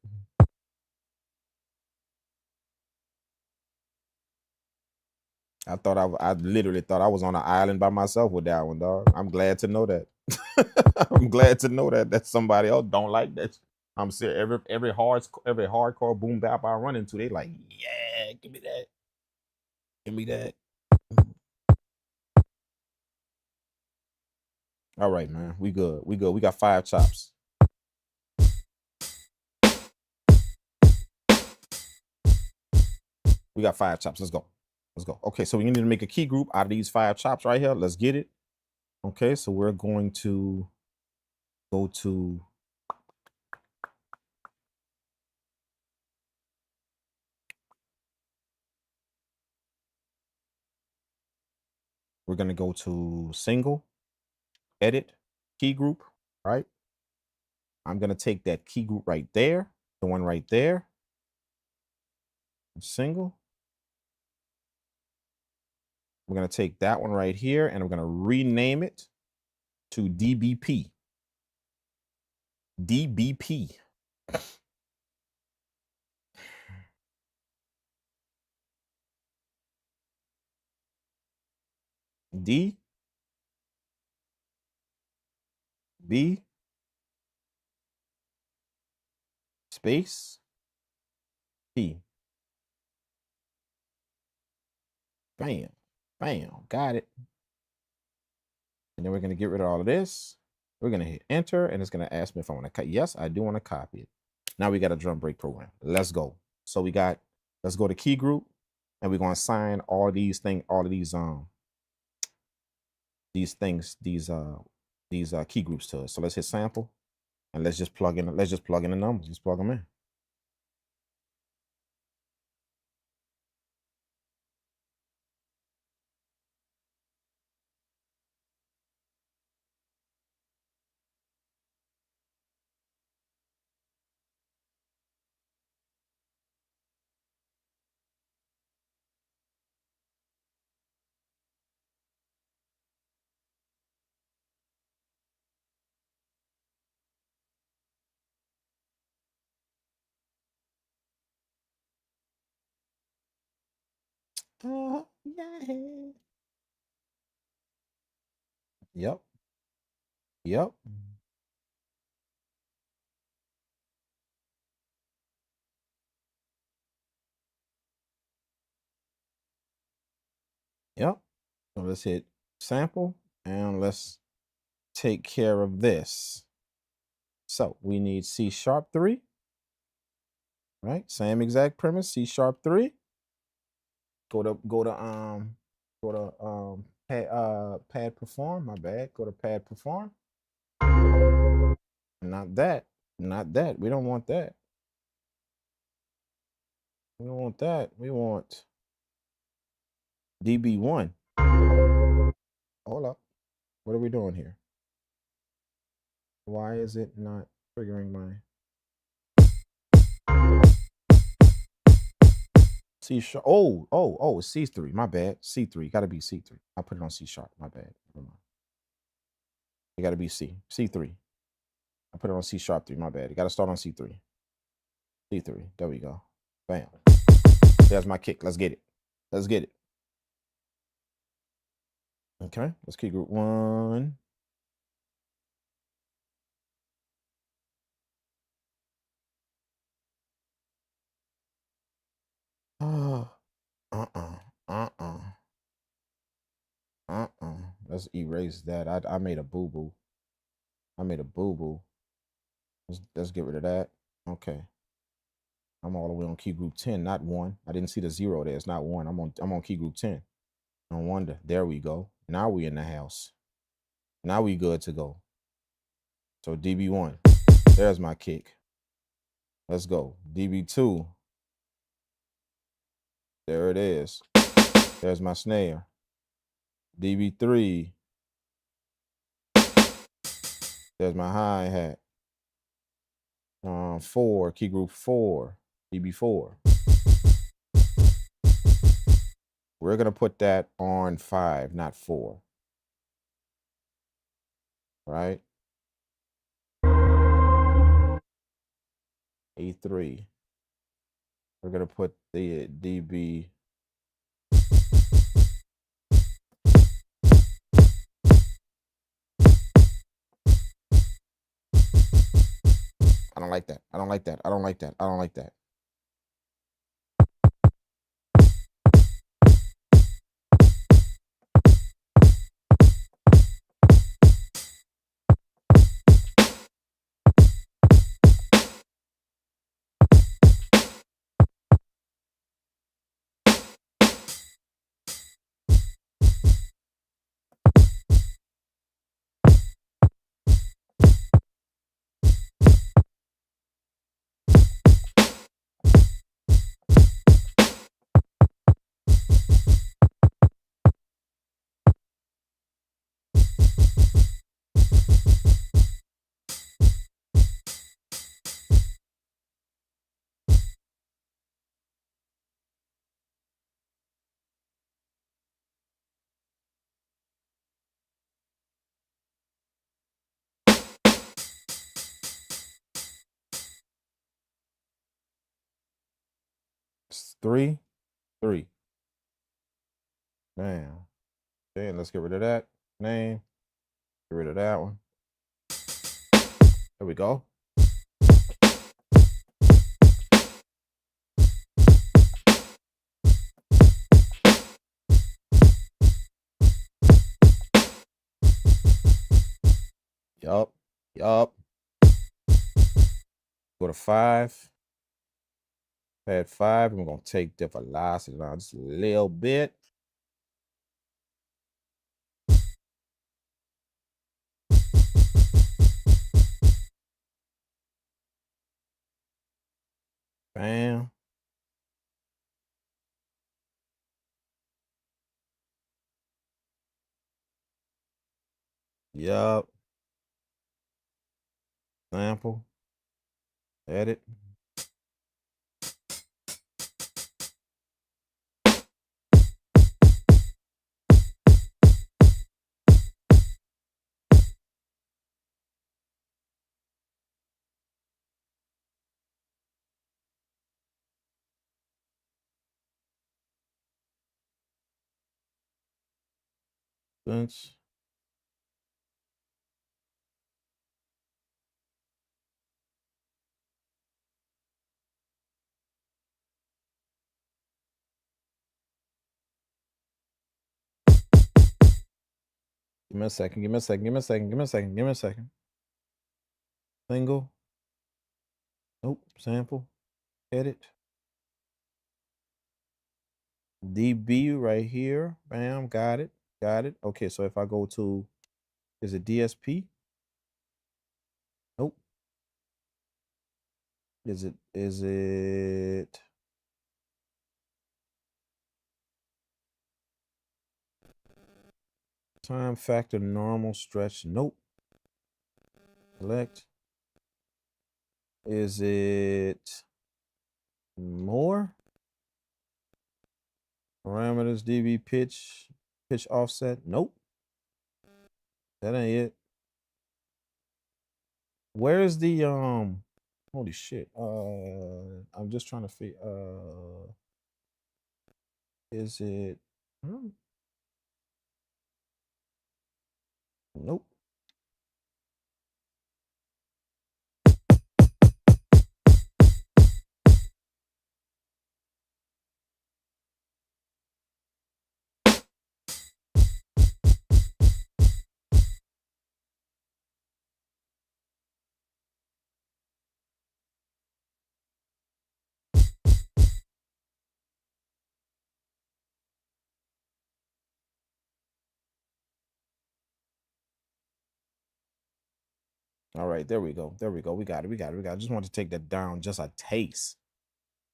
[SPEAKER 3] I literally thought I was on an island by myself with that one, dog. I'm glad to know that. I'm glad to know that somebody else don't like that. I'm serious. Every hardcore boom bap I run into, they like, yeah, give me that. Give me that. All right, man. We good. We good. We got 5 chops. We got 5 chops. Let's go. Let's go. Okay, so we need to make a key group out of these 5 chops right here. Let's get it. Okay, so we're going to go to single, edit, key group, right? I'm going to take that key group right there, the one right there, single. We're going to take that one right here and we're going to rename it to DBP. DBP. D B space P. Bam. Bam. Got it. And then we're going to get rid of all of this. We're going to hit enter and it's going to ask me if I want to cut. Yes, I do want to copy it. Now we got a drum break program. Let's go. So let's go to key group and we're going to assign all of these things, these key groups to us. So let's hit sample and let's just plug in the numbers. Just plug them in. Yeah. Yep. Yep. Yep. So let's hit sample and let's take care of this. So we need C#3, right? Same exact premise, C#3. Go to pad perform, my bad. Go to pad perform. Not that. We don't want that. We don't want that. We want DB1. Hold up. What are we doing here? Why is it not triggering my C#? Oh, C3. My bad. C3. Gotta be C3. I put it on C#. My bad. Never mind. It gotta be C3. I put it on C#3. My bad. It gotta start on C3. C3. There we go. Bam. There's my kick. Let's get it. Let's get it. Okay. Let's key group 1. Let's erase that. I made a boo-boo. Let's get rid of that. Okay. I'm all the way on key group 10, not 1. I didn't see the 0 there. It's not 1. I'm on key group 10. No wonder. There we go. Now we in the house. Now we good to go. So DB1. There's my kick. Let's go. DB2. There it is. There's my snare. DB3. There's my hi-hat. 4, key group 4, DB4. We're going to put that on 5, not 4. Right? A3. We're going to put the DB like that. I don't like that. I don't like that. It's 3, 3. Damn. Okay, let's get rid of that name. Get rid of that one. There we go. Yup. Yup. Go to 5. Pad 5. And we're going to take the velocity down just a little bit. Bam. Yup. Sample. Edit. Bench. Give me a second. Give me a second. Give me a second. Give me a second. Give me a second. Single. Nope. Sample. Edit. DB right here. Bam. Got it. Got it. Okay. So if I go to, is it DSP? Nope. Is it? Time factor normal stretch? Nope. Select. Is it more? Parameters, dB, pitch offset? Nope. That ain't it. Where is the holy shit. I'm just trying to figure is it nope. All right, there we go. There we go. We got it. We got it. We got it. I just want to take that down just a taste.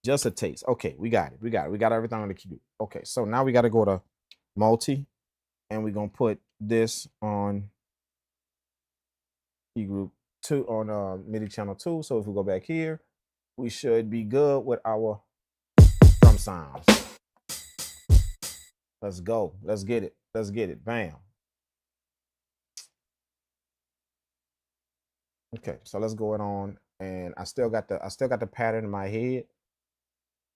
[SPEAKER 3] Just a taste. Okay, we got it. We got it. We got everything on the queue. Okay, so now we got to go to multi, and we're gonna put this on key group 2 on MIDI channel 2. So if we go back here, we should be good with our drum sounds. Let's go. Let's get it. Let's get it. Bam. Okay, so let's go it on, and I still got the pattern in my head.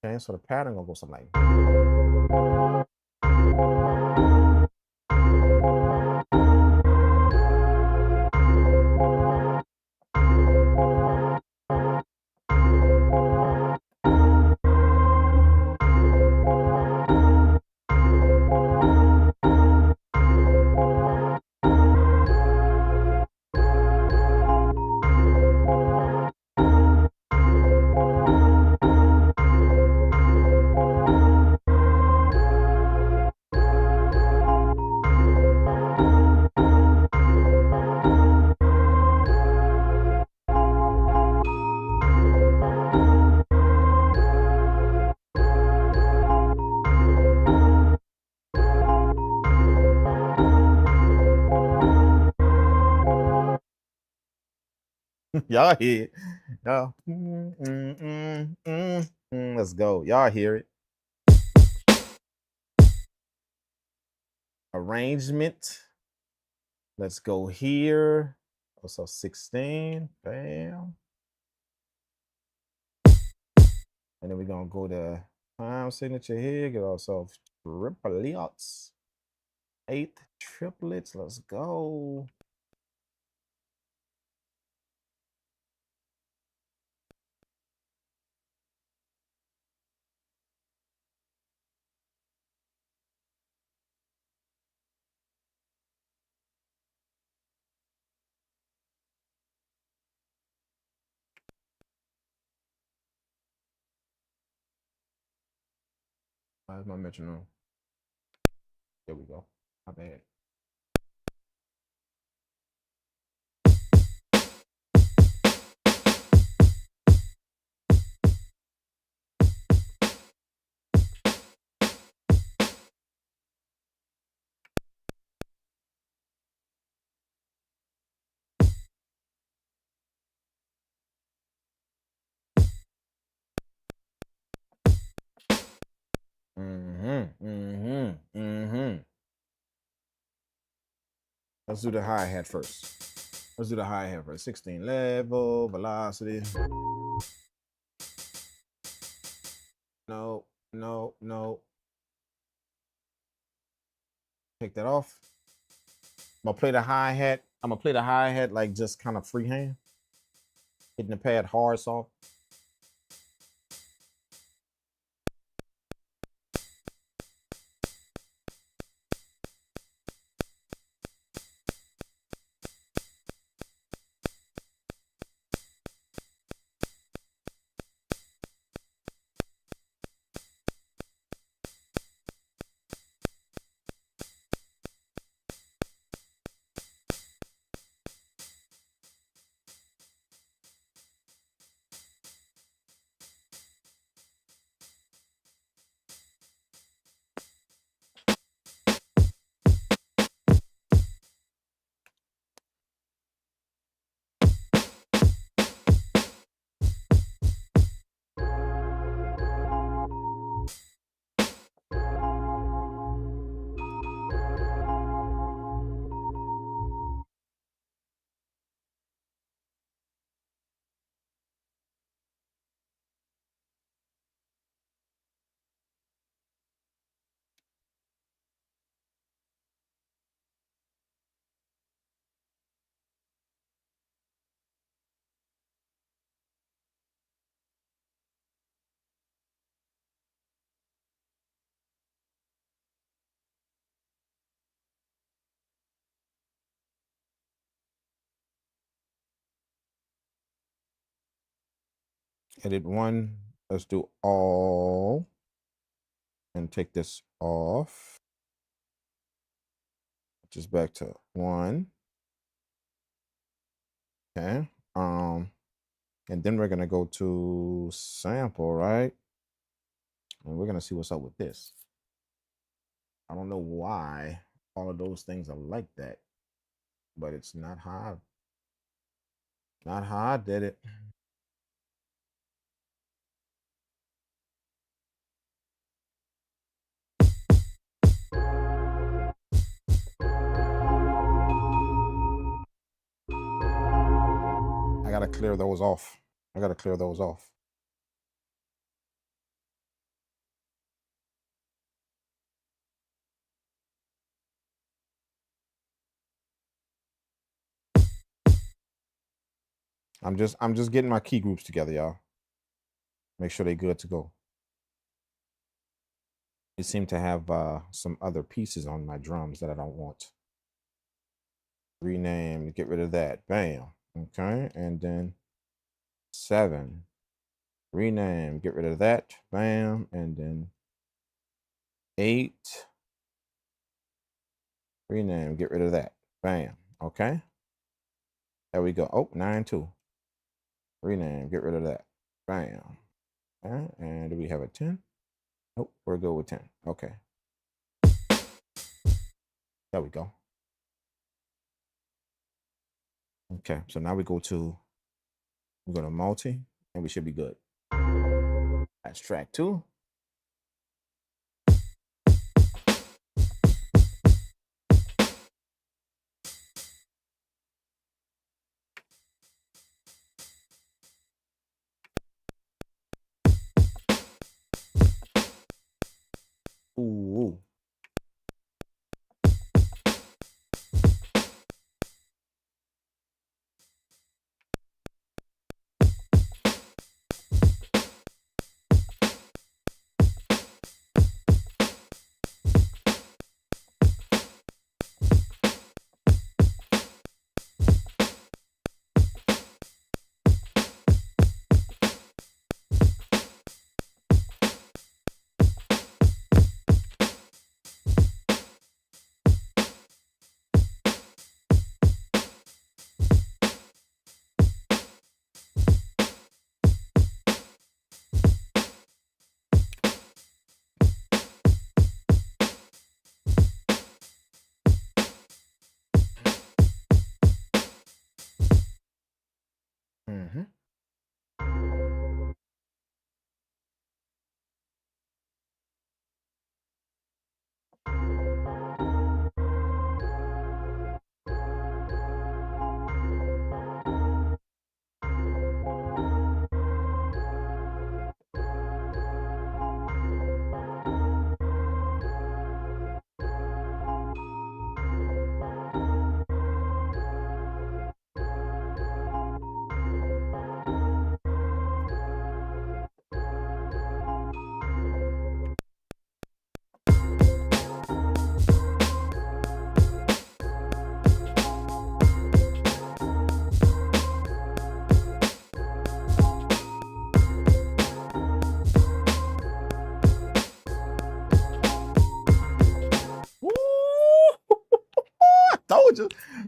[SPEAKER 3] Okay, so the pattern gonna go something like. Y'all hear it. Y'all. Let's go. Y'all hear it. Arrangement. Let's go here. Also 16. Bam. And then we're gonna go to time signature here. Get ourselves triplets. 8 triplets. Let's go. Where's my metronome? There we go. My bad. Let's do the hi-hat first. Let's do the hi-hat first. 16 level, velocity. No, no, no. Take that off. I'm gonna play the hi-hat. I'm gonna play the hi-hat like just kind of freehand. Hitting the pad hard soft. Edit 1. Let's do all. And take this off. Just back to 1. Okay. And then we're gonna go to sample, right? And we're gonna see what's up with this. I don't know why all of those things are like that, but it's not how I did it. I gotta clear those off. I'm just getting my key groups together, y'all. Make sure they're good to go. It seem to have some other pieces on my drums that I don't want. Rename, get rid of that. Bam. Okay, and then 7. Rename, get rid of that. Bam, and then 8. Rename, get rid of that. Bam. Okay. There we go. Oh, 9 too. Rename, get rid of that. Bam. Okay. And do we have a 10? Oh, we're good with 10. Okay. There we go. Okay, so now we go to We're going to multi, and we should be good. That's track 2. Ooh. Mm-hmm.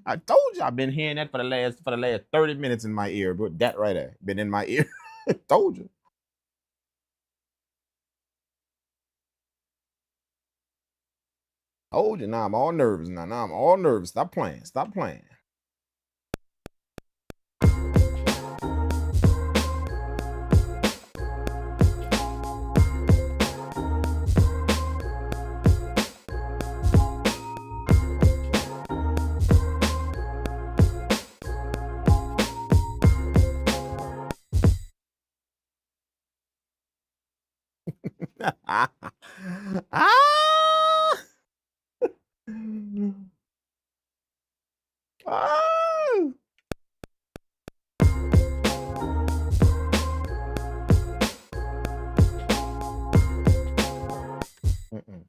[SPEAKER 3] I told you I've been hearing that for the last 30 minutes in my ear, but that right there been in my ear. Told you. Told you. Now I'm all nervous. Now I'm all nervous. Stop playing. Stop playing. Ah. Ah. Mm-mm.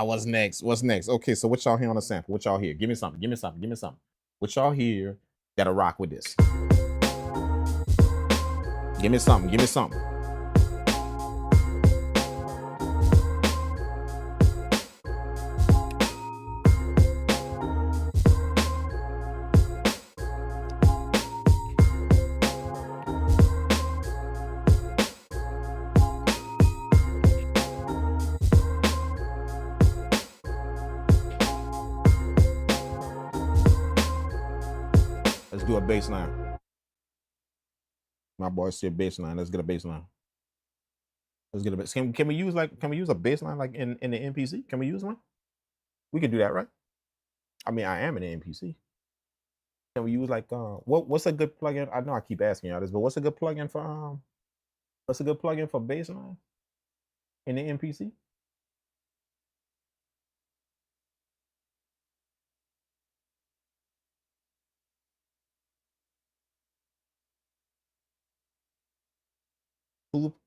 [SPEAKER 3] What's next? What's next? Okay, so what y'all hear on the sample? What y'all hear? Give me something. Give me something. Give me something. What y'all hear that'll rock with this? Give me something. Give me something. Let's do a bass line. My boy said bass line. Let's get a bass line. Let's get a bass. Can we use a bass line like in the MPC? Can we use one? We can do that, right? I mean, I am in the MPC. Can we use like what's a good plugin? I know I keep asking y'all this, but what's a good plugin for bass line in the MPC?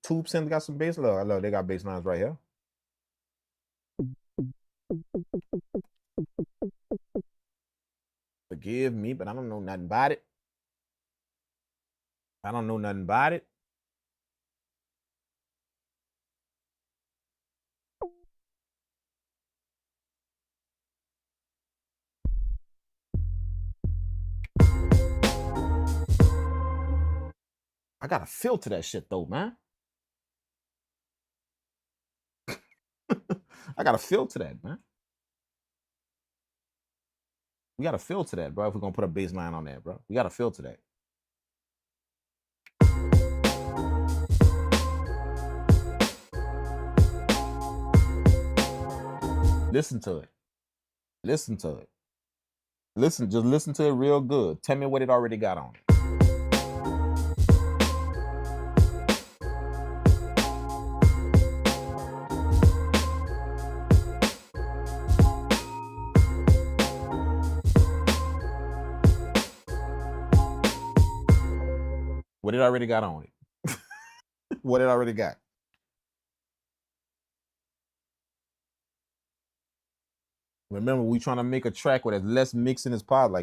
[SPEAKER 3] Tube Synth got some bass. Look, they got bass lines right here. Forgive me, but I don't know nothing about it. I don't know nothing about it. I gotta filter that shit though, man. I gotta filter that, man. We gotta filter that, bro. If we're gonna put a bass line on that, bro, we gotta filter that. Listen to it. Listen to it. Just listen to it real good. Tell me what it already got on it. What it already got on it. What it already got. Remember, we trying to make a track where there's less mixing as possible.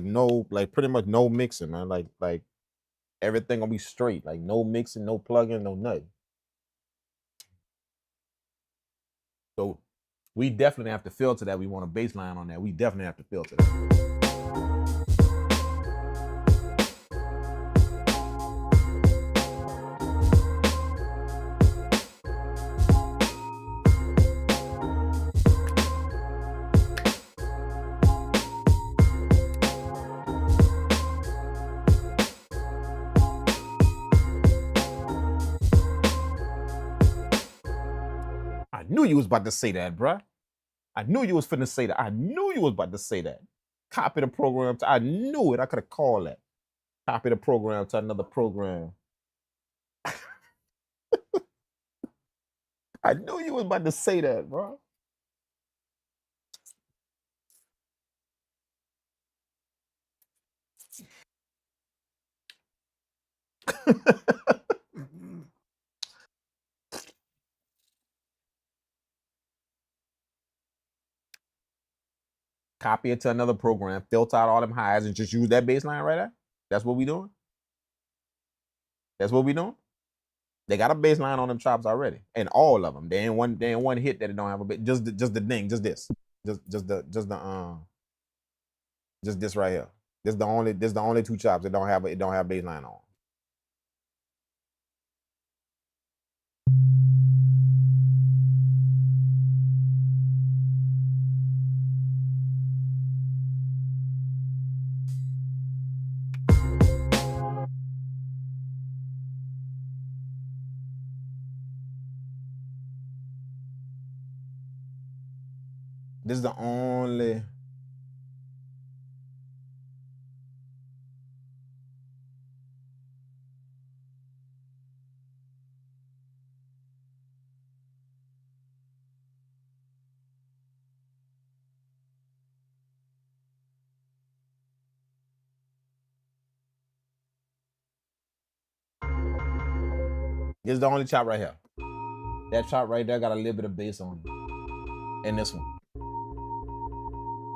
[SPEAKER 3] Like pretty much no mixing, man. Like everything gonna be straight. Like no mixing, no plugging, no nothing. So we definitely have to filter that. We want a bass line on that. We definitely have to filter that. I knew you was about to say that, bruh. I knew you was finna say that. I knew you was about to say that. Copy the program. I knew it. I could have called that. Copy the program to another program. I knew you was about to say that, bro. Copy it to another program, filter out all them highs, and just use that bass line right there. That's what we doing. That's what we doing. They got a bass line on them chops already, and all of them. They ain't one hit that it don't have a bit. Just the ding, just this, just this right here. This the only two chops that don't have bass line on. This is the only. This is the only chop right here That chop right there got a little bit of bass on it. And this one.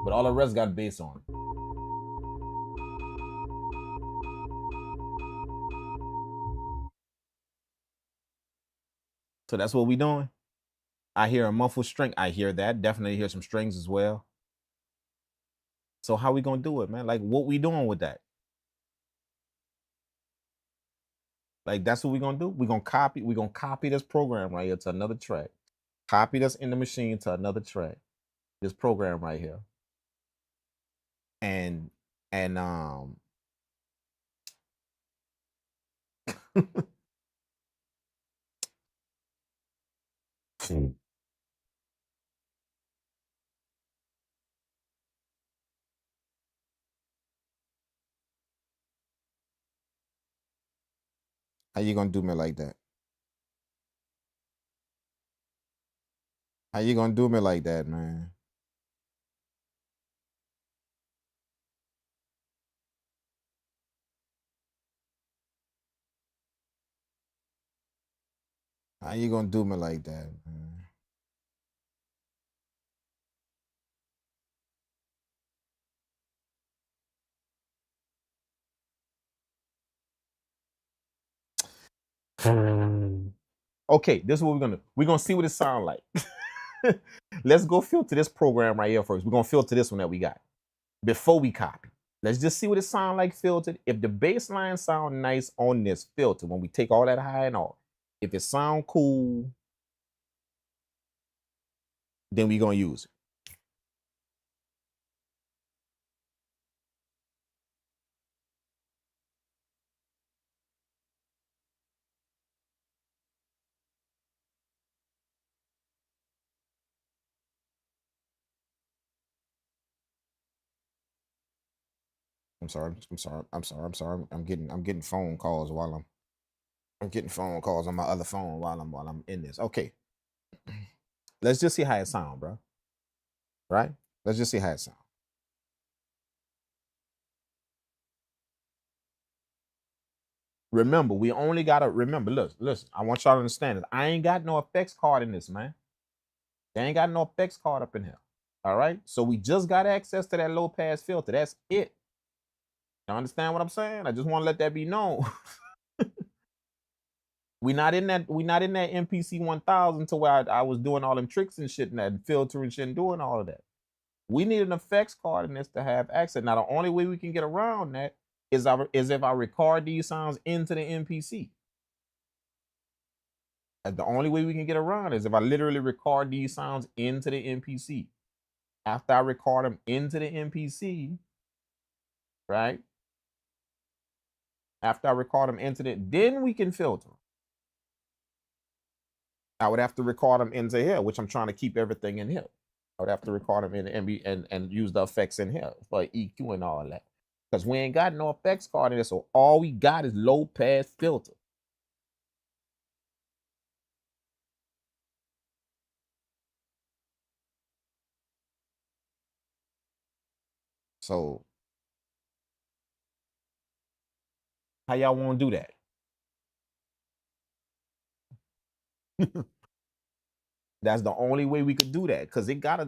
[SPEAKER 3] But all the rest got bass on it. So that's what we doing. I hear a muffled string. I hear that. Definitely hear some strings as well. So how we gonna do it, man? Like, what we doing with that? Like, that's what we gonna do. We gonna copy this program right here to another track. Copy this in the machine to another track. This program right here. And how you gonna do me like that? How you gonna do me like that, man? How you gonna do me like that, man? Okay, this is what we're gonna do. We're gonna see what it sound like. Let's go filter this program right here first. We're gonna filter this one that we got before we copy. Let's just see what it sound like filtered. If the bass line sound nice on this filter, when we take all that high and off, if it sound cool, then we gonna use it. I'm sorry. I'm getting phone calls while I'm getting phone calls on my other phone while I'm in this. Okay. Let's just see how it sound, bro. Right? Let's just see how it sound. Remember, we only gotta remember. Listen. I want y'all to understand this. I ain't got no effects card in this, man. They ain't got no effects card up in here. All right. So we just got access to that low pass filter. That's it. You understand what I'm saying? I just want to let that be known. we not in that MPC 1000 to where I was doing all them tricks and shit and that filtering shit and doing all of that. We need an effects card in this to have access. Now, the only way we can get around that is if I record these sounds into the MPC. The only way we can get around is if I literally record these sounds into the MPC. After I record them into the MPC, right? After I record them into it, then we can filter. I would have to record them into here, which I'm trying to keep everything in here. I would have to record them in and use the effects in here for EQ and all that. Because we ain't got no effects card in there, so all we got is low pass filter. So how y'all want to do that? That's the only way we could do that, because it got.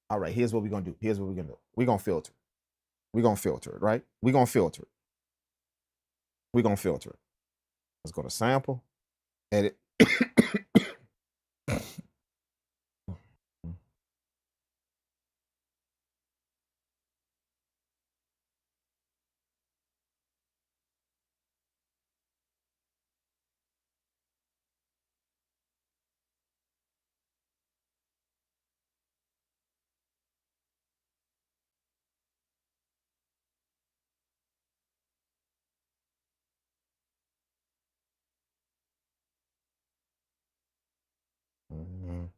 [SPEAKER 3] All right, here's what we're gonna do. Here's what we're gonna do. We're gonna filter. We're gonna filter it, right? We're gonna filter it. We're gonna filter it. Let's go to sample, edit. Mhm.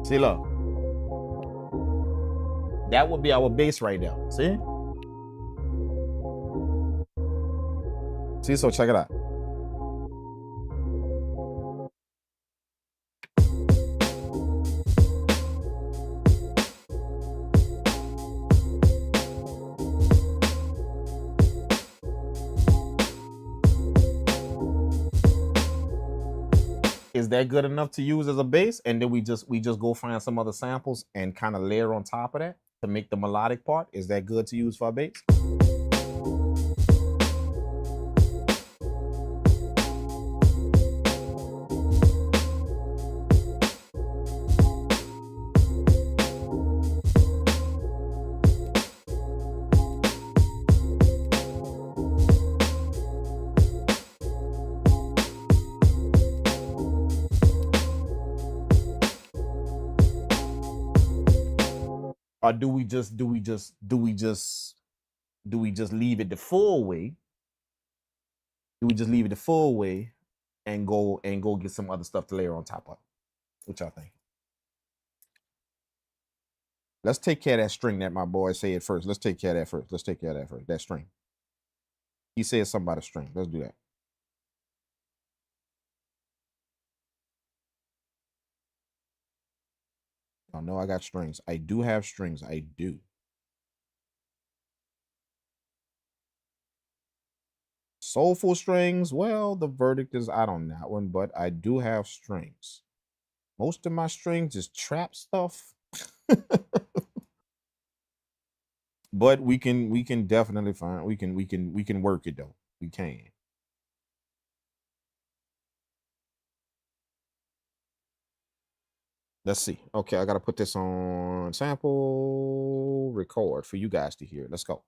[SPEAKER 3] See, look. That would be our bass right there. See? See, so check it out. Is that good enough to use as a bass? And then we just go find some other samples and kind of layer on top of that to make the melodic part. Is that good to use for a bass? Or do we just leave it the full way? Do we just leave it the full way and go get some other stuff to layer on top of? What y'all think? Let's take care of that string that my boy said first. Let's take care of that first. That string. He said something about a string. Let's do that. I know I got strings. I do have strings. I do. Soulful strings. Well, the verdict is out on that one, but I do have strings. Most of my strings is trap stuff. But we can definitely find we can work it though. We can. Let's see. Okay, I gotta put this on sample record for you guys to hear. Let's go.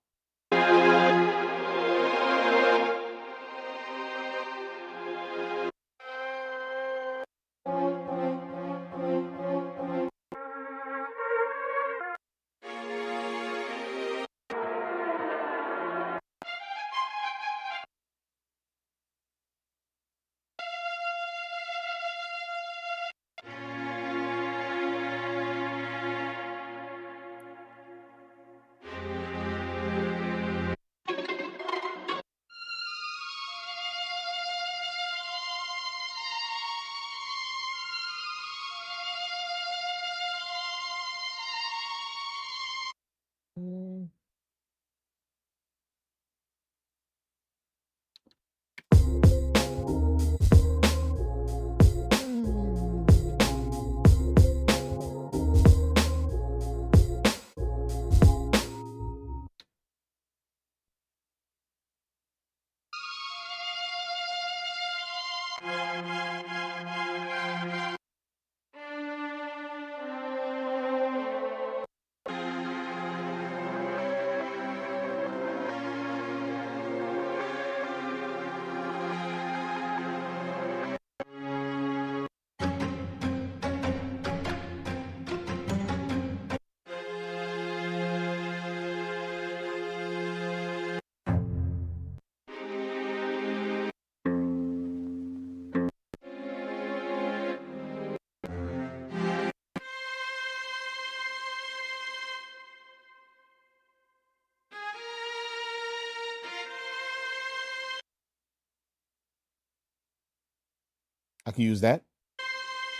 [SPEAKER 3] I can use that.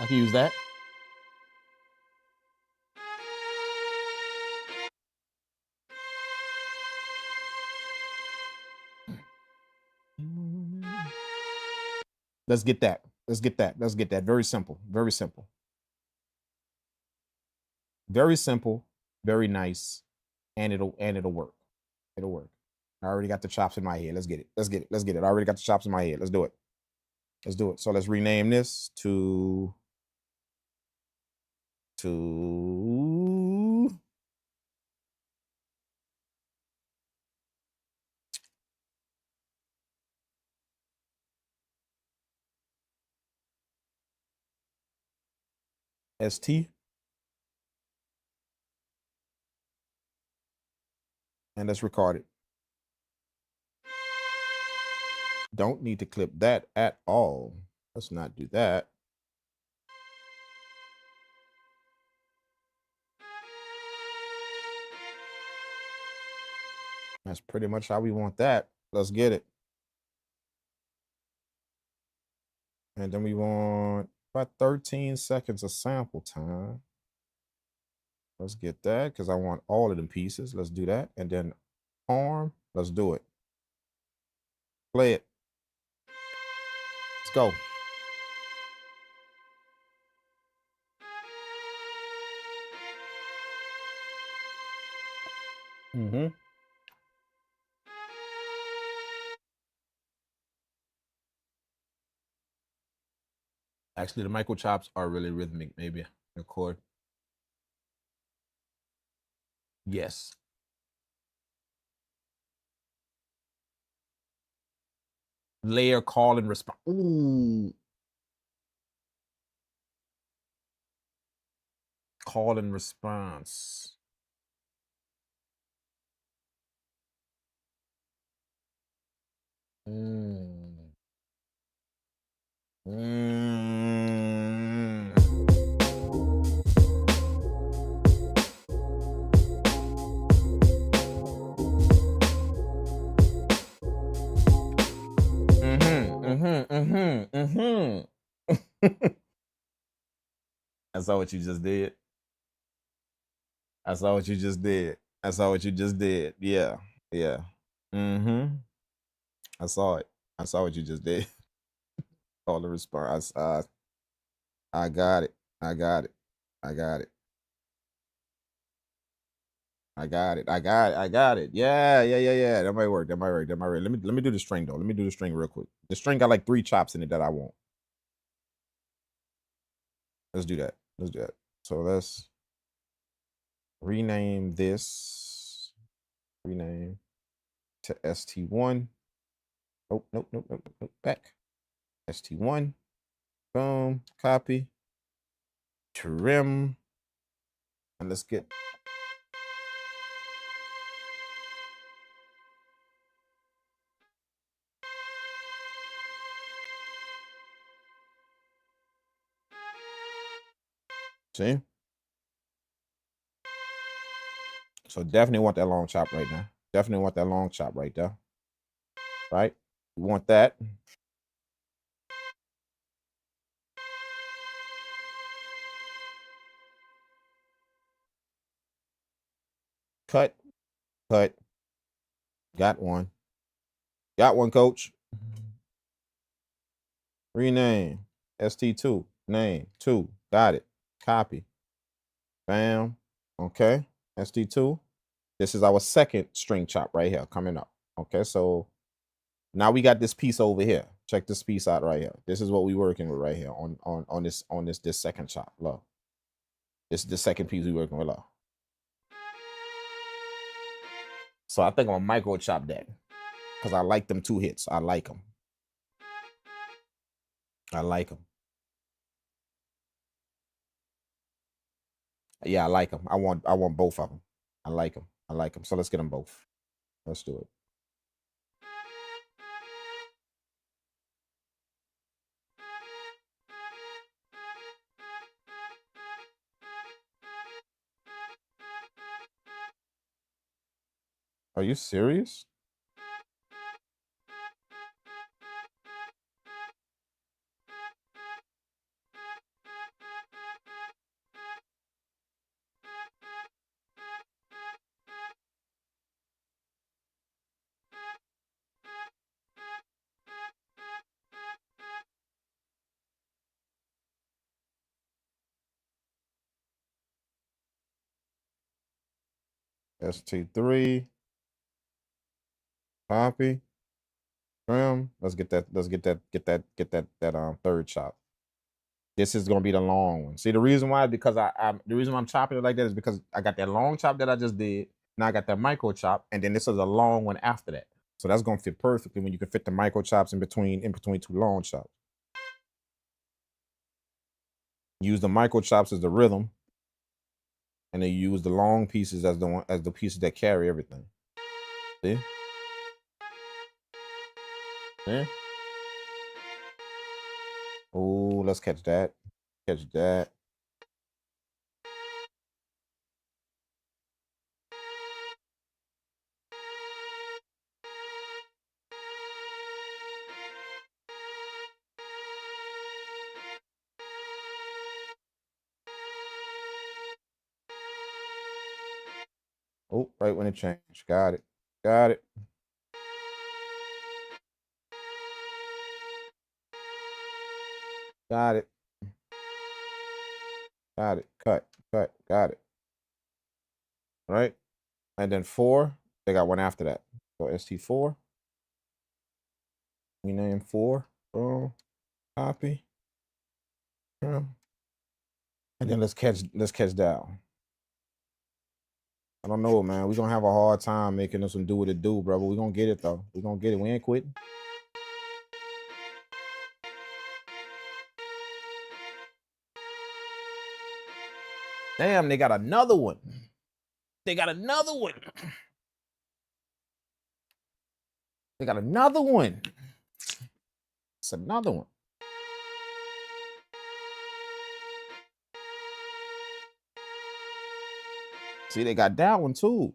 [SPEAKER 3] I can use that. Let's get that. Let's get that. Let's get that. Very simple. Very simple. Very simple. Very nice. And it'll work. It'll work. I already got the chops in my head. Let's get it. Let's get it. Let's get it. I already got the chops in my head. Let's do it. Let's do it. So let's rename this to ST. And let's record it. Don't need to clip that at all. Let's not do that. That's pretty much how we want that. Let's get it. And then we want about 13 seconds of sample time. Let's get that because I want all of them pieces. Let's do that. And then arm, let's do it. Play it. Let's go. Mm-hmm. Actually, the micro chops are really rhythmic, maybe a chord. Yes. Layer, call, and response. Ooh. Call and response. Mm. Mm. I saw what you just did. I saw what you just did. I saw what you just did. Yeah. Yeah. Mm-hmm. I saw it. I saw what you just did. Call the response. I got it. I got it. I got it. I got it. I got it. I got it. Yeah, yeah, yeah, yeah. That might work. That might work. That might work. Let me do the string though. Let me do the string real quick. The string got like 3 chops in it that I want. Let's do that. Let's do that. So let's rename this. Rename to ST1. Oh, nope, nope, nope, nope. Back. ST1. Boom. Copy. Trim. And let's get. See? So definitely want that long chop right now. Definitely want that long chop right there. Right? We want that. Cut. Cut. Got one. Got one, coach. Rename. ST2. Name. 2. Got it. Copy. Bam. Okay. ST2. This is our second string chop right here coming up. Okay, so now we got this piece over here. Check this piece out right here. This is what we're working with right here on this second chop. Look. This is the second piece we're working with. Look. So I think I'm gonna micro chop that because I like them 2 hits. I like them. I like them. Yeah, I like them. I want both of them. I like them. I like them. So let's get them both. Let's do it. Are you serious? ST3. Copy. Trim. Let's get that. Let's get that third chop. This is gonna be the long one. See, the reason why, because the reason why I'm chopping it like that is because I got that long chop that I just did. Now I got that micro chop, and then this is a long one after that. So that's gonna fit perfectly when you can fit the micro chops in between 2 long chops. Use the micro chops as the rhythm, and then use the long pieces as the pieces that carry everything. See? Yeah. Oh, let's catch that. Catch that. Oh, right when it changed. Got it. Got it. Got it. Got it. Cut. Cut. Got it. Right? And then 4, they got one after that. So ST4. We name 4. Boom. Copy. And then let's catch down. I don't know, man. We're gonna have a hard time making this one do what it do, bro. But we're gonna get it though. We're gonna get it. We ain't quitting. Damn, they got another one. They got another one. They got another one. It's another one. See, they got that one too.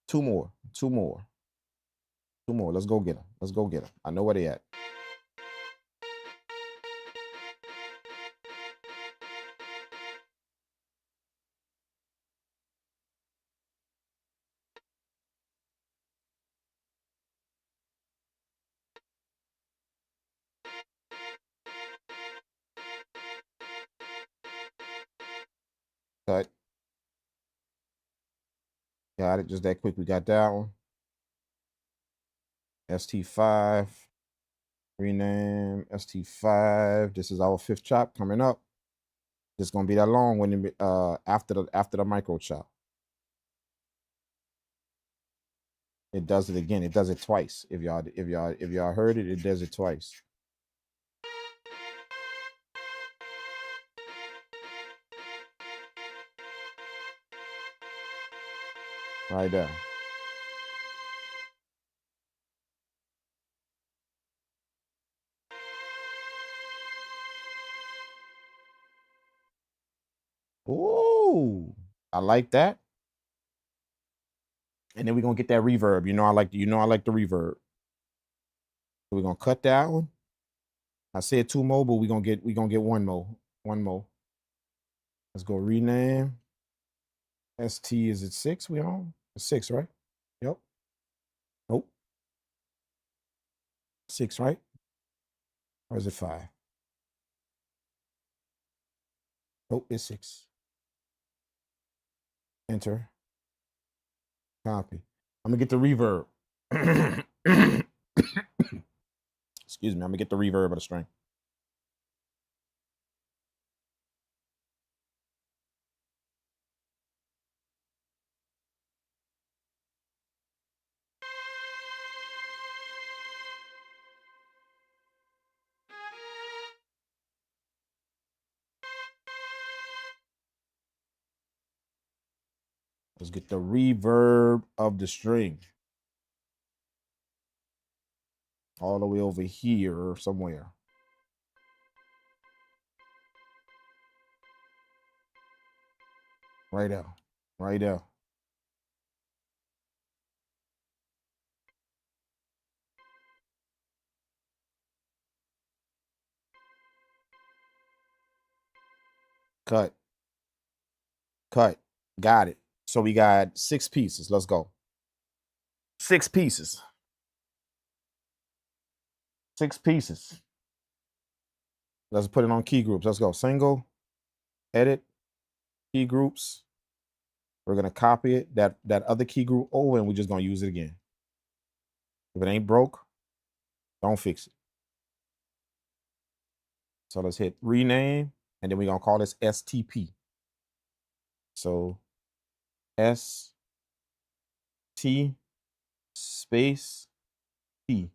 [SPEAKER 3] Two more. Let's go get them. I know where they at. Cut. Got it. Just that quick. We got that one. ST5. Rename ST5. This is our 5th chop coming up. It's gonna be that long when after the micro chop. It does it again. It does it twice. If y'all heard it, it does it twice. Right there. Ooh, I like that. And then we're gonna get that reverb. I like the reverb. So we're gonna cut that one. I said 2 more, but we're gonna get 1 more. 1 more. Let's go rename. ST, is it 6 we on? It's 6, right? Yep. Nope. 6, right? Or is it 5? Nope, it's 6. Enter. Copy. I'm gonna get the reverb. Excuse me. I'm gonna get the reverb of the string. Let's get the reverb of the string. All the way over here somewhere. Right there. Right there. Cut. Cut. Got it. So we got 6 pieces. Let's go. 6 pieces. 6 pieces. Let's put it on key groups. Let's go. Single, edit, key groups. We're gonna copy it, that other key group over, and we're just gonna use it again. If it ain't broke, don't fix it. So let's hit rename, and then we're gonna call this STP. So ST space P.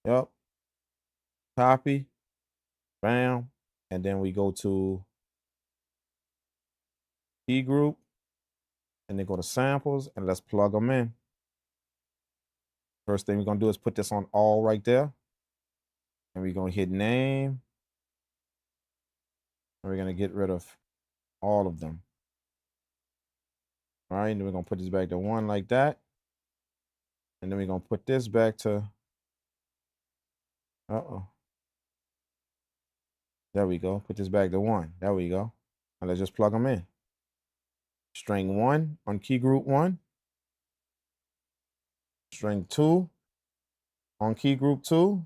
[SPEAKER 3] Yep. Copy. Bam. And then we go to key group, and then go to samples, and let's plug them in. First thing we're gonna do is put this on all right there. And we're gonna hit name. And we're gonna get rid of all of them.
[SPEAKER 2] All right, and then we're gonna put this back to 1 like that. And then we're gonna put this back to, there we go. Put this back to 1. There we go. Now let's just plug them in. String 1 on key group 1. String 2 on key group 2.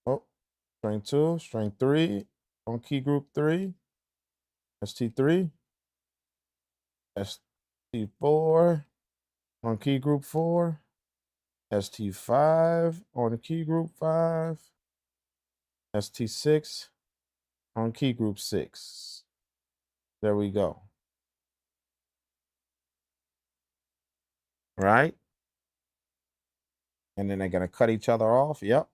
[SPEAKER 2] Oh, string 2, string 3 on key group 3. ST3. ST4 on key group 4. ST5 on key group 5. ST6 on key group 6. There we go. Right? And then they're going to cut each other off. Yep.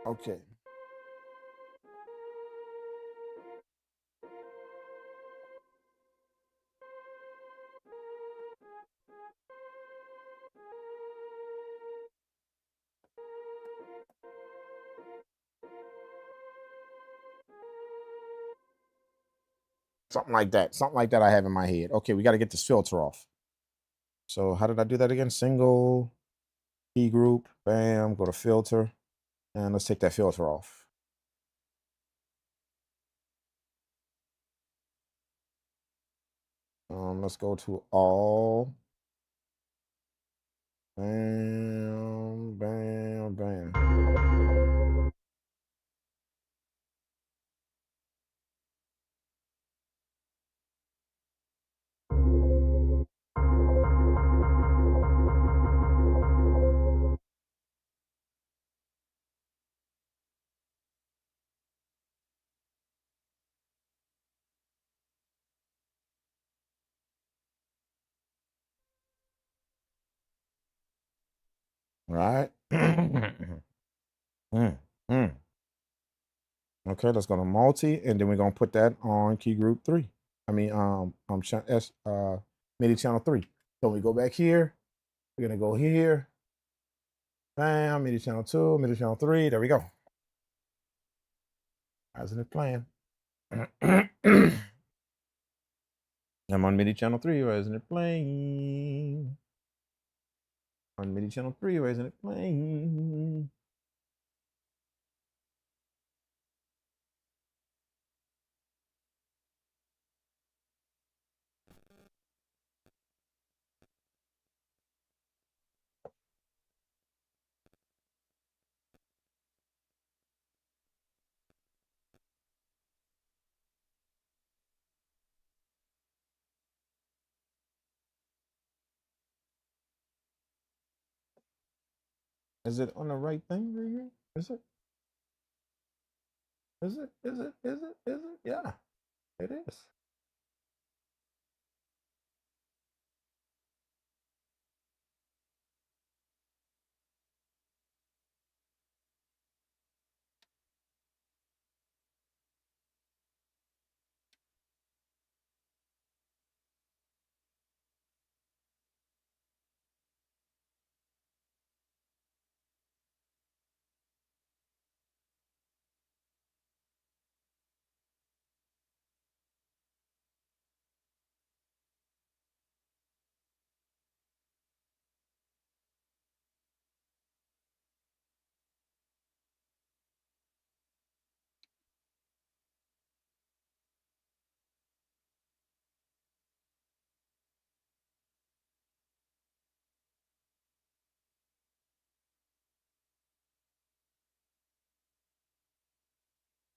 [SPEAKER 2] Okay. Something like that. Something like that I have in my head. Okay, we got to get this filter off. So how did I do that again? Single, key group, bam, go to filter. And let's take that filter off. Let's go to all. Bam, bam, bam. Right? Okay, let's go to multi, and then we're gonna put that on key group 3. I mean, MIDI channel 3. So we go back here. We're gonna go here. Bam, MIDI channel 2, MIDI channel 3. There we go. Isn't it playing? I'm on MIDI channel 3. Why isn't it playing? On MIDI channel 3. Why isn't it playing? Is it on the right thing right here? Is it? Is it? Is it? Is it? Is it? Yeah, it is.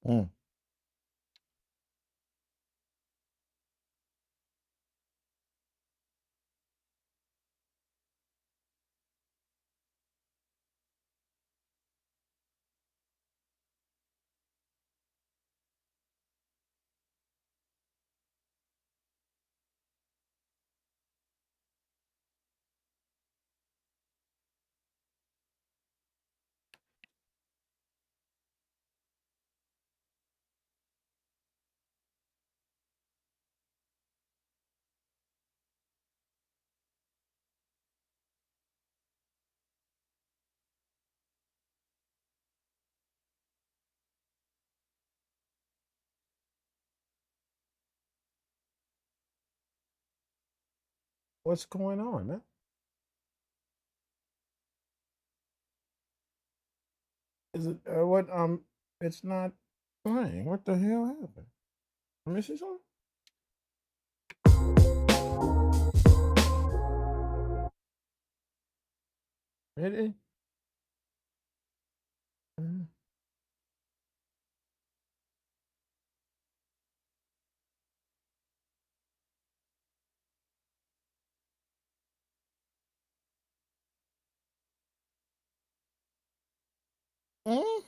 [SPEAKER 2] Mm. What's going on, man? Is it what? It's not playing. What the hell happened? Let me see something. Really? Mm. Mm.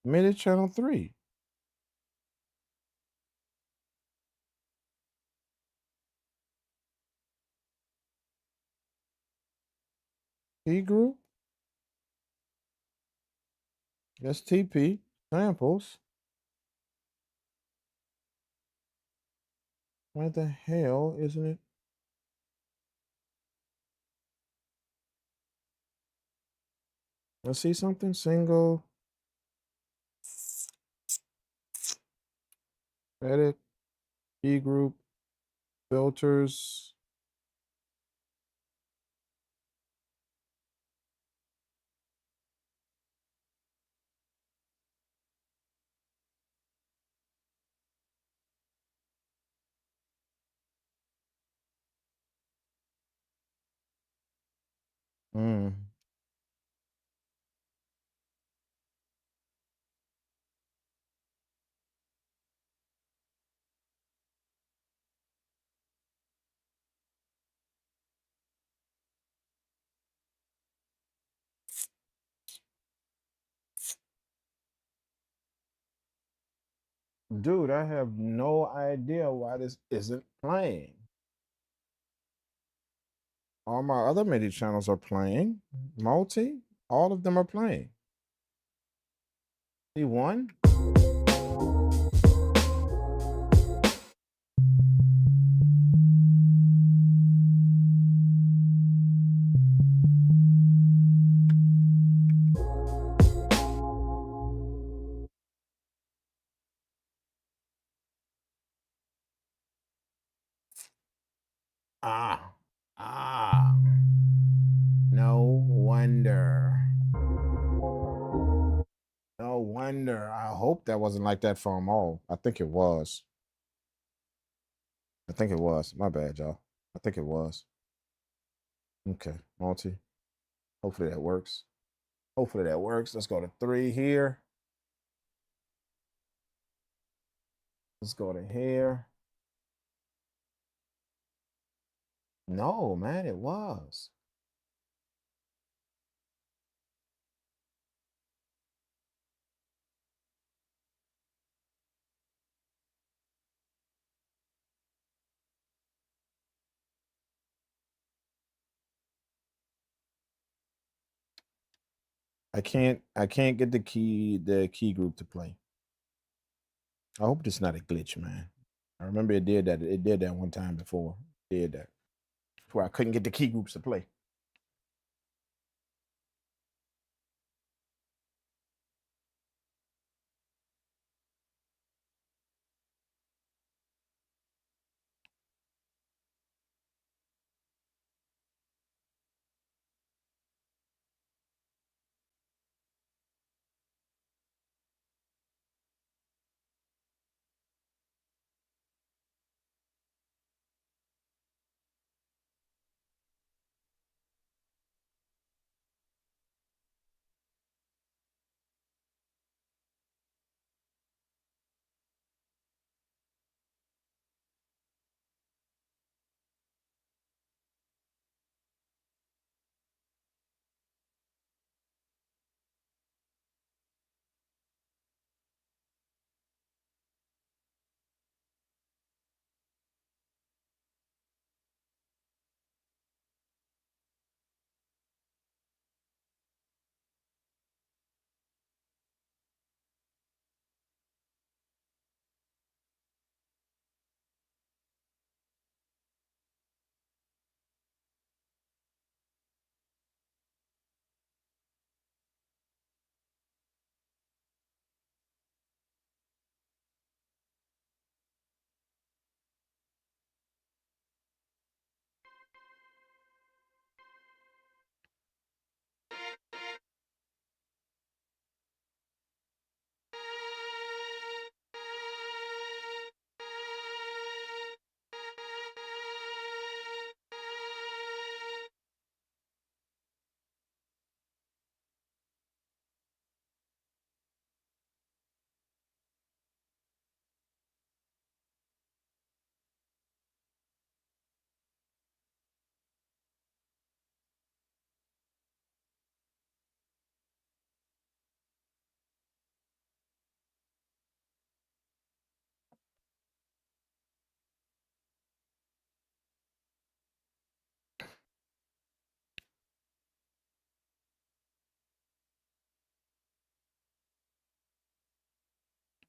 [SPEAKER 2] MIDI channel 3. Key group. STP. Samples. What the hell, isn't it? Let's see something. Single. Edit. Key group. Filters. Mm. Dude, I have no idea why this isn't playing. All my other MIDI channels are playing. Multi, all of them are playing. See one? Ah, ah. No wonder. No wonder. I hope that wasn't like that for them all. I think it was. I think it was. My bad, y'all. I think it was. Okay, multi. Hopefully that works. Hopefully that works. Let's go to 3 here. Let's go to here. No, man, it was. I can't get the key group to play. I hope it's not a glitch, man. I remember it did that. It did that one time before. It did that. Where I couldn't get the key groups to play.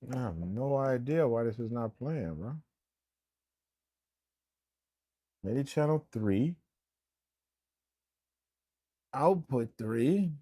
[SPEAKER 2] I have no idea why this is not playing, bro. MIDI channel 3. Output 3.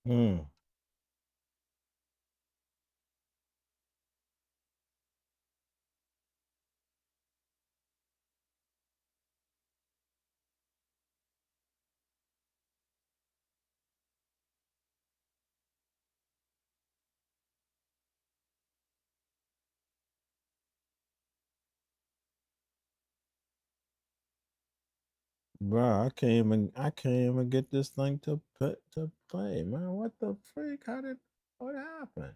[SPEAKER 2] Hmm. Bro, I can't even get this thing to play, man. What the freak? What happened?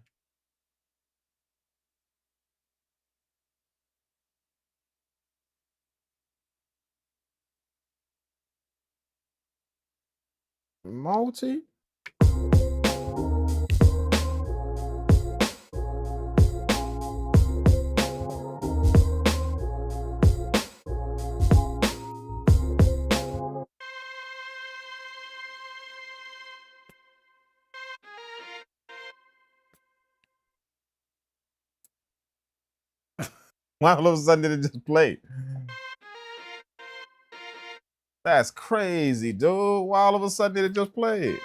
[SPEAKER 2] Multi? Why all of a sudden did it just play? That's crazy, dude. Why all of a sudden did it just play?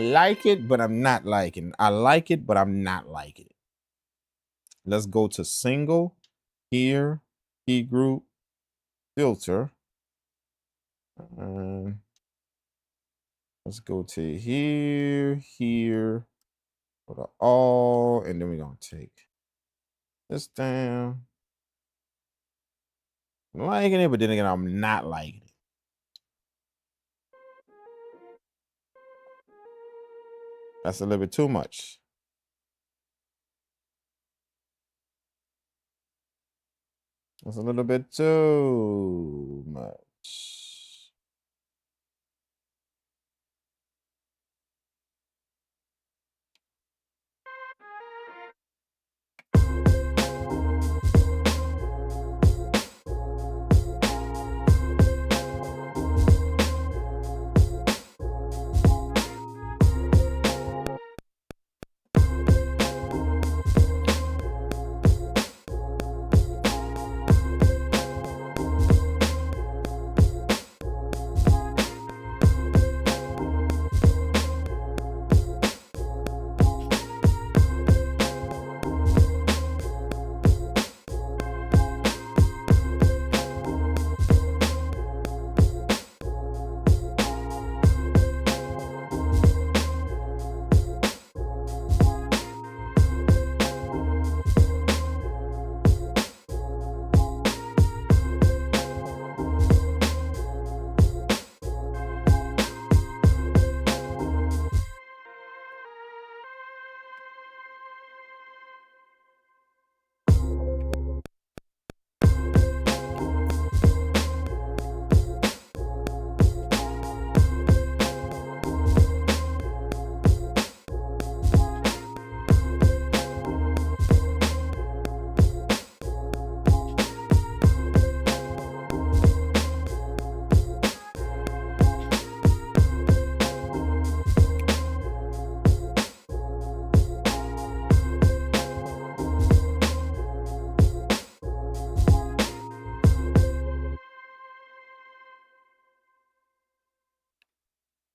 [SPEAKER 3] like it, but I'm not liking it. I like it, but I'm not liking it. Let's go to single, here, key group, filter. Let's go to here, go to all, and then we're gonna take this down. I'm liking it, but then again, I'm not liking it. That's a little bit too much. That's a little bit too much.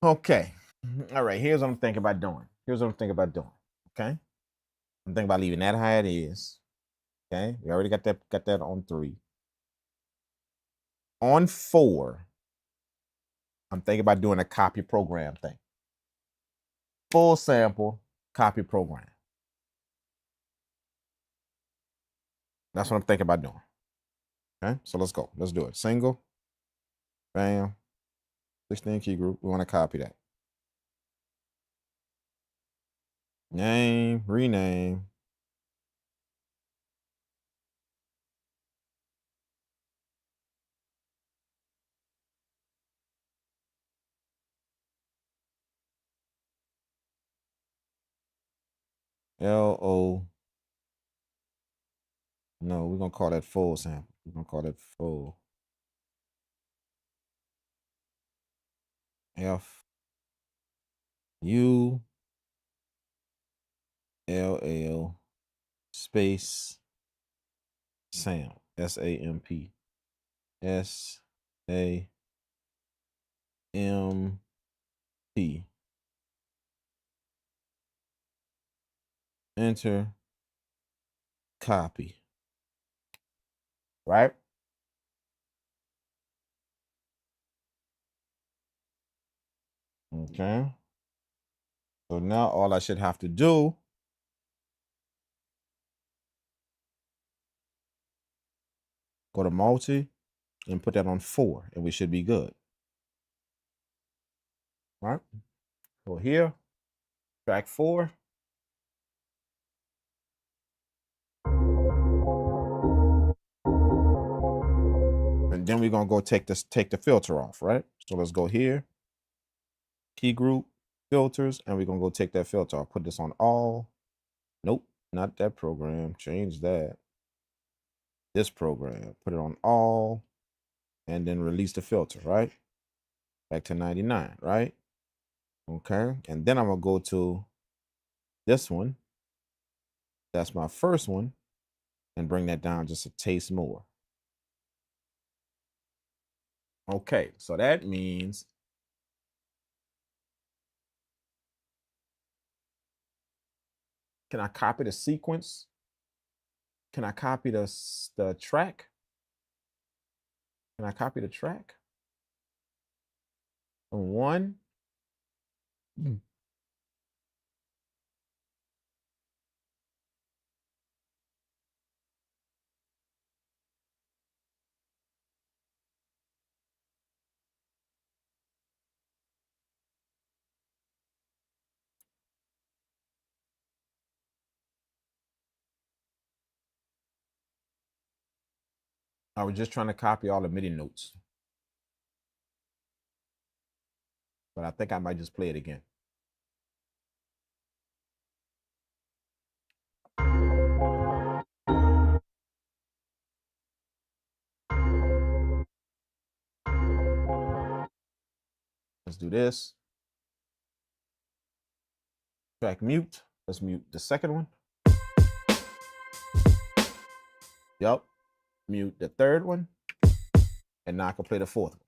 [SPEAKER 3] Okay. All right. Here's what I'm thinking about doing. Okay. I'm thinking about leaving that how it is. Okay. We already got that on 3. On 4, I'm thinking about doing a copy program thing. Full sample, copy program. That's what I'm thinking about doing. Okay. So let's go. Let's do it. Single. Bam. 16 key group. We want to copy that. Name, rename. LO. No, we're going to call that full sample. We're going to call that full. F U L L space SAMP. SAMP. SAMP. Enter. Copy. Right? Okay. So now all I should have to do go to multi and put that on 4 and we should be good. All right. So here, track 4. And then we're gonna go take the filter off, right? So let's go here, key group, filters, and we're gonna go take that filter off. Put this on all. Nope, not that program. Change that. This program. Put it on all, and then release the filter, right? Back to 99, right? Okay, and then I'm gonna go to this one. That's my first one, and bring that down just a taste more. Okay, so that means Can I copy the sequence? Can I copy the track? Can I copy the track? From 1. I was just trying to copy all the MIDI notes. But I think I might just play it again. Let's do this. Track mute. Let's mute the second one. Yup. Mute the third one. And now I can play the fourth one.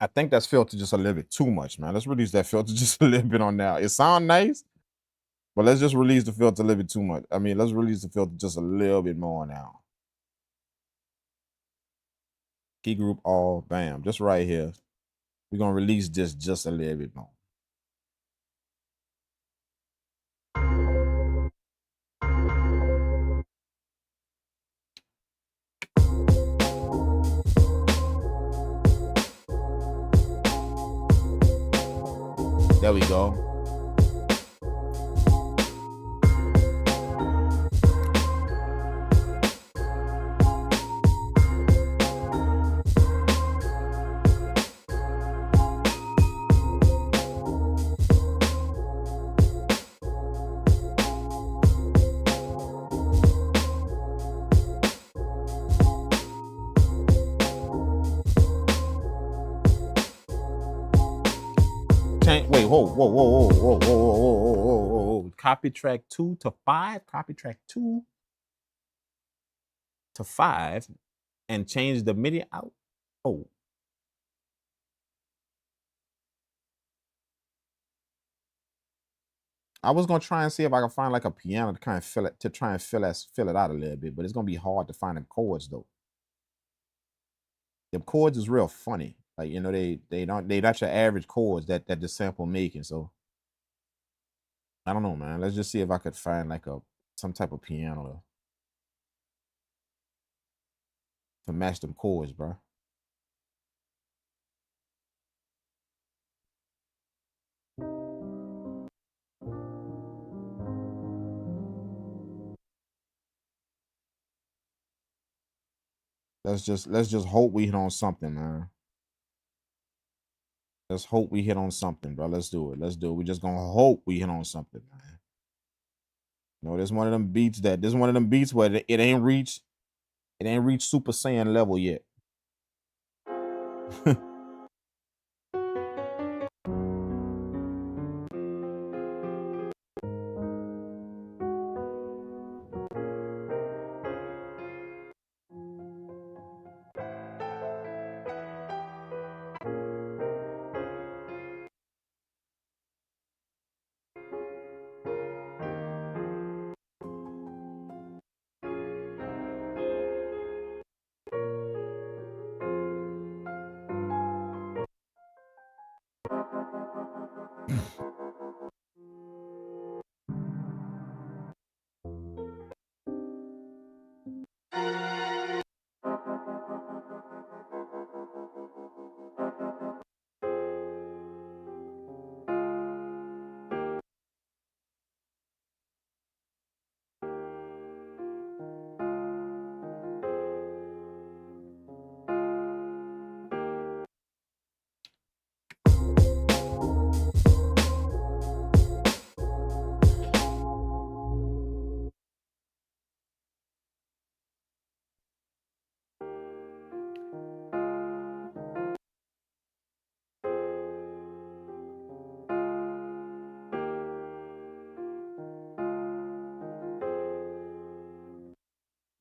[SPEAKER 3] I think that's filtered just a little bit too much, man. Let's release that filter just a little bit on now. It sounds nice, but let's just release the filter a little bit too much. I mean, let's release the filter just a little bit more now. Key group all, bam, just right here. We're gonna release this just a little bit more. There we go. Wait, whoa. Copy track 2 to 5. Copy track 2 to 5 and change the MIDI out. Oh. I was gonna try and see if I can find like a piano to kind of fill it, to try and fill it out a little bit, but it's gonna be hard to find the chords though. The chords is real funny. Like, you know, they not your average chords that the sample making. So I don't know, man. Let's just see if I could find like some type of piano to match them chords, bro. Let's just hope we hit on something, man. Let's hope we hit on something, bro. Let's do it. We're just gonna hope we hit on something, man. You know, there's one of them beats where it ain't reached Super Saiyan level yet.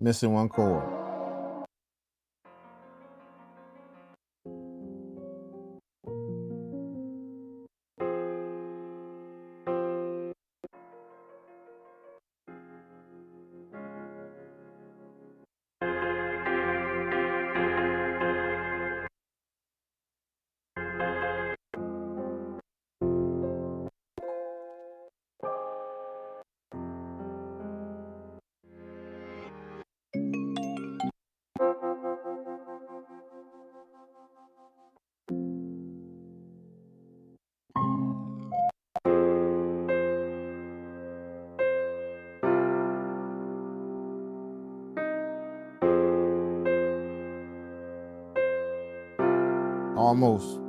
[SPEAKER 3] Missing one chord. Almost.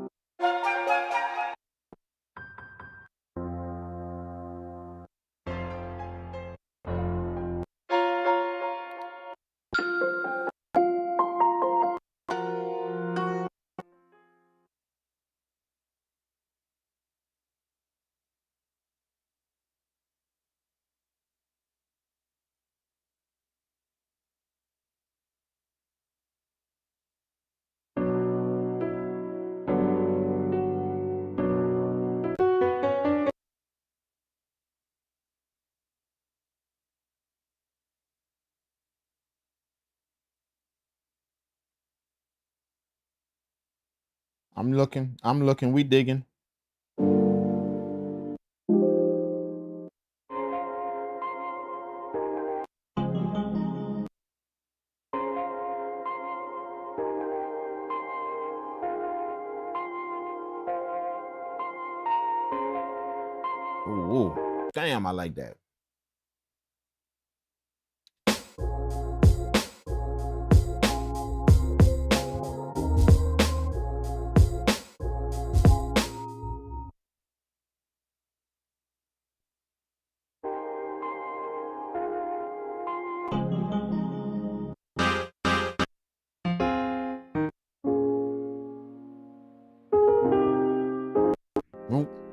[SPEAKER 3] I'm looking, we digging. Ooh, damn, I like that.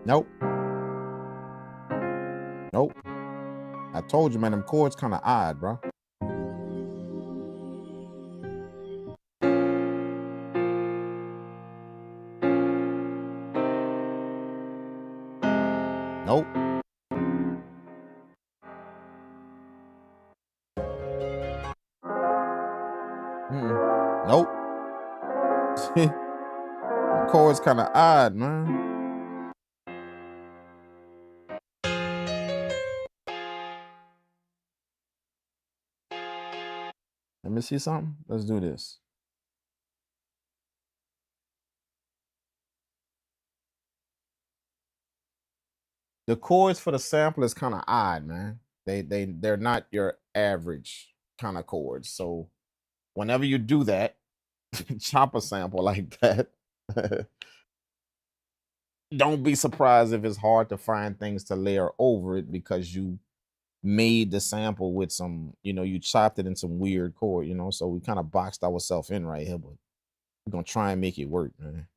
[SPEAKER 3] Nope. Nope. I told you, man, them chords kind of odd, bro. Nope. Nope. Chords kind of odd, man. Let me see something. Let's do this. The chords for the sample is kind of odd, man. They're not your average kind of chords. So whenever you do that, chop a sample like that. Don't be surprised if it's hard to find things to layer over it because you made the sample with some, you chopped it in some weird chord, so we kind of boxed ourselves in right here, but we're gonna try and make it work, man.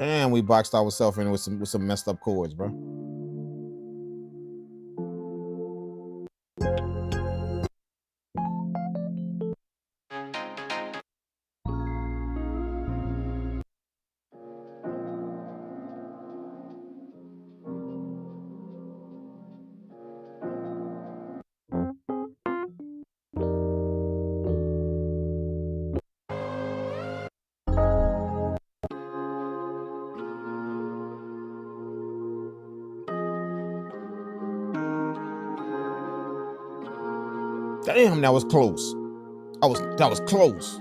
[SPEAKER 3] And we boxed ourselves in with some messed up chords, bro. Damn, that was close. That was close.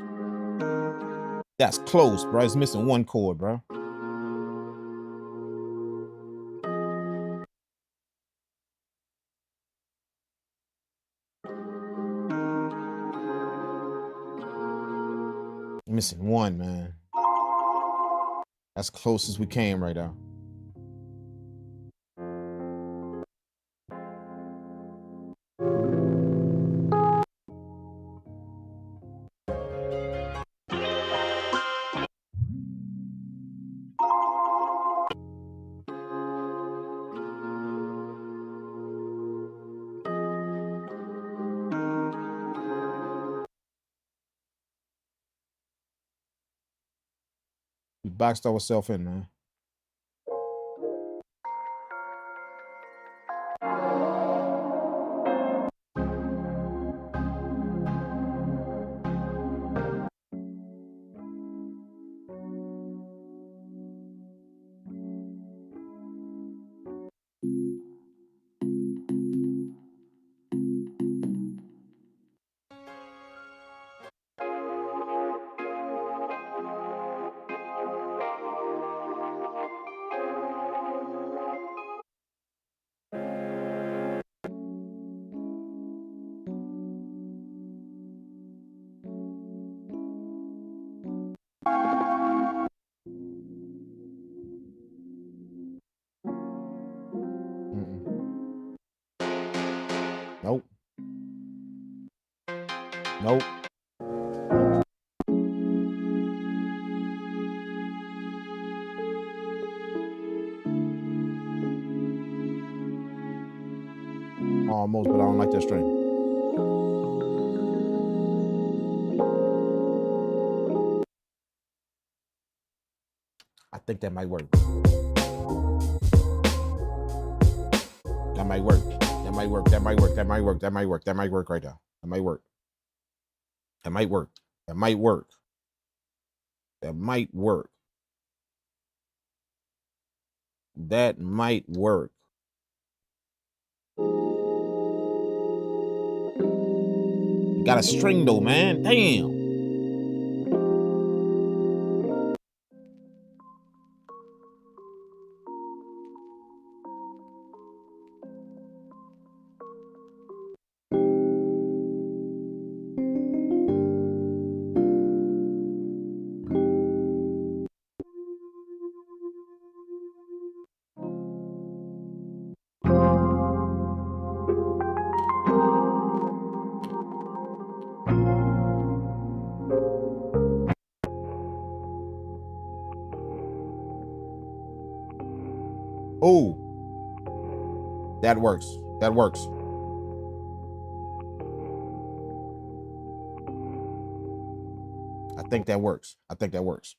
[SPEAKER 3] That's close, bro. It's missing one chord, bro. Missing one, man. That's close as we came right now. We boxed ourselves in, man. Nope. Nope. Almost, but I don't like that string. I think that might work. That might work. That might work. That might work. That might work. That might work. That might work right now. That might work. That might work. That might work. That might work. That might work. You got a string though, man. Damn. Oh, that works. That works. I think that works. I think that works.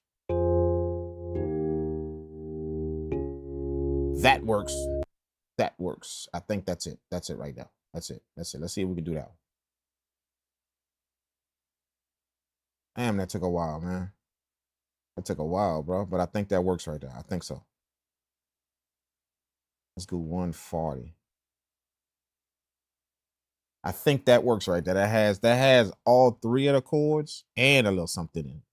[SPEAKER 3] That works. That works. I think that's it. That's it right now. That's it. That's it. Let's see if we can do that. Damn, that took a while, man. That took a while, bro. But I think that works right there. I think so. Let's go 140. I think that works right there. That has all three of the chords and a little something in it.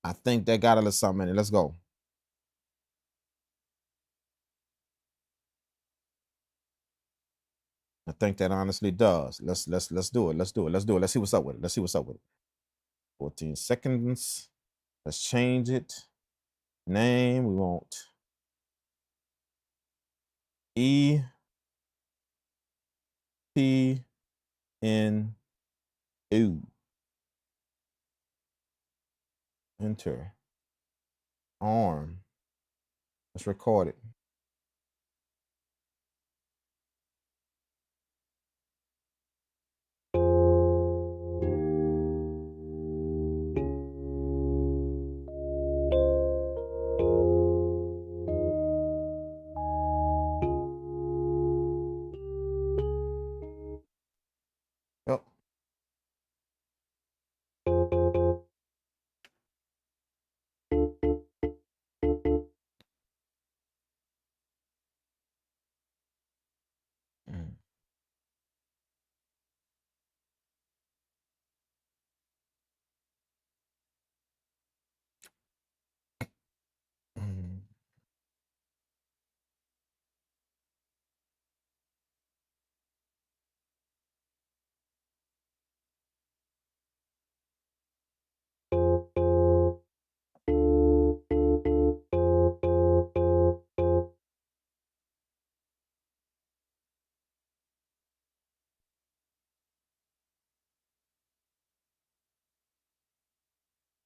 [SPEAKER 3] I think that got a little something in it. Let's go. I think that honestly does. Let's do it. Let's do it. Let's do it. Let's see what's up with it. Let's see what's up with it. 14 seconds. Let's change it. Name, we want E P N U. Enter. Arm. Let's record it. Yep. Mm. Mm.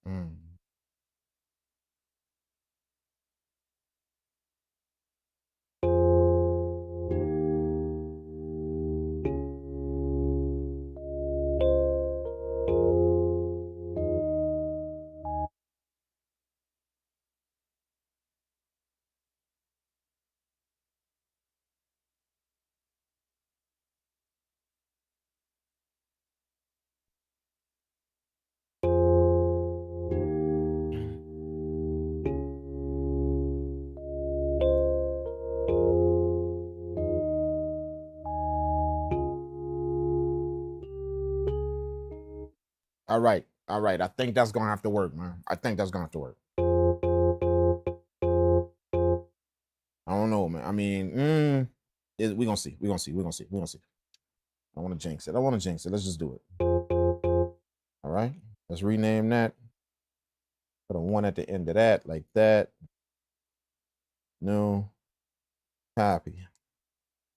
[SPEAKER 3] Mm. All right. All right. I think that's gonna have to work, man. I think that's gonna have to work. I don't know, man. I mean, we're gonna see. We're gonna see. We're gonna see. We're gonna see. I don't want to jinx it. I don't want to jinx it. Let's just do it. All right. Let's rename that. Put a 1 at the end of that, like that. No. Copy.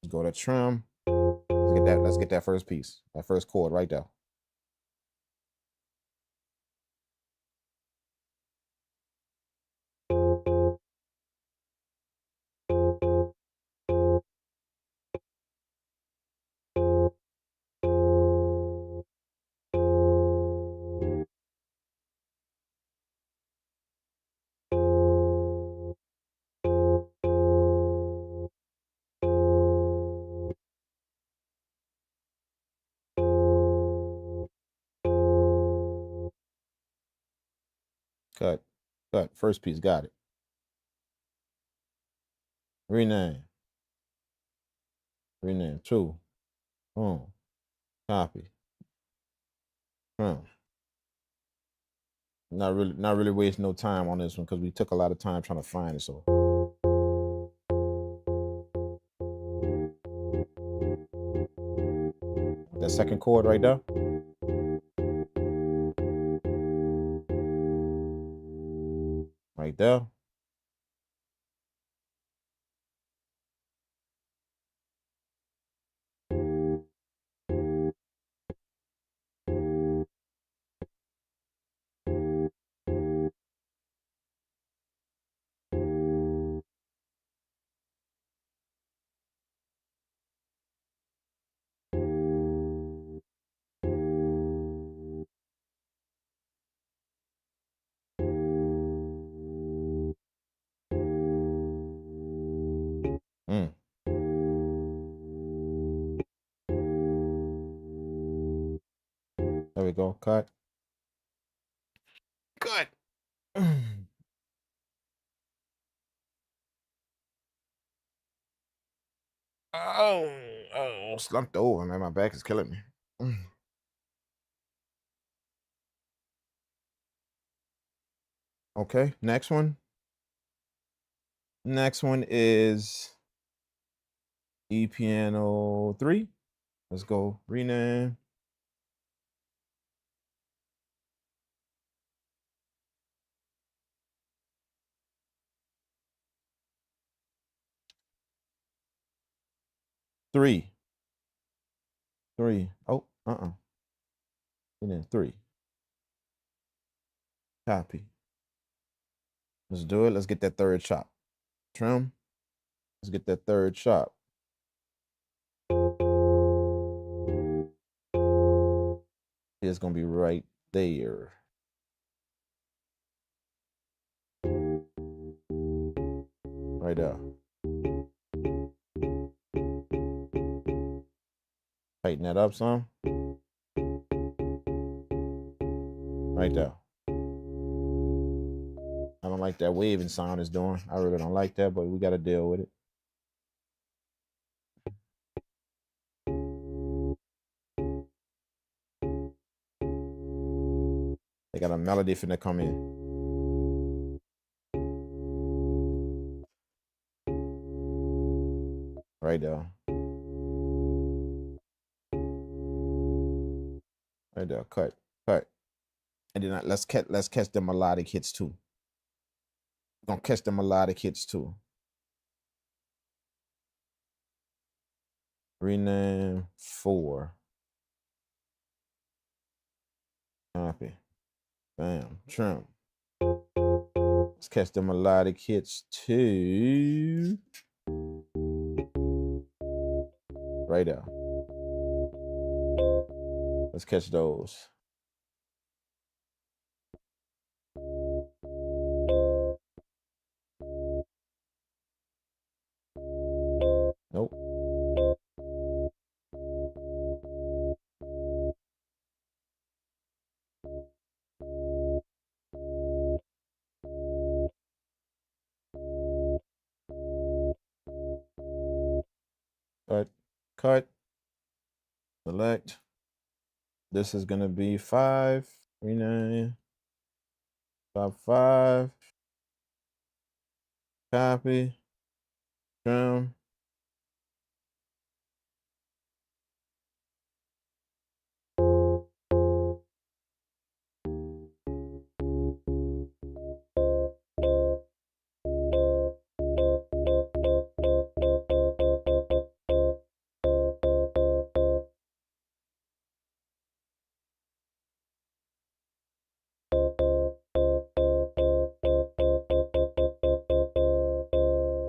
[SPEAKER 3] Let's go to trim. Let's get that. Let's get that first piece. That first chord right there. Cut. Cut. First piece. Got it. Rename. Rename. 2. Boom. Copy. Not really wasting no time on this one because we took a lot of time trying to find it. So that second chord right there. Right there. There we go. Cut. Cut. Oh, slumped over, man. My back is killing me. Okay, next one. Next one is E piano 3. Let's go. Rename. Three. Oh, and then 3. Copy. Let's do it. Let's get that third chop. Trim. Let's get that third chop. It's gonna be right there. Right there. Tighten that up some. Right there. I don't like that waving sound it's doing. I really don't like that, but we gotta deal with it. They got a melody finna come in. Right there. Right there. Cut. And then let's catch the melodic hits too. We're gonna catch the melodic hits too. Rename 4. Copy. Bam. Trim. Let's catch the melodic hits too. Right there. Let's catch those. Nope. Cut. Select. This is gonna be 5. Rename. Top 5. Copy. Trim.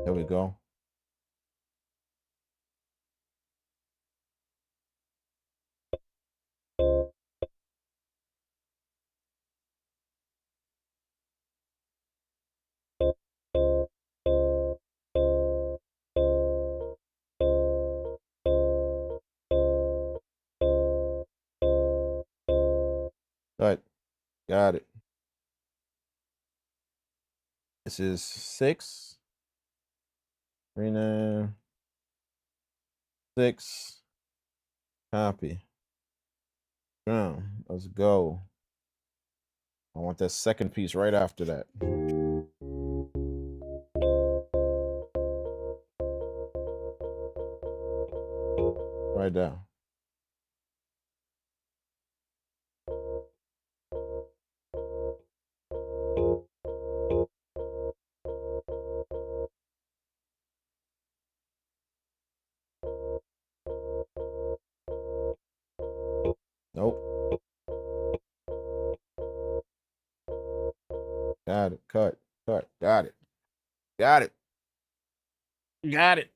[SPEAKER 3] There we go. Cut. Got it. This is 6. Rename. 6. Copy. Trim. Let's go. I want that second piece right after that. Right there. Nope. Got it. Cut. Got it. Got it. Got it.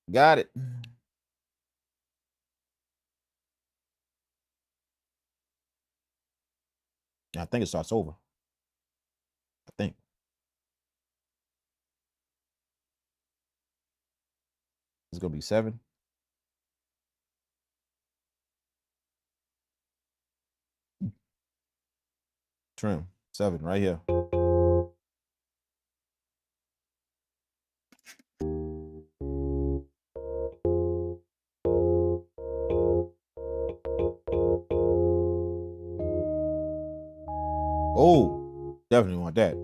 [SPEAKER 3] Got it. I think it starts over. I think. It's gonna be 7. Trim 7 right here. Oh, definitely want that.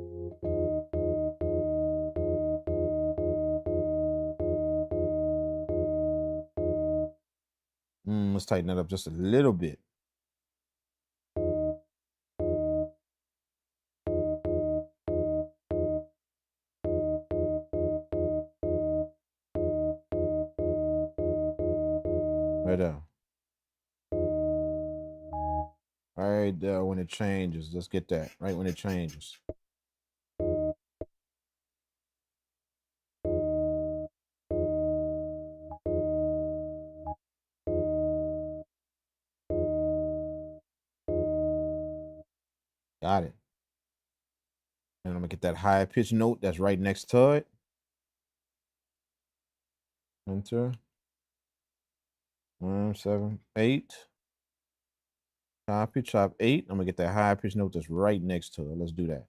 [SPEAKER 3] Let's tighten that up just a little bit. Right there. Right there when it changes. Let's get that. Right when it changes. Got it. And I'm gonna get that high pitch note that's right next to it. Enter. 1, 7, 8. Copy, chop 8. I'm gonna get that high pitch note that's right next to it. Let's do that.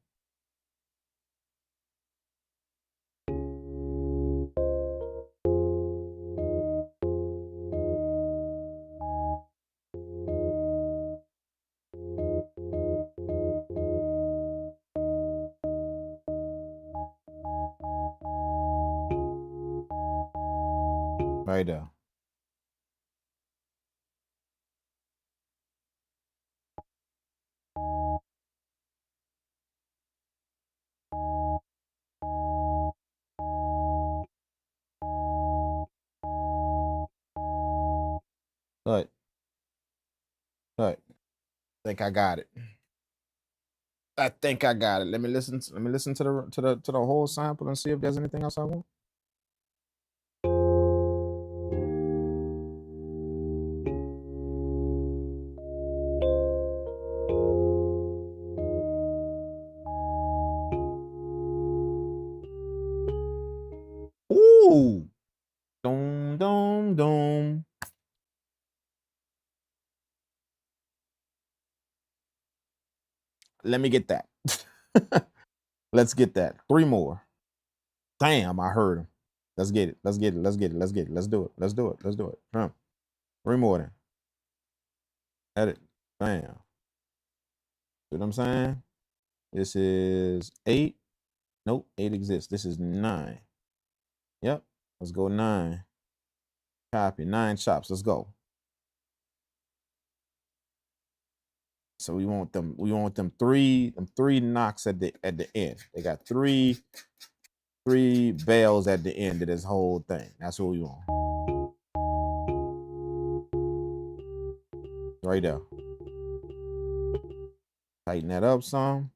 [SPEAKER 3] Right there. Cut. Cut. I think I got it. I think I got it. Let me listen to the whole sample and see if there's anything else I want. Ooh. Dum dum dum. Let me get that. Let's get that. 3 more. Damn, I heard him. Let's get it. Let's get it. Let's get it. Let's get it. Let's do it. Let's do it. Let's do it. 3 more then. Edit. Bam. See what I'm saying? This is 8. Nope, 8 exists. This is 9. Yep. Let's go 9. Copy. 9 chops. Let's go. So we want them three knocks at the end. They got three bells at the end of this whole thing. That's what we want. Right there. Tighten that up some.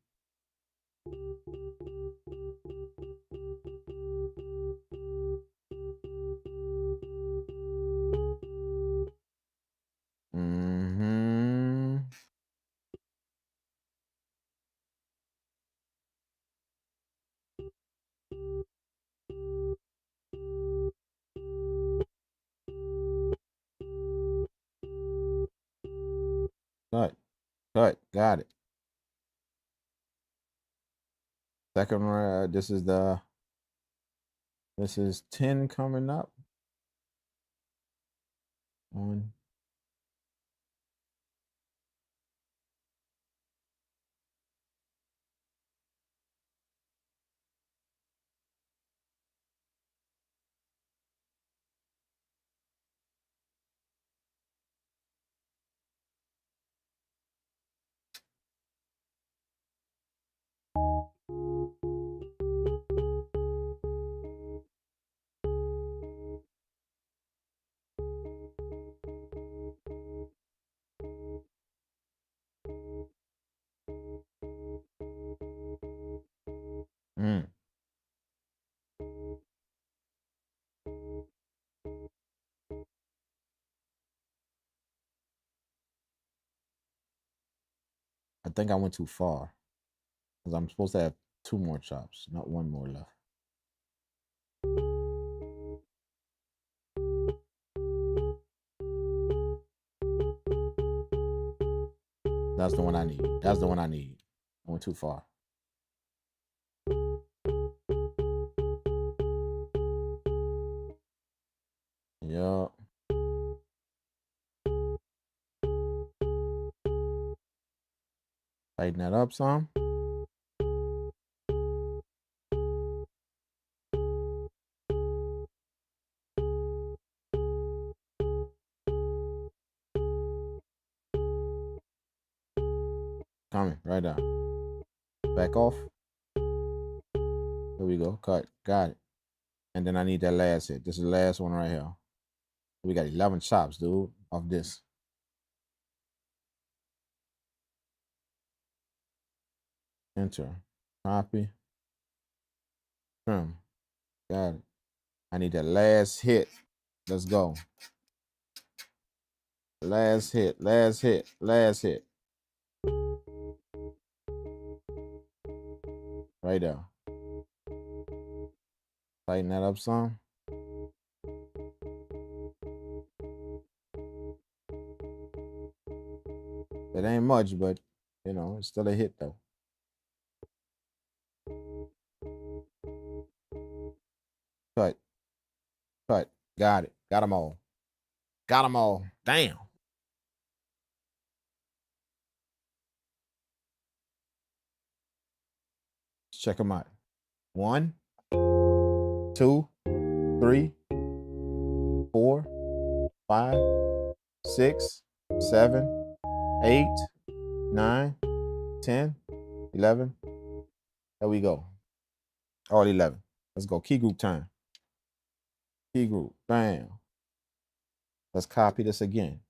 [SPEAKER 3] Cut. Got it. Second round. This is 10 coming up. 1. I think I went too far because I'm supposed to have 2 more chops, not 1 more left. That's the one I need. That's the one I need. I went too far. Yup. Tighten that up some. Coming right down. Back off. There we go. Cut. Got it. And then I need that last hit. This is the last one right here. We got 11 chops, dude, off this. Enter. Copy. Trim. Got it. I need that last hit. Let's go. Last hit. Last hit. Last hit. Right there. Tighten that up some. It ain't much, but you know, it's still a hit though. Cut. Cut. Got it. Got them all. Got them all. Damn. Let's check them out. 1, 2, 3, 4, 5, 6, 7, 8, 9, 10, 11. There we go. All 11. Let's go. Key group time. Key group. Bam. Let's copy this again.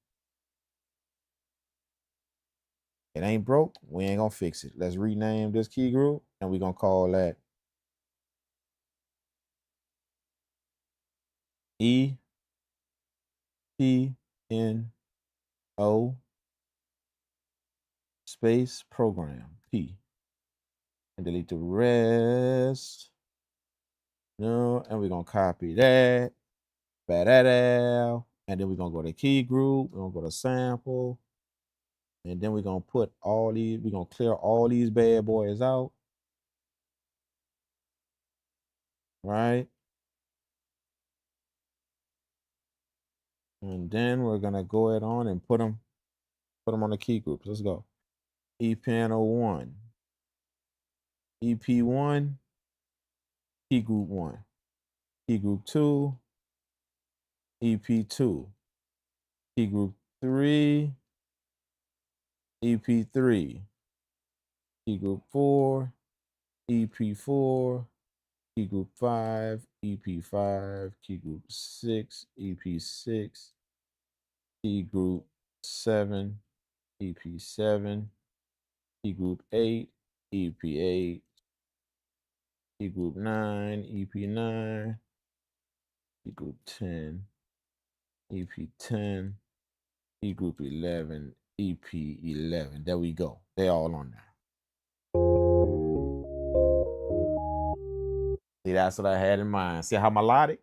[SPEAKER 3] It ain't broke. We ain't gonna fix it. Let's rename this key group and we're gonna call that EPNO space program P. And delete the rest. No, and we're gonna copy that. Bat that out. And then we're gonna go to key group. We're gonna go to sample. And then we're gonna put all these, we're gonna clear all these bad boys out. Right? And then we're gonna go ahead on and put them on the key groups. Let's go. EPNO1, EP1, key group 1, key group 2, EP2, key group 3, EP3, key group 4, EP4, key group 5, EP5, key group 6, EP6, key group 7, EP7, key group 8, EP8, key group 9, EP9, key group 10, EP10, key group 11, EP11. There we go. They all on there. See, that's what I had in mind. See how melodic?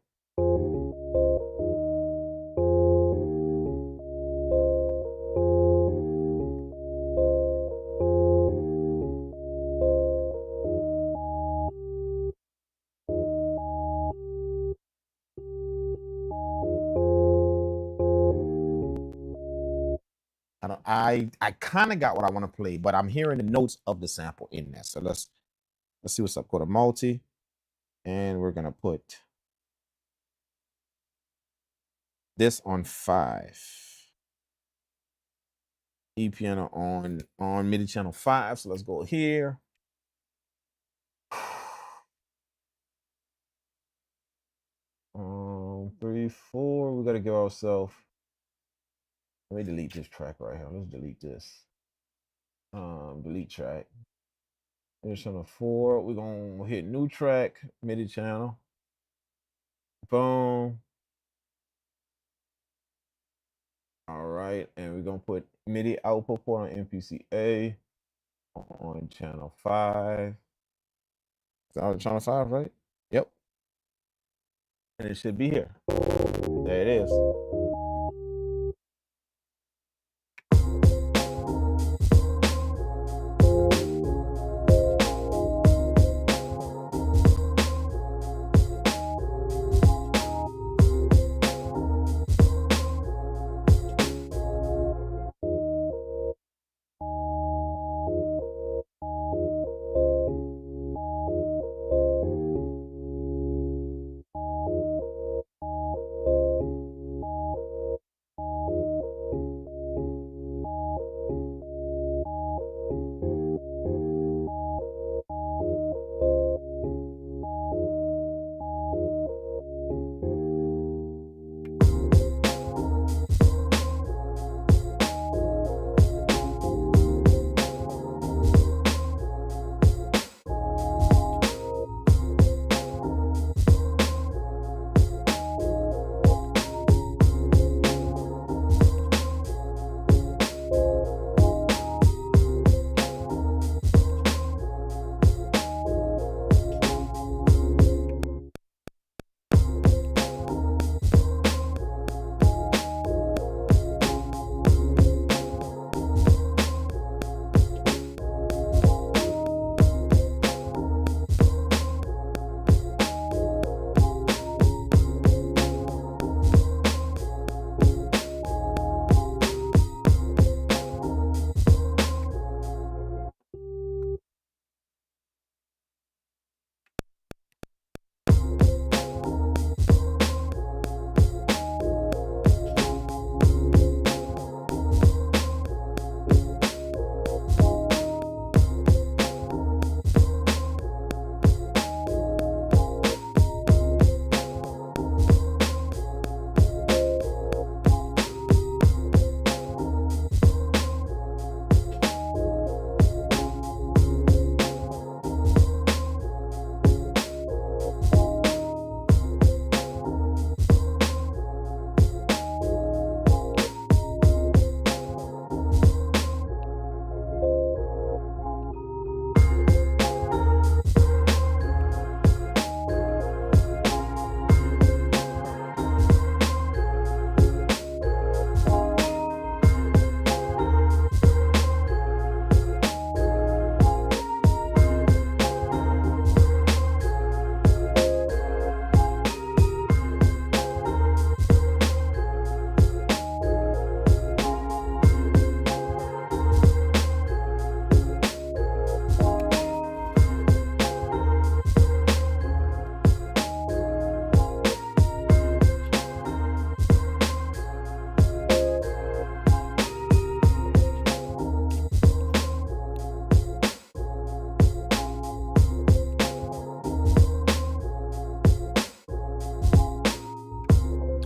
[SPEAKER 3] I kind of got what I want to play, but I'm hearing the notes of the sample in there. So let's see what's up. Go to multi, and we're gonna put this on 5. E piano on MIDI channel 5. So let's go here. Three, 4. We gotta give ourselves. Let me delete this track right here. Let's delete this. Delete track. MIDI channel 4. We're gonna hit new track, MIDI channel. Boom. All right, and we're gonna put MIDI output port on MPC A on channel 5. Is that on channel 5, right? Yep. And it should be here. There it is.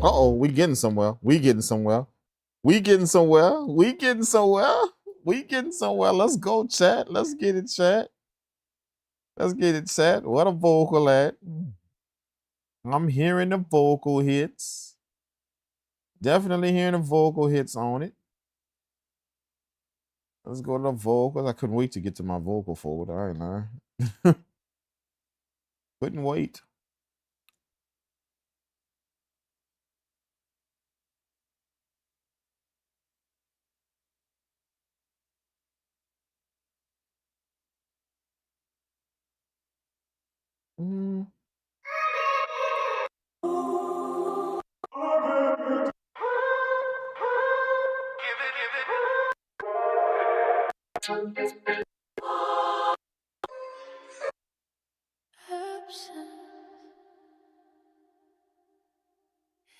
[SPEAKER 3] Uh-oh, we getting somewhere. We getting somewhere. We getting somewhere. We getting somewhere. We getting somewhere. Let's go, chat. Let's get it, chat. Let's get it, chat. What a vocal at? I'm hearing the vocal hits. Definitely hearing the vocal hits on it. Let's go to the vocals. I couldn't wait to get to my vocal folder. I ain't lying. Couldn't wait. Mm.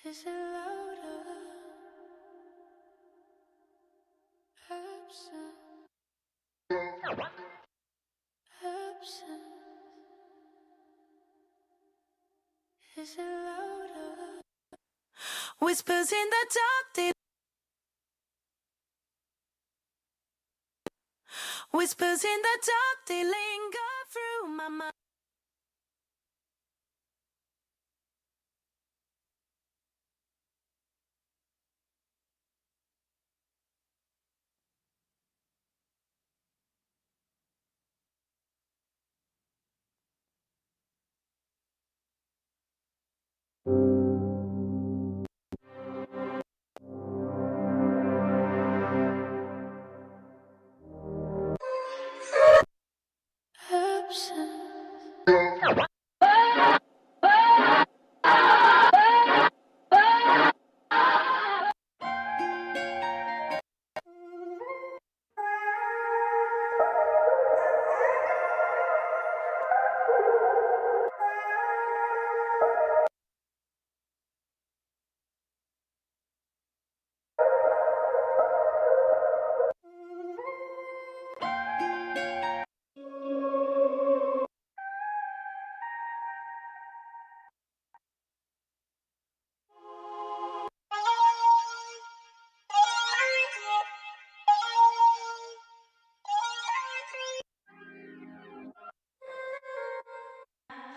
[SPEAKER 4] Is it louder? Absent. Is it louder? Whispers in the dark, whispers in the dark, they linger through my mind.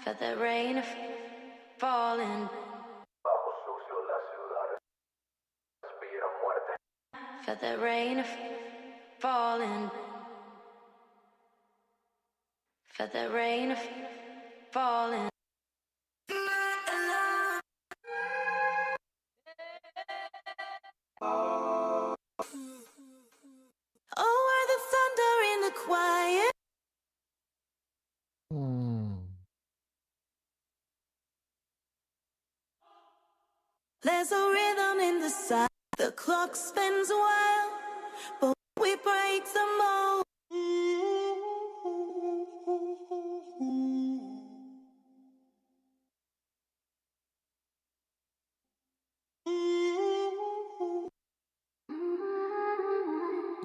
[SPEAKER 4] Felt the rain falling. Felt the rain falling. Felt the rain falling. Oh, why the thunder in the quiet? There's a rhythm in the sound. The clock spins a while, but we break the mold.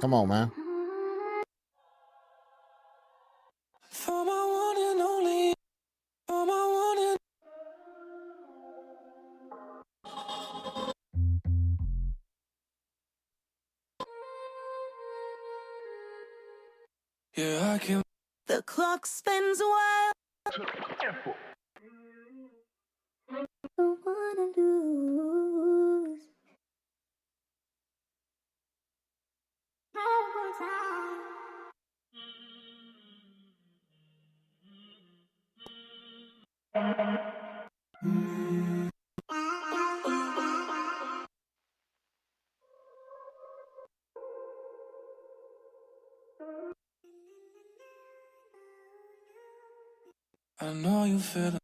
[SPEAKER 3] Come on, man.
[SPEAKER 4] For my one and only, for my one and yeah, I can. The clock spins a while. Don't wanna lose. I know you feel it.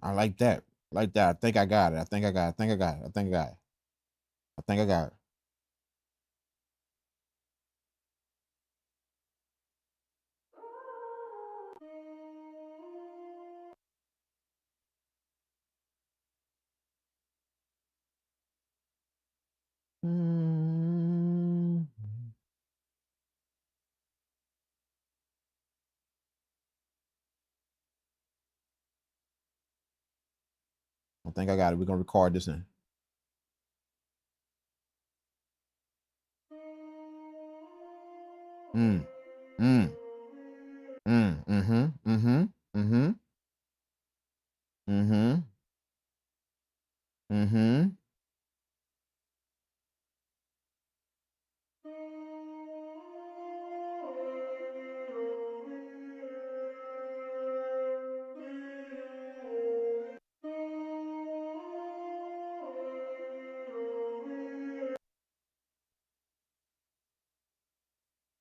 [SPEAKER 3] I like that. Like that. I think I got it. I think I got it. I think I got it. I think I got it. I think I got it. I think I got it. We're gonna record this in. Mm. Mm. Mm. Mm-hmm. Mm-hmm. Mm-hmm. Mm-hmm. Mm-hmm.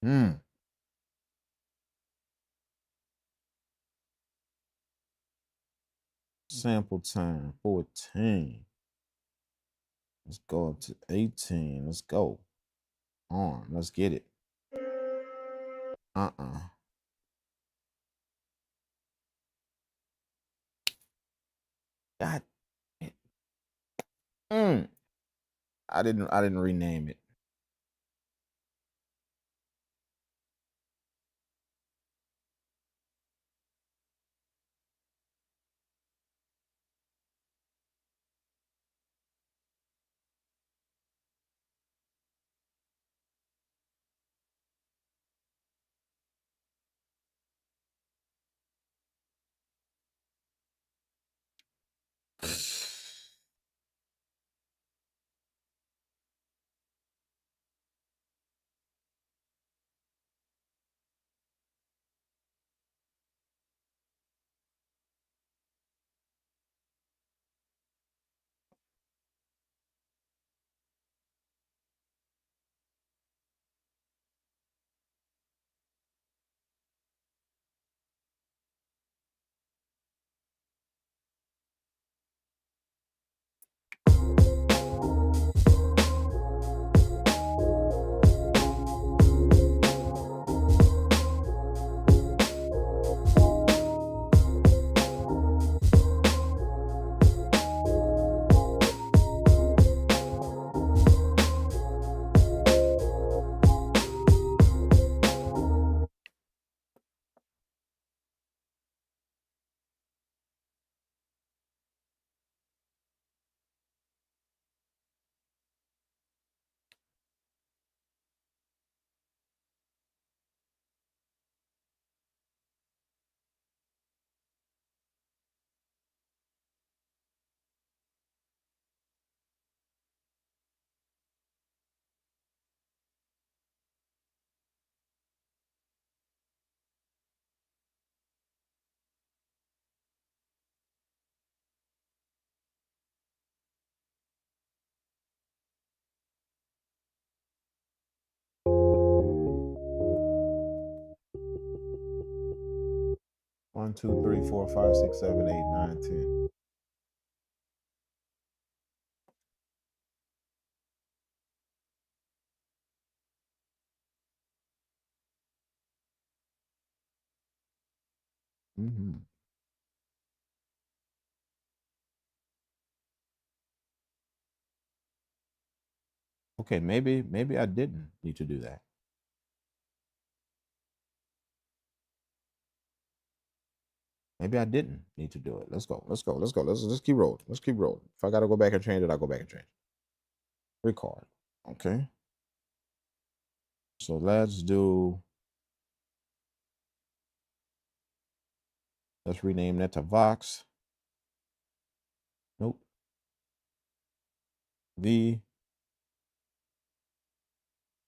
[SPEAKER 3] Mm. Sample time 14. Let's go up to 18. Let's go. On. Let's get it. God. Mm. I didn't rename it. One, two, three, four, five, six, 7, 8, 9, 10. Mm-hmm. Okay, maybe I didn't need to do that. Maybe I didn't need to do it. Let's go. Let's keep rolling. Let's keep rolling. If I gotta go back and change it, I'll go back and change it. Record. Okay. So let's rename that to Vox. Nope. V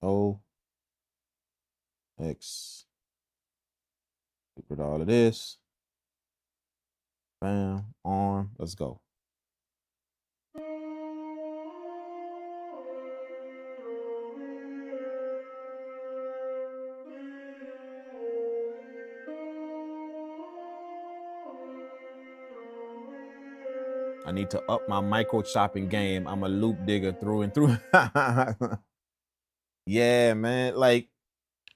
[SPEAKER 3] O X. Get rid of all of this. Bam. Arm. Let's go. I need to up my micro chopping game. I'm a loop digger through and through. Yeah, man. Like,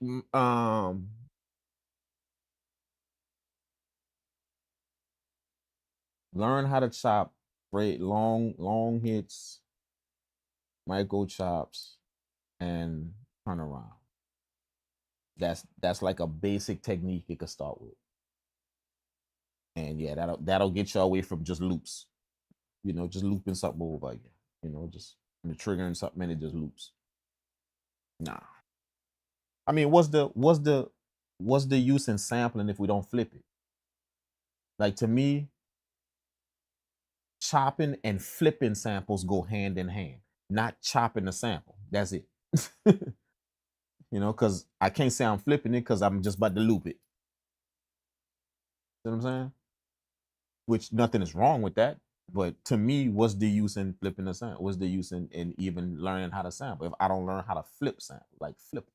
[SPEAKER 3] learn how to chop great long hits, micro chops, and turn around. That's like a basic technique you can start with. And yeah, that'll get you away from just loops. you know, just looping something over again. You know, just triggering something and it just loops. Nah. I mean, what's the use in sampling if we don't flip it? Like, to me, chopping and flipping samples go hand in hand, not chopping the sample. That's it. You know, because I can't say I'm flipping it because I'm just about to loop it. You know what I'm saying? Which nothing is wrong with that. But to me, what's the use in flipping the sample? What's the use in even learning how to sample if I don't learn how to flip sample, like flip it?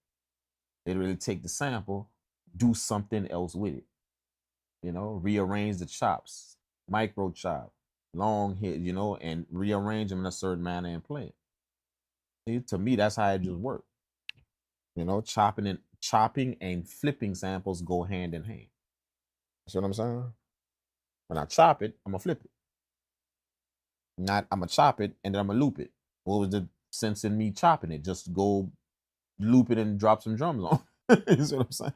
[SPEAKER 3] They really take the sample, do something else with it. You know, rearrange the chops, micro chop, long hit, you know, and rearrange them in a certain manner and play it. See, to me, that's how it just works. You know, chopping and flipping samples go hand in hand. See what I'm saying? When I chop it, I'm gonna flip it. Not I'm gonna chop it and then I'm gonna loop it. What was the sense in me chopping it? Just go loop it and drop some drums on. You see what I'm saying?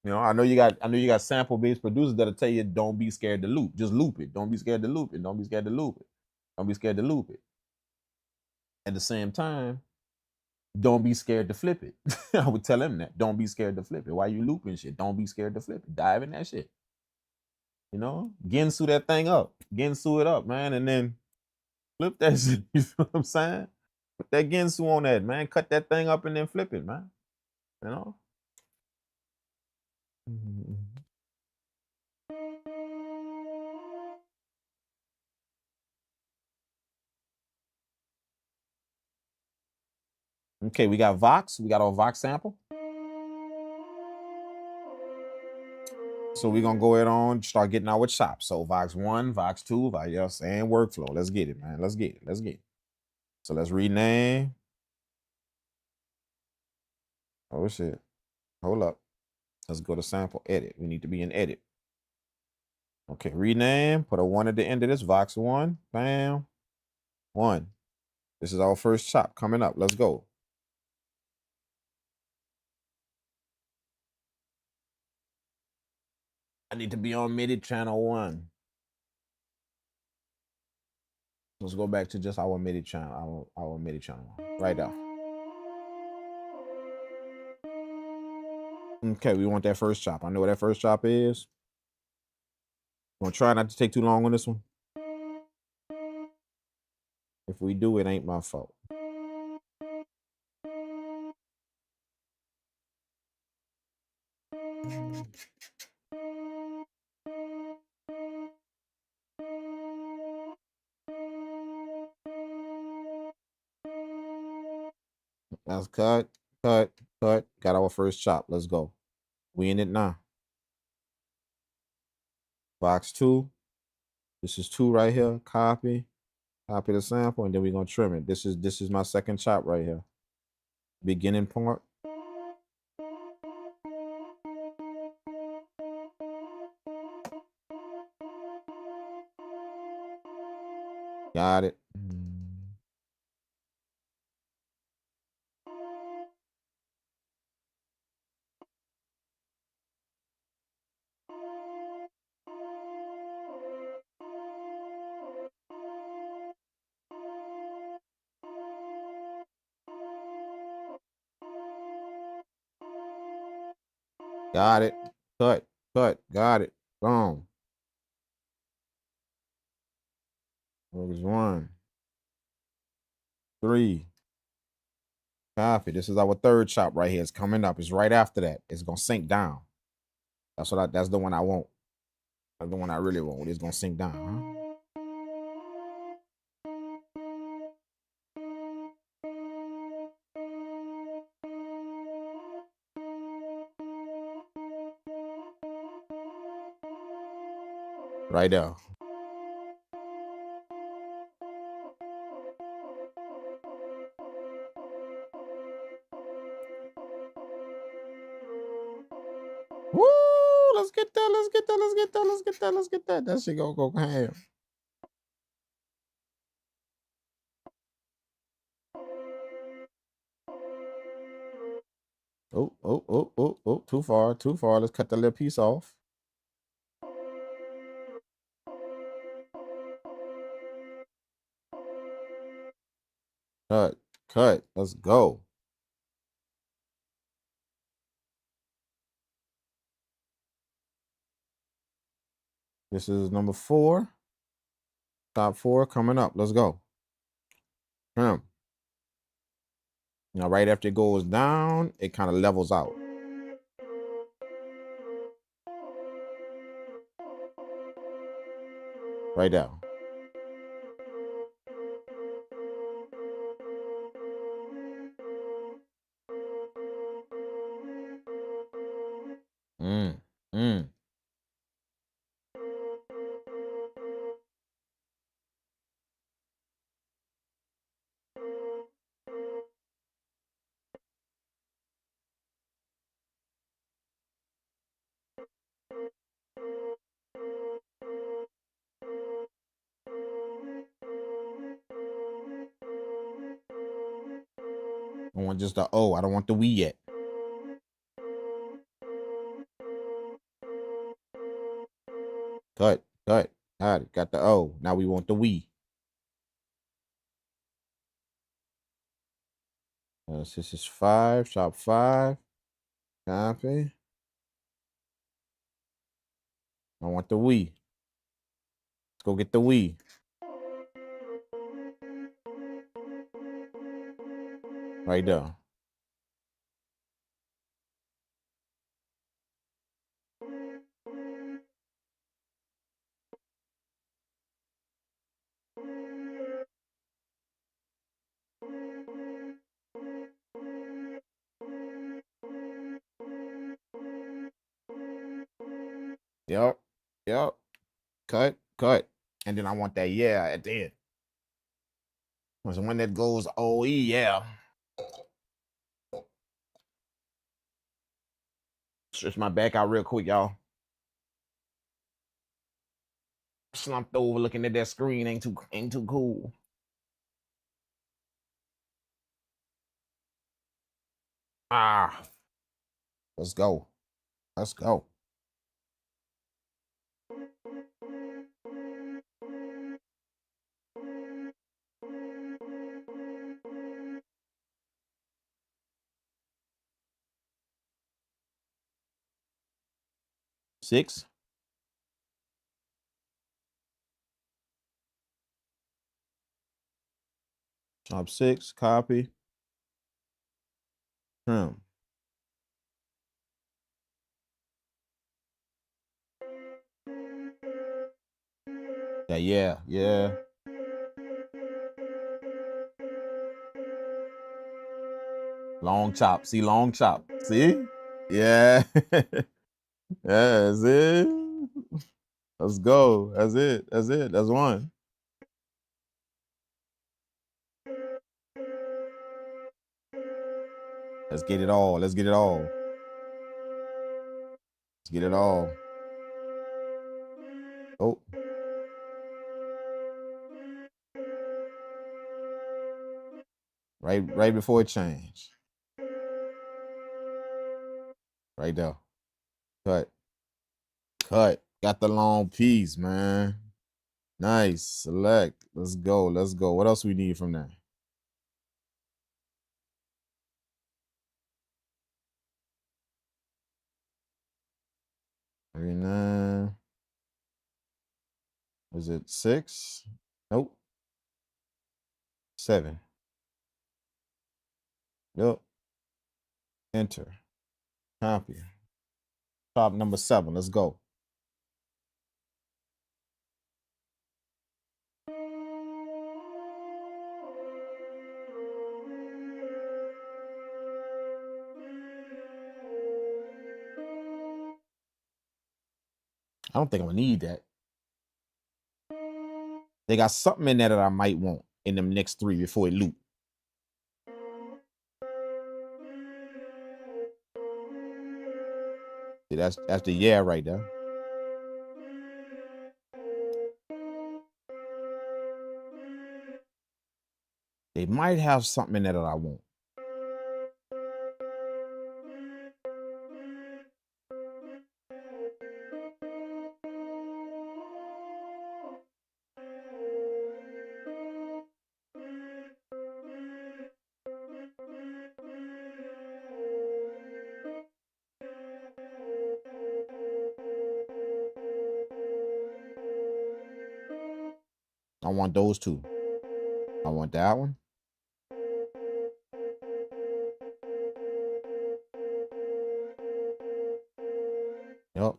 [SPEAKER 3] You know, I know you got sample-based producers that'll tell you don't be scared to loop. Just loop it. Don't be scared to loop it. Don't be scared to loop it. Don't be scared to loop it. At the same time, don't be scared to flip it. I would tell him that. Don't be scared to flip it. Why you looping shit? Don't be scared to flip it. Dive in that shit. You know? Gensu that thing up. Gensu it up, man. And then flip that shit. You know what I'm saying? Put that Gensu on that, man. Cut that thing up and then flip it, man. You know? Okay, we got Vox. We got our Vox sample. So we're gonna go ahead on start getting our chops. So Vox 1, Vox 2, Vox and workflow. Let's get it, man. Let's get it. Let's get it. So let's rename. Oh shit. Hold up. Let's go to sample edit. We need to be in edit. Okay, rename. Put a 1 at the end of this. Vox 1. Bam. 1. This is our first chop coming up. Let's go. I need to be on MIDI channel 1. Let's go back to just our MIDI channel. Our MIDI channel 1. Right now. Okay, we want that first chop. I know what that first chop is. I'm gonna try not to take too long on this one. If we do, it ain't my fault. That's cut. Got our first chop. Let's go. We in it now. Box 2. This is 2 right here. Copy the sample, and then we're gonna trim it. This is my second chop right here. Beginning part. Got it. Got it. Cut. Got it. Boom. Focus 1. 3. Copy. This is our third chop right here. It's coming up. It's right after that. It's gonna sink down. That's the one I want. That's the one I really want. It's gonna sink down, huh? Right there. Woo! Let's get that. That shit gonna go ham. Oh, too far. Let's cut that little piece off.
[SPEAKER 2] cut. Let's go. This is number 4. Top 4 coming up. Let's go. Now, right after it goes down, it kind of levels out. Right down. Mm. I want just the O. I don't want the we yet. Cut. Got it. Got the O. Now we want the we. This is 5. Sharp 5. Copy. I want the we. Let's go get the we. Right there. Yep. Cut. And then I want that yeah at the end. There's one that goes OE, yeah. Stretch my back out real quick, y'all. Slumped over looking at that screen ain't too cool. Let's go. Six. Top 6. Copy. Trim. Yeah. Long chop. See, long chop. See? Yeah. That's it. Let's go. That's it. That's one. Let's get it all. Oh. Right before it changed. Right there. Cut. Got the long piece, man. Nice. Select. Let's go. What else we need from there? Maybe 9. Is it 6? Nope. 7. Yep. Enter. Copy. Top number 7. Let's go. I don't think I'm gonna need that. They got something in there that I might want in them next 3 before it loop. See, that's the yeah right there. They might have something in there that I want.
[SPEAKER 3] I want those two. I want that one. Yep.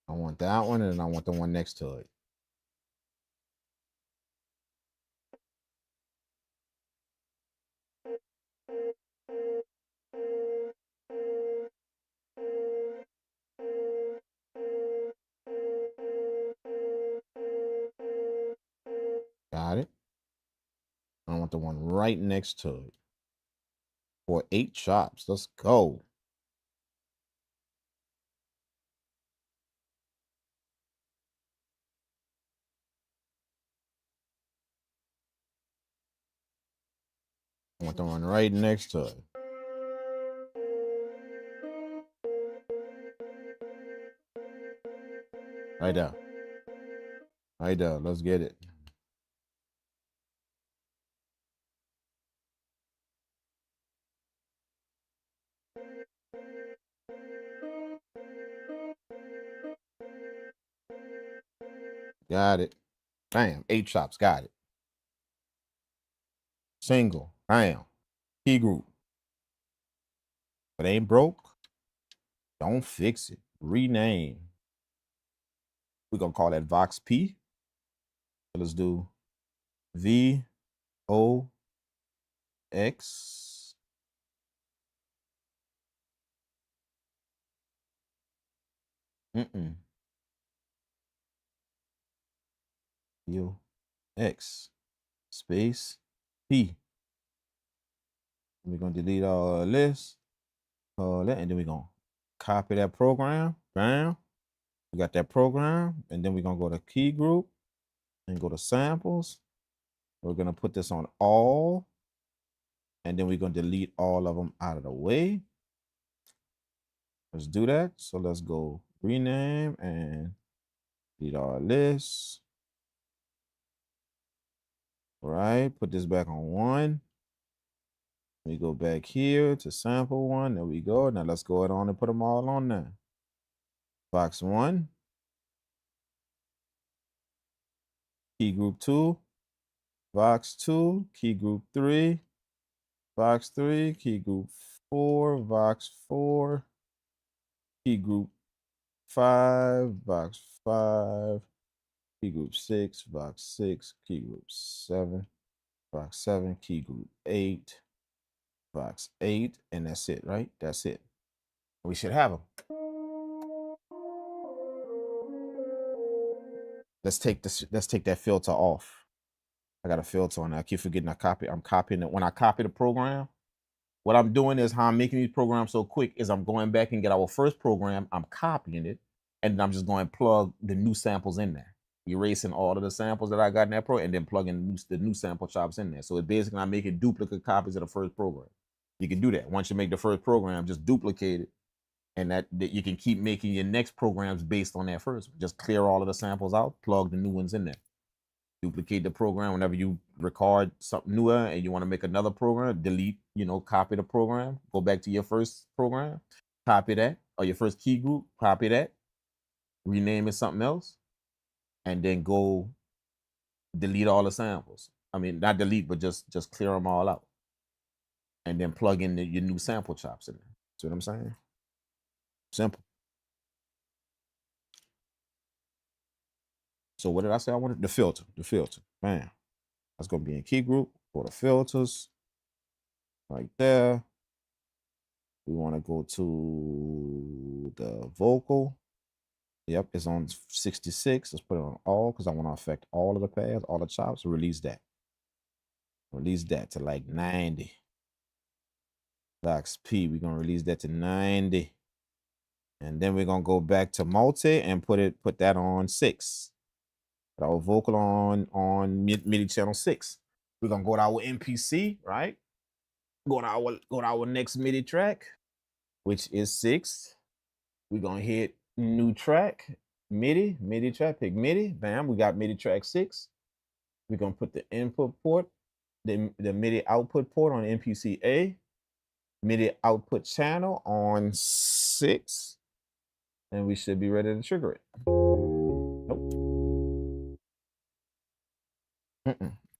[SPEAKER 3] I want that one, and I want the one next to it. Got it. I want the one right next to it. For 8 chops. Let's go. I want the one right next to it. Right there. Right there. Let's get it. Got it. Bam. 8 chops. Got it. Single. Bam. Key group. If it ain't broke, don't fix it. Rename. We're going to call that Vox P. So let's do VOX. VOX space P. We're going to delete all this. And then we're going to copy that program. Bam. We got that program. And then we're going to go to key group and go to samples. We're going to put this on all. And then we're going to delete all of them out of the way. Let's do that. So let's go rename and delete all this. All right. Put this back on 1. We go back here to sample 1. There we go. Now let's go on and put them all on there. Box 1. Key group 2. Box 2. Key group 3. Box 3. Key group 4. Box 4. Key group 5. Box 5. Key group 6. Box 6. Key group 7. Box 7. Key group 8. Box 8. And that's it, right? That's it. We should have them. Let's take that filter off. I got a filter on that. I keep forgetting I'm copying it. When I copy the program, what I'm doing is how I'm making these programs so quick is I'm going back and get our first program, I'm copying it, and then I'm just going to plug the new samples in there. Erasing all of the samples that I got in that program and then plugging the new sample chops in there. So it's basically I'm making duplicate copies of the first program. You can do that. Once you make the first program, just duplicate it. And that you can keep making your next programs based on that first. Just clear all of the samples out, plug the new ones in there. Duplicate the program whenever you record something newer and you want to make another program, delete, copy the program, go back to your first program, copy that, or your first key group, copy that, rename it something else, and then go delete all the samples. I mean, not delete, but just clear them all out. And then plug in your new sample chops in there. See what I'm saying? Simple. So what did I say I wanted? The filter. Bam. That's going to be in key group for the filters. Right there. We want to go to the vocal. Yep, it's on 66. Let's put it on all because I want to affect all of the pads, all the chops. Release that. Release that to like 90. Vox P, we're going to release that to 90. And then we're going to go back to multi and put that on 6. Put our vocal on MIDI channel 6. We're going to go to our MPC, right? Go to our next MIDI track, which is 6. We're going to hit new track, MIDI track, pick MIDI. Bam, we got MIDI track 6. We're going to put the input port, the MIDI output port on MPC A, MIDI output channel on 6. And we should be ready to trigger it. Nope.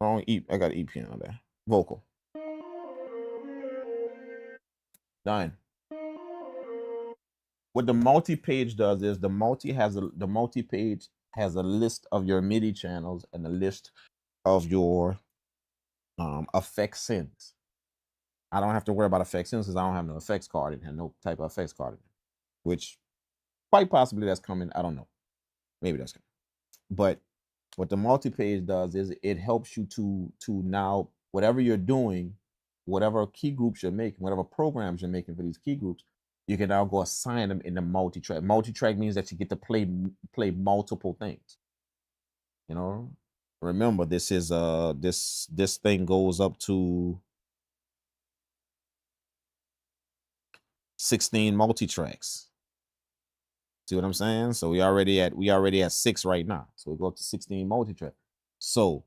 [SPEAKER 3] Wrong E. I got E piano there. Vocal. Done. What the multi-page does is the multi-page has a list of your MIDI channels and a list of your effect sends. I don't have to worry about effect sends because I don't have no effects card in here, no type of effects card in here, which quite possibly that's coming. I don't know. Maybe that's coming. But what the multi-page does is it helps you to now, whatever you're doing, whatever key groups you're making, whatever programs you're making for these key groups, you can now go assign them in the multi-track. Multi-track means that you get to play multiple things. You know, remember this is this thing goes up to 16 multi-tracks. See what I'm saying? So we already at 6 right now. So we go up to 16 multi-track. So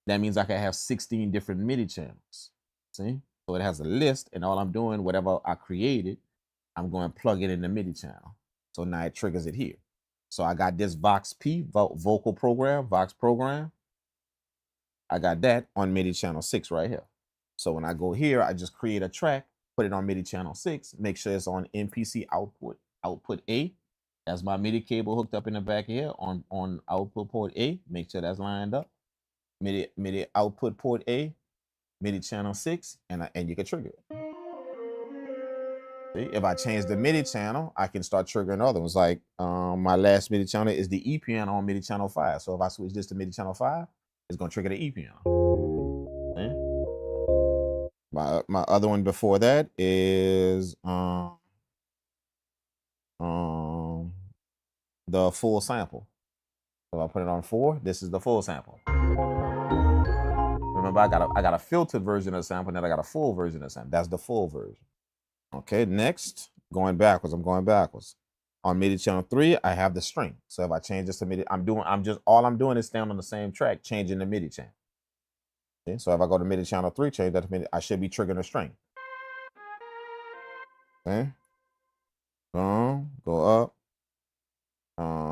[SPEAKER 3] that means I can have 16 different MIDI channels. See? So it has a list, and all I'm doing, whatever I created, I'm going to plug it in the MIDI channel. So now it triggers it here. So I got this Vox P, vocal program, Vox program. I got that on MIDI channel 6 right here. So when I go here, I just create a track, put it on MIDI channel 6, make sure it's on MPC output A. That's my MIDI cable hooked up in the back here on output port A. Make sure that's lined up. MIDI output port A, MIDI channel 6, and you can trigger it. See, if I change the MIDI channel, I can start triggering other ones. Like my last MIDI channel is the E piano on MIDI channel 5. So if I switch this to MIDI channel 5, it's gonna trigger the E piano. See? My other one before that is the full sample. So if I put it on 4, this is the full sample. Remember, I got a filtered version of the sample, and then I got a full version of the sample. That's the full version. Okay, next, going backwards. I'm going backwards. On MIDI channel 3, I have the string. So if I change this to MIDI, all I'm doing is staying on the same track, changing the MIDI channel. Okay, so if I go to MIDI channel 3, change that to MIDI, I should be triggering a string. Okay. Go up.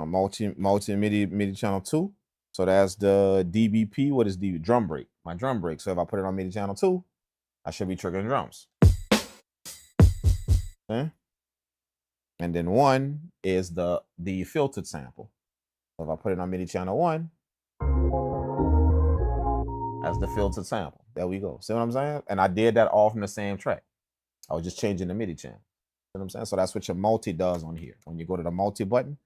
[SPEAKER 3] Multi MIDI channel 2. So that's the DBP. What is the drum break? My drum break. So if I put it on MIDI channel 2, I should be triggering drums. Okay. And then 1 is the filtered sample. So if I put it on MIDI channel 1, that's the filtered sample. There we go. See what I'm saying? And I did that all from the same track. I was just changing the MIDI channel. See what I'm saying? So that's what your multi does on here. When you go to the multi button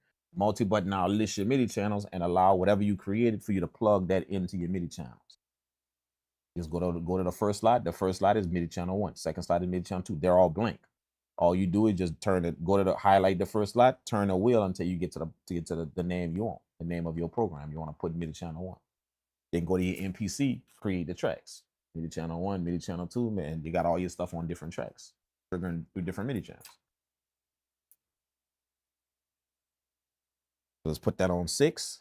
[SPEAKER 3] now lists your MIDI channels and allow whatever you created for you to plug that into your MIDI channels. Just go to the first slide. The first slide is MIDI channel 1. Second slide is MIDI channel 2. They're all blank. All you do is just highlight the first slot, turn the wheel until you get to the name you want, the name of your program you want to put MIDI channel 1. Then go to your MPC, create the tracks. MIDI channel 1, MIDI channel 2, man, you got all your stuff on different tracks, triggering through different MIDI channels. So let's put that on 6.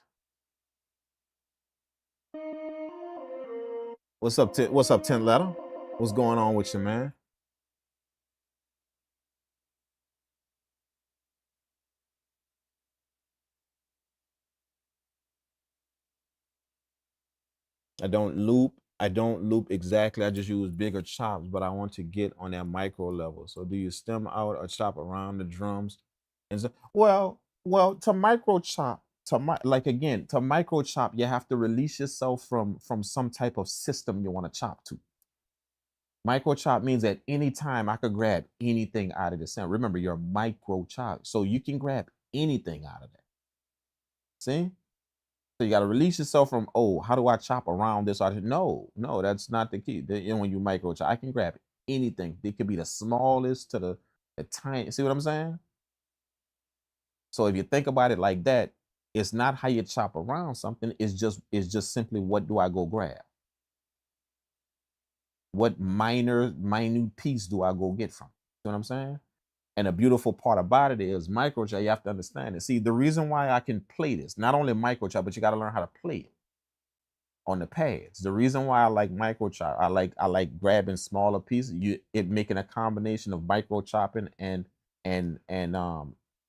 [SPEAKER 3] What's up, 10th letter? What's going on with you, man? I don't loop exactly. I just use bigger chops, but I want to get on that micro level. So do you stem out or chop around the drums? And so, well, to micro chop, to micro chop, you have to release yourself from some type of system you want to chop to. Micro chop means at any time I could grab anything out of the sound. Remember, you're micro chop, so you can grab anything out of that. See? So you got to release yourself from, oh, how do I chop around this? No, that's not the key. When you micro chop, I can grab anything. It could be the smallest to the tiny. See what I'm saying? So if you think about it like that, it's not how you chop around something. It's just simply what do I go grab? What minute piece do I go get from? You know what I'm saying? And the beautiful part about it is micro chop, you have to understand it. See, the reason why I can play this, not only micro chop, but you got to learn how to play it on the pads. The reason why I like micro chop, I like grabbing smaller pieces, it making a combination of micro chopping and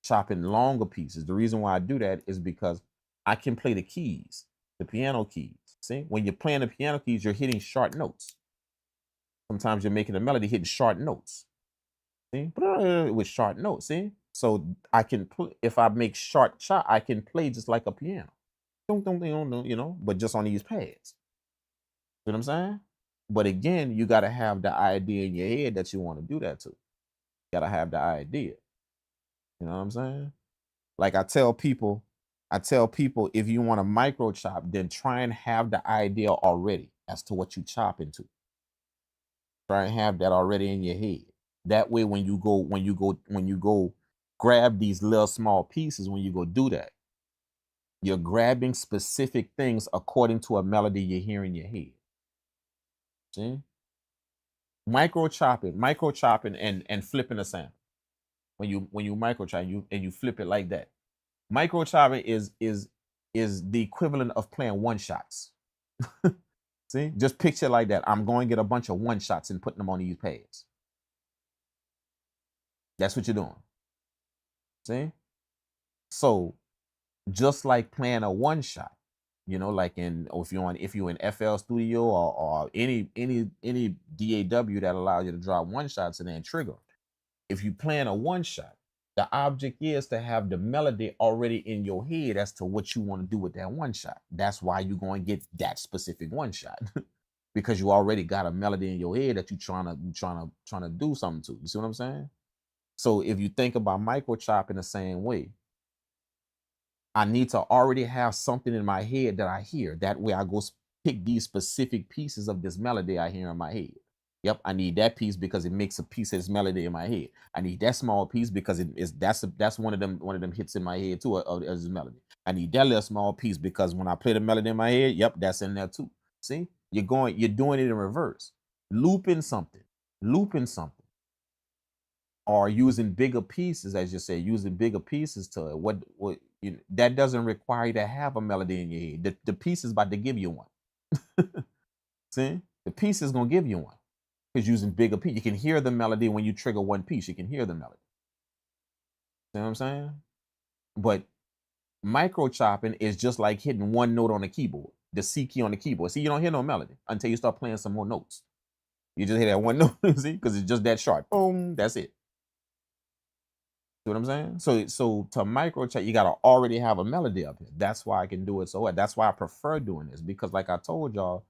[SPEAKER 3] chopping longer pieces. The reason why I do that is because I can play the keys, the piano keys. See, when you're playing the piano keys, you're hitting short notes. Sometimes you're making a melody hitting short notes. See, with short notes. See, so I can play. If I make short chop, I can play just like a piano. You know, but just on these pads. You know what I'm saying? But again, you got to have the idea in your head that you want to do that to. You got to have the idea. You know what I'm saying? Like I tell people, if you want to micro chop, then try and have the idea already as to what you chop into. Try and have that already in your head. That way, when you go grab these little small pieces, when you go do that, you're grabbing specific things according to a melody you hear in your head. See? Micro chopping and flipping a sample. When you micro chop and you flip it like that. Micro chopping is the equivalent of playing one shots. See, just picture like that. I'm going to get a bunch of one shots and putting them on these pads. That's what you're doing. See, so just like playing a one shot, you know, like if you're in FL Studio or any DAW that allows you to drop one shots and then trigger. If you playing a one shot, the object is to have the melody already in your head as to what you want to do with that one shot. That's why you're going to get that specific one shot because you already got a melody in your head that you're trying to do something to. You see what I'm saying? So if you think about micro chop in the same way, I need to already have something in my head that I hear. That way I go pick these specific pieces of this melody I hear in my head. Yep, I need that piece because it makes a piece of this melody in my head. I need that small piece because that's one of them hits in my head too of this melody. I need that little small piece because when I play the melody in my head, yep, that's in there too. See, you're doing it in reverse, looping something, or using bigger pieces, as you say, using bigger pieces to what that doesn't require you to have a melody in your head. The piece is about to give you one. See, the piece is gonna give you one. Because using bigger piece, you can hear the melody when you trigger one piece. You can hear the melody. See what I'm saying? But micro chopping is just like hitting one note on the keyboard, the C key on the keyboard. See, you don't hear no melody until you start playing some more notes. You just hear that one note, see, because it's just that short. Boom, that's it. See what I'm saying? So to micro chop, you gotta already have a melody up here. That's why I can do it so well. That's why I prefer doing this because, like I told y'all.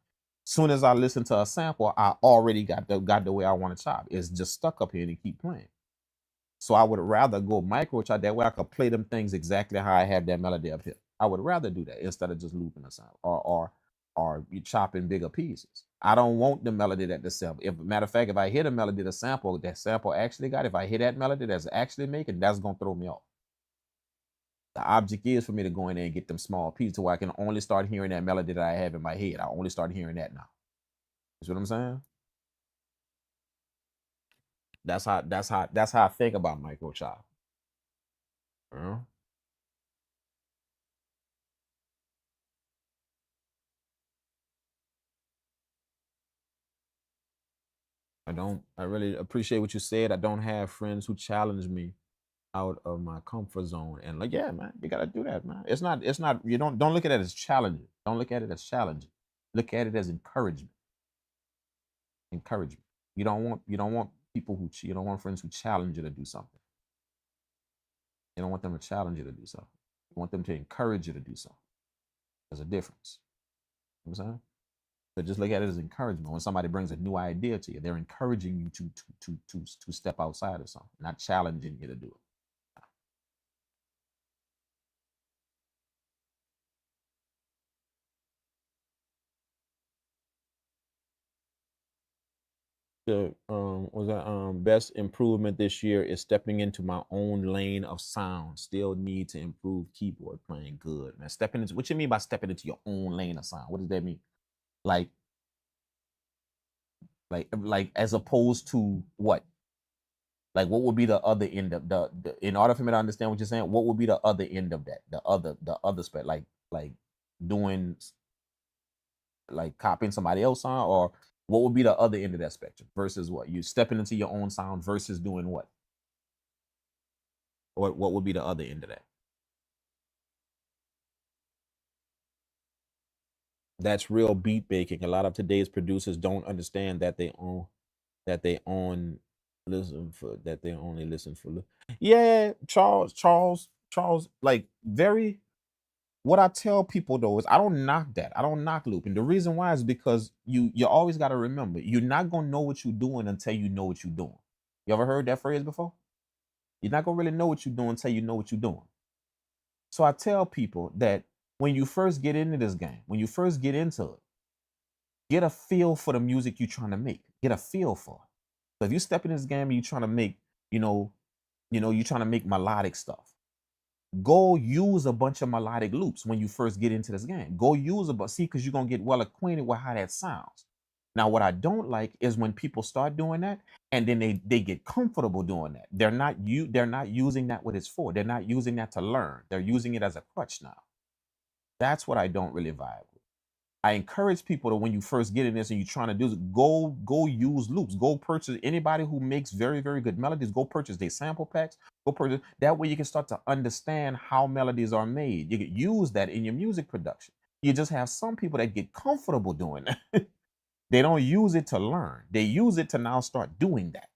[SPEAKER 3] Soon as I listen to a sample, I already got the way I want to chop. It's just stuck up here and keep playing. So I would rather go micro chop. That way I could play them things exactly how I have that melody up here. I would rather do that instead of just looping a sample or you chopping bigger pieces. I don't want the melody that the sample. If matter of fact, if I hit a melody that sample actually got, if I hit that melody that's actually making, that's gonna throw me off. The object is for me to go in there and get them small pieces where I can only start hearing that melody that I have in my head. I only start hearing that now. You see what I'm saying? That's how I think about micro chop. I really appreciate what you said. I don't have friends who challenge me out of my comfort zone. And like, yeah, man, you gotta do that, man. It's not, you don't look at it as challenging. Don't look at it as challenging. Look at it as encouragement. Encouragement. You don't want people you don't want friends who challenge you to do something. You don't want them to challenge you to do something. You want them to encourage you to do something. There's a difference. You know what I'm saying? So just look at it as encouragement. When somebody brings a new idea to you, they're encouraging you to step outside of something, not challenging you to do it. The best improvement this year is stepping into my own lane of sound. Still need to improve keyboard playing. Good, man. Stepping into, what you mean by stepping into your own lane of sound? What does that mean? Like as opposed to what? Like what would be the other end of the in order for me to understand what you're saying, what would be the other end of that? The other spec, like doing, like copying somebody else's sound, or what would be the other end of that spectrum versus what? You stepping into your own sound versus doing what? Or what would be the other end of that? That's real beat making. A lot of today's producers don't understand that they own listen for that they only listen for. Yeah, Charles. Like very. What I tell people though is I don't knock that. I don't knock looping. The reason why is because you always got to remember you're not gonna know what you're doing until you know what you're doing. You ever heard that phrase before? You're not gonna really know what you're doing until you know what you're doing. So I tell people that when you first get into this game, when you first get into it, get a feel for the music you're trying to make. Get a feel for it. So if you step in this game and you're trying to make, you're trying to make melodic stuff. Go use a bunch of melodic loops when you first get into this game. Go use see, because you're gonna get well acquainted with how that sounds. Now, what I don't like is when people start doing that and then they get comfortable doing that. They're not using that what it's for. They're not using that to learn. They're using it as a crutch now. That's what I don't really vibe with. I encourage people to, when you first get in this and you're trying to do this, go use loops. Go purchase anybody who makes very, very good melodies. Go purchase their sample packs. Go purchase. That way you can start to understand how melodies are made. You can use that in your music production. You just have some people that get comfortable doing that. They don't use it to learn. They use it to now start doing that.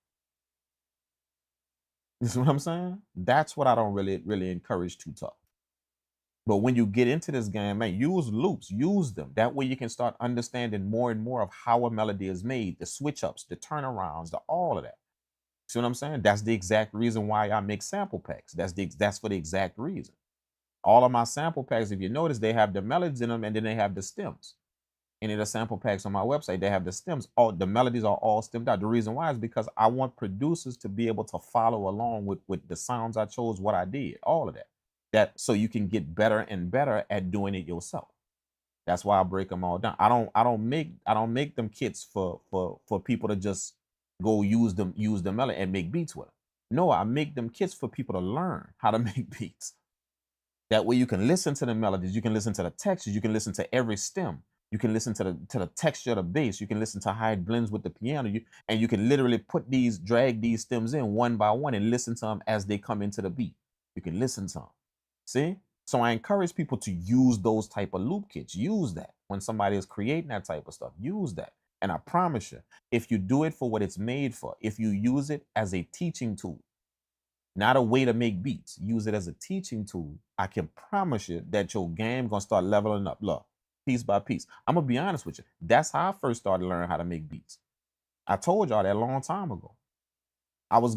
[SPEAKER 3] You see what I'm saying? That's what I don't really encourage too tough. But when you get into this game, man, use loops, use them. That way you can start understanding more and more of how a melody is made, the switch ups, the turnarounds, all of that. See what I'm saying? That's the exact reason why I make sample packs. That's for the exact reason. All of my sample packs, if you notice, they have the melodies in them and then they have the stems. Any of the sample packs on my website, they have the stems. All the melodies are all stemmed out. The reason why is because I want producers to be able to follow along with the sounds I chose, what I did, all of that. So you can get better and better at doing it yourself. That's why I break them all down. I don't make them kits for people to just go use the melody and make beats with them. No, I make them kits for people to learn how to make beats. That way you can listen to the melodies, you can listen to the textures, you can listen to every stem, you can listen to the texture of the bass, you can listen to how it blends with the piano, and you can literally drag these stems in one by one and listen to them as they come into the beat. You can listen to them. See? So I encourage people to use those type of loop kits. Use that when somebody is creating that type of stuff. Use that. And I promise you, if you do it for what it's made for, if you use it as a teaching tool, not a way to make beats, use it as a teaching tool, I can promise you that your game gonna start leveling up. Look, piece by piece. I'm gonna be honest with you. That's how I first started learning how to make beats. I told y'all that a long time ago. I was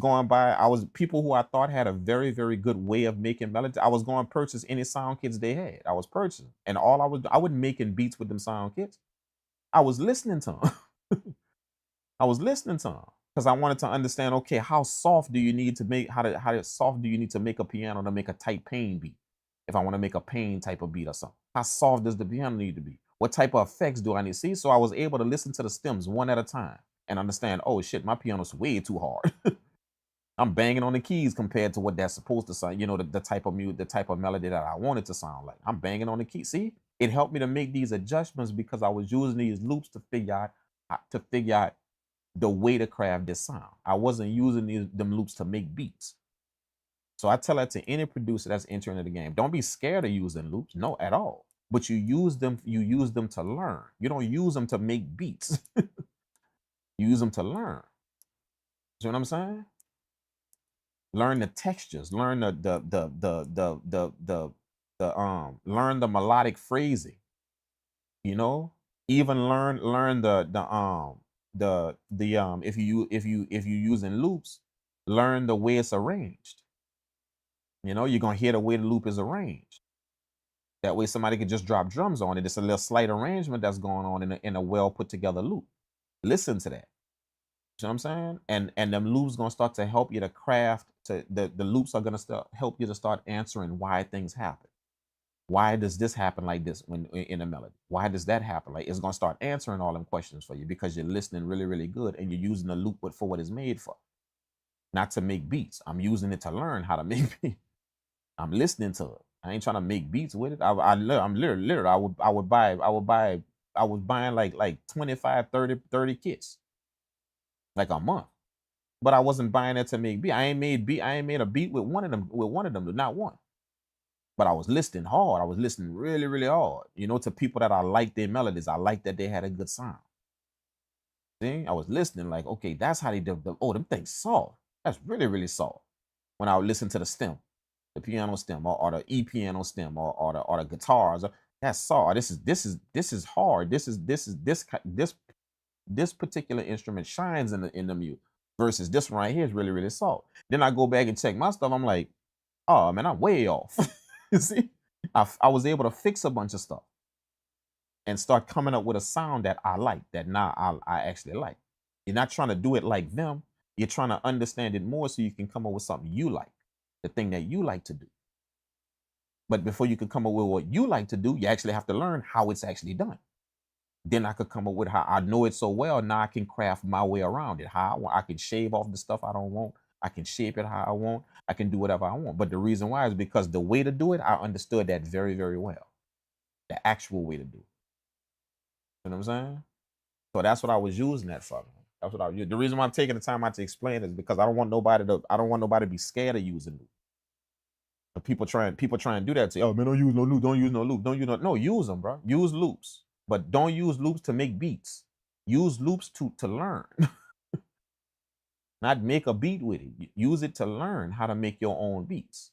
[SPEAKER 3] people who I thought had a very, very good way of making melodies. I was going to purchase any sound kits they had. I was purchasing. And I wasn't making beats with them sound kits. I was listening to them. I was listening to them because I wanted to understand, okay, how soft do you need to make, how soft do you need to make a piano to make a tight pain beat? If I want to make a pain type of beat or something, how soft does the piano need to be? What type of effects do I need? See, so I was able to listen to the stems one at a time and understand, oh shit, my piano's way too hard. I'm banging on the keys compared to what that's supposed to sound, the type of the type of melody that I want it to sound like. I'm banging on the keys. See, it helped me to make these adjustments because I was using these loops to figure out the way to craft this sound. I wasn't using them loops to make beats. So I tell that to any producer that's entering the game. Don't be scared of using loops, no, at all. But you use them to learn. You don't use them to make beats. You use them to learn. See what I'm saying? Learn the textures, learn learn the melodic phrasing, even learn if you using loops, learn the way it's arranged. You're gonna hear the way the loop is arranged. That way somebody can just drop drums on it. It's a little slight arrangement that's going on in a well put together loop. Listen to that. You know what I'm saying? And them loops gonna start to help you to craft. The loops are gonna help you to start answering why things happen. Why does this happen like this when in a melody? Why does that happen? Like, it's gonna start answering all them questions for you because you're listening really, really good and you're using the loop for what it's made for, not to make beats. I'm using it to learn how to make beats. I'm listening to it. I ain't trying to make beats with it. I'm literally. I was buying like 25, 30 kits. Like a month, but I wasn't buying it to make beat. I ain't made a beat with one of them, not one. But I was listening hard. I was listening really, really hard. You know, to people that I liked their melodies. I liked that they had a good sound. See, I was listening like, okay, that's how they develop. Oh, them things soft. That's really, really soft. When I would listen to the stem, the piano stem, or the E piano stem, or the guitars, that's soft. This is hard. This particular instrument shines in the mute. Versus this one right here is really, really soft. Then I go back and check my stuff. I'm like, oh man, I'm way off. You see, I was able to fix a bunch of stuff and start coming up with a sound that I like, that now I actually like. You're not trying to do it like them. You're trying to understand it more so you can come up with something you like, the thing that you like to do. But before you can come up with what you like to do, you actually have to learn how it's actually done. Then I could come up with how I know it so well. Now I can craft my way around it. How I want. I can shave off the stuff I don't want. I can shape it how I want. I can do whatever I want. But the reason why is because the way to do it, I understood that very, very well. The actual way to do it. You know what I'm saying? So that's what I was using that for. That's what I was using. The reason why I'm taking the time out to explain is because I don't want nobody to be scared of using it. But people try and do that. Say, oh man, don't use no loop. Don't use no loop. Don't use no. Use them, bro. Use loops. But don't use loops to make beats. Use loops to learn. Not make a beat with it. Use it to learn how to make your own beats.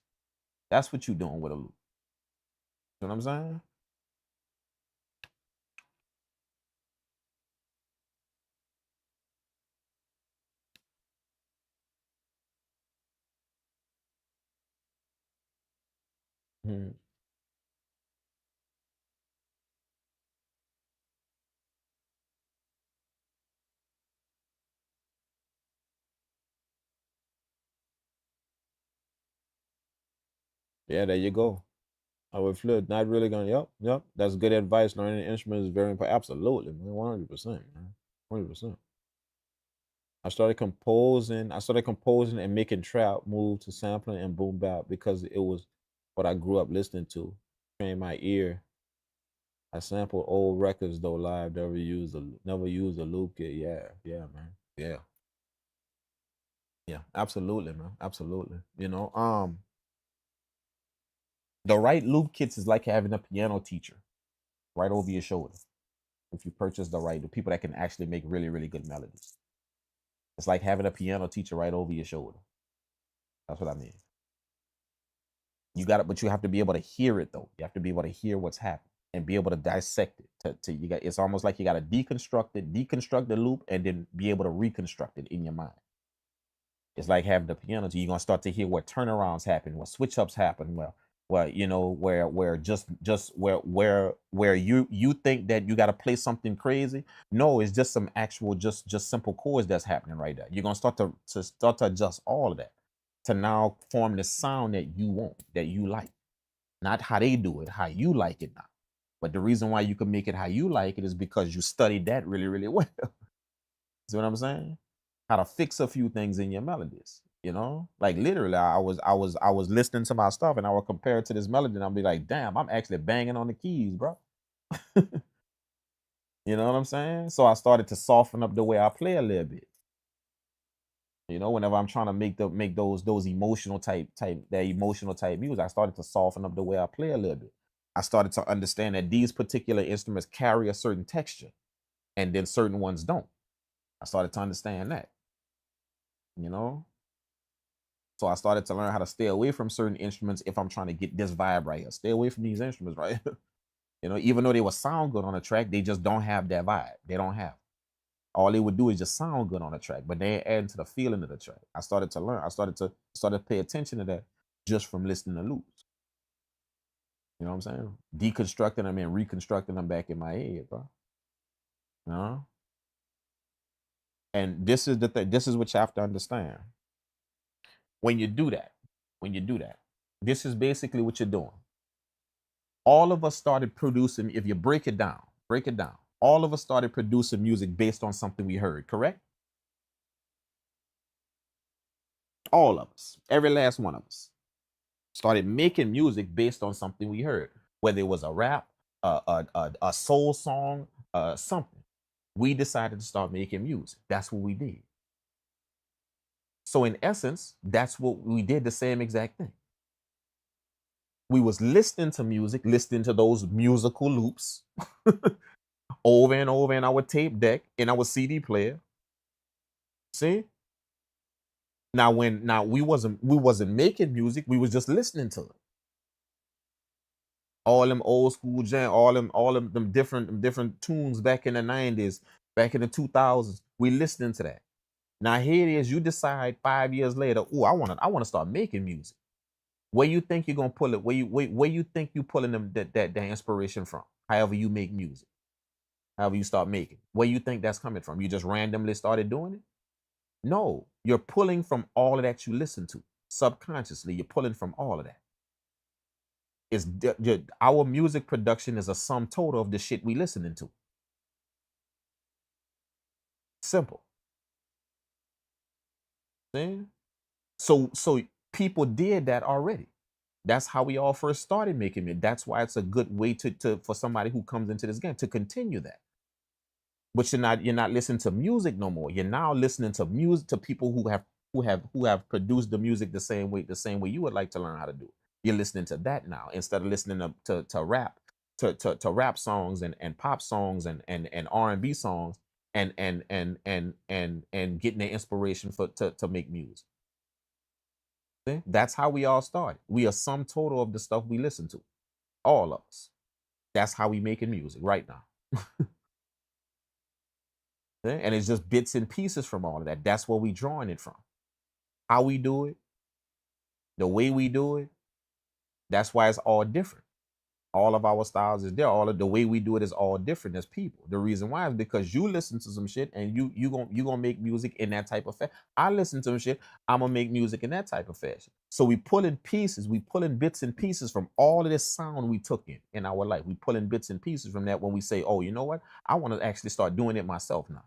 [SPEAKER 3] That's what you're doing with a loop. You know what I'm saying? Hmm. Yeah, there you go. I would flip. Not really gonna. Yep. That's good advice. Learning an instrument is very important. Absolutely, man. 100%, man. 100%. I started composing and making trap move to sampling and boom bap because it was what I grew up listening to. Train my ear. I sampled old records though live. Never used a loop kit. Yeah, man. Yeah. Absolutely, man. Absolutely. You know, the right loop kits is like having a piano teacher right over your shoulder. If you purchase the people that can actually make really, really good melodies. It's like having a piano teacher right over your shoulder. That's what I mean. You got it, but you have to be able to hear it though. You have to be able to hear what's happening and be able to dissect it. It's almost like you got to deconstruct the loop, and then be able to reconstruct it in your mind. It's like having the piano. You're gonna start to hear what turnarounds happen, what switch ups happen. Well, you know, where just where you think that you got to play something crazy. No, it's just some actual just simple chords that's happening right there. You're gonna start to adjust all of that to now form the sound that you want, that you like, not how they do it, how you like it now. But the reason why you can make it how you like it is because you studied that really, really well. See what I'm saying? How to fix a few things in your melodies. You know, like literally, I was listening to my stuff and I would compare it to this melody, and I'll be like, damn, I'm actually banging on the keys, bro. You know what I'm saying? So I started to soften up the way I play a little bit. You know, whenever I'm trying to make those emotional type music, I started to soften up the way I play a little bit. I started to understand that these particular instruments carry a certain texture, and then certain ones don't. I started to understand that. You know, so I started to learn how to stay away from certain instruments if I'm trying to get this vibe right here. Stay away from these instruments, right? You know, even though they will sound good on a track, they just don't have that vibe. They don't have. All they would do is just sound good on a track, but they ain't adding to the feeling of the track. I started to learn. I started to pay attention to that just from listening to loops. You know what I'm saying? Deconstructing them and reconstructing them back in my head, bro. You know? And this is the thing. This is what you have to understand. When you do that, this is basically what you're doing. All of us started producing, if you break it down, all of us started producing music based on something we heard, correct? All of us, every last one of us, started making music based on something we heard, whether it was a rap, a soul song, something. We decided to start making music. That's what we did. So in essence, that's what we did, the same exact thing. We was listening to music, listening to those musical loops over and over in our tape deck, in our CD player. See? Now we wasn't making music, we was just listening to it. All them old school jam, all them different tunes back in the 90s, back in the 2000s. We listening to that. Now here it is, you decide 5 years later, oh, I wanna start making music. Where you think you're gonna pull it? Where you think you pulling them that inspiration from? However you make music, however you start making. Where you think that's coming from? You just randomly started doing it? No, you're pulling from all of that you listen to. Subconsciously, you're pulling from all of that. Our music production is a sum total of the shit we listening to. Simple. See? So people did that already. That's how we all first started making it. That's why it's a good way for somebody who comes into this game to continue that. But you're not listening to music no more. You're now listening to music, to people who have produced the music the same way you would like to learn how to do it. You're listening to that now instead of listening to rap, to rap songs and pop songs and R&B songs and getting the inspiration to make music. See? That's how we all started. We are sum total of the stuff we listen to. All of us. That's how we making music right now. See? And it's just bits and pieces from all of that. That's where we drawing it from. How we do it, the way we do it. That's why it's all different. All of our styles is there. All of the way we do it is all different as people. The reason why is because you listen to some shit and you gonna make music in that type of fashion. I listen to some shit, I'm gonna make music in that type of fashion. So we pull in pieces, we pull in bits and pieces from all of this sound we took in our life. We pull in bits and pieces from that when we say, oh, you know what? I want to actually start doing it myself now.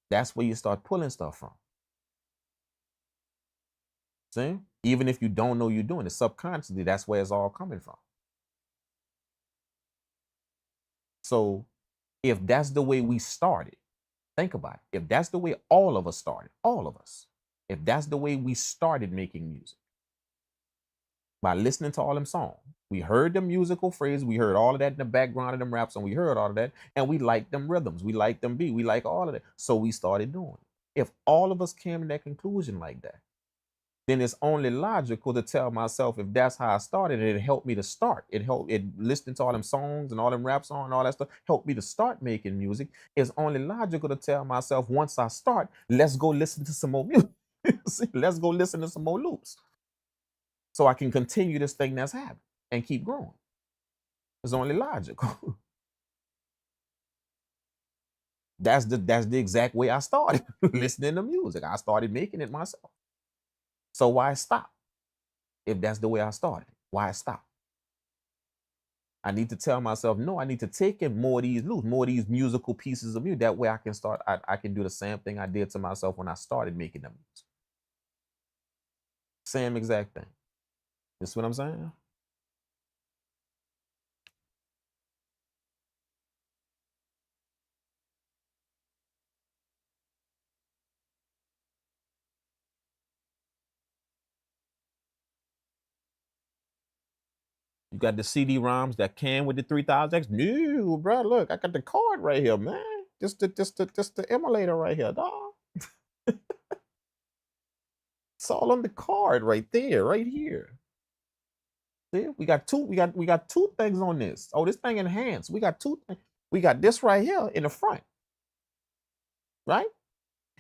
[SPEAKER 3] That's where you start pulling stuff from. See? Even if you don't know you're doing it subconsciously, that's where it's all coming from. So if that's the way we started, think about it. If that's the way all of us started, all of us, if that's the way we started making music, by listening to all them songs, we heard the musical phrase, we heard all of that in the background of them raps, and we heard all of that, and we like them rhythms, we like them beats, we like all of that. So we started doing it. If all of us came to that conclusion like that, then it's only logical to tell myself, if that's how I started, and it helped me to start. It listening to all them songs and all them rap songs and all that stuff helped me to start making music. It's only logical to tell myself, once I start, let's go listen to some more music. Let's go listen to some more loops, so I can continue this thing that's happening and keep growing. It's only logical. That's the exact way I started listening to music. I started making it myself. So why stop? If that's the way I started, why stop? I need to tell myself, no, I need to take in more of these loops, more of these musical pieces of music. That way I can start, I can do the same thing I did to myself when I started making them music. Same exact thing. You see what I'm saying? You got the CD-ROMs that came with the 3000X. No, bro, look, I got the card right here, man. Just the emulator right here, dog. It's all on the card right there, right here. See, we got two things on this. Oh, this thing enhanced. We got two things. We got this right here in the front, right?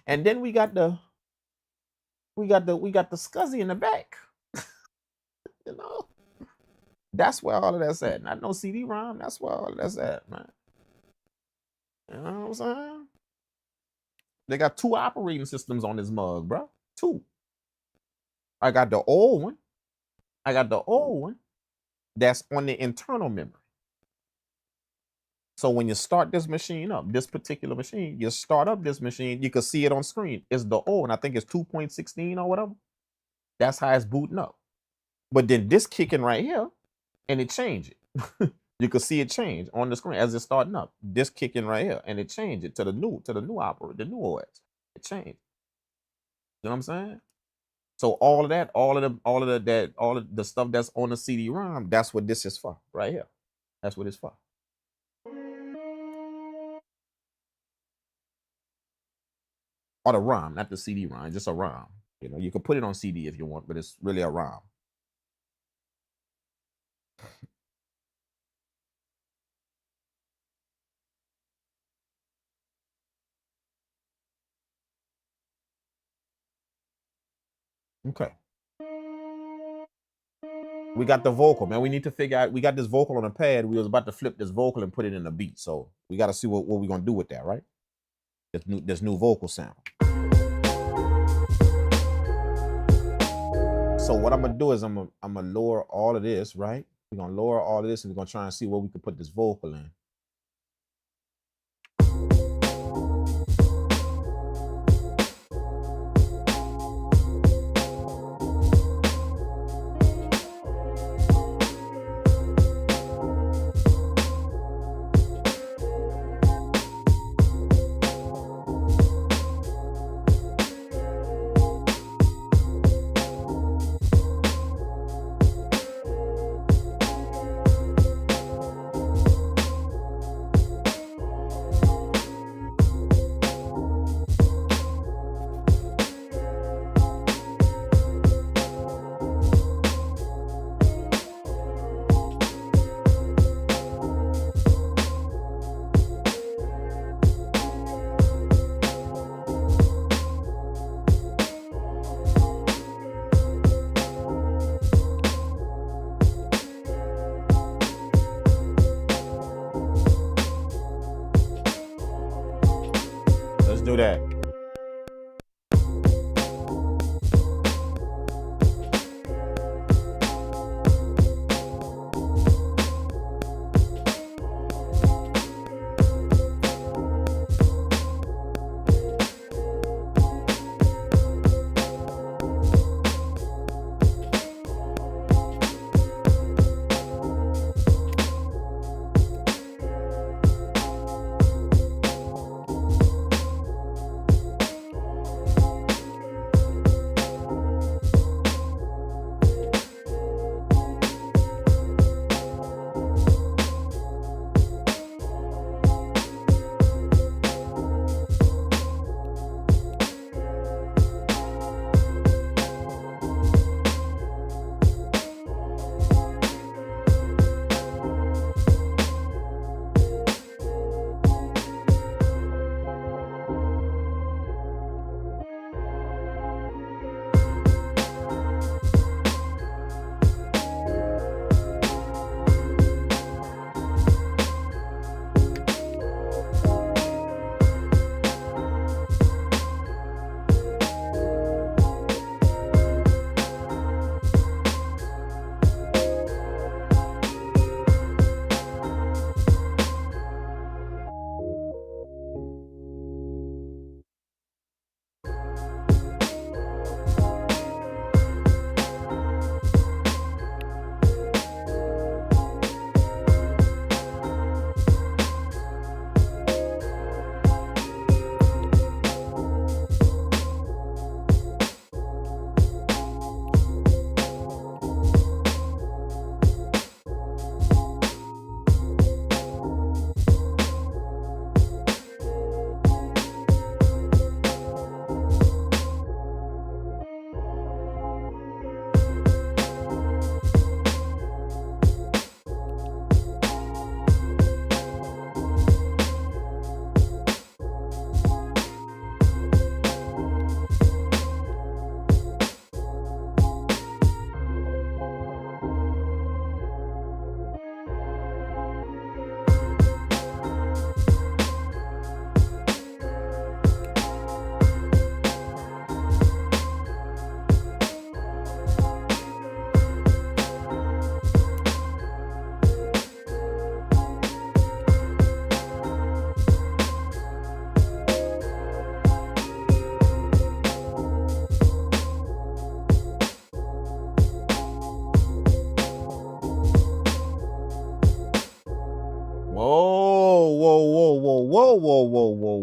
[SPEAKER 3] And then we got the SCSI in the back. You know, that's where all of that's at. Not no CD-ROM. That's where all of that's at, man. You know what I'm saying? They got two operating systems on this mug, bro. Two. I got the old one. That's on the internal memory. So when you start this machine up, this particular machine, you start up this machine, you can see it on screen. It's the old one. I think it's 2.16 or whatever. That's how it's booting up. But then this kicking right here, and it changed it. You can see it change on the screen as it's starting up. This kicking right here, and it changed it to the new operator, the new OS. It changed. You know what I'm saying? So all of the stuff that's on the CD-ROM, that's what this is for, right here. That's what it's for. Or the ROM, not the CD-ROM, just a ROM. You know, you can put it on CD if you want, but it's really a ROM. Okay. We got the vocal, man. We need to figure out, we got this vocal on a pad. We was about to flip this vocal and put it in a beat. So we got to see what we're going to do with that, right? This new vocal sound. So what I'm going to do is I'm going to lower all of this, right? We're going to lower all of this and we're going to try and see where we can put this vocal in. Let's do that.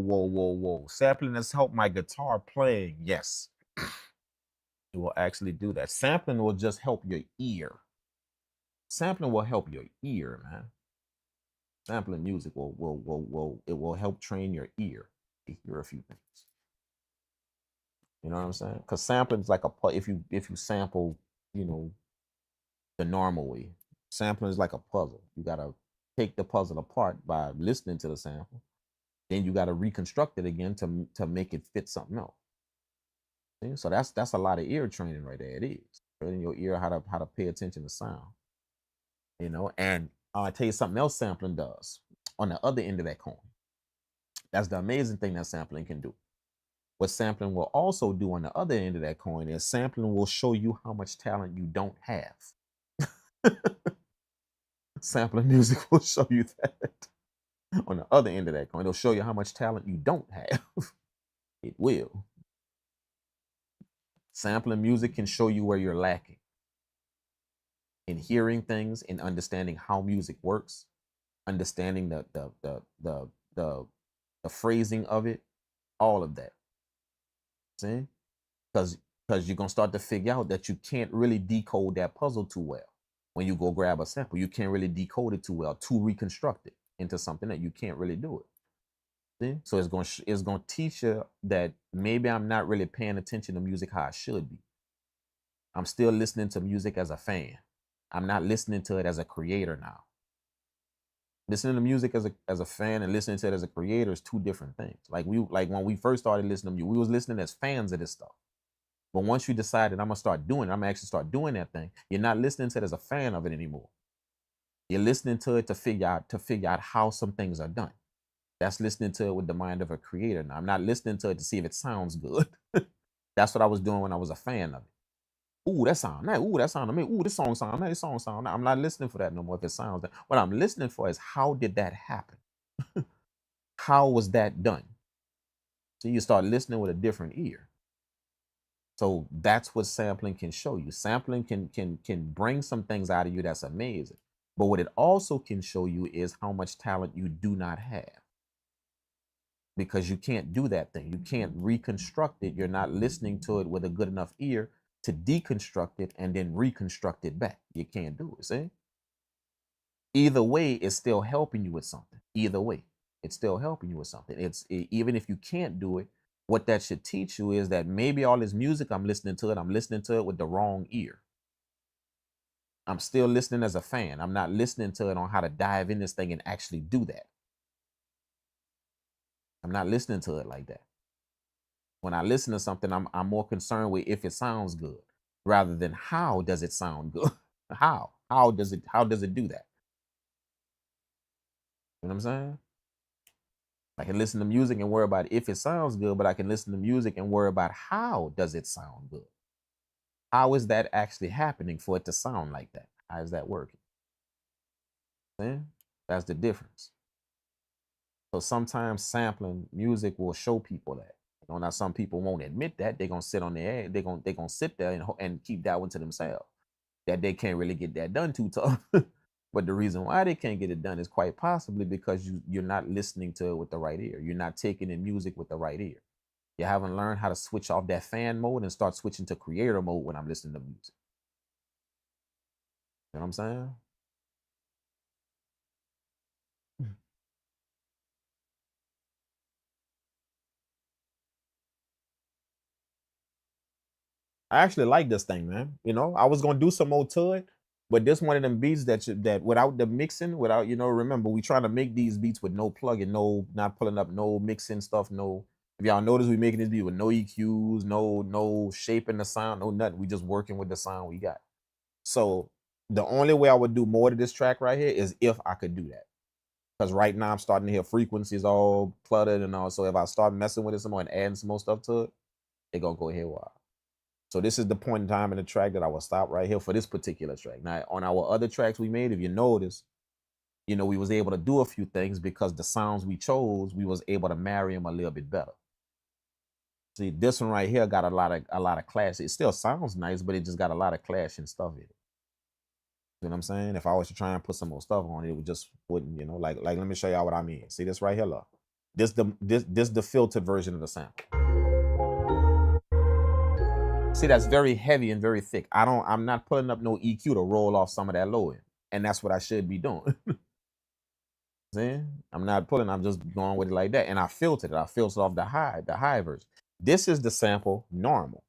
[SPEAKER 3] Whoa. Sampling has helped my guitar playing. Yes. It will actually do that. Sampling will just help your ear. Sampling will help your ear, man. Sampling music will help train your ear to hear a few things. You know what I'm saying? Because sampling is like if you sample, you know, the normal way. Sampling is like a puzzle. You gotta take the puzzle apart by listening to the sample. Then you gotta reconstruct it again to make it fit something else. See? So that's a lot of ear training right there. It is training your ear how to pay attention to sound. You know, and I'll tell you something else sampling does on the other end of that coin. That's the amazing thing that sampling can do. What sampling will also do on the other end of that coin is sampling will show you how much talent you don't have. Sampling music will show you that. On the other end of that coin, it'll show you how much talent you don't have. It will. Sampling music can show you where you're lacking in hearing things, in understanding how music works, understanding the phrasing of it, all of that. See? Because you're gonna start to figure out that you can't really decode that puzzle too well. When you go grab a sample, you can't really decode it too well to reconstruct it into something that you can't really do it. See? So it's gonna teach you that maybe I'm not really paying attention to music how I should be. I'm still listening to music as a fan. I'm not listening to it as a creator now. Listening to music as a fan and listening to it as a creator is two different things. Like when we first started listening to you, we was listening as fans of this stuff. But once you decided I'm gonna start doing it, I'm gonna actually start doing that thing, you're not listening to it as a fan of it anymore. You're listening to it to figure out how some things are done. That's listening to it with the mind of a creator. Now I'm not listening to it to see if it sounds good. That's what I was doing when I was a fan of it. Ooh, that sound nice. Ooh, that sound amazing. Ooh, this song sound nice. This song sound nice. I'm not listening for that no more if it sounds nice. What I'm listening for is how did that happen? How was that done? So you start listening with a different ear. So that's what sampling can show you. Sampling can bring some things out of you that's amazing. But what it also can show you is how much talent you do not have. Because you can't do that thing. You can't reconstruct it. You're not listening to it with a good enough ear to deconstruct it and then reconstruct it back. You can't do it, see? Either way, it's still helping you with something. Either way, it's still helping you with something. Even if you can't do it, what that should teach you is that maybe all this music I'm listening to it with the wrong ear. I'm still listening as a fan. I'm not listening to it on how to dive in this thing and actually do that. I'm not listening to it like that. When I listen to something, I'm more concerned with if it sounds good rather than how does it sound good. How does it do that? You know what I'm saying? I can listen to music and worry about if it sounds good, but I can listen to music and worry about how does it sound good? How is that actually happening for it to sound like that? How is that working? See? That's the difference. So sometimes sampling music will show people that. You know, now some people won't admit that. They're gonna sit on their ass. They're gonna sit there and keep that one to themselves. That they can't really get that done too tough. But the reason why they can't get it done is quite possibly because you're not listening to it with the right ear. You're not taking in music with the right ear. You haven't learned how to switch off that fan mode and start switching to creator mode when I'm listening to music. You know what I'm saying? I actually like this thing, man. You know, I was gonna do some more to it, but this one of them beats that without the mixing, without, you know, remember we trying to make these beats with no plugin, not pulling up, no mixing stuff, no. If y'all notice, we making this beat with no EQs, no shaping the sound, no nothing. We just working with the sound we got. So the only way I would do more to this track right here is if I could do that. Because right now I'm starting to hear frequencies all cluttered and all. So if I start messing with it some more and adding some more stuff to it, it gonna go haywire. So this is the point in time in the track that I will stop right here for this particular track. Now, on our other tracks we made, if you notice, you know, we was able to do a few things because the sounds we chose, we was able to marry them a little bit better. See, this one right here got a lot of clash. It still sounds nice, but it just got a lot of clash and stuff in it. You know what I'm saying? If I was to try and put some more stuff on it, it just wouldn't, you know, like let me show y'all what I mean. See this right here, look. This the filtered version of the sample. See, that's very heavy and very thick. I'm not putting up no EQ to roll off some of that low end. And that's what I should be doing. See? I'm not pulling, I'm just going with it like that. And I filtered it. I filtered off the high version. This is the sample normal.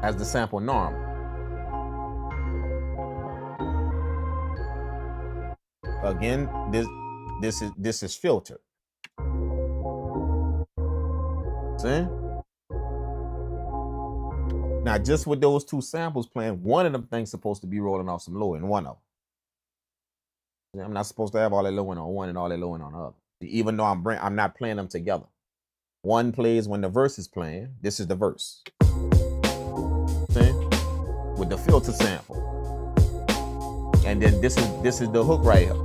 [SPEAKER 3] As the sample normal. Again, this is filtered. See? Now, just with those two samples playing, one of them things supposed to be rolling off some low end, one of them. I'm not supposed to have all that low end on one and all that low end on the other. Even though I'm not playing them together. One plays when the verse is playing. This is the verse. See? With the filter sample. And then this is the hook right here.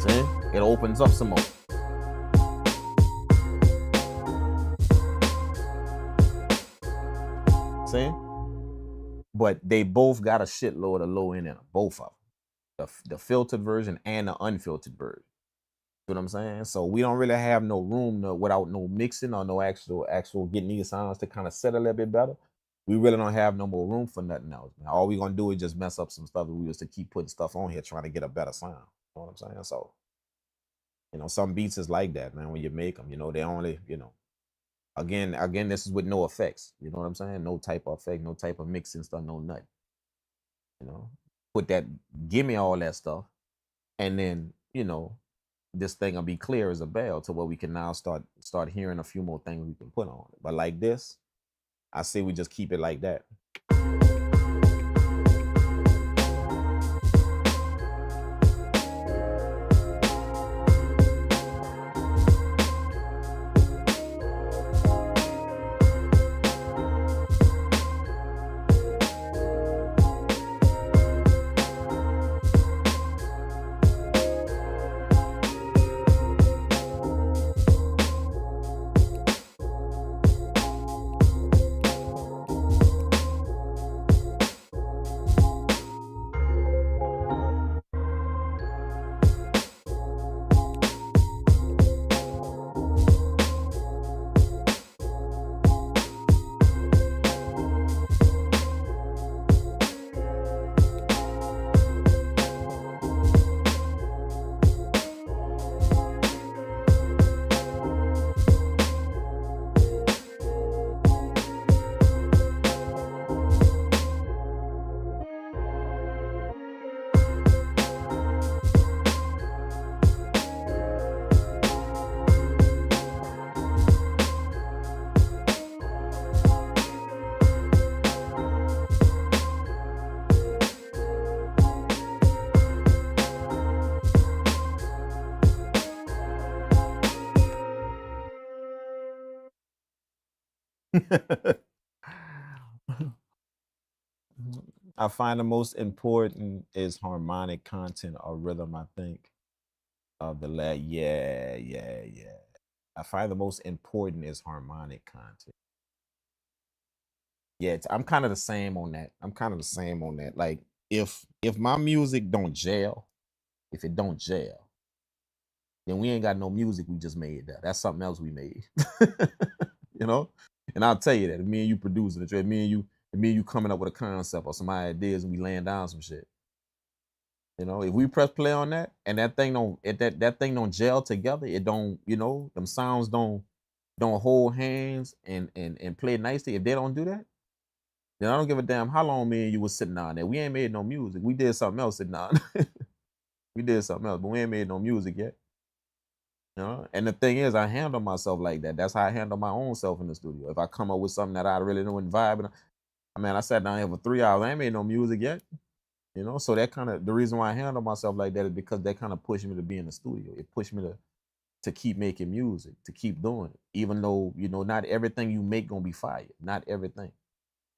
[SPEAKER 3] See? It opens up some more. See? But they both got a shitload of low end in them, both of them. The filtered version and the unfiltered version. You know what I'm saying? So we don't really have no room without no mixing or no actual getting these sounds to kind of set a little bit better. We really don't have no more room for nothing else, man. All we're gonna do is just mess up some stuff. We used to keep putting stuff on here trying to get a better sound. You know what I'm saying? So, some beats is like that, man. When you make them, they only, again, this is with no effects. You know what I'm saying? No type of effect, no type of mixing stuff, no nothing. Put that, give me all that stuff, and then this thing will be clear as a bell to where we can now start hearing a few more things we can put on it. But like this, I say we just keep it like that. I find the most important is harmonic content or rhythm, I think. Of the yeah. I find the most important is harmonic content. Yeah, I'm kind of the same on that. Like if my music don't gel, if it don't gel, then we ain't got no music we just made that. That's something else we made. And I'll tell you that if me and you producing it, me and you coming up with a concept or some ideas and we laying down some shit. If we press play on that and that thing don't gel together, it don't, them sounds don't hold hands and play nicely. If they don't do that, then I don't give a damn how long me and you was sitting down there. We ain't made no music. We did something else sitting down. We did something else, but we ain't made no music yet. And the thing is, I handle myself like that. That's how I handle my own self in the studio. If I come up with something that I really know and vibe, I sat down here for 3 hours. I ain't made no music yet. So that kind of, the reason why I handle myself like that is because that kind of pushed me to be in the studio. It pushed me to keep making music, to keep doing it. Even though, not everything you make gonna be fire. Not everything.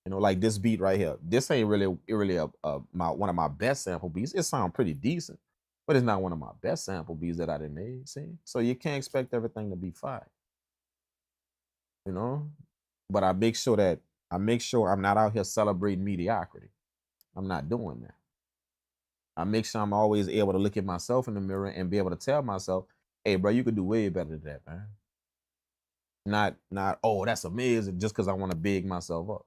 [SPEAKER 3] Like this beat right here. This ain't really one of my best sample beats. It sounds pretty decent, but it's not one of my best sample beats that I done made. See? So you can't expect everything to be fire. But I make sure I'm not out here celebrating mediocrity. I'm not doing that. I make sure I'm always able to look at myself in the mirror and be able to tell myself, hey, bro, you could do way better than that, man. Not, oh, that's amazing, just because I want to big myself up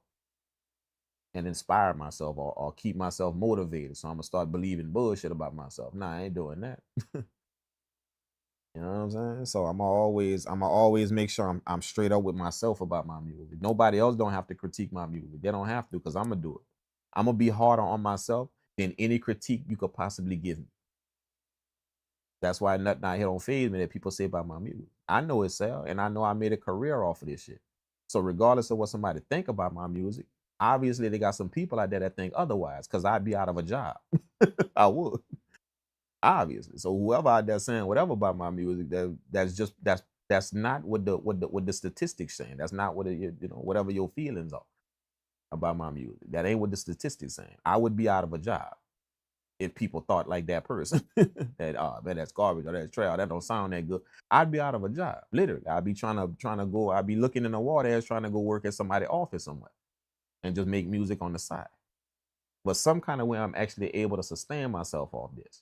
[SPEAKER 3] and inspire myself or keep myself motivated. So I'm gonna start believing bullshit about myself. Nah, I ain't doing that. You know what I'm saying? So I'm always make sure I'm straight up with myself about my music. Nobody else don't have to critique my music. They don't have to, because I'm gonna do it. I'm gonna be harder on myself than any critique you could possibly give me. That's why nothing out here don't phase me that people say about my music. I know it sell, and I know I made a career off of this shit. So regardless of what somebody think about my music, obviously they got some people out there that think otherwise, because I'd be out of a job. I would. Obviously. So whoever out there saying whatever about my music, that's not what the statistics saying. That's not what whatever your feelings are about my music. That ain't what the statistics saying. I would be out of a job if people thought like that person. That man, that's garbage, or that's trash, that don't sound that good. I'd be out of a job. Literally. I'd be trying to go, I'd be looking in the water as trying to go work at somebody's office somewhere and just make music on the side. But some kind of way I'm actually able to sustain myself off this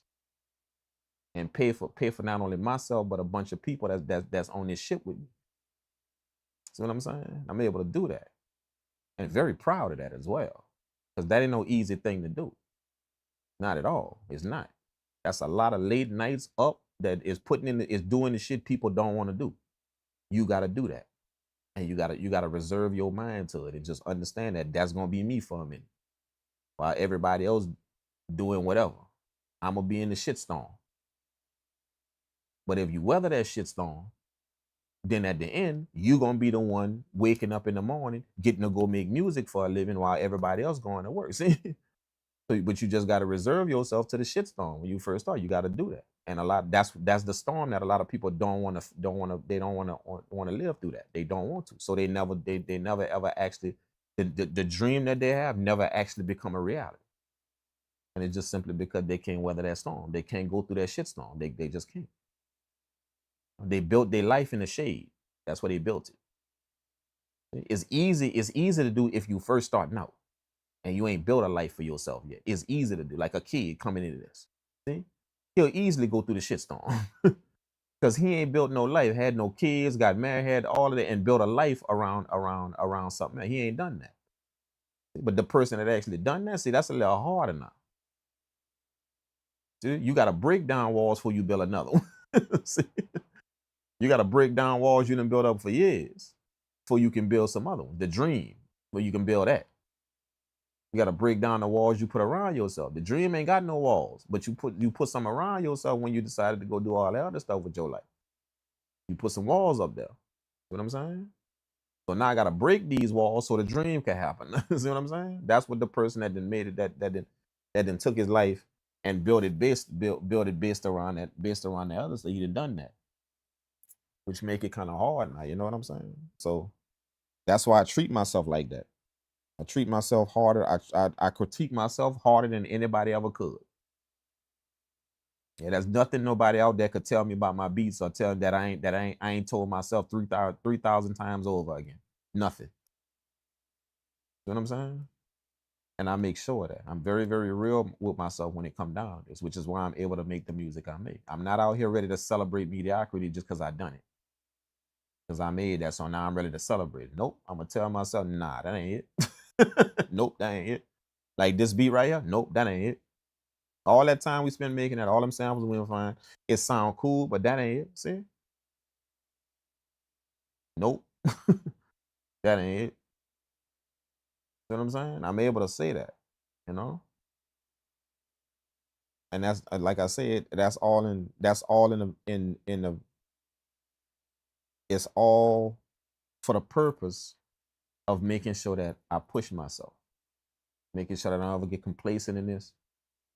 [SPEAKER 3] and pay for not only myself but a bunch of people that's on this ship with me. See what I'm saying? I'm able to do that, and very proud of that as well, because that ain't no easy thing to do. Not at all. It's not. That's a lot of late nights up that is doing the shit people don't want to do. You got to do that, and you gotta reserve your mind to it and just understand that that's gonna be me for a minute, while everybody else doing whatever. I'm gonna be in the shitstorm. But if you weather that shitstorm, then at the end, you're going to be the one waking up in the morning, getting to go make music for a living while everybody else going to work. See? But you just got to reserve yourself to the shitstorm when you first start. You got to do that. And that's the storm that a lot of people don't want to live through that. They don't want to. So they never ever actually, the dream that they have never actually become a reality. And it's just simply because they can't weather that storm. They can't go through that shitstorm. They just can't. They built their life in the shade. That's where they built it. It's easy to do if you first starting out and you ain't built a life for yourself yet. It's easy to do, like a kid coming into this. See? He'll easily go through the shitstorm because he ain't built no life, had no kids, got married, had all of that, and built a life around something else. He ain't done that. But the person that actually done that, see, that's a little harder now. See? You got to break down walls before you build another one. See? You got to break down walls you done built up for years before you can build some other one. The dream, where you can build that. You got to break down the walls you put around yourself. The dream ain't got no walls, but you put some around yourself when you decided to go do all that other stuff with your life. You put some walls up there. See what I'm saying? So now I got to break these walls so the dream can happen. See what I'm saying? That's what the person that done made it, that then took his life and built it based around the others. So he done that. Which make it kind of hard now, you know what I'm saying? So that's why I treat myself like that. I treat myself harder. I critique myself harder than anybody ever could. Yeah, there's nothing nobody out there could tell me about my beats or tell that I ain't told myself 3,000 times over again. Nothing. You know what I'm saying? And I make sure that I'm very, very real with myself when it comes down to this, which is why I'm able to make the music I make. I'm not out here ready to celebrate mediocrity just because I done it. Because I made that, so now I'm ready to celebrate. Nope, I'm going to tell myself, nah, that ain't it. Nope, that ain't it. Like this beat right here, nope, that ain't it. All that time we spent making that, all them samples we were fine, it sound cool, but that ain't it, see? Nope, that ain't it. You know what I'm saying? I'm able to say that, you know? And that's, like I said, it's all for the purpose of making sure that I push myself, making sure that I don't ever get complacent in this,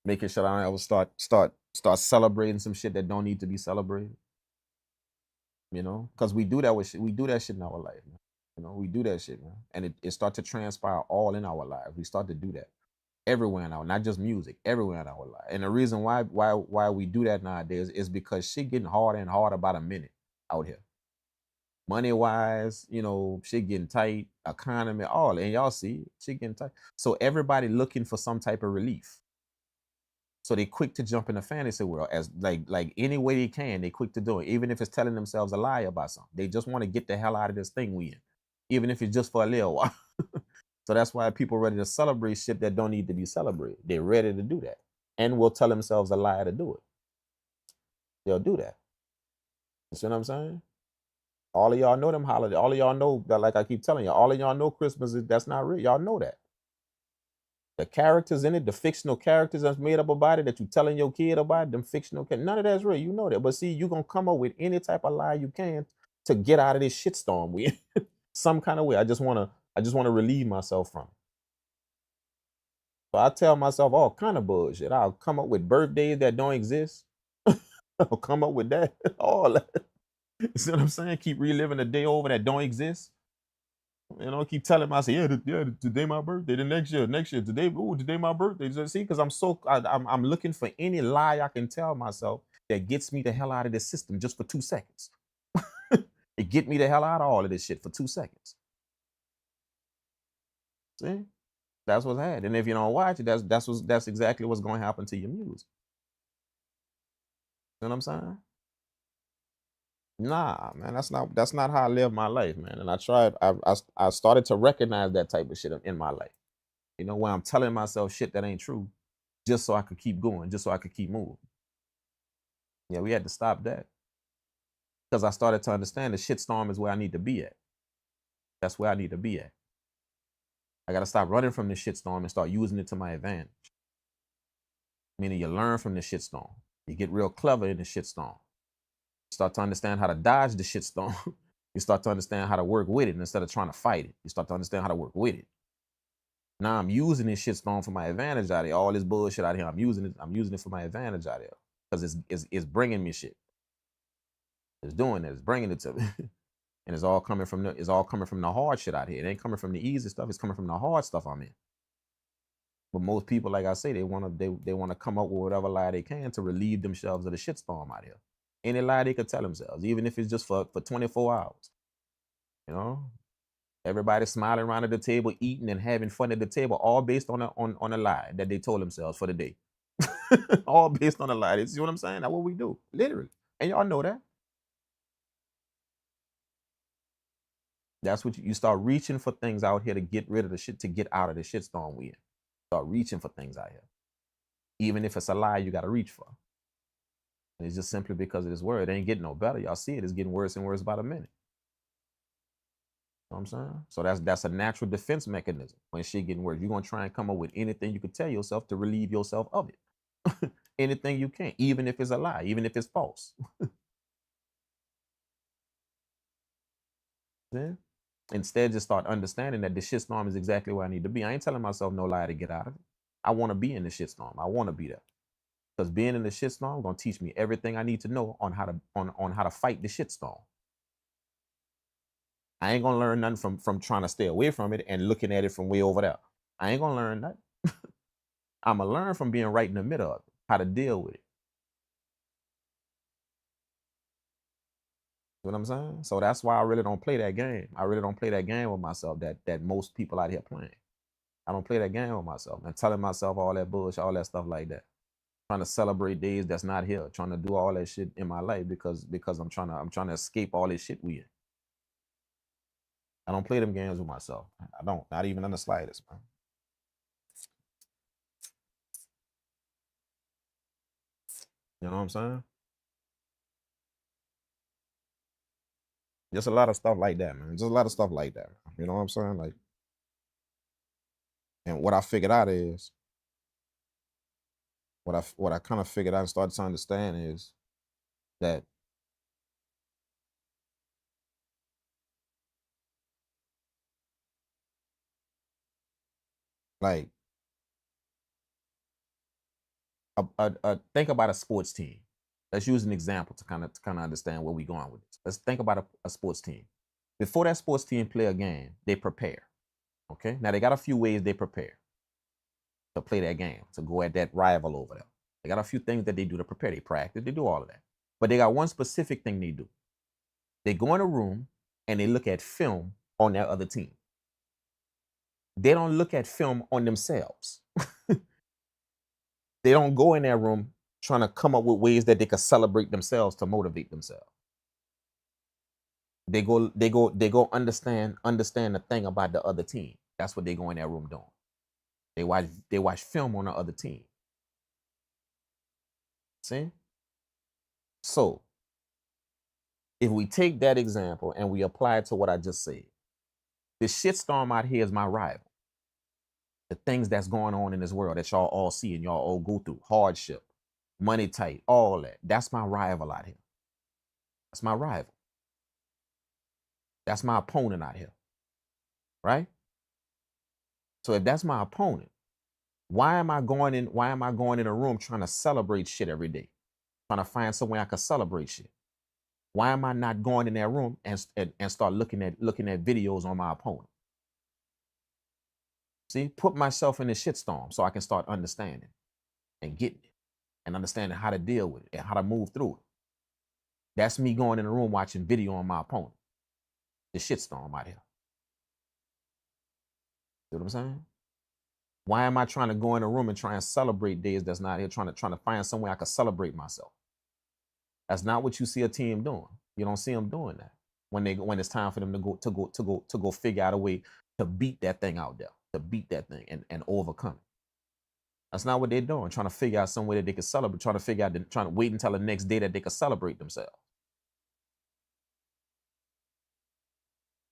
[SPEAKER 3] making sure that I don't ever start celebrating some shit that don't need to be celebrated. You know, because we do that shit in our life, man. You know, we do that shit, man, and it starts to transpire all in our lives. We start to do that everywhere in our, not just music, everywhere in our life. And the reason why we do that nowadays is because shit getting harder and harder by the minute out here. Money wise, you know, shit getting tight, economy, all, and y'all see shit getting tight. So everybody looking for some type of relief. So they quick to jump in the fantasy world as like any way they can. They quick to do it, even if it's telling themselves a lie about something. They just want to get the hell out of this thing we in, even if it's just for a little while. So that's why people ready to celebrate shit that don't need to be celebrated. They're ready to do that, and will tell themselves a lie to do it. They'll do that. You see what I'm saying? All of y'all know them holidays. All of y'all know that, like I keep telling you, all of y'all know Christmas that's not real. Y'all know that. The characters in it, the fictional characters that's made up about it, that you telling your kid about, them fictional characters, none of that's real. You know that. But see, you're going to come up with any type of lie you can to get out of this shitstorm we some kind of way. I just want to relieve myself from it. So I tell myself all kind of bullshit. I'll come up with birthdays that don't exist. I'll come up with that. All that. You see what I'm saying? Keep reliving a day over that don't exist. You know, keep telling myself, today my birthday. The next year, today my birthday. Just see, because I'm looking for any lie I can tell myself that gets me the hell out of this system just for 2 seconds. It get me the hell out of all of this shit for 2 seconds. See, that's what's happening. And if you don't watch it, that's exactly what's going to happen to your music. You know what I'm saying? Nah, man, that's not how I live my life, man. And I started to recognize that type of shit in my life. You know, where I'm telling myself shit that ain't true just so I could keep going, just so I could keep moving. Yeah, we had to stop that. Because I started to understand the shitstorm is where I need to be at. That's where I need to be at. I got to stop running from the shitstorm and start using it to my advantage. Meaning you learn from the shitstorm. You get real clever in the shitstorm. You start to understand how to dodge the shitstorm. You start to understand how to work with it instead of trying to fight it. You start to understand how to work with it. Now I'm using this shitstorm for my advantage out here. All this bullshit out here, I'm using it for my advantage out here. Because it's bringing me shit. It's doing it. It's bringing it to me. And it's all coming from the hard shit out here. It ain't coming from the easy stuff. It's coming from the hard stuff I'm in. But most people, like I say, they want to come up with whatever lie they can to relieve themselves of the shitstorm out here. Any lie they could tell themselves, even if it's just for 24 hours. You know, everybody smiling around at the table, eating and having fun at the table, all based on a lie that they told themselves for the day. All based on a lie. You see what I'm saying? That's what we do, literally. And y'all know that. That's what you start reaching for things out here to get rid of the shit, to get out of the shitstorm we in. Start reaching for things out here. Even if it's a lie, you got to reach for. And it's just simply because of this word. It ain't getting no better. Y'all see it. It's getting worse and worse by the minute. You know what I'm saying? So that's a natural defense mechanism. When shit getting worse, you're going to try and come up with anything you could tell yourself to relieve yourself of it. Anything you can, even if it's a lie, even if it's false. Yeah? Instead, just start understanding that the shitstorm is exactly where I need to be. I ain't telling myself no lie to get out of it. I want to be in the shitstorm. I want to be there. Because being in the shitstorm is going to teach me everything I need to know on how to fight the shitstorm. I ain't going to learn nothing from trying to stay away from it and looking at it from way over there. I ain't going to learn that. I'm going to learn from being right in the middle of it, how to deal with it. You know what I'm saying? So that's why I really don't play that game. I really don't play that game with myself that most people out here playing. I don't play that game with myself and telling myself all that bullshit, all that stuff like that. Trying to celebrate days that's not here, trying to do all that shit in my life because I'm trying to escape all this shit we in. I don't play them games with myself. I don't, not even in the slightest, man. You know what I'm saying? Just a lot of stuff like that, man. Just a lot of stuff like that. You know what I'm saying? Like, and what I figured out is, what I kind of figured out and started to understand is that like think about a sports team. Let's use an example to kind of understand where we're going with this. Let's think about a sports team. Before that sports team play a game, they prepare. Okay, now they got a few ways they prepare to play that game, to go at that rival over there. They got a few things that they do to prepare. They practice, they do all of that. But they got one specific thing they do. They go in a room and they look at film on their other team. They don't look at film on themselves. They don't go in that room trying to come up with ways that they could celebrate themselves to motivate themselves. They go understand the thing about the other team. That's what they go in that room doing. They watch film on the other team. See? So if we take that example and we apply it to what I just said, the shitstorm out here is my rival. The things that's going on in this world that y'all all see and y'all all go through, hardship, money tight, all that. That's my rival out here. That's my rival. That's my opponent out here. Right? So if that's my opponent, why am I going in a room trying to celebrate shit every day? Trying to find some way I can celebrate shit. Why am I not going in that room and start looking at videos on my opponent? See, put myself in the shitstorm so I can start understanding and getting it and understanding how to deal with it and how to move through it. That's me going in the room watching video on my opponent. The shitstorm out here. See what I'm saying? Why am I trying to go in a room and try and celebrate days that's not here? Trying to find some way I can celebrate myself. That's not what you see a team doing. You don't see them doing that when it's time for them to go figure out a way to beat that thing out there, to beat that thing and overcome it. That's not what they're doing. Trying to figure out some way that they can celebrate. Trying to wait until the next day that they can celebrate themselves.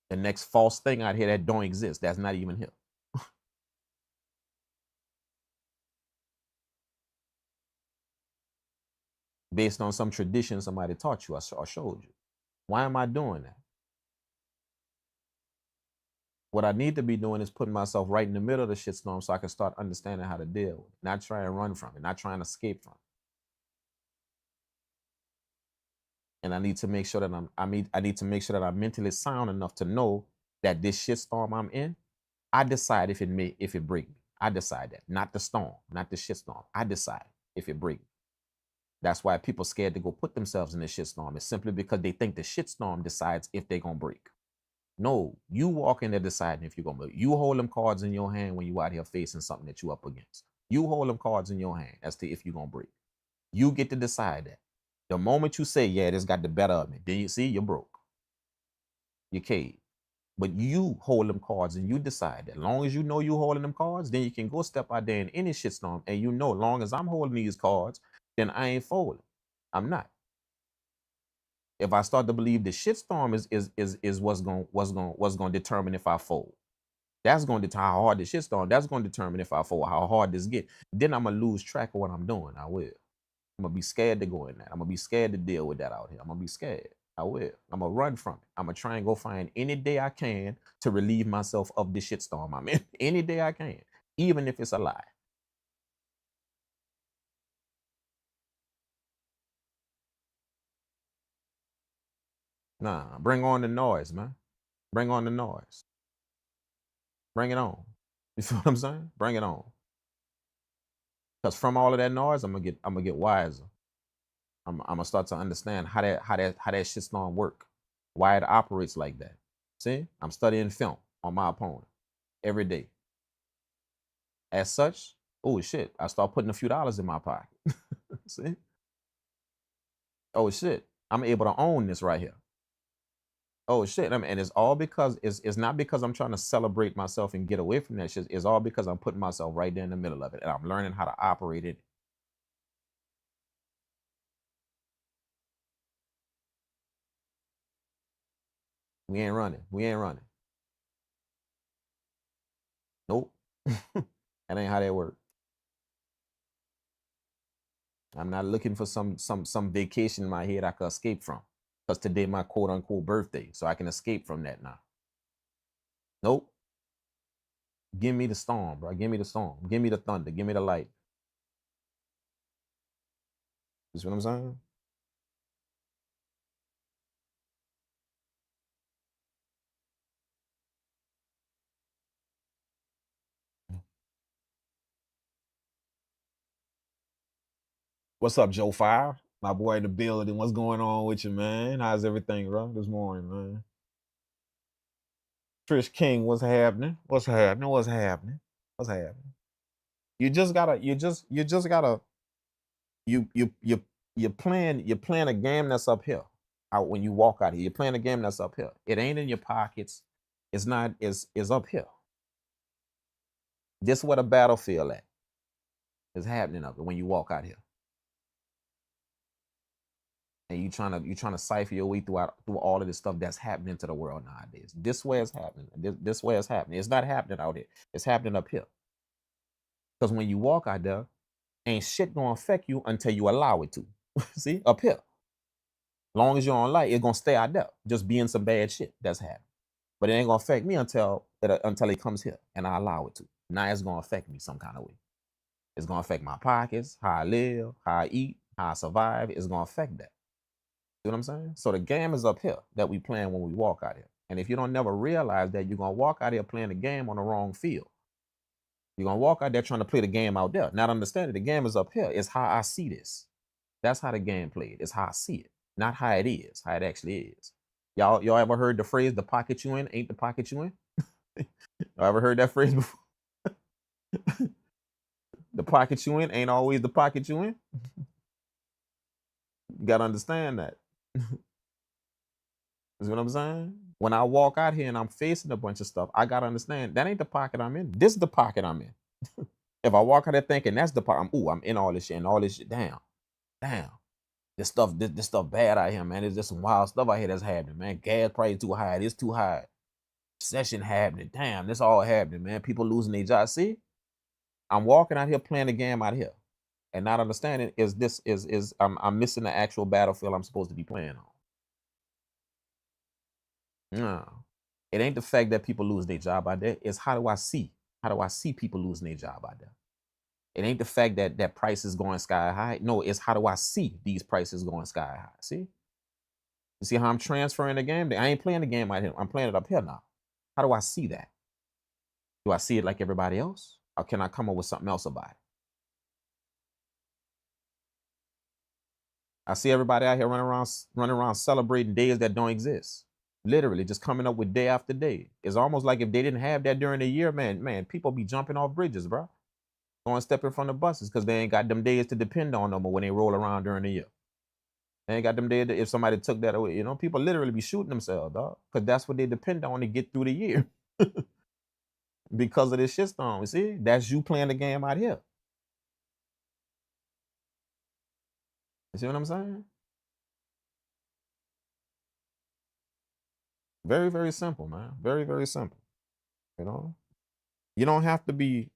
[SPEAKER 3] The next false thing out here that don't exist. That's not even here. Based on some tradition somebody taught you or showed you. Why am I doing that? What I need to be doing is putting myself right in the middle of the shitstorm so I can start understanding how to deal with it. Not try and run from it, not trying to escape from it. And I need to make sure that I need to make sure that I'm mentally sound enough to know that this shitstorm I'm in, I decide if it break me. I decide that. Not the storm, not the shitstorm. I decide if it break me. That's why people scared to go put themselves in the shitstorm. It's simply because they think the shitstorm decides if they're gonna break. No, you walk in there deciding if you're gonna break. You hold them cards in your hand when you out here facing something that you up against. You hold them cards in your hand as to if you're gonna break. You get to decide that. The moment you say, yeah, this got the better of me, then you see you're broke. You're caved. But you hold them cards and you decide that. As long as you know you holding them cards, then you can go step out there in any shitstorm and you know, as long as I'm holding these cards, then I ain't folding. I'm not. If I start to believe the shitstorm is what's gonna determine if I fold. That's gonna determine how hard the shitstorm. That's gonna determine if I fold, how hard this get. Then I'm gonna lose track of what I'm doing. I will. I'm gonna be scared to go in that. I'm gonna be scared to deal with that out here. I'm gonna be scared. I will. I'm gonna run from it. I'm gonna try and go find any day I can to relieve myself of this shitstorm I'm in. Any day I can, even if it's a lie. Nah, bring on the noise, man. Bring on the noise. Bring it on. You feel what I'm saying? Bring it on. Because from all of that noise, I'm gonna get wiser. I'm gonna start to understand how that shitstorm work, why it operates like that. See, I'm studying film on my opponent every day. As such, oh shit, I start putting a few dollars in my pocket. See, oh shit, I'm able to own this right here. Oh shit, and it's all because it's not because I'm trying to celebrate myself and get away from that shit. It's all because I'm putting myself right there in the middle of it, and I'm learning how to operate it. We ain't running. We ain't running. Nope. That ain't how that works. I'm not looking for some vacation in my head I could escape from. Because today my quote unquote birthday. So I can escape from that now. Nope. Give me the storm, bro. Give me the storm. Give me the thunder. Give me the light. You see what I'm saying? What's up, Joe Fire? My boy in the building. What's going on with you, man? How's everything, bro? This morning, man. Trish King, what's happening? What's happening? What's happening? What's happening? You just gotta, you're playing a game that's up here. Out when you walk out here, you're playing a game that's up here. It ain't in your pockets. It's not. Is up here. This is where the battlefield at. Is happening up here when you walk out here. And you trying to cipher your way through all of this stuff that's happening to the world nowadays. This way is happening. This way is happening. It's not happening out here. It's happening up here. Because when you walk out there, ain't shit gonna affect you until you allow it to. See, up here. Long as you're on light, it's gonna stay out there, just being some bad shit that's happening. But it ain't gonna affect me until it comes here and I allow it to. Now it's gonna affect me some kind of way. It's gonna affect my pockets, how I live, how I eat, how I survive. It's gonna affect that. See what I'm saying? So the game is up here that we playing when we walk out here. And if you don't never realize that, you're gonna walk out here playing the game on the wrong field. You're gonna walk out there trying to play the game out there, not understanding the game is up here. It's how I see this. That's how the game played. It's how I see it, not how it is, how it actually is. Y'all ever heard the phrase, the pocket you in ain't the pocket you in? Y'all ever heard that phrase before? The pocket you in ain't always the pocket you in. You gotta understand that. Is what I'm saying? When I walk out here and I'm facing a bunch of stuff, I gotta understand that ain't the pocket I'm in. This is the pocket I'm in. If I walk out there thinking that's the pocket, I'm in all this shit and all this shit. Damn. This stuff bad out here, man. There's just some wild stuff out here that's happening, man. Gas price too high. It's too high. Recession happening. Damn, this all happening, man. People losing their jobs. See, I'm walking out here playing the game out here, and not understanding I'm missing the actual battlefield I'm supposed to be playing on. No, it ain't the fact that people lose their job out there. It's how do I see people losing their job out there? It ain't the fact that price is going sky high. No, it's how do I see these prices going sky high? See? You see how I'm transferring the game? I ain't playing the game out here. I'm playing it up here now. How do I see that? Do I see it like everybody else? Or can I come up with something else about it? I see everybody out here running around celebrating days that don't exist. Literally just coming up with day after day. It's almost like if they didn't have that during the year, man, people be jumping off bridges, bro. Going stepping from the buses because they ain't got them days to depend on no more when they roll around during the year. They ain't got them days if somebody took that away. You know, people literally be shooting themselves, dog, because that's what they depend on to get through the year. Because of this shitstorm. You see, that's you playing the game out here. You see what I'm saying? Very, very simple, man. Very, very simple. You know, you don't have to.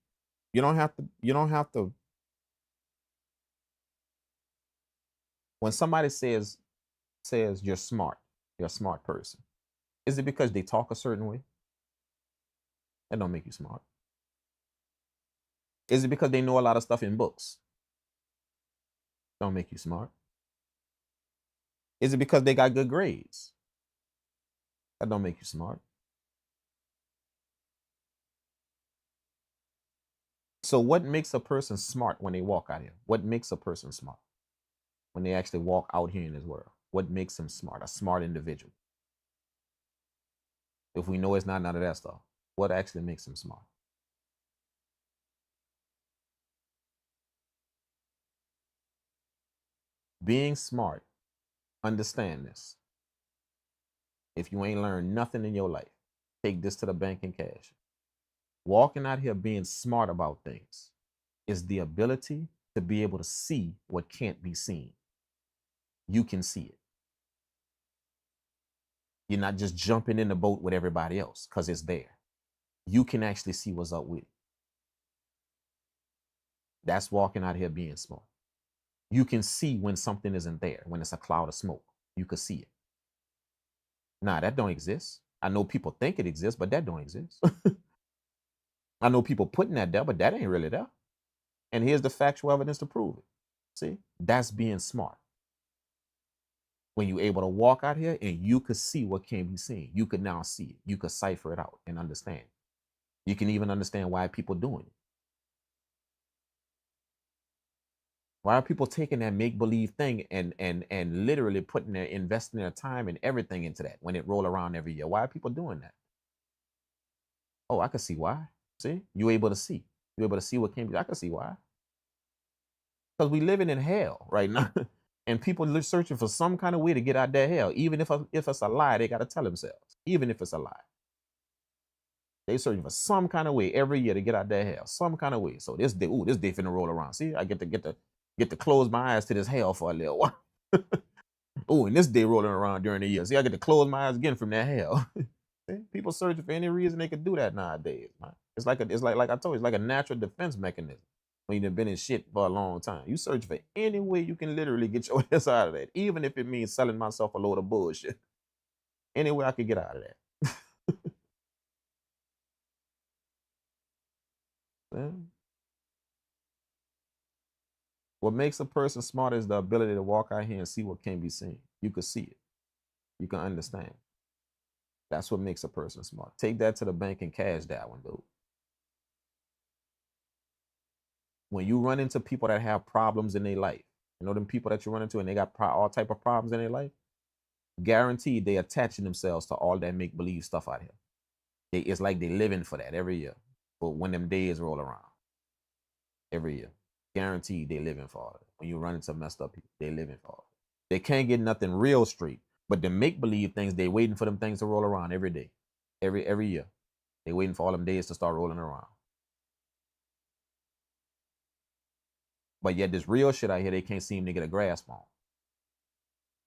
[SPEAKER 3] When somebody says you're smart, you're a smart person, is it because they talk a certain way? That don't make you smart. Is it because they know a lot of stuff in books? Don't make you smart. Is it because they got good grades? That don't make you smart. So what makes a person smart when they walk out here? What makes a person smart when they actually walk out here in this world? What makes them smart? A smart individual. If we know it's not none of that stuff, what actually makes them smart? Being smart, understand this. If you ain't learned nothing in your life, take this to the bank and cash. Walking out here being smart about things is the ability to be able to see what can't be seen. You can see it. You're not just jumping in the boat with everybody else because it's there. You can actually see what's up with it. That's walking out here being smart. You can see when something isn't there, when it's a cloud of smoke. You can see it. Nah, that don't exist. I know people think it exists, but that don't exist. I know people putting that there, but that ain't really there. And here's the factual evidence to prove it. See, that's being smart. When you're able to walk out here and you could see what can be seen, you could now see it. You could cipher it out and understand. You can even understand why people doing it. Why are people taking that make-believe thing and literally investing their time and everything into that when it roll around every year? Why are people doing that? Oh, I can see why. See, you're able to see. You're able to see what can be. I can see why. Because we living in hell right now. And people are searching for some kind of way to get out that hell. Even if it's a lie, they got to tell themselves. Even if it's a lie. They searching for some kind of way every year to get out that hell. Some kind of way. So this day finna roll around. See, I get to close my eyes to this hell for a little while. Oh, and this day rolling around during the year. See, I get to close my eyes again from that hell. People searching for any reason they could do that nowadays, man. It's like I told you, it's like a natural defense mechanism. When you've been in shit for a long time, you search for any way you can literally get your ass out of that, even if it means selling myself a load of bullshit. Any way I could get out of that. What makes a person smart is the ability to walk out here and see what can be seen. You can see it. You can understand. That's what makes a person smart. Take that to the bank and cash that one, dude. When you run into people that have problems in their life, you know them people that you run into and they got all type of problems in their life, guaranteed they attaching themselves to all that make-believe stuff out here. It's like they living for that every year. But when them days roll around, every year, guaranteed they living for it. When you run into messed up people, they living for it. They can't get nothing real straight, but the make-believe things, they waiting for them things to roll around every day, every year. They waiting for all them days to start rolling around. But yet this real shit out here, they can't seem to get a grasp on.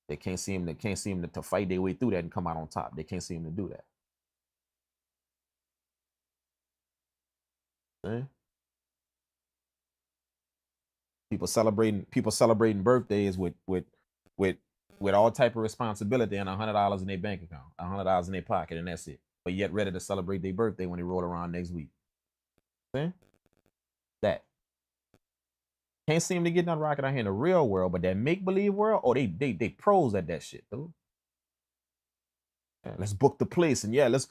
[SPEAKER 3] They can't seem to fight their way through that and come out on top. They can't seem to do that. See? People celebrating birthdays with all type of responsibility and $100 in their bank account, $100 in their pocket, and that's it. But yet ready to celebrate their birthday when they roll around next week. See? That. Can't seem to get nothing rocking out here in the real world, but that make-believe world, oh, they pros at that shit, dude. Yeah, let's book the place, and yeah, let's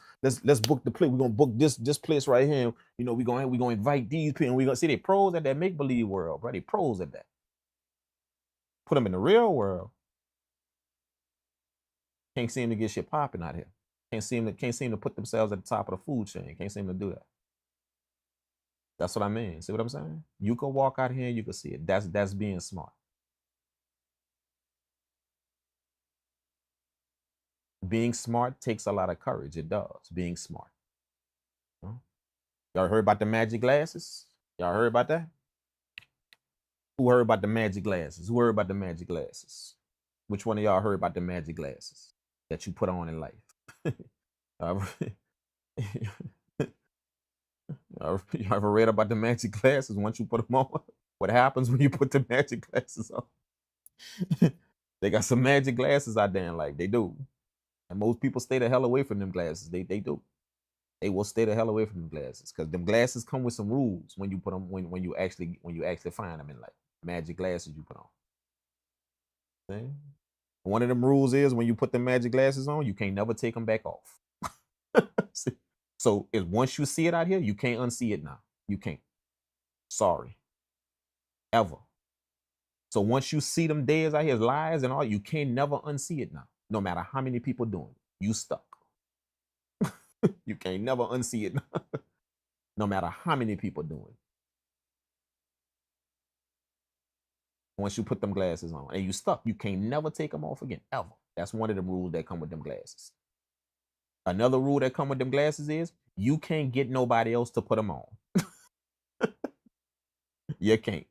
[SPEAKER 3] book the place. We're gonna book this place right here. You know, we're gonna invite these people, and we're gonna see they pros at that make-believe world, bro. They pros at that. Put them in the real world. Can't seem to get shit popping out here. Can't seem to put themselves at the top of the food chain. Can't seem to do that. That's what I mean. See what I'm saying? You can walk out here and you can see it. That's being smart. Being smart takes a lot of courage. It does. Being smart. Y'all heard about the magic glasses? Y'all heard about that? Who heard about the magic glasses? Who heard about the magic glasses? Which one of y'all heard about the magic glasses that you put on in life? Y'all ever read about the magic glasses once you put them on? What happens when you put the magic glasses on? They got some magic glasses out there in life. They do. And most people stay the hell away from them glasses. They do. They will stay the hell away from them glasses because them glasses come with some rules when you put them when you actually find them in life. Magic glasses you put on. See? One of them rules is when you put the magic glasses on, you can't never take them back off. So if once you see it out here, you can't unsee it now. You can't. Sorry. Ever. So once you see them days out here, lies and all, you can't never unsee it now. No matter how many people doing it. You stuck. You can't never unsee it now. No matter how many people doing it. Once you put them glasses on and you stuck, you can't never take them off again, ever. That's one of the rules that come with them glasses. Another rule that come with them glasses is you can't get nobody else to put them on. You can't.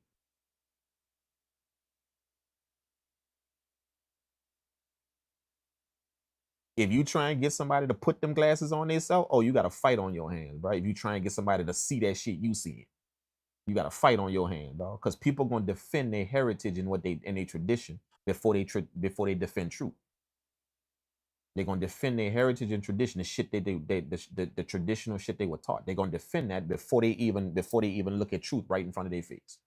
[SPEAKER 3] If you try and get somebody to put them glasses on themselves, oh, you got a fight on your hands, right? If you try and get somebody to see that shit you see, you got a fight on your hand, dog. Because people gonna defend their heritage and their tradition before they defend truth. They're gonna defend their heritage and tradition, the shit the traditional shit they were taught. They're gonna defend that before they even look at truth right in front of their face.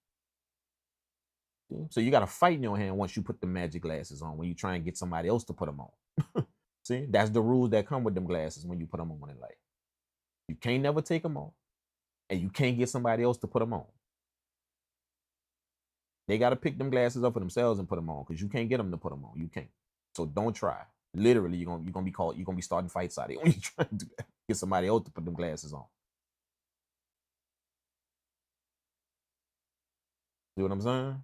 [SPEAKER 3] So you got a fight in your hand once you put the magic glasses on. When you try and get somebody else to put them on. See, that's the rules that come with them glasses when you put them on in life. You can't never take them off, and you can't get somebody else to put them on. They got to pick them glasses up for themselves and put them on because you can't get them to put them on. You can't. So don't try. Literally, you're gonna be starting fights out here when you try to do that. Get somebody else to put them glasses on. See what I'm saying?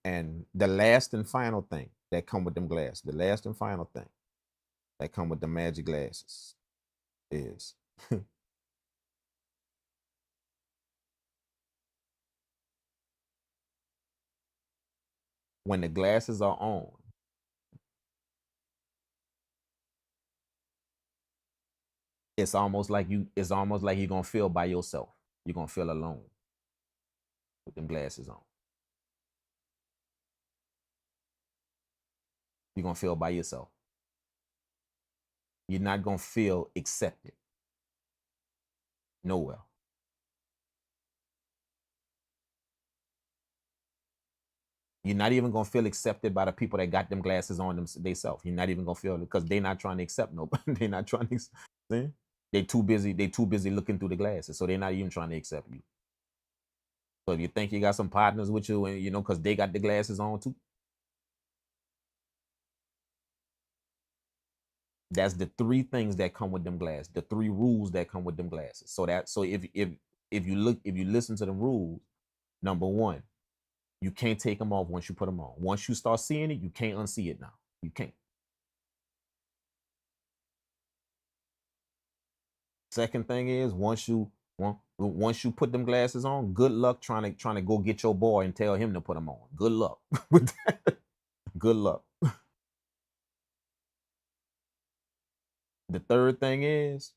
[SPEAKER 3] And the last and final thing that come with them glasses, the last and final thing that come with the magic glasses is when the glasses are on, it's almost like you're gonna feel by yourself. You're gonna feel alone with them glasses on. You're gonna feel by yourself. You're not gonna feel accepted nowhere. You're not even gonna feel accepted by the people that got them glasses on themselves. You're not even gonna feel it because they're not trying to accept nobody. They're not trying to see? They too busy looking through the glasses, so they're not even trying to accept you. So if you think you got some partners with you, and because they got the glasses on too, that's the three things that come with them glasses. The three rules that come with them glasses. So if you listen to the rules, number one, you can't take them off once you put them on. Once you start seeing it, you can't unsee it now. You can't. Second thing is once you put them glasses on, good luck trying to go get your boy and tell him to put them on. Good luck with that. Good luck. The third thing is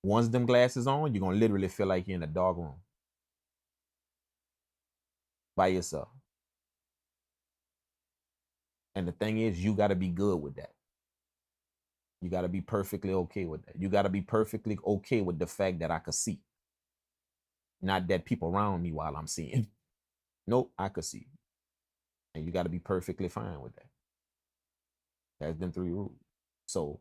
[SPEAKER 3] once them glasses on, you're gonna literally feel like you're in a dog room by yourself. And the thing is, you got to be good with that. You got to be perfectly okay with that. You got to be perfectly okay with the fact that I could see. Not that people around me while I'm seeing. Nope, I could see. And you got to be perfectly fine with that. That's them three rules. So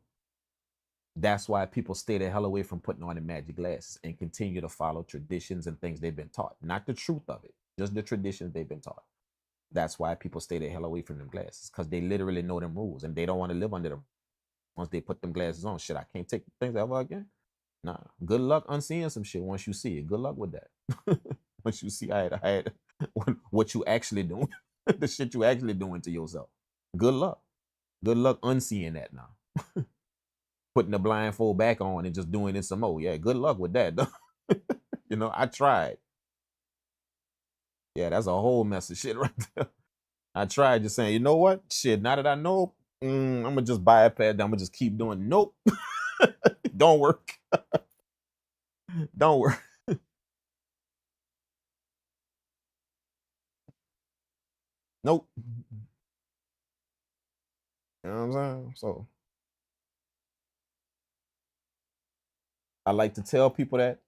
[SPEAKER 3] that's why people stay the hell away from putting on the magic glasses and continue to follow traditions and things they've been taught. Not the truth of it, just the traditions they've been taught. That's why people stay the hell away from them glasses, because they literally know them rules and they don't want to live under them. Once they put them glasses on, shit, I can't take things ever again. Nah, good luck unseeing some shit once you see it. Good luck with that. Once you see what you actually doing, the shit you actually doing to yourself. Good luck. Good luck unseeing that now. Putting the blindfold back on and just doing it some more. Yeah, good luck with that. I tried. Yeah, that's a whole mess of shit right there. I tried just saying, you know what? Shit, now that I know, I'm going to just bypass that. I'm going to just keep doing. Nope. Don't work. Don't work. Nope. You know what I'm saying? So I like to tell people that.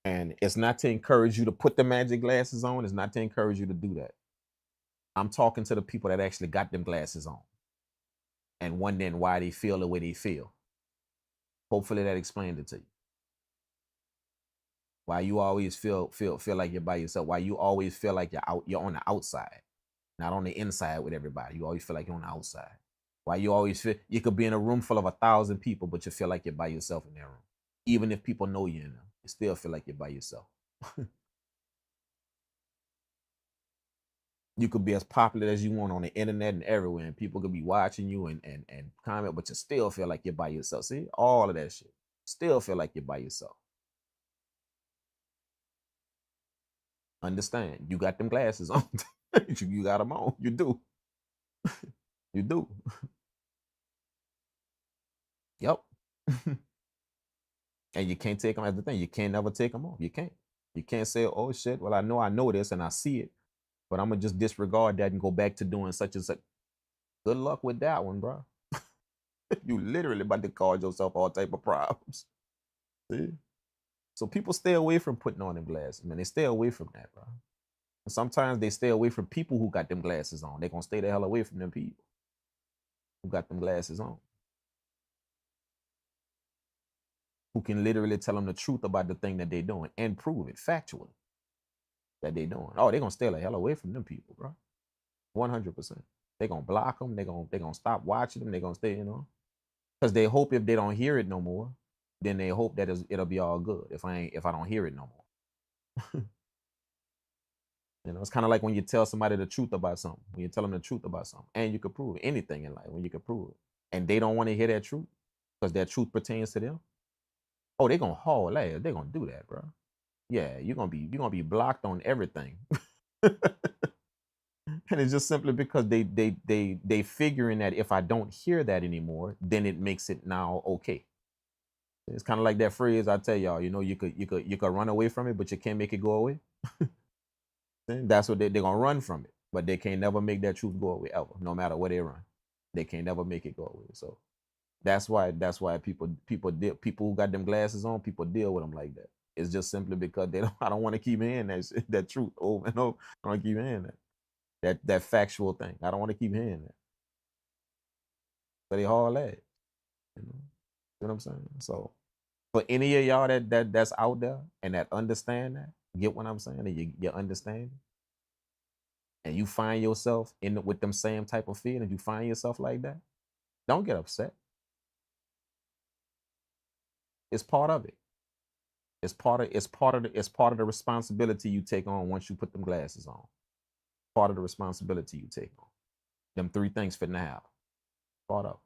[SPEAKER 3] And it's not to encourage you to put the magic glasses on. It's not to encourage you to do that. I'm talking to the people that actually got them glasses on and wondering why they feel the way they feel. Hopefully that explained it to you. Why you always feel like you're by yourself. Why you always feel like you're on the outside, not on the inside with everybody. You always feel like you're on the outside. Why you always feel you could be in a room full of 1,000 people, but you feel like you're by yourself in that room. Even if people know you in there, you still feel like you're by yourself. You could be as popular as you want on the internet and everywhere, and people could be watching you and comment, but you still feel like you're by yourself. See, all of that shit. Still feel like you're by yourself. Understand, you got them glasses on. You got them on. You do. You do. Yep. And you can't take them as the thing. You can't never take them off. You can't. You can't say, oh shit, well, I know this and I see it, but I'm gonna just disregard that and go back to doing such and such. Good luck with that one, bro. You literally about to cause yourself all type of problems. See? So people stay away from putting on them glasses, man. They stay away from that, bro. And sometimes they stay away from people who got them glasses on. They're gonna stay the hell away from them people who got them glasses on, who can literally tell them the truth about the thing that they're doing and prove it factually that they're doing. Oh, they're gonna stay the hell away from them people, bro. 100%. They're gonna block them. They're gonna stop watching them. They're gonna stay, because they hope if they don't hear it no more, then they hope that it'll be all good if I don't hear it no more. You know, it's kind of like when you tell somebody the truth about something. When you tell them the truth about something, and you can prove it. Anything in life, when you can prove it, and they don't want to hear that truth because that truth pertains to them. Oh, they're gonna haul ass. They're gonna do that, bro. Yeah, you're gonna be blocked on everything. And it's just simply because they figuring that if I don't hear that anymore, then it makes it now okay. It's kind of like that phrase I tell y'all. You know, you could run away from it, but you can't make it go away. That's what they're gonna run from it, but they can't never make that truth go away ever, no matter where they run. They can't never make it go away. So that's why people who got them glasses on, people deal with them like that. It's just simply because I don't want to keep hearing that truth over and over. I don't keep hearing that factual thing. I don't want to keep hearing that. So they haul that. You know what I'm saying? So for any of y'all that's out there and that understand that, get what I'm saying, and you understand, and you find yourself with them same type of feelings, you find yourself like that, don't get upset. It's part of it. It's part of the responsibility you take on once you put them glasses on. Part of the responsibility you take on. Them three things fit in the house. Part of.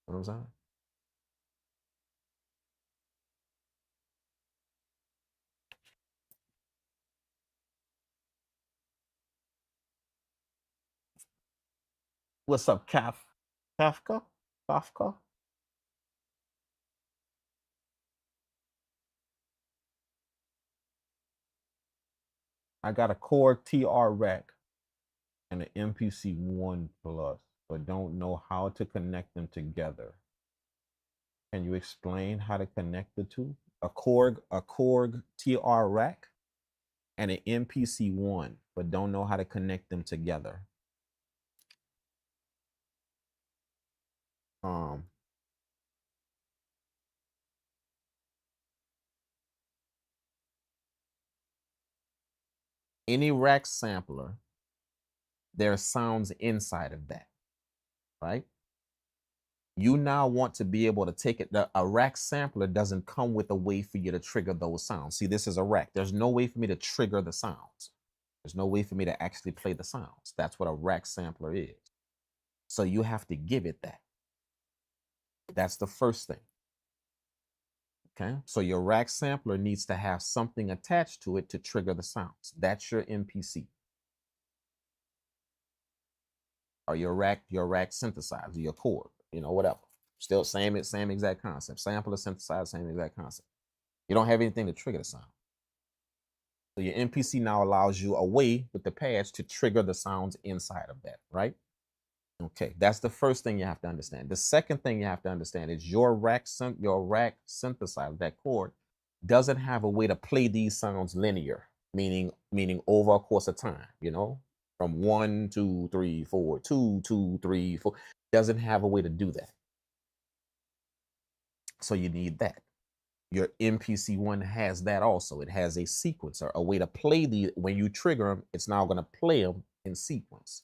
[SPEAKER 3] You know what I'm saying? What's up, Kafka? Kafka? I got a Korg TR rack and an MPC 1 Plus, but don't know how to connect them together. Can you explain how to connect the two? A Korg TR rack and an MPC 1, but don't know how to connect them together. Any rack sampler, there are sounds inside of that, right? You now want to be able to take it. A rack sampler doesn't come with a way for you to trigger those sounds. See, this is a rack. There's no way for me to trigger the sounds. There's no way for me to actually play the sounds. That's what a rack sampler is. So you have to give it that. That's the first thing. Okay, so your rack sampler needs to have something attached to it to trigger the sounds. That's your MPC. Or your rack synthesizer, your Korg, you know, whatever. Still same exact concept. Sampler, synthesizer, same exact concept. You don't have anything to trigger the sound. So your MPC now allows you a way with the pads to trigger the sounds inside of that, right? Okay, that's the first thing you have to understand. The second thing you have to understand is your rack synthesizer, that Korg, doesn't have a way to play these sounds linear, meaning over a course of time, you know, from 1, 2, 3, 4, 2, 2, 3, 4. Doesn't have a way to do that. So you need that. Your MPC 1 has that also. It has a sequencer, a way to play when you trigger them, it's now going to play them in sequence.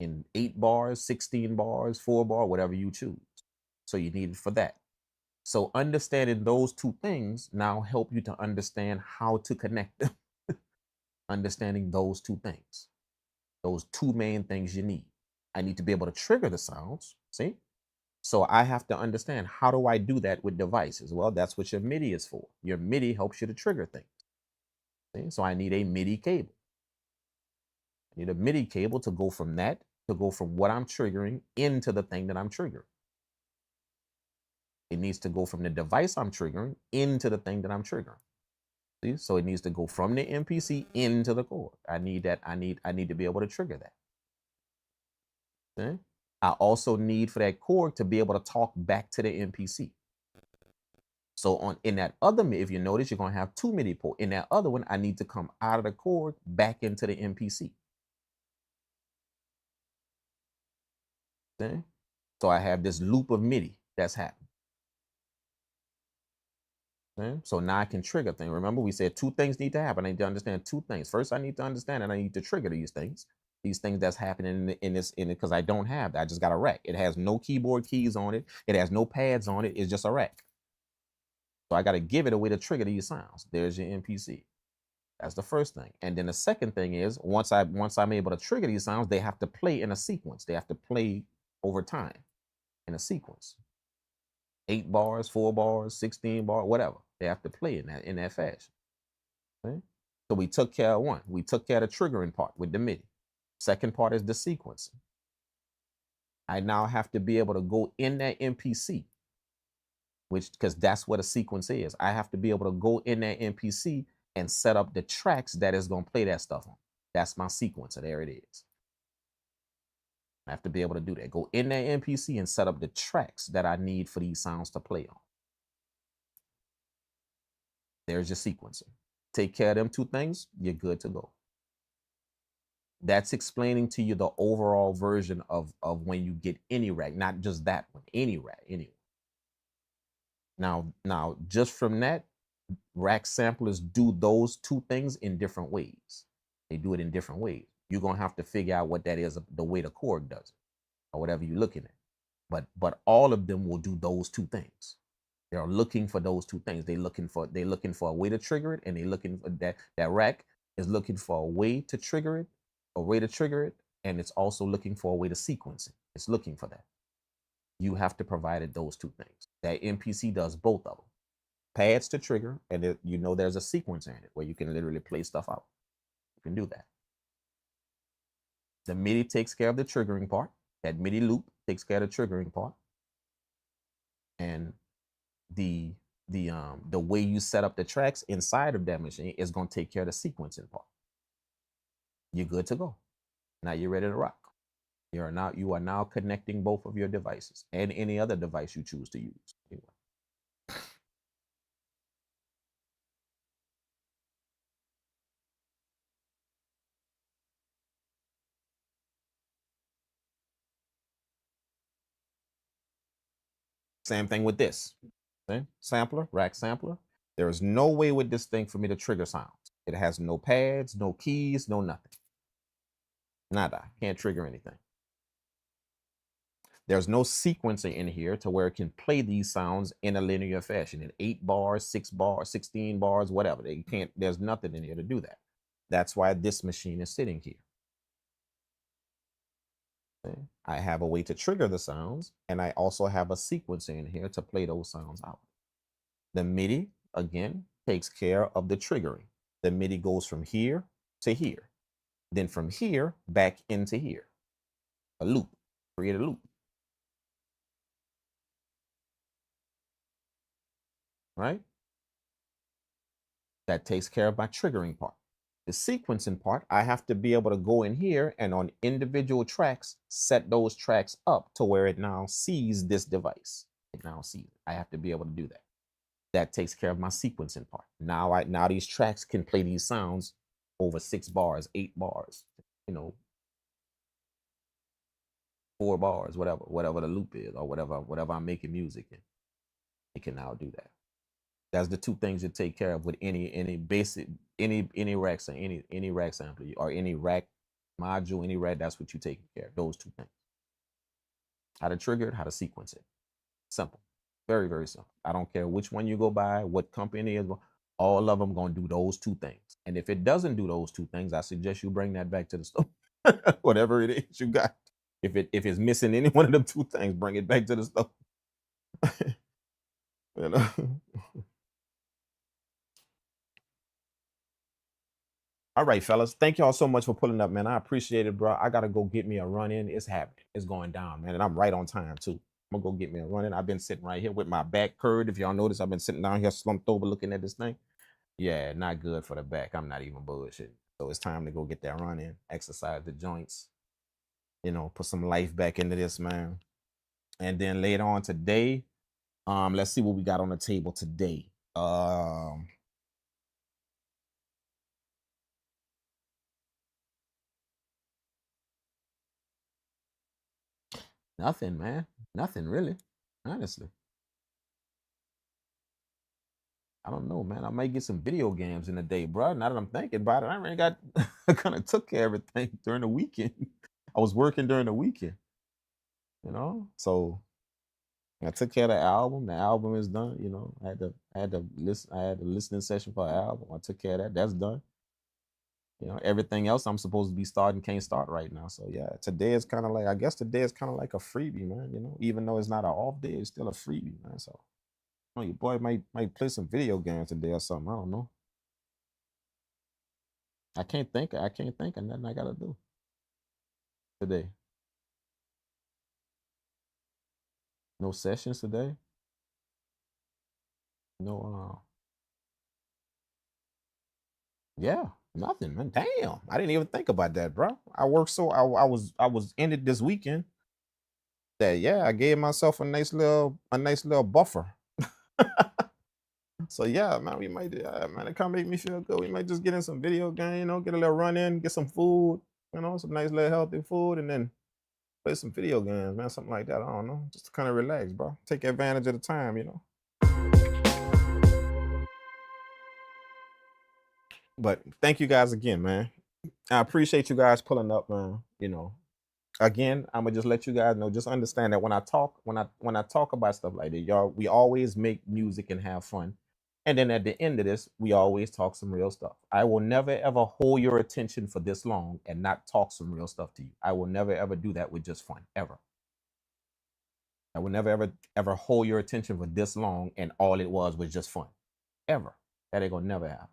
[SPEAKER 3] In 8 bars, 16 bars, 4 bar, whatever you choose. So you need it for that. So understanding those two things now help you to understand how to connect them. Understanding those two things. Those two main things you need. I need to be able to trigger the sounds, see? So I have to understand, how do I do that with devices? Well, that's what your MIDI is for. Your MIDI helps you to trigger things. See? So I need a MIDI cable. I need a MIDI cable to go from what I'm triggering into the thing that I'm triggering. It needs to go from the device I'm triggering into the thing that I'm triggering. See? So it needs to go from the MPC into the Korg. I need that. I need to be able to trigger that. Okay? I also need for that Korg to be able to talk back to the MPC. So in that other, if you notice, you're going to have 2 MIDI ports. In that other one, I need to come out of the Korg back into the MPC. Okay? So I have this loop of MIDI that's happening. Okay? So now I can trigger things. Remember, we said 2 things need to happen. I need to understand 2 things. First, I need to understand and I need to trigger these things. these things that's happening in this because I don't have that. I just got a rack. It has no keyboard keys on it. It has no pads on it. It's just a rack. So I got to give it a way to trigger these sounds. There's your MPC. That's the first thing. And then the second thing is once I'm able to trigger these sounds, they have to play in a sequence. They have to play over time in a sequence. 8 bars, 4 bars, 16 bars, whatever. They have to play in that fashion. Okay? So we took care of one. We took care of the triggering part with the MIDI. Second part is the sequencing. I now have to be able to go in that MPC, because that's what a sequence is. I have to be able to go in that MPC and set up the tracks that is going to play that stuff on. That's my sequencer. There it is. I have to be able to do that. Go in that MPC and set up the tracks that I need for these sounds to play on. There's your sequencer. Take care of them two things, you're good to go. That's explaining to you the overall version of when you get any rack, not just that one, any rack, anyway. Now, just from that, rack samplers do those two things in different ways. They do it in different ways. You're gonna have to figure out what that is, the way the Korg does it, or whatever you're looking at. But all of them will do those two things. They're looking for those two things. They're looking for a way to trigger it, and they're looking for that rack is looking for a way to trigger it, and it's also looking for a way to sequence it. It's looking for that. You have to provide it those two things. That MPC does both of them. Pads to trigger, and there's a sequencer in it where you can literally play stuff out. You can do that. The MIDI takes care of the triggering part. That MIDI loop takes care of the triggering part. And the way you set up the tracks inside of that machine is going to take care of the sequencing part. You're good to go. Now you're ready to rock. You are now connecting both of your devices and any other device you choose to use. Anyway. Same thing with this. Okay? Sampler, rack sampler. There is no way with this thing for me to trigger sounds. It has no pads, no keys, no nothing. Nada. Can't trigger anything. There's no sequencer in here to where it can play these sounds in a linear fashion in 8 bars, 6 bars, 16 bars, whatever. They can't, there's nothing in here to do that. That's why this machine is sitting here. Okay. I have a way to trigger the sounds, and I also have a sequencer in here to play those sounds out. The MIDI, again, takes care of the triggering. The MIDI goes from here to here. Then from here, back into here. A loop. Create a loop. Right? That takes care of my triggering part. The sequencing part, I have to be able to go in here and on individual tracks, set those tracks up to where it now sees this device. It now sees it. I have to be able to do that. That takes care of my sequencing part. Now these tracks can play these sounds over 6 bars, 8 bars, 4 bars, whatever the loop is, or whatever I'm making music in. It can now do that. That's the two things you take care of with any basic any racks or any rack sampler or any rack module, any rack. That's what you take care of. Those two things. How to trigger it, how to sequence it. Simple. Very, very simple. I don't care which one you go by, what company it is. All of them gonna do those two things. And if it doesn't do those two things, I suggest you bring that back to the store. Whatever it is you got. If it's missing any one of them two things, bring it back to the store. You know. All right, fellas. Thank y'all so much for pulling up, man. I appreciate it, bro. I gotta go get me a run in. It's happening. It's going down, man. And I'm right on time too. I'm gonna go get me a run in. I've been sitting right here with my back curved. If y'all notice, I've been sitting down here slumped over looking at this thing. Yeah, not good for the back. I'm not even bullshitting. So it's time to go get that run in, exercise the joints, put some life back into this, man. And then later on today, let's see what we got on the table today. Nothing, man. Nothing really, honestly. I don't know, man. I might get some video games in the day, bro. Now that I'm thinking about it, I already got I kind of took care of everything during the weekend. I was working during the weekend, you know. So I took care of the album. The album is done, you know. I had to listen. I had a listening session for an album. I took care of that. That's done. You know, everything else I'm supposed to be starting can't start right now. So yeah, today is kind of like, I guess today is kind of like a freebie, man. You know, even though it's not an off day, it's still a freebie, man. So your boy might play some video games today or something. I don't know. I can't think of nothing I gotta do today. No sessions today. No yeah, nothing, man. Damn. I didn't even think about that, bro. I worked so I was in it this weekend that yeah, I gave myself a nice little buffer. So yeah, man, we might man, it kind of make me feel good. We might just get in some video game, you know, get a little run in, get some food, you know, some nice little healthy food, and then play some video games, man, something like that. I don't know, just to kind of relax, bro. Take advantage of the time, you know. But thank you guys again, man. I appreciate you guys pulling up, man. You know, again, I'm gonna just let you guys know. Just understand that when I talk about stuff like that, y'all, we always make music and have fun. And then at the end of this, we always talk some real stuff. I will never ever hold your attention for this long and not talk some real stuff to you. I will never ever do that with just fun, ever. I will never ever hold your attention for this long and all it was just fun, ever. That ain't gonna never happen.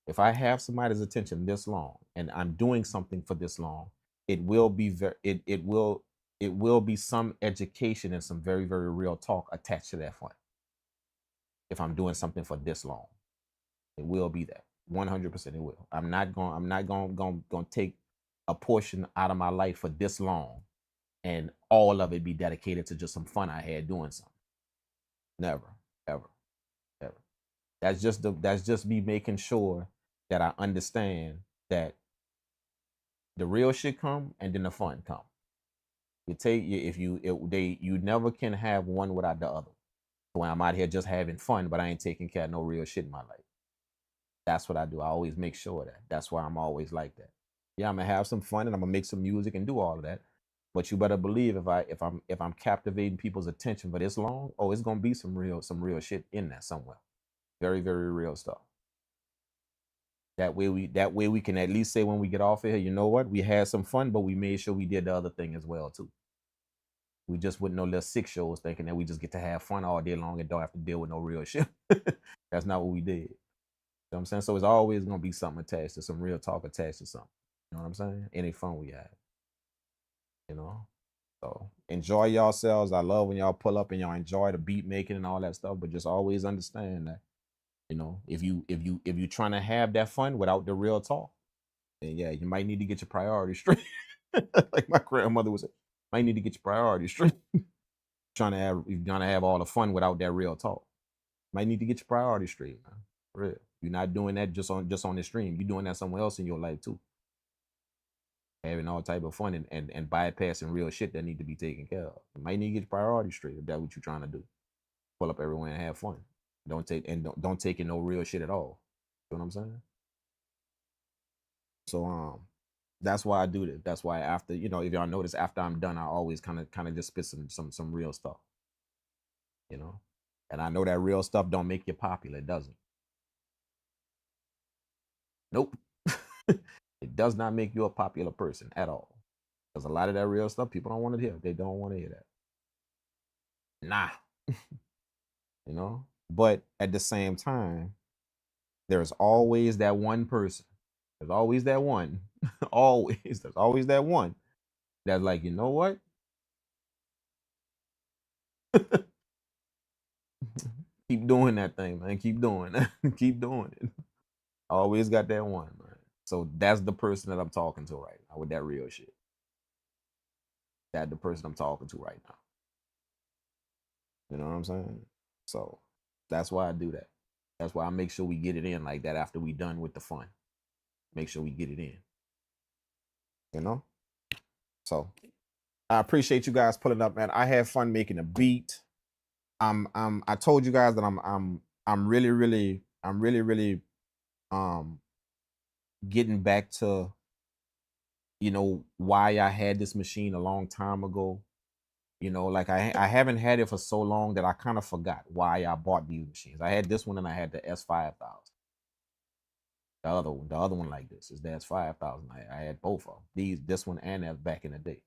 [SPEAKER 3] If I have somebody's attention this long and I'm doing something for this long, it will be it will be some education and some very very real talk attached to that fun. If I'm doing something for this long, it will be that 100%. It will. I'm not going to take a portion out of my life for this long and all of it be dedicated to just some fun I had doing something. Never, ever, ever. That's just me making sure that I understand that the real shit come and then the fun come. You never can have one without the other. So when I'm out here just having fun, but I ain't taking care of no real shit in my life. That's what I do. I always make sure that. That's why I'm always like that. Yeah, I'm gonna have some fun and I'm gonna make some music and do all of that. But you better believe if I'm captivating people's attention for this long, oh, it's gonna be some real shit in there somewhere. Very, very real stuff. That way we can at least say when we get off here, you know what? We had some fun, but we made sure we did the other thing as well too. We just wouldn't no little sick shows thinking that we just get to have fun all day long and don't have to deal with no real shit. That's not what we did. You know what I'm saying? So it's always gonna be something attached to some real talk attached to something. You know what I'm saying? Any fun we have. You know? So enjoy yourselves. I love when y'all pull up and y'all enjoy the beat making and all that stuff, but just always understand that, you know, if you trying to have that fun without the real talk, then yeah, you might need to get your priorities straight. Like my grandmother would say, might need to get your priorities straight. You're trying to have all the fun without that real talk. Might need to get your priorities straight, man. For real. You're not doing that just on the stream. You're doing that somewhere else in your life too. Having all type of fun and bypassing real shit that need to be taken care of. You might need to get your priorities straight if that's what you're trying to do. Pull up everywhere and have fun. Don't take in no real shit at all. You know what I'm saying? So that's why I do this. That's why after, you know, if y'all notice, after I'm done, I always kind of just spit some real stuff. You know? And I know that real stuff don't make you popular, it doesn't. Nope. It does not make you a popular person at all. Because a lot of that real stuff people don't want to hear. They don't want to hear that. Nah. You know? But at the same time, there's always that one person. There's always that one. Always. There's always that one that's like, you know what? Keep doing that thing, man. Keep doing it. Keep doing it. Always got that one, man. So that's the person that I'm talking to right now with that real shit. That's the person I'm talking to right now. You know what I'm saying? So that's why I do that. That's why I make sure we get it in like that after we done with the fun. Make sure we get it in. You know? So I appreciate you guys pulling up, man. I had fun making a beat. I told you guys that I'm I'm really um getting back to, you know, why I had this machine a long time ago. You know, like I haven't had it for so long that I kind of forgot why I bought these machines. I had this one and I had the S5000. The other one like this is the S5000. I had both of them. This one and that back in the day.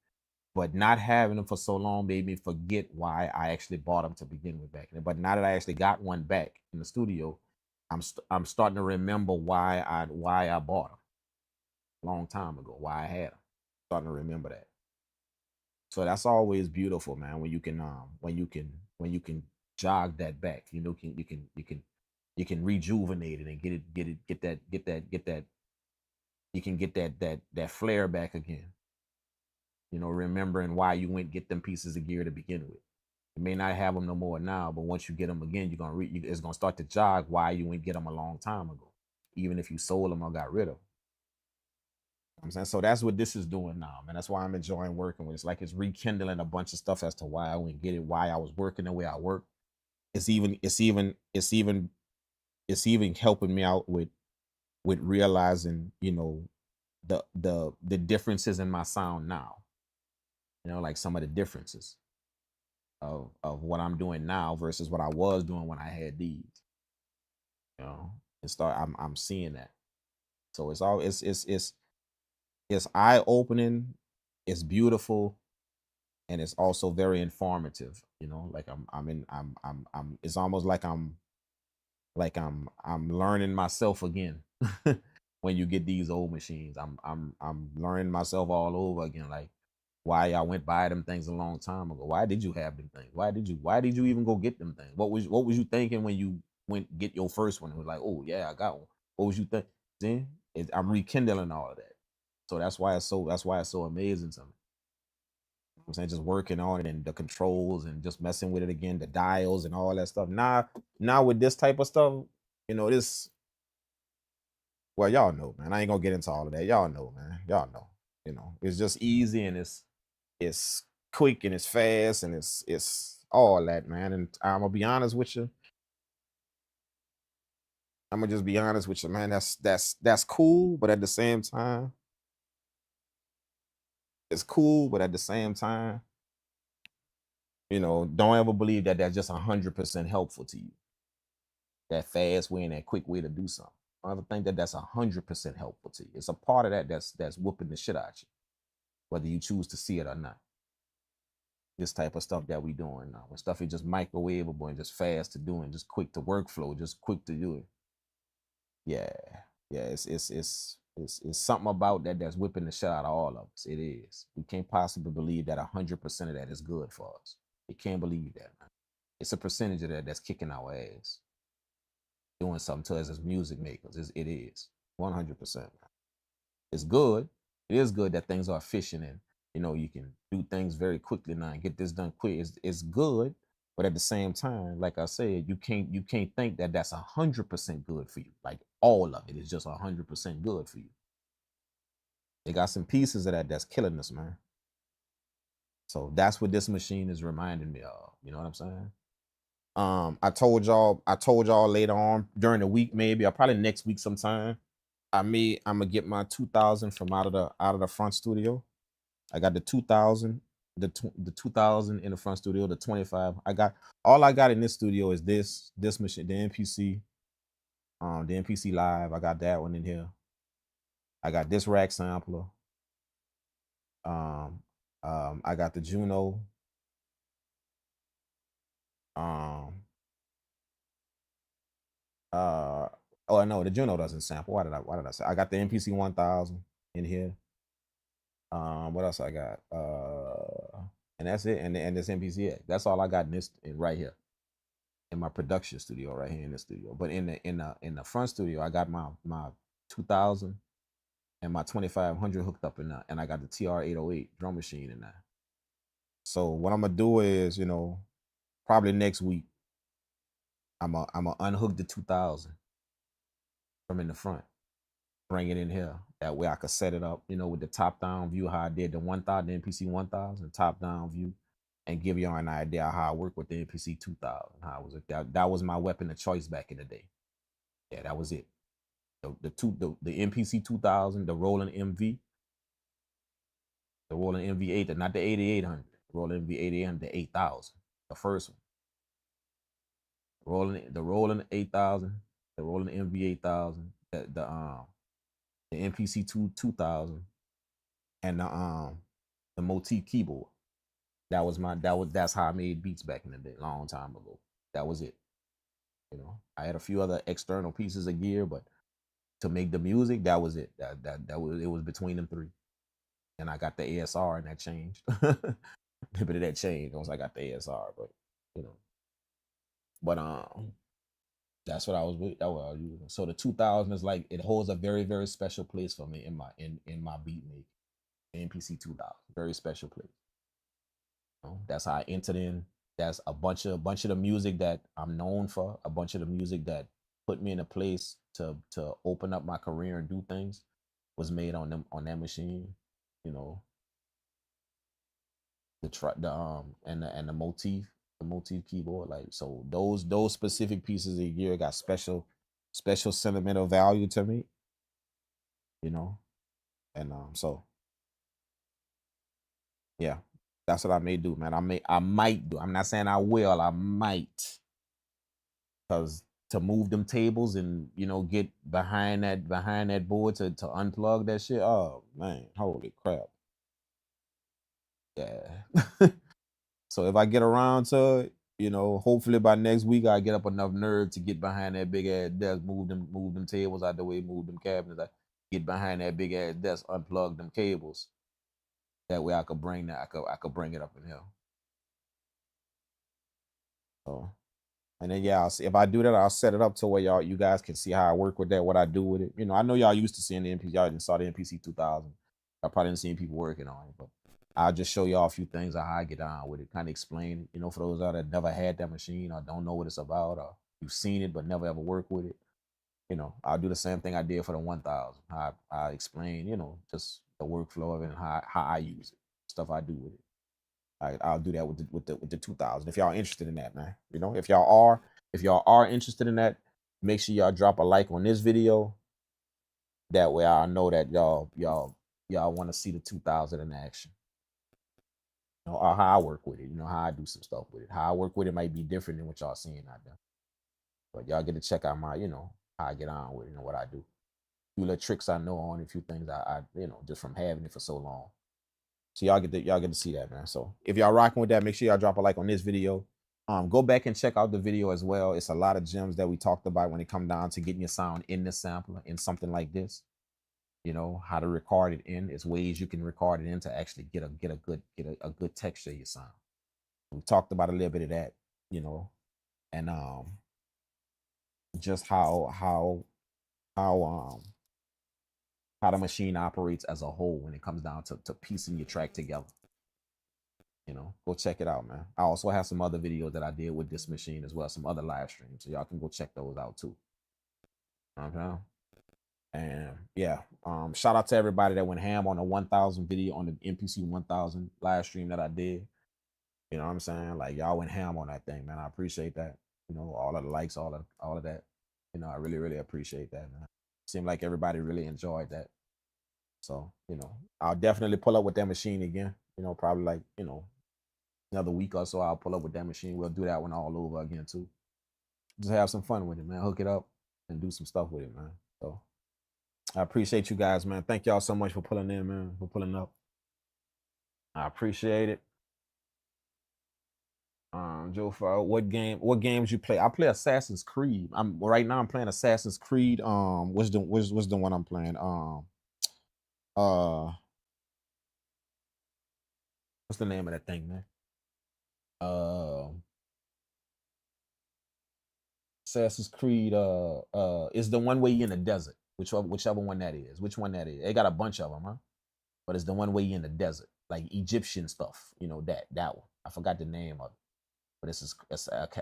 [SPEAKER 3] But not having them for so long made me forget why I actually bought them to begin with back then. But now that I actually got one back in the studio, I'm starting to remember why I bought them a long time ago. Why I had them. Starting to remember that. So that's always beautiful, man. When you can jog that back, you know, you can rejuvenate it and get that. You can get that flair back again. You know, remembering why you went get them pieces of gear to begin with. You may not have them no more now, but once you get them again, it's gonna start to jog why you went get them a long time ago, even if you sold them or got rid of them. I'm saying, so that's what this is doing now, man. That's why I'm enjoying working with it. It's like it's rekindling a bunch of stuff as to why I went get it, why I was working the way I work. It's even helping me out with realizing, you know, the differences in my sound now. You know, like some of the differences of what I'm doing now versus what I was doing when I had these. You know, I'm seeing that. So it's eye opening, it's beautiful, and it's also very informative. You know, like I'm it's almost like I'm learning myself again. When you get these old machines, I'm learning myself all over again. Like why I went buy them things a long time ago. Why did you have them things? Why did you even go get them things? What was you thinking when you went get your first one? It was like, oh yeah, I got one. What was you think? See, I'm rekindling all of that. So that's why it's so amazing to me. I'm saying, just working on it and the controls and just messing with it again, the dials and all that stuff. Now with this type of stuff, you know, well, y'all know, man. I ain't gonna get into all of that. Y'all know, man. Y'all know. You know, it's just easy and it's quick and it's fast and it's all that, man. And I'm gonna be honest with you. I'm gonna just be honest with you, man. That's cool, but at the same time, it's cool, but at the same time, you know, don't ever believe that that's just 100% helpful to you. That fast way and that quick way to do something. I don't ever think that that's 100% helpful to you. It's a part of that that's whooping the shit out you, whether you choose to see it or not. This type of stuff that we doing now, when stuff is just microwavable and just fast to do and just quick to workflow, just quick to do it. Yeah, it's something about that that's whipping the shit out of all of us. It is. We can't possibly believe that 100% of that is good for us. We can't believe that, man. It's a percentage of that that's kicking our ass, doing something to us as music makers. It is 100%. It's good. It is good that things are efficient and, you know, you can do things very quickly now and get this done quick. It's good, but at the same time, like I said, you can't think that that's 100% good for you. Like all of it is just 100% good for you. They got some pieces of that that's killing us, man. So that's what this machine is reminding me of. You know what I'm saying? I told y'all later on during the week, maybe, or probably next week sometime, I'm gonna get my 2000 from out of the front studio. I got the 2000, the 2000 in the front studio, the 25. All I got in this studio is this machine, the MPC Live. I got that one in here. I got this rack sampler. I got the Juno. Oh no, the Juno doesn't sample. Why did I say? I got the MPC 1000 in here. What else I got? And that's it. And this MPC X. That's all I got in right here, in my production studio right here in the studio. But in the front studio, I got my 2000 and my 2500 hooked up in there, and I got the TR-808 drum machine in there. So what I'm gonna do is, you know, probably next week, I'm gonna unhook the 2000 from in the front, bring it in here. That way I could set it up, you know, with the top down view, how I did the 1000, the MPC 1000, top down view. and give y'all an idea how I work with the MPC 2000. How was it? That was my weapon of choice back in the day. Yeah, that was it. The MPC 2000, the Roland MV, the Roland MV8, not the 8800, the Roland MV 8800, the 8000, the first one. The Roland 8000, the Roland MV 8000, the MPC 2000, and the motif keyboard. That's how I made beats back in the day, long time ago. That was it. You know, I had a few other external pieces of gear, but to make the music, that was it. It was between them three. And I got the ASR, and that changed. But that changed once I got the ASR, but you know. But that's what I was with. That what I was using. So the 2000 is like, it holds a very, very special place for me in my beat making. MPC 2000, very special place. You know, that's how I entered in. That's a bunch of the music that I'm known for, a bunch of the music that put me in a place to open up my career and do things, was made on that machine. You know, and the motif keyboard, like, so those specific pieces of gear got special sentimental value to me. You know, and so yeah. That's what I may do, man. I might do. I'm not saying I will. I might, because to move them tables and, you know, get behind that board to unplug that shit. Oh man, holy crap! Yeah. So if I get around to it, you know, hopefully by next week I get up enough nerve to get behind that big ass desk, move them tables out the way, move them cabinets. I get behind that big ass desk, unplug them cables. That way I could bring that. I could bring it up in here. So, and then yeah, if I do that, I'll set it up to where you guys can see how I work with that, what I do with it. You know, I know y'all used to seeing the MPC. Y'all didn't saw the MPC 2000. I probably didn't see people working on it, but I'll just show y'all a few things of how I get on with it. Kind of explain it. You know, for those out that never had that machine or don't know what it's about, or you've seen it but never ever worked with it. You know, I'll do the same thing I did for the 1000. I explain, you know, just the workflow of it and how I use it, stuff I do with it. I'll do that with the 2000. If y'all interested in that, man, you know, if y'all are interested in that, make sure y'all drop a like on this video. That way I know that y'all want to see the 2000 in action. You know, or how I work with it. You know, how I do some stuff with it. How I work with it might be different than what y'all seeing out there. But y'all get to check out my, you know, how I get on with it, you know, what I do. A few little tricks I know on, a few things I you know, just from having it for so long. So y'all get to see that, man. So if y'all rocking with that, make sure y'all drop a like on this video. Go back and check out the video as well. It's a lot of gems that we talked about when it come down to getting your sound in the sampler in something like this. You know, how to record it in. It's ways you can record it in to actually get a good texture of your sound. We talked about a little bit of that, you know, and just how the machine operates as a whole when it comes down to piecing your track together. You know, go check it out, man. I also have some other videos that I did with this machine as well, some other live streams, so y'all can go check those out too. Okay. And yeah, shout out to everybody that went ham on the 1000 video, on the MPC 1000 live stream that I did. You know what I'm saying? Like, y'all went ham on that thing, man. I appreciate that. You know, all of the likes, all of that. You know, I really, really appreciate that, man. Seemed like everybody really enjoyed that. So, you know, I'll definitely pull up with that machine again. You know, probably like, you know, another week or so I'll pull up with that machine. We'll do that one all over again too. Just have some fun with it, man. Hook it up and do some stuff with it, man. So I appreciate you guys, man. Thank y'all so much for pulling in, man, for pulling up. I appreciate it. Joe, for what games you play? I play Assassin's Creed. Right now I'm playing Assassin's Creed. What's the one I'm playing? What's the name of that thing, man? Assassin's Creed is the one where you're in the desert. Whichever one that is. Which one that is? They got a bunch of them, huh? But it's the one where you're in the desert, like Egyptian stuff. You know, that one. I forgot the name of it. But it's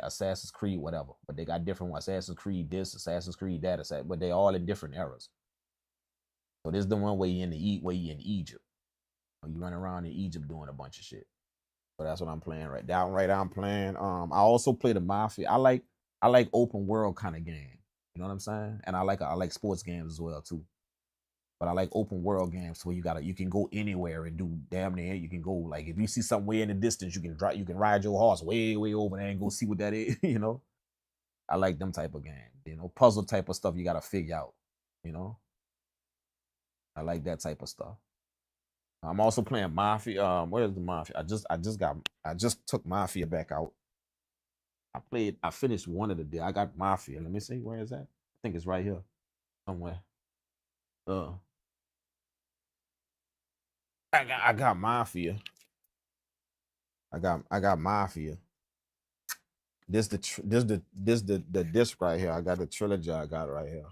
[SPEAKER 3] Assassin's Creed, whatever. But they got different ones. Assassin's Creed this, Assassin's Creed that, but they all in different eras. So this is the one where you're in Egypt. You run around in Egypt doing a bunch of shit. So that's what I'm playing right now. Right now I'm playing. I also play the Mafia. I like open world kind of game. You know what I'm saying? And I like sports games as well too. But I like open world games where you can go anywhere and do damn near. You can go like if you see something way in the distance, you can ride your horse way over there and go see what that is. You know, I like them type of games. You know, puzzle type of stuff you gotta figure out. You know, I like that type of stuff. I'm also playing Mafia. Where's the Mafia? I just took Mafia back out. I finished one of the day. I got Mafia. Let me see, where is that? I think it's right here somewhere. I got Mafia. I got Mafia. This the disc right here. I got the trilogy. I got right here.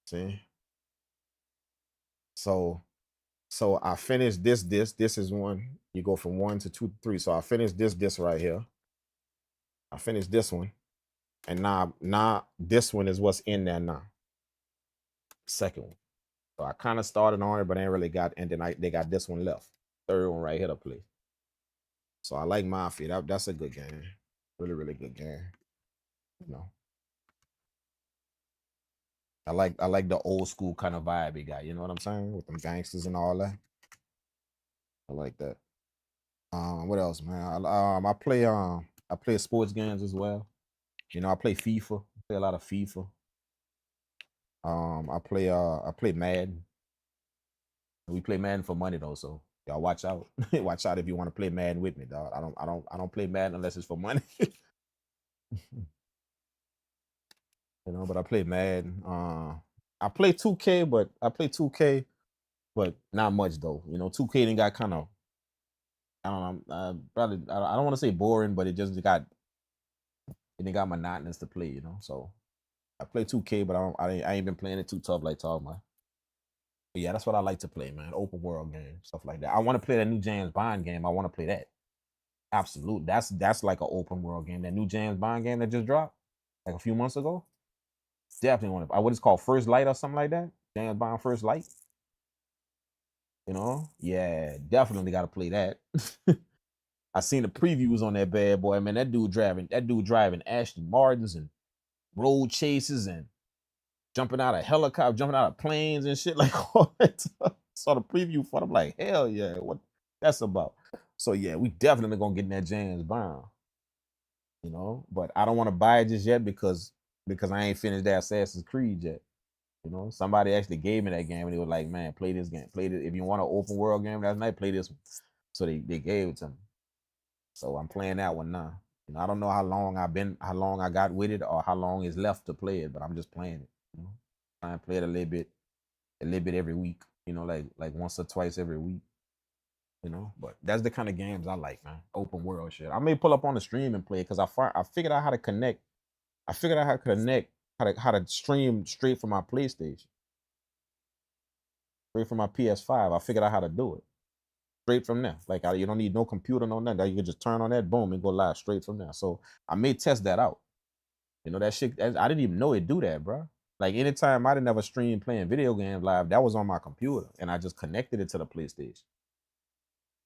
[SPEAKER 3] See. So I finished this. This is one. You go from 1 to 2 to 3. So I finished this right here. I finished this one, and now this one is what's in there now. Second one. So I kind of started on it, but I ain't really got. And then they got this one left. Third one right here to play. So I like Mafia. That's a good game. Really good game. You know. I like the old school kind of vibe he got. You know what I'm saying? With them gangsters and all that. I like that. What else, man? I play sports games as well. You know, I play FIFA. I play a lot of FIFA. I play Madden. We play Madden for money though, so y'all watch out. Watch out if you want to play Madden with me, dog. I don't play Madden unless it's for money. You know, but I play Madden. I play 2K, but not much though. You know, 2K didn't got kind of, I don't know, probably I don't want to say boring, but it got monotonous to play. You know, so I play 2K, but I ain't been playing it too tough like talking about. But yeah, that's what I like to play, man. Open world games, stuff like that. I want to play that new James Bond game. I want to play that. Absolute. That's like an open world game. That new James Bond game that just dropped like a few months ago. Definitely want to. What it's called, First Light or something like that. James Bond First Light. You know, yeah, definitely got to play that. I seen the previews on that bad boy, man. That dude driving Aston Martins and road chases and jumping out of helicopters, jumping out of planes and shit like all that stuff. Saw the preview for it. I'm like, hell yeah, what that's about. So yeah, we definitely gonna get in that James Bond. You know, but I don't want to buy it just yet because I ain't finished that Assassin's Creed yet. You know, somebody actually gave me that game and they were like, man, play this game. Play this. If you want an open world game last night, play this one. So they gave it to me. So I'm playing that one now. You know, I don't know how long I got with it or how long is left to play it, but I'm just playing it. You know, trying to play it a little bit every week. You know, like once or twice every week. You know, but that's the kind of games I like, man. Open world shit. I may pull up on the stream and play it because I figured out how to connect. I figured out how to connect, how to stream straight from my PlayStation, straight from my PS5. I figured out how to do it straight from there. Like you don't need no computer, no nothing. You can just turn on that, boom, and go live straight from there. So I may test that out. You know, that shit. I didn't even know it do that, bro. Like anytime I didn't ever stream playing video games live, that was on my computer, and I just connected it to the PlayStation.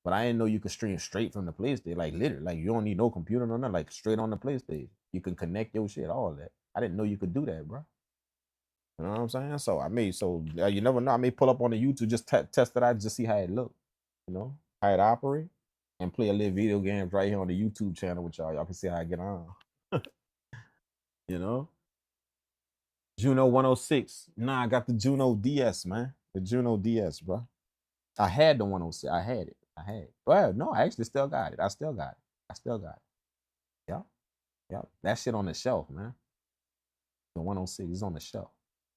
[SPEAKER 3] But I didn't know you could stream straight from the PlayStation. Like literally, like you don't need no computer, no nothing. Like straight on the PlayStation, you can connect your shit, all that. I didn't know you could do that, bro. You know what I'm saying? So you never know. I may pull up on the YouTube, just test it out, just see how it look. You know how it operate, and play a little video games right here on the YouTube channel with y'all. Y'all can see how I get on. You know, Juno 106. Nah, I got the Juno DS, man. The Juno DS, bro. I had the 106. I had it. Well, no, I actually still got it. I still got it. Yeah. That shit on the shelf, man. The 106 is on the shelf.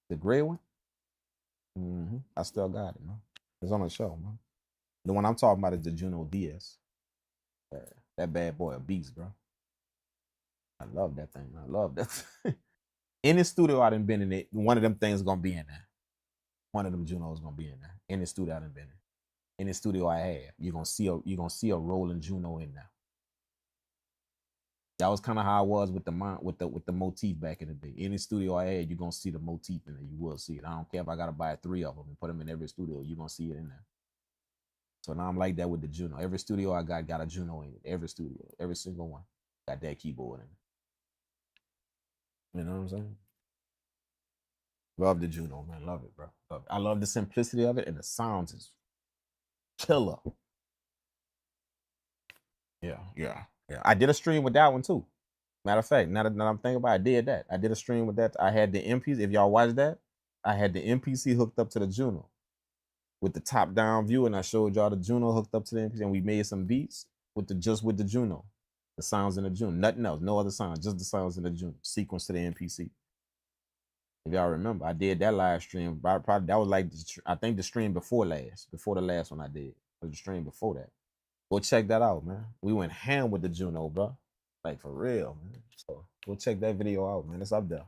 [SPEAKER 3] The gray one? I still got it, man. It's on the shelf, man. The one I'm talking about is the Juno DS. That bad boy a beast, bro. I love that thing. I love that. Any studio I done been in it, one of them things gonna be in there. One of them Junos gonna be in there. Any studio I done been in. Any studio I have, you're gonna see a rolling Juno in there. That was kind of how I was with the motif back in the day. Any studio I had, you're gonna see the motif in there. You will see it. I don't care if I gotta buy 3 of them and put them in every studio. You're gonna see it in there. So now I'm like that with the Juno. Every studio I got a Juno in it. Every studio, every single one got that keyboard in it. You know what I'm saying? Love the Juno, man. Love it, bro. Love it. I love the simplicity of it, and the sounds is killer. Yeah. I did a stream with that one too. Matter of fact, now that I'm thinking about it, I did that. I did a stream with that. I had the MPC. If y'all watched that, I had the MPC hooked up to the Juno with the top down view, and I showed y'all the Juno hooked up to the MPC, and we made some beats with the Juno, the sounds in the Juno, nothing else, no other sounds, just the sounds in the Juno, sequence to the MPC. If y'all remember, I did that live stream. Probably that was like I think the stream before the last one I did. It was the stream before that. Go check that out, man. We went ham with the Juno, bro. Like for real, man. So go check that video out, man. It's up there.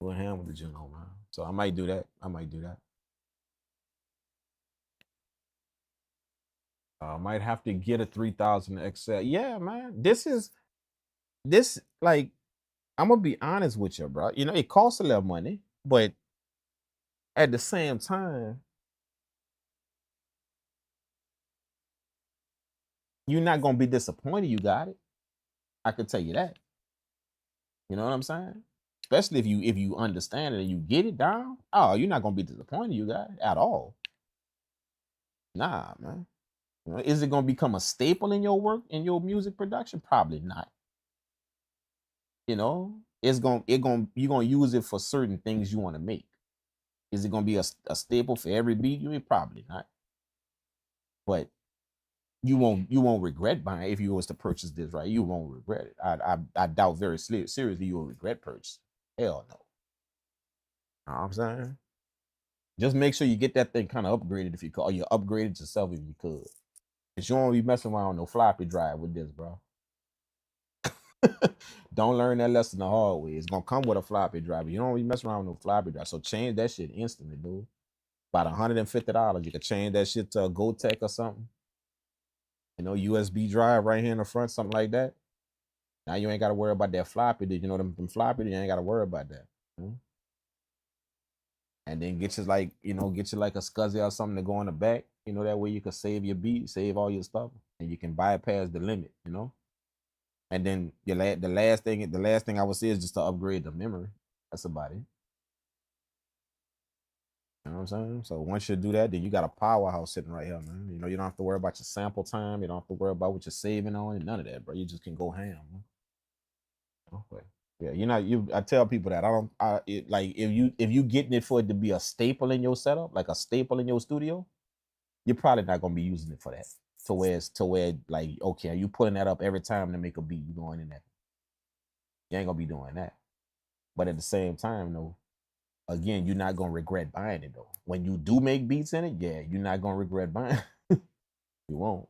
[SPEAKER 3] We went ham with the Juno, man. So I might do that. I might have to get a 3000xl. Yeah, man. This like I'm gonna be honest with you, bro. You know, it costs a little money, but at the same time, you're not gonna be disappointed you got it. I can tell you that. You know what I'm saying? Especially if you understand it and you get it down. Oh, you're not gonna be disappointed you got it at all. Nah, man. You know, is it gonna become a staple in your work, in your music production? Probably not. You know, you're gonna use it for certain things you want to make. Is it gonna be a staple for every beat you make? Probably not. But you won't regret buying it. If you was to purchase this, right? You won't regret it. I doubt very seriously you will regret purchasing. Hell no. Know what I'm saying? Just make sure you get that thing kind of upgraded if you could, or you upgrade it yourself if you could. Cause you don't be messing around with no floppy drive with this, bro. Don't learn that lesson the hard way. It's gonna come with a floppy drive. You don't be messing around with no floppy drive. So change that shit instantly, dude. About $150. You can change that shit to a GoTech or something. You know, USB drive right here in the front, something like that. Now you ain't got to worry about that floppy. You know them floppy? You ain't got to worry about that. And then get you like a SCSI or something to go in the back. You know, that way you can save your beat, save all your stuff, and you can bypass the limit. You know. And then the last thing I would say is just to upgrade the memory. That's about it. You know what I'm saying? So once you do that, then you got a powerhouse sitting right here, man. You know, you don't have to worry about your sample time. You don't have to worry about what you're saving on, and none of that, bro. You just can go ham. Man. Okay. Yeah, I tell people that if you getting it for it to be a staple in your setup, like a staple in your studio, you're probably not gonna be using it for that. To where like, okay, you putting that up every time to make a beat, you going in there. You ain't gonna be doing that. But at the same time, though, again, you're not gonna regret buying it though. When you do make beats in it, yeah, you're not gonna regret buying. You won't.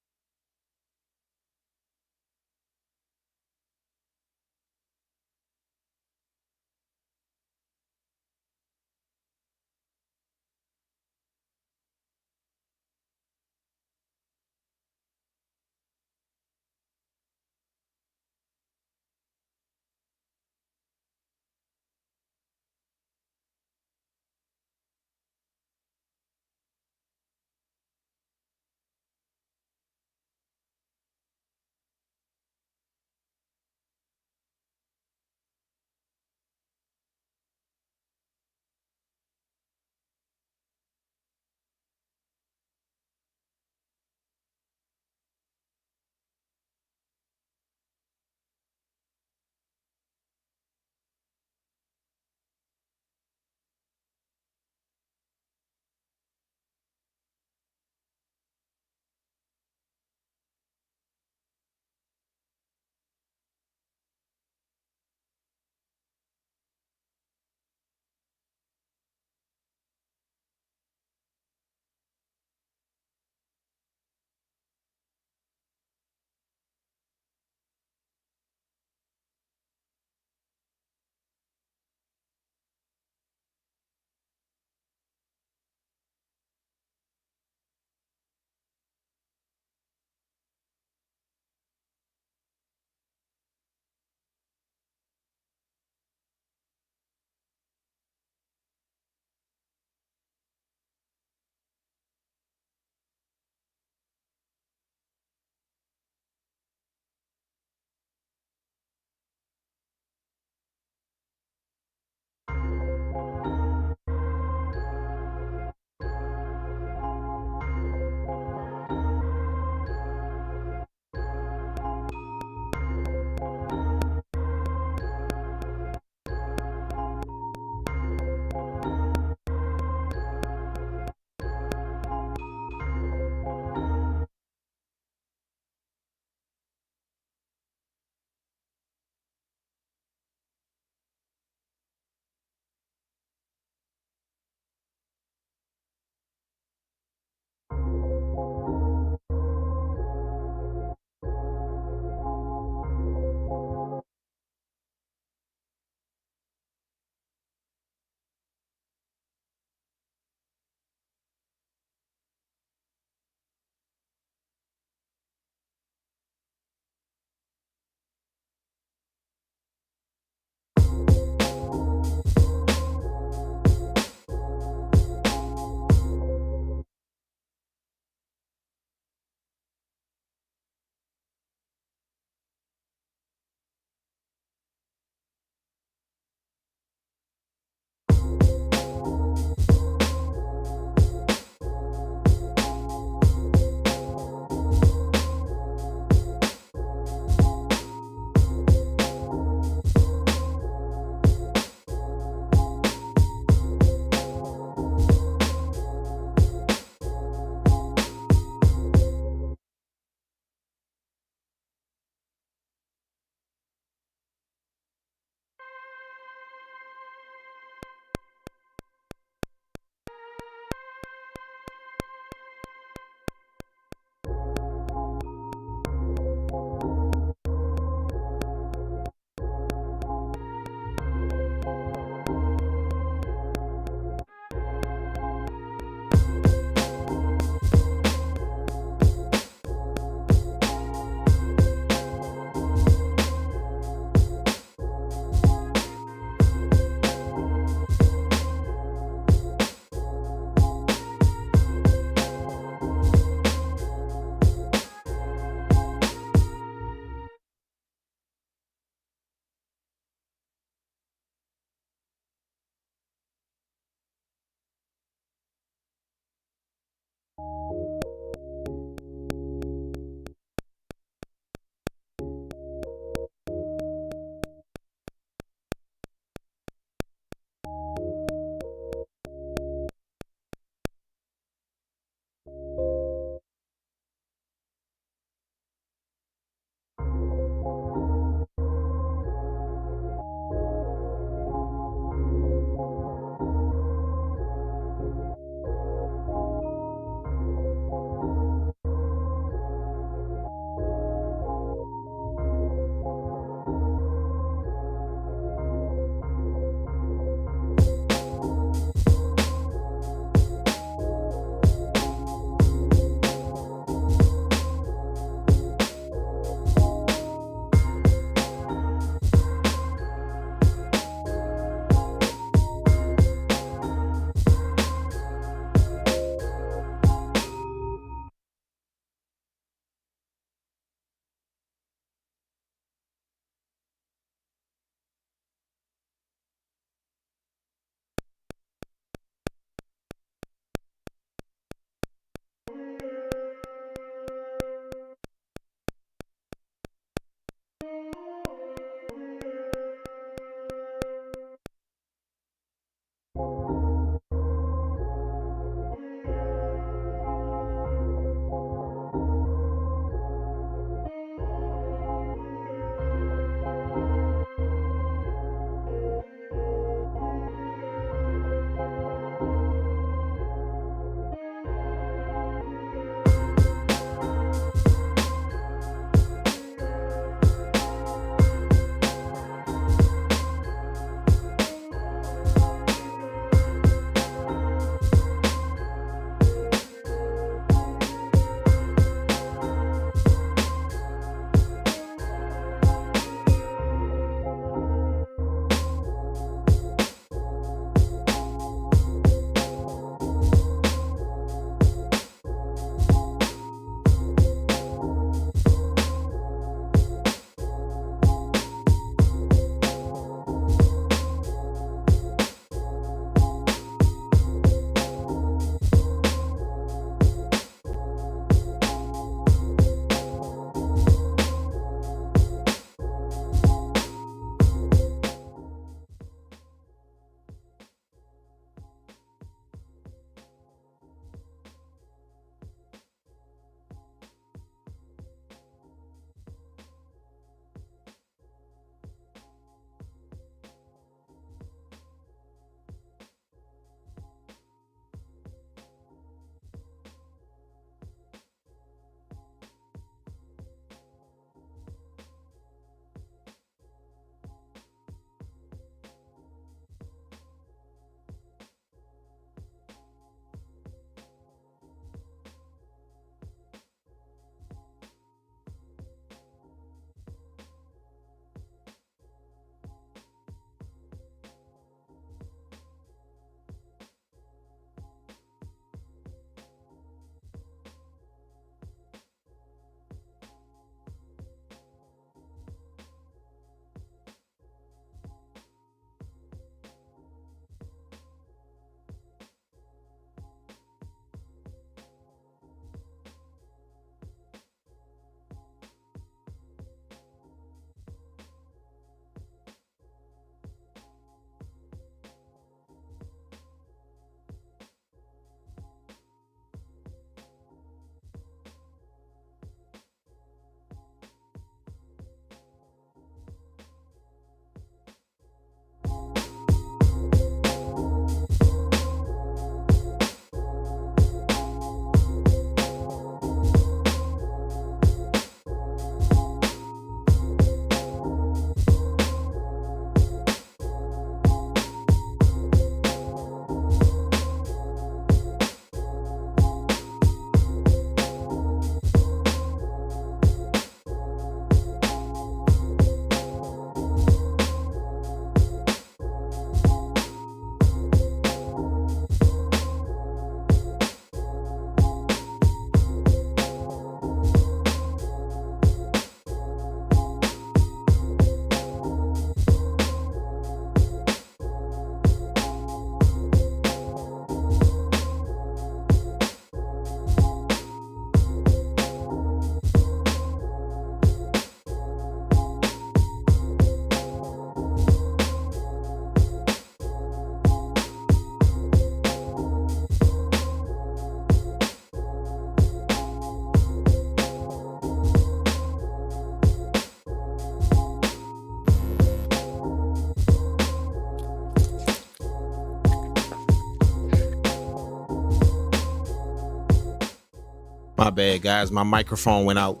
[SPEAKER 3] My bad, guys. My microphone went out.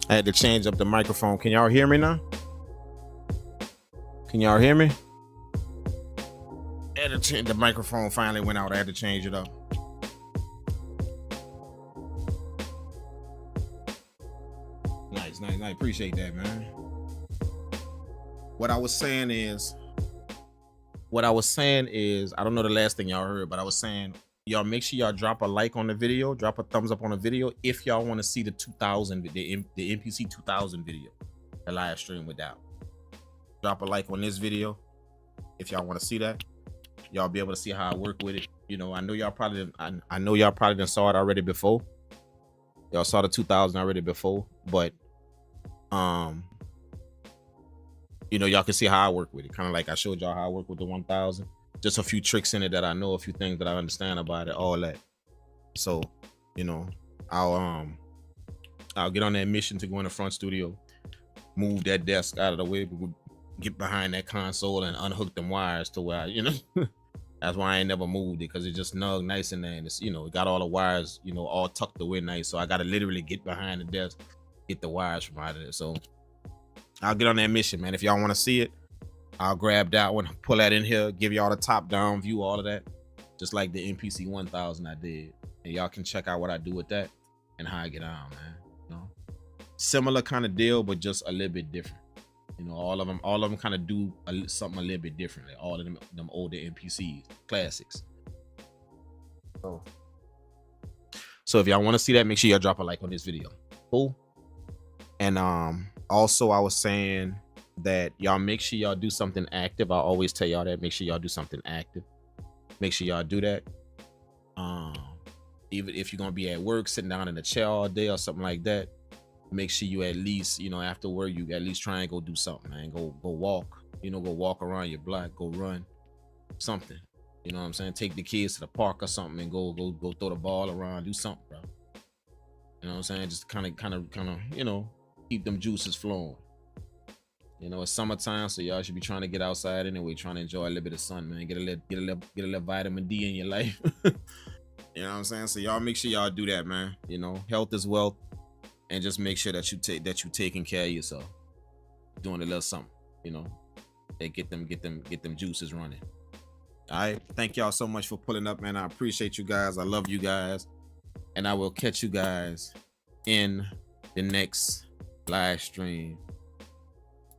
[SPEAKER 3] I had to change up the microphone. Can y'all hear me now? Can y'all hear me? I had to change, the microphone finally went out. I had to change it up. Nice. Appreciate that, man. What I was saying is, I don't know the last thing y'all heard, but I was saying, y'all make sure y'all drop a like on the video, drop a thumbs up on the video if y'all want to see the 2000, the MPC 2000 video, the live stream without. Drop a like on this video if y'all want to see that. Y'all be able to see how I work with it. You know, I know y'all probably done saw it already before. Y'all saw the 2000 already before, but you know, y'all can see how I work with it. Kind of like I showed y'all how I work with the 1000. Just a few tricks in it that I know, a few things that I understand about it, all that. So, you know, I'll get on that mission to go in the front studio, move that desk out of the way, get behind that console and unhook them wires to where, you know, that's why I ain't never moved it, because it just snug nice in there, and it's, you know, it got all the wires, you know, all tucked away nice. So I got to literally get behind the desk, get the wires from out of there. So I'll get on that mission, man. If y'all want to see it, I'll grab that one, pull that in here, give y'all the top down view, all of that, just like the MPC 1000 I did. And y'all can check out what I do with that and how I get on, man. You know, similar kind of deal, but just a little bit different. You know, all of them kind of do something a little bit differently. All of them older MPCs, classics. So if y'all want to see that, make sure y'all drop a like on this video. Cool. And also I was saying that y'all make sure y'all do something active. I always tell y'all that. Make sure y'all do something active. Make sure y'all do that. Even if you're gonna be at work, sitting down in a chair all day or something like that, make sure you at least, you know, after work, you at least try and go do something, man. Go walk, you know, go walk around your block, go run, something. You know what I'm saying? Take the kids to the park or something and go throw the ball around, do something, bro. You know what I'm saying? Just kind of, you know, keep them juices flowing. You know, it's summertime, so y'all should be trying to get outside anyway, trying to enjoy a little bit of sun, man. Get a little vitamin D in your life. You know what I'm saying? So y'all make sure y'all do that, man. You know, health is wealth, and just make sure that you taking care of yourself, doing a little something, you know, that get them juices running. All right, thank y'all so much for pulling up, man. I appreciate you guys. I love you guys, and I will catch you guys in the next live stream.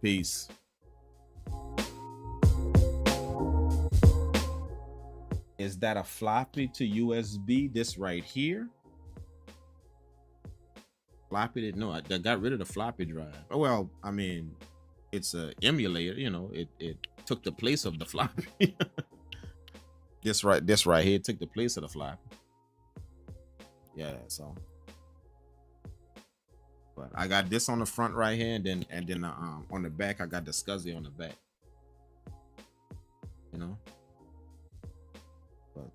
[SPEAKER 3] Peace. Is that a floppy to USB? This right here? Floppy didn't know. I got rid of the floppy drive. Well, I mean, it's a emulator, you know, it took the place of the floppy. This right here took the place of the floppy. Yeah, so. But I got this on the front right here, and then on the back I got the SCSI on the back. You know, but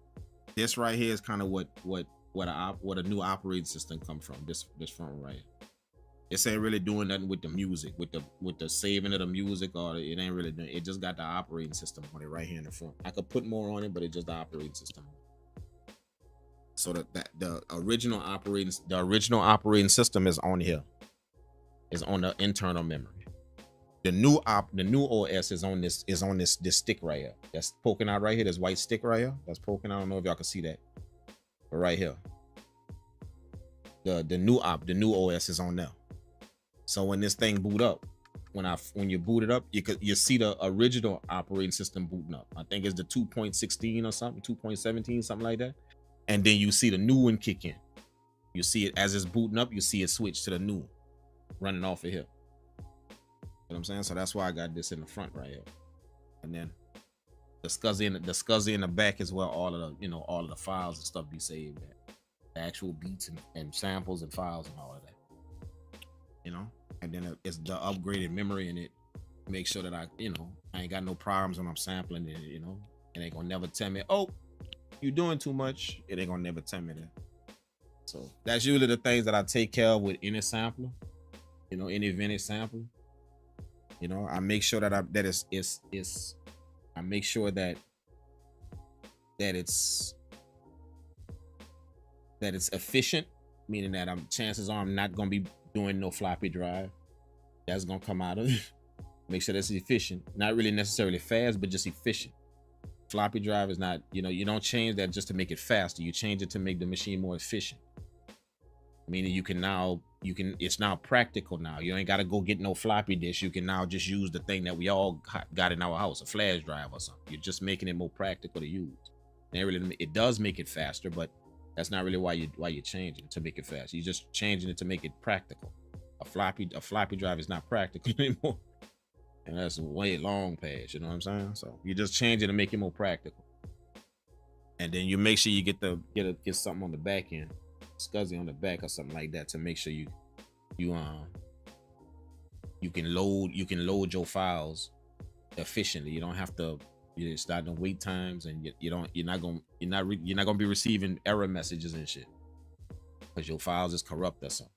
[SPEAKER 3] this right here is kind of what a new operating system come from. This front right here. It ain't really doing nothing with the music, with the saving of the music, or it ain't really doing. It just got the operating system on it right here in the front. I could put more on it, but it's just the operating system. So the original operating system is on here. Is on the internal memory. The new OS is on this stick right here. That's poking out right here. This white stick right here. That's poking out. I don't know if y'all can see that. But right here. The new OS is on there. So when this thing boot up, when you boot it up, you see the original operating system booting up. I think it's the 2.16 or something, 2.17, something like that. And then you see the new one kick in. You see it as it's booting up, you see it switch to the new one running off of here. You know what I'm saying? So that's why I got this in the front right here. And then the SCSI in the back is where all of the files and stuff be saved at. The actual beats and samples and files and all of that. You know? And then it's the upgraded memory in it. Make sure that I ain't got no problems when I'm sampling it, you know. It ain't gonna never tell me, oh, you doing too much. It ain't gonna never tell me that. So that's usually the things that I take care of with any sampler, you know, any vintage sample. You know, I make sure that I make sure that it's that it's efficient, meaning that chances are I'm not gonna be doing no floppy drive. That's gonna come out of it. Make sure that's efficient, not really necessarily fast, but just efficient. Floppy drive is not, you don't change that just to make it faster. You change it to make the machine more efficient. Meaning it's now practical now. You ain't got to go get no floppy disk. You can now just use the thing that we all got in our house, a flash drive or something. You're just making it more practical to use. And it does make it faster, but that's not really why you're changing it, to make it fast. You're just changing it to make it practical. A floppy drive is not practical anymore. And that's way long past, you know what I'm saying? So you just change it to make it more practical. And then you make sure you get something on the back end, SCSI on the back or something like that, to make sure you can load your files efficiently. You don't have to start the wait times, and you're not gonna be receiving error messages and shit because your files is corrupt or something.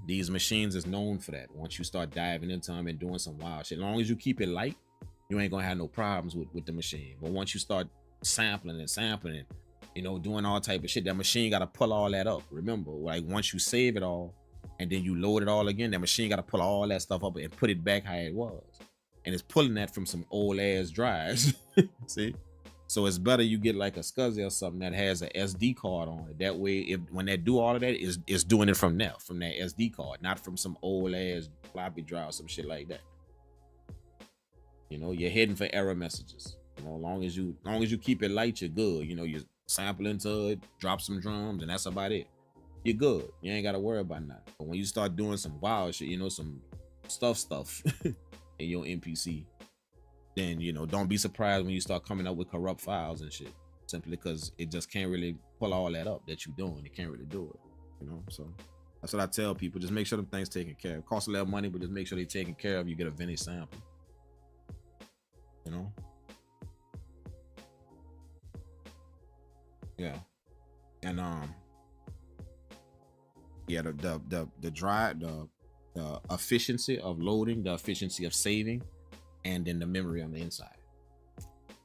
[SPEAKER 3] These machines is known for that. Once you start diving into them and doing some wild shit, as long as you keep it light, you ain't gonna have no problems with the machine. But once you start sampling, doing all type of shit, that machine gotta pull all that up. Remember, like once you save it all and then you load it all again, that machine gotta pull all that stuff up and put it back how it was. And it's pulling that from some old ass drives. See? So it's better you get like a SCSI or something that has an SD card on it. That way, when they do all of that, it's doing it from that SD card, not from some old ass floppy drive or some shit like that. You're heading for error messages. As long as you keep it light, you're good. You sample into it, drop some drums, and that's about it. You're good. You ain't gotta worry about that. But when you start doing some wild shit, some stuff in your MPC, then don't be surprised when you start coming up with corrupt files and shit, simply because it just can't really pull all that up that you're doing. It can't really do it. So that's what I tell people. Just make sure them things taken care of. Cost a little money, but just make sure they're taken care of. You get a vintage sample. Yeah. And the drive, the efficiency of loading, the efficiency of saving, and then the memory on the inside.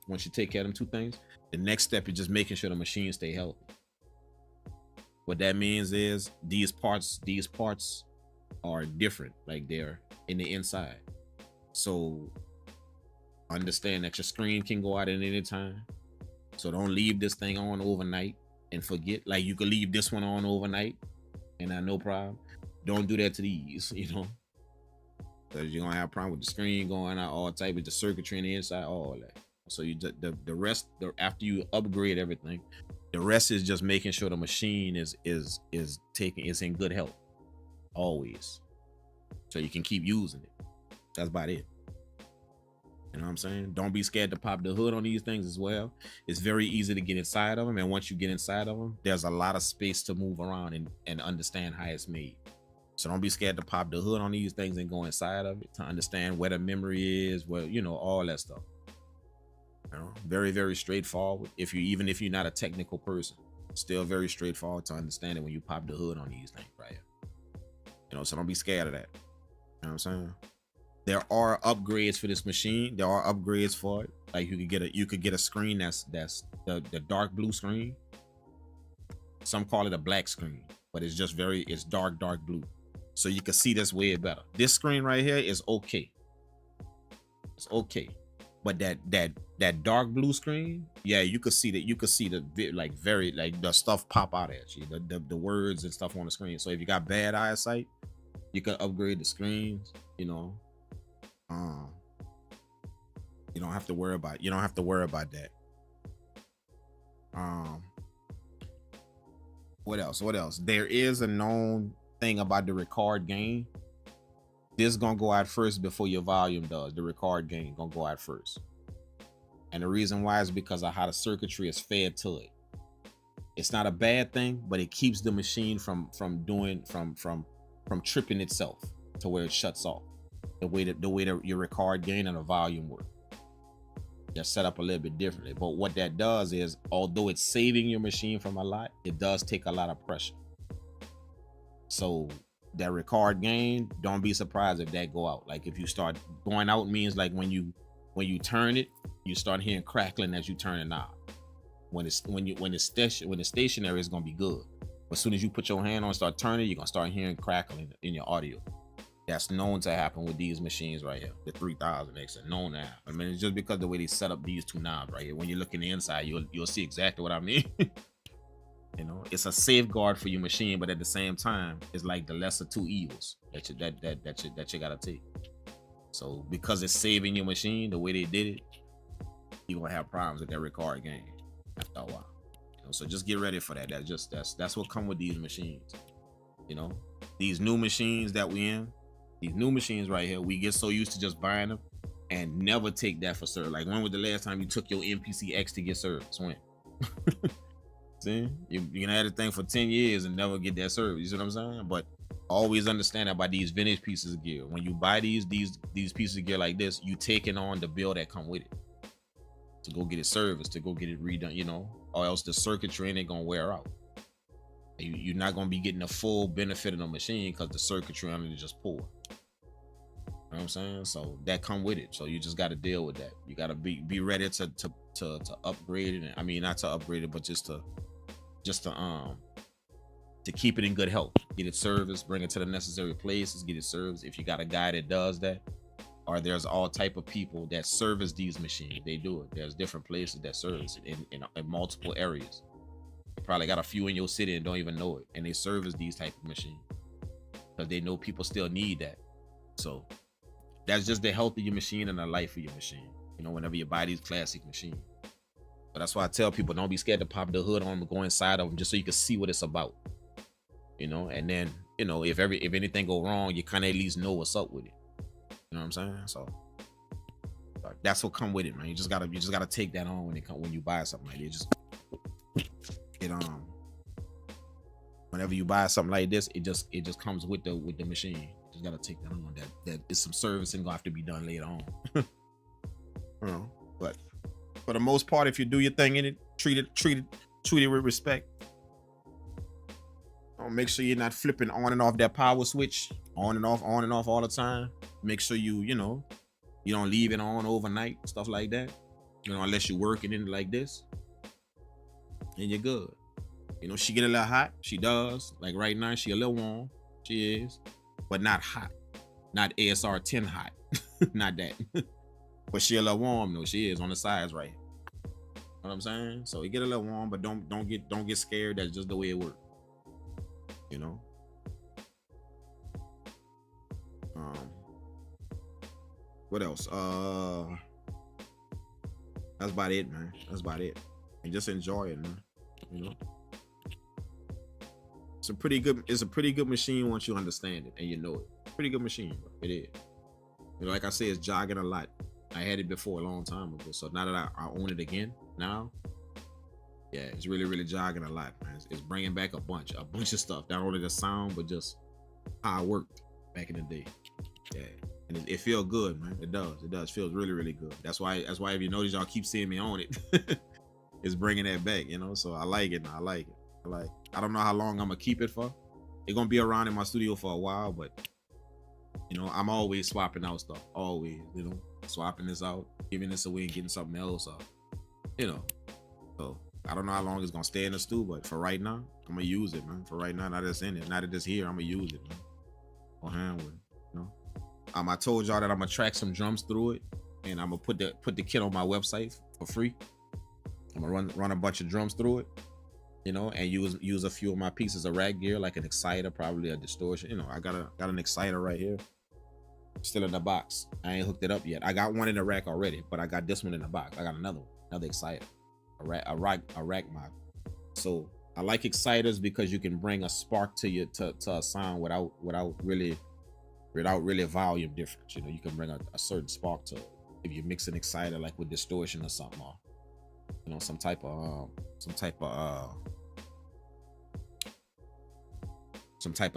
[SPEAKER 3] Once you take care of them two things, the next step is just making sure the machine stay healthy. What that means is these parts are different, like they're in the inside. So understand that your screen can go out at any time. So don't leave this thing on overnight and forget. Like you could leave this one on overnight and not no problem. Don't do that to these, because you're gonna have a problem with the screen going out, all type of the circuitry in the inside, all that. So the rest, after you upgrade everything, the rest is just making sure the machine is in good health always, so you can keep using it. That's about it. You know what I'm saying? Don't be scared to pop the hood on these things as well. It's very easy to get inside of them, and once you get inside of them, there's a lot of space to move around and understand how it's made. So don't be scared to pop the hood on these things and go inside of it to understand where the memory is, all that stuff. Very, very straightforward. Even if you're not a technical person, still very straightforward to understand it when you pop the hood on these things right here. So don't be scared of that. You know what I'm saying? There are upgrades for this machine. There are upgrades for it. Like you could get a screen that's the dark blue screen. Some call it a black screen, but it's dark blue. So you can see this way better. This screen right here is okay. It's okay. But that dark blue screen, yeah, you could see that. You could see the stuff pop out at you, the words and stuff on the screen. So if you got bad eyesight, you can upgrade the screens. You don't have to worry about. You don't have to worry about that. What else? There is a known thing about the record gain. This is gonna go out first before your volume does. The record gain gonna go out first, and the reason why is because of how the circuitry is fed to it. It's not a bad thing, but it keeps the machine from tripping itself to where it shuts off. The way that your record gain and the volume work, they're set up a little bit differently. But what that does is, although it's saving your machine from a lot, it does take a lot of pressure. So that record gain, don't be surprised if that go out. Like if you start going out, means like when you turn it, you start hearing crackling as you turn the knob. When it's stationary, it's gonna be good. But as soon as you put your hand on and start turning, you're gonna start hearing crackling in your audio. That's known to happen with these machines right here, the 3000xl, known to happen. I mean, it's just because the way they set up these two knobs right here. When you look in the inside, you'll see exactly what I mean. You know, it's a safeguard for your machine, but at the same time, it's like the lesser two evils that you gotta take. So because it's saving your machine the way they did it, you're gonna have problems with that record gain after a while. You know, so just get ready for that. That's what come with these machines. You know, these new machines that we in, these new machines right here, we get so used to just buying them and never take that for service. Like, when was the last time you took your MPC X to get service? When? See, you can have the thing for 10 years and never get that service. You see what I'm saying? But always understand that about these vintage pieces of gear. When you buy these pieces of gear like this, you taking on the bill that come with it to go get it serviced, to go get it redone, you know, or else the circuitry ain't gonna wear out. You're not gonna be getting the full benefit of the machine because the circuitry on it is just poor. You know what I'm saying? So that come with it. So you just got to deal with that. You got to be ready to upgrade it. I mean, not to upgrade it, but just to keep it in good health. Get it serviced, bring it to the necessary places, get it serviced. If you got a guy that does that, or there's all type of people that service these machines, they do it. There's different places that service it in multiple areas. You probably got a few in your city and don't even know it, and they service these type of machines because they know people still need that. So that's just the health of your machine and the life of your machine, you know, whenever you buy these classic machines. But that's why I tell people, don't be scared to pop the hood on them and go inside of them just so you can see what it's about, you know. And then, you know, if anything go wrong, you kind of at least know what's up with it. You know what I'm saying? So that's what come with it, man. You just gotta take that on when you buy something like this. Whenever you buy something like this, it just comes with the machine. You just gotta take that on. That is some servicing gonna have to be done later on. You know, but for the most part, if you do your thing in it, treat it with respect. Make sure you're not flipping on and off that power switch, on and off all the time. Make sure you don't leave it on overnight, stuff like that. You know, unless you're working in it like this, and you're good. You know, she get a little hot. She does. Like right now, she a little warm. She is, but not hot. Not ASR 10 hot. Not that. But she a little warm though. She is on the sides right here. You know what I'm saying? So you get a little warm, but don't get scared. That's just the way it works. You know. What else? That's about it, man. That's about it. And just enjoy it, man. You know. It's a pretty good machine once you understand it and you know it. Pretty good machine, bro. It is. You know, like I said, it's jogging a lot. I had it before a long time ago. So now that I own it again now, yeah, it's really jogging a lot, man. It's bringing back a bunch of stuff. Not only the sound, but just how it worked back in the day. Yeah, and it feels good, man. It does. It feels really good. That's why if you notice, y'all keep seeing me on it. It's bringing that back, you know. So I like it. I don't know how long I'm gonna keep it for. It's gonna be around in my studio for a while, but you know, I'm always swapping out stuff. Always, you know, swapping this out, giving this away, and getting something else out. You know, so I don't know how long it's gonna stay in the stew, but for right now, I'm gonna use it, man. For right now, not that it's in it, not that it's here, I'm gonna use it, man. Go hand with it, you know. I told y'all that I'm gonna track some drums through it, and I'm gonna put the kit on my website for free. I'm gonna run a bunch of drums through it, you know, and use a few of my pieces of rack gear, like an exciter, probably a distortion. You know, I got an exciter right here, still in the box. I ain't hooked it up yet. I got one in the rack already, but I got this one in the box. I got another exciter, a rack mod. So I like exciters because you can bring a spark to a sound without really volume difference. You know, you can bring a certain spark to it if you mix an exciter like with distortion or something, or you know, some type of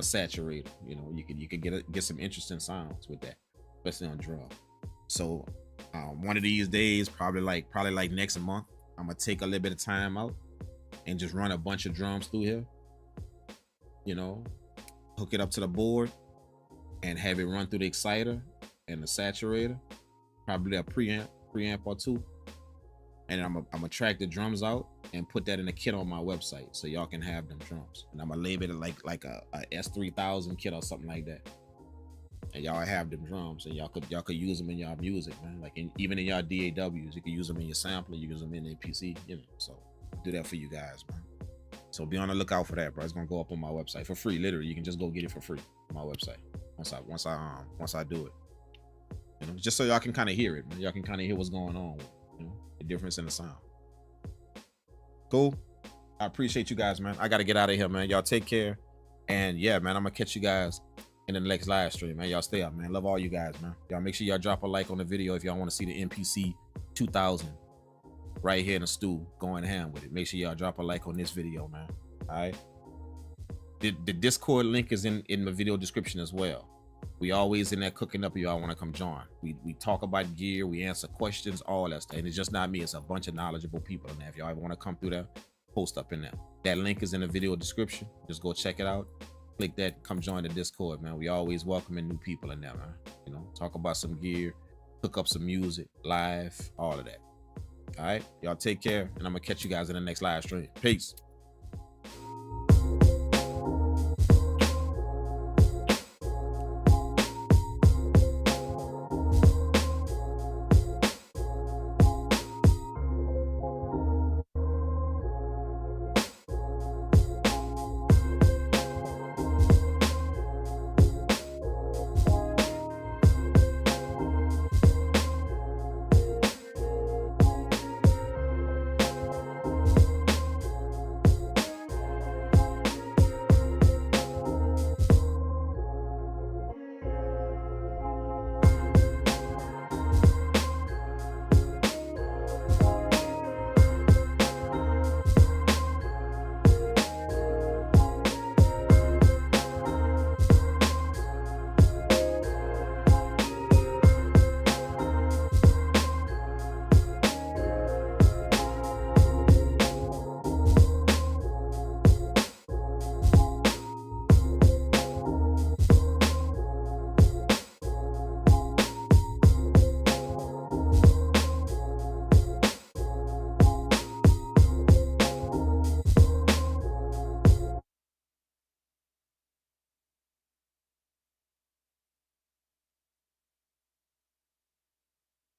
[SPEAKER 3] saturator. You know, you can get some interesting sounds with that, especially on drum. So one of these days, probably like next month, I'm gonna take a little bit of time out and just run a bunch of drums through here. You know, hook it up to the board and have it run through the exciter and the saturator, probably a preamp or two, and I'm gonna track the drums out and put that in a kit on my website so y'all can have them drums. And I'm gonna label it like a S3000 kit or something like that. And y'all have them drums, and y'all could use them in y'all music, man. Like even in y'all DAWs, you can use them in your sampler, you use them in MPC, you know. So do that for you guys, man. So be on the lookout for that, bro. It's gonna go up on my website for free. Literally, you can just go get it for free on my website once I do it. You know, just so y'all can kind of hear it, man. Y'all can kind of hear what's going on, you know, the difference in the sound. Cool. I appreciate you guys, man. I gotta get out of here, man. Y'all take care. And yeah, man, I'm gonna catch you guys in the next live stream, man. Y'all stay up, man. Love all you guys, man. Y'all make sure y'all drop a like on the video if y'all want to see the MPC 2000 right here in the stew going ham with it. Make sure y'all drop a like on this video, man. All right. The Discord link is in the video description as well. We always in there cooking up if y'all want to come join. We talk about gear, we answer questions, all that stuff. And it's just not me, it's a bunch of knowledgeable people in there. If y'all ever want to come through there, post up in there. That link is in the video description. Just go check it out. Click that, come join the Discord, man. We always welcoming new people in there, man. You know, talk about some gear, cook up some music, live, all of that. All right, y'all take care, and I'm gonna catch you guys in the next live stream. Peace.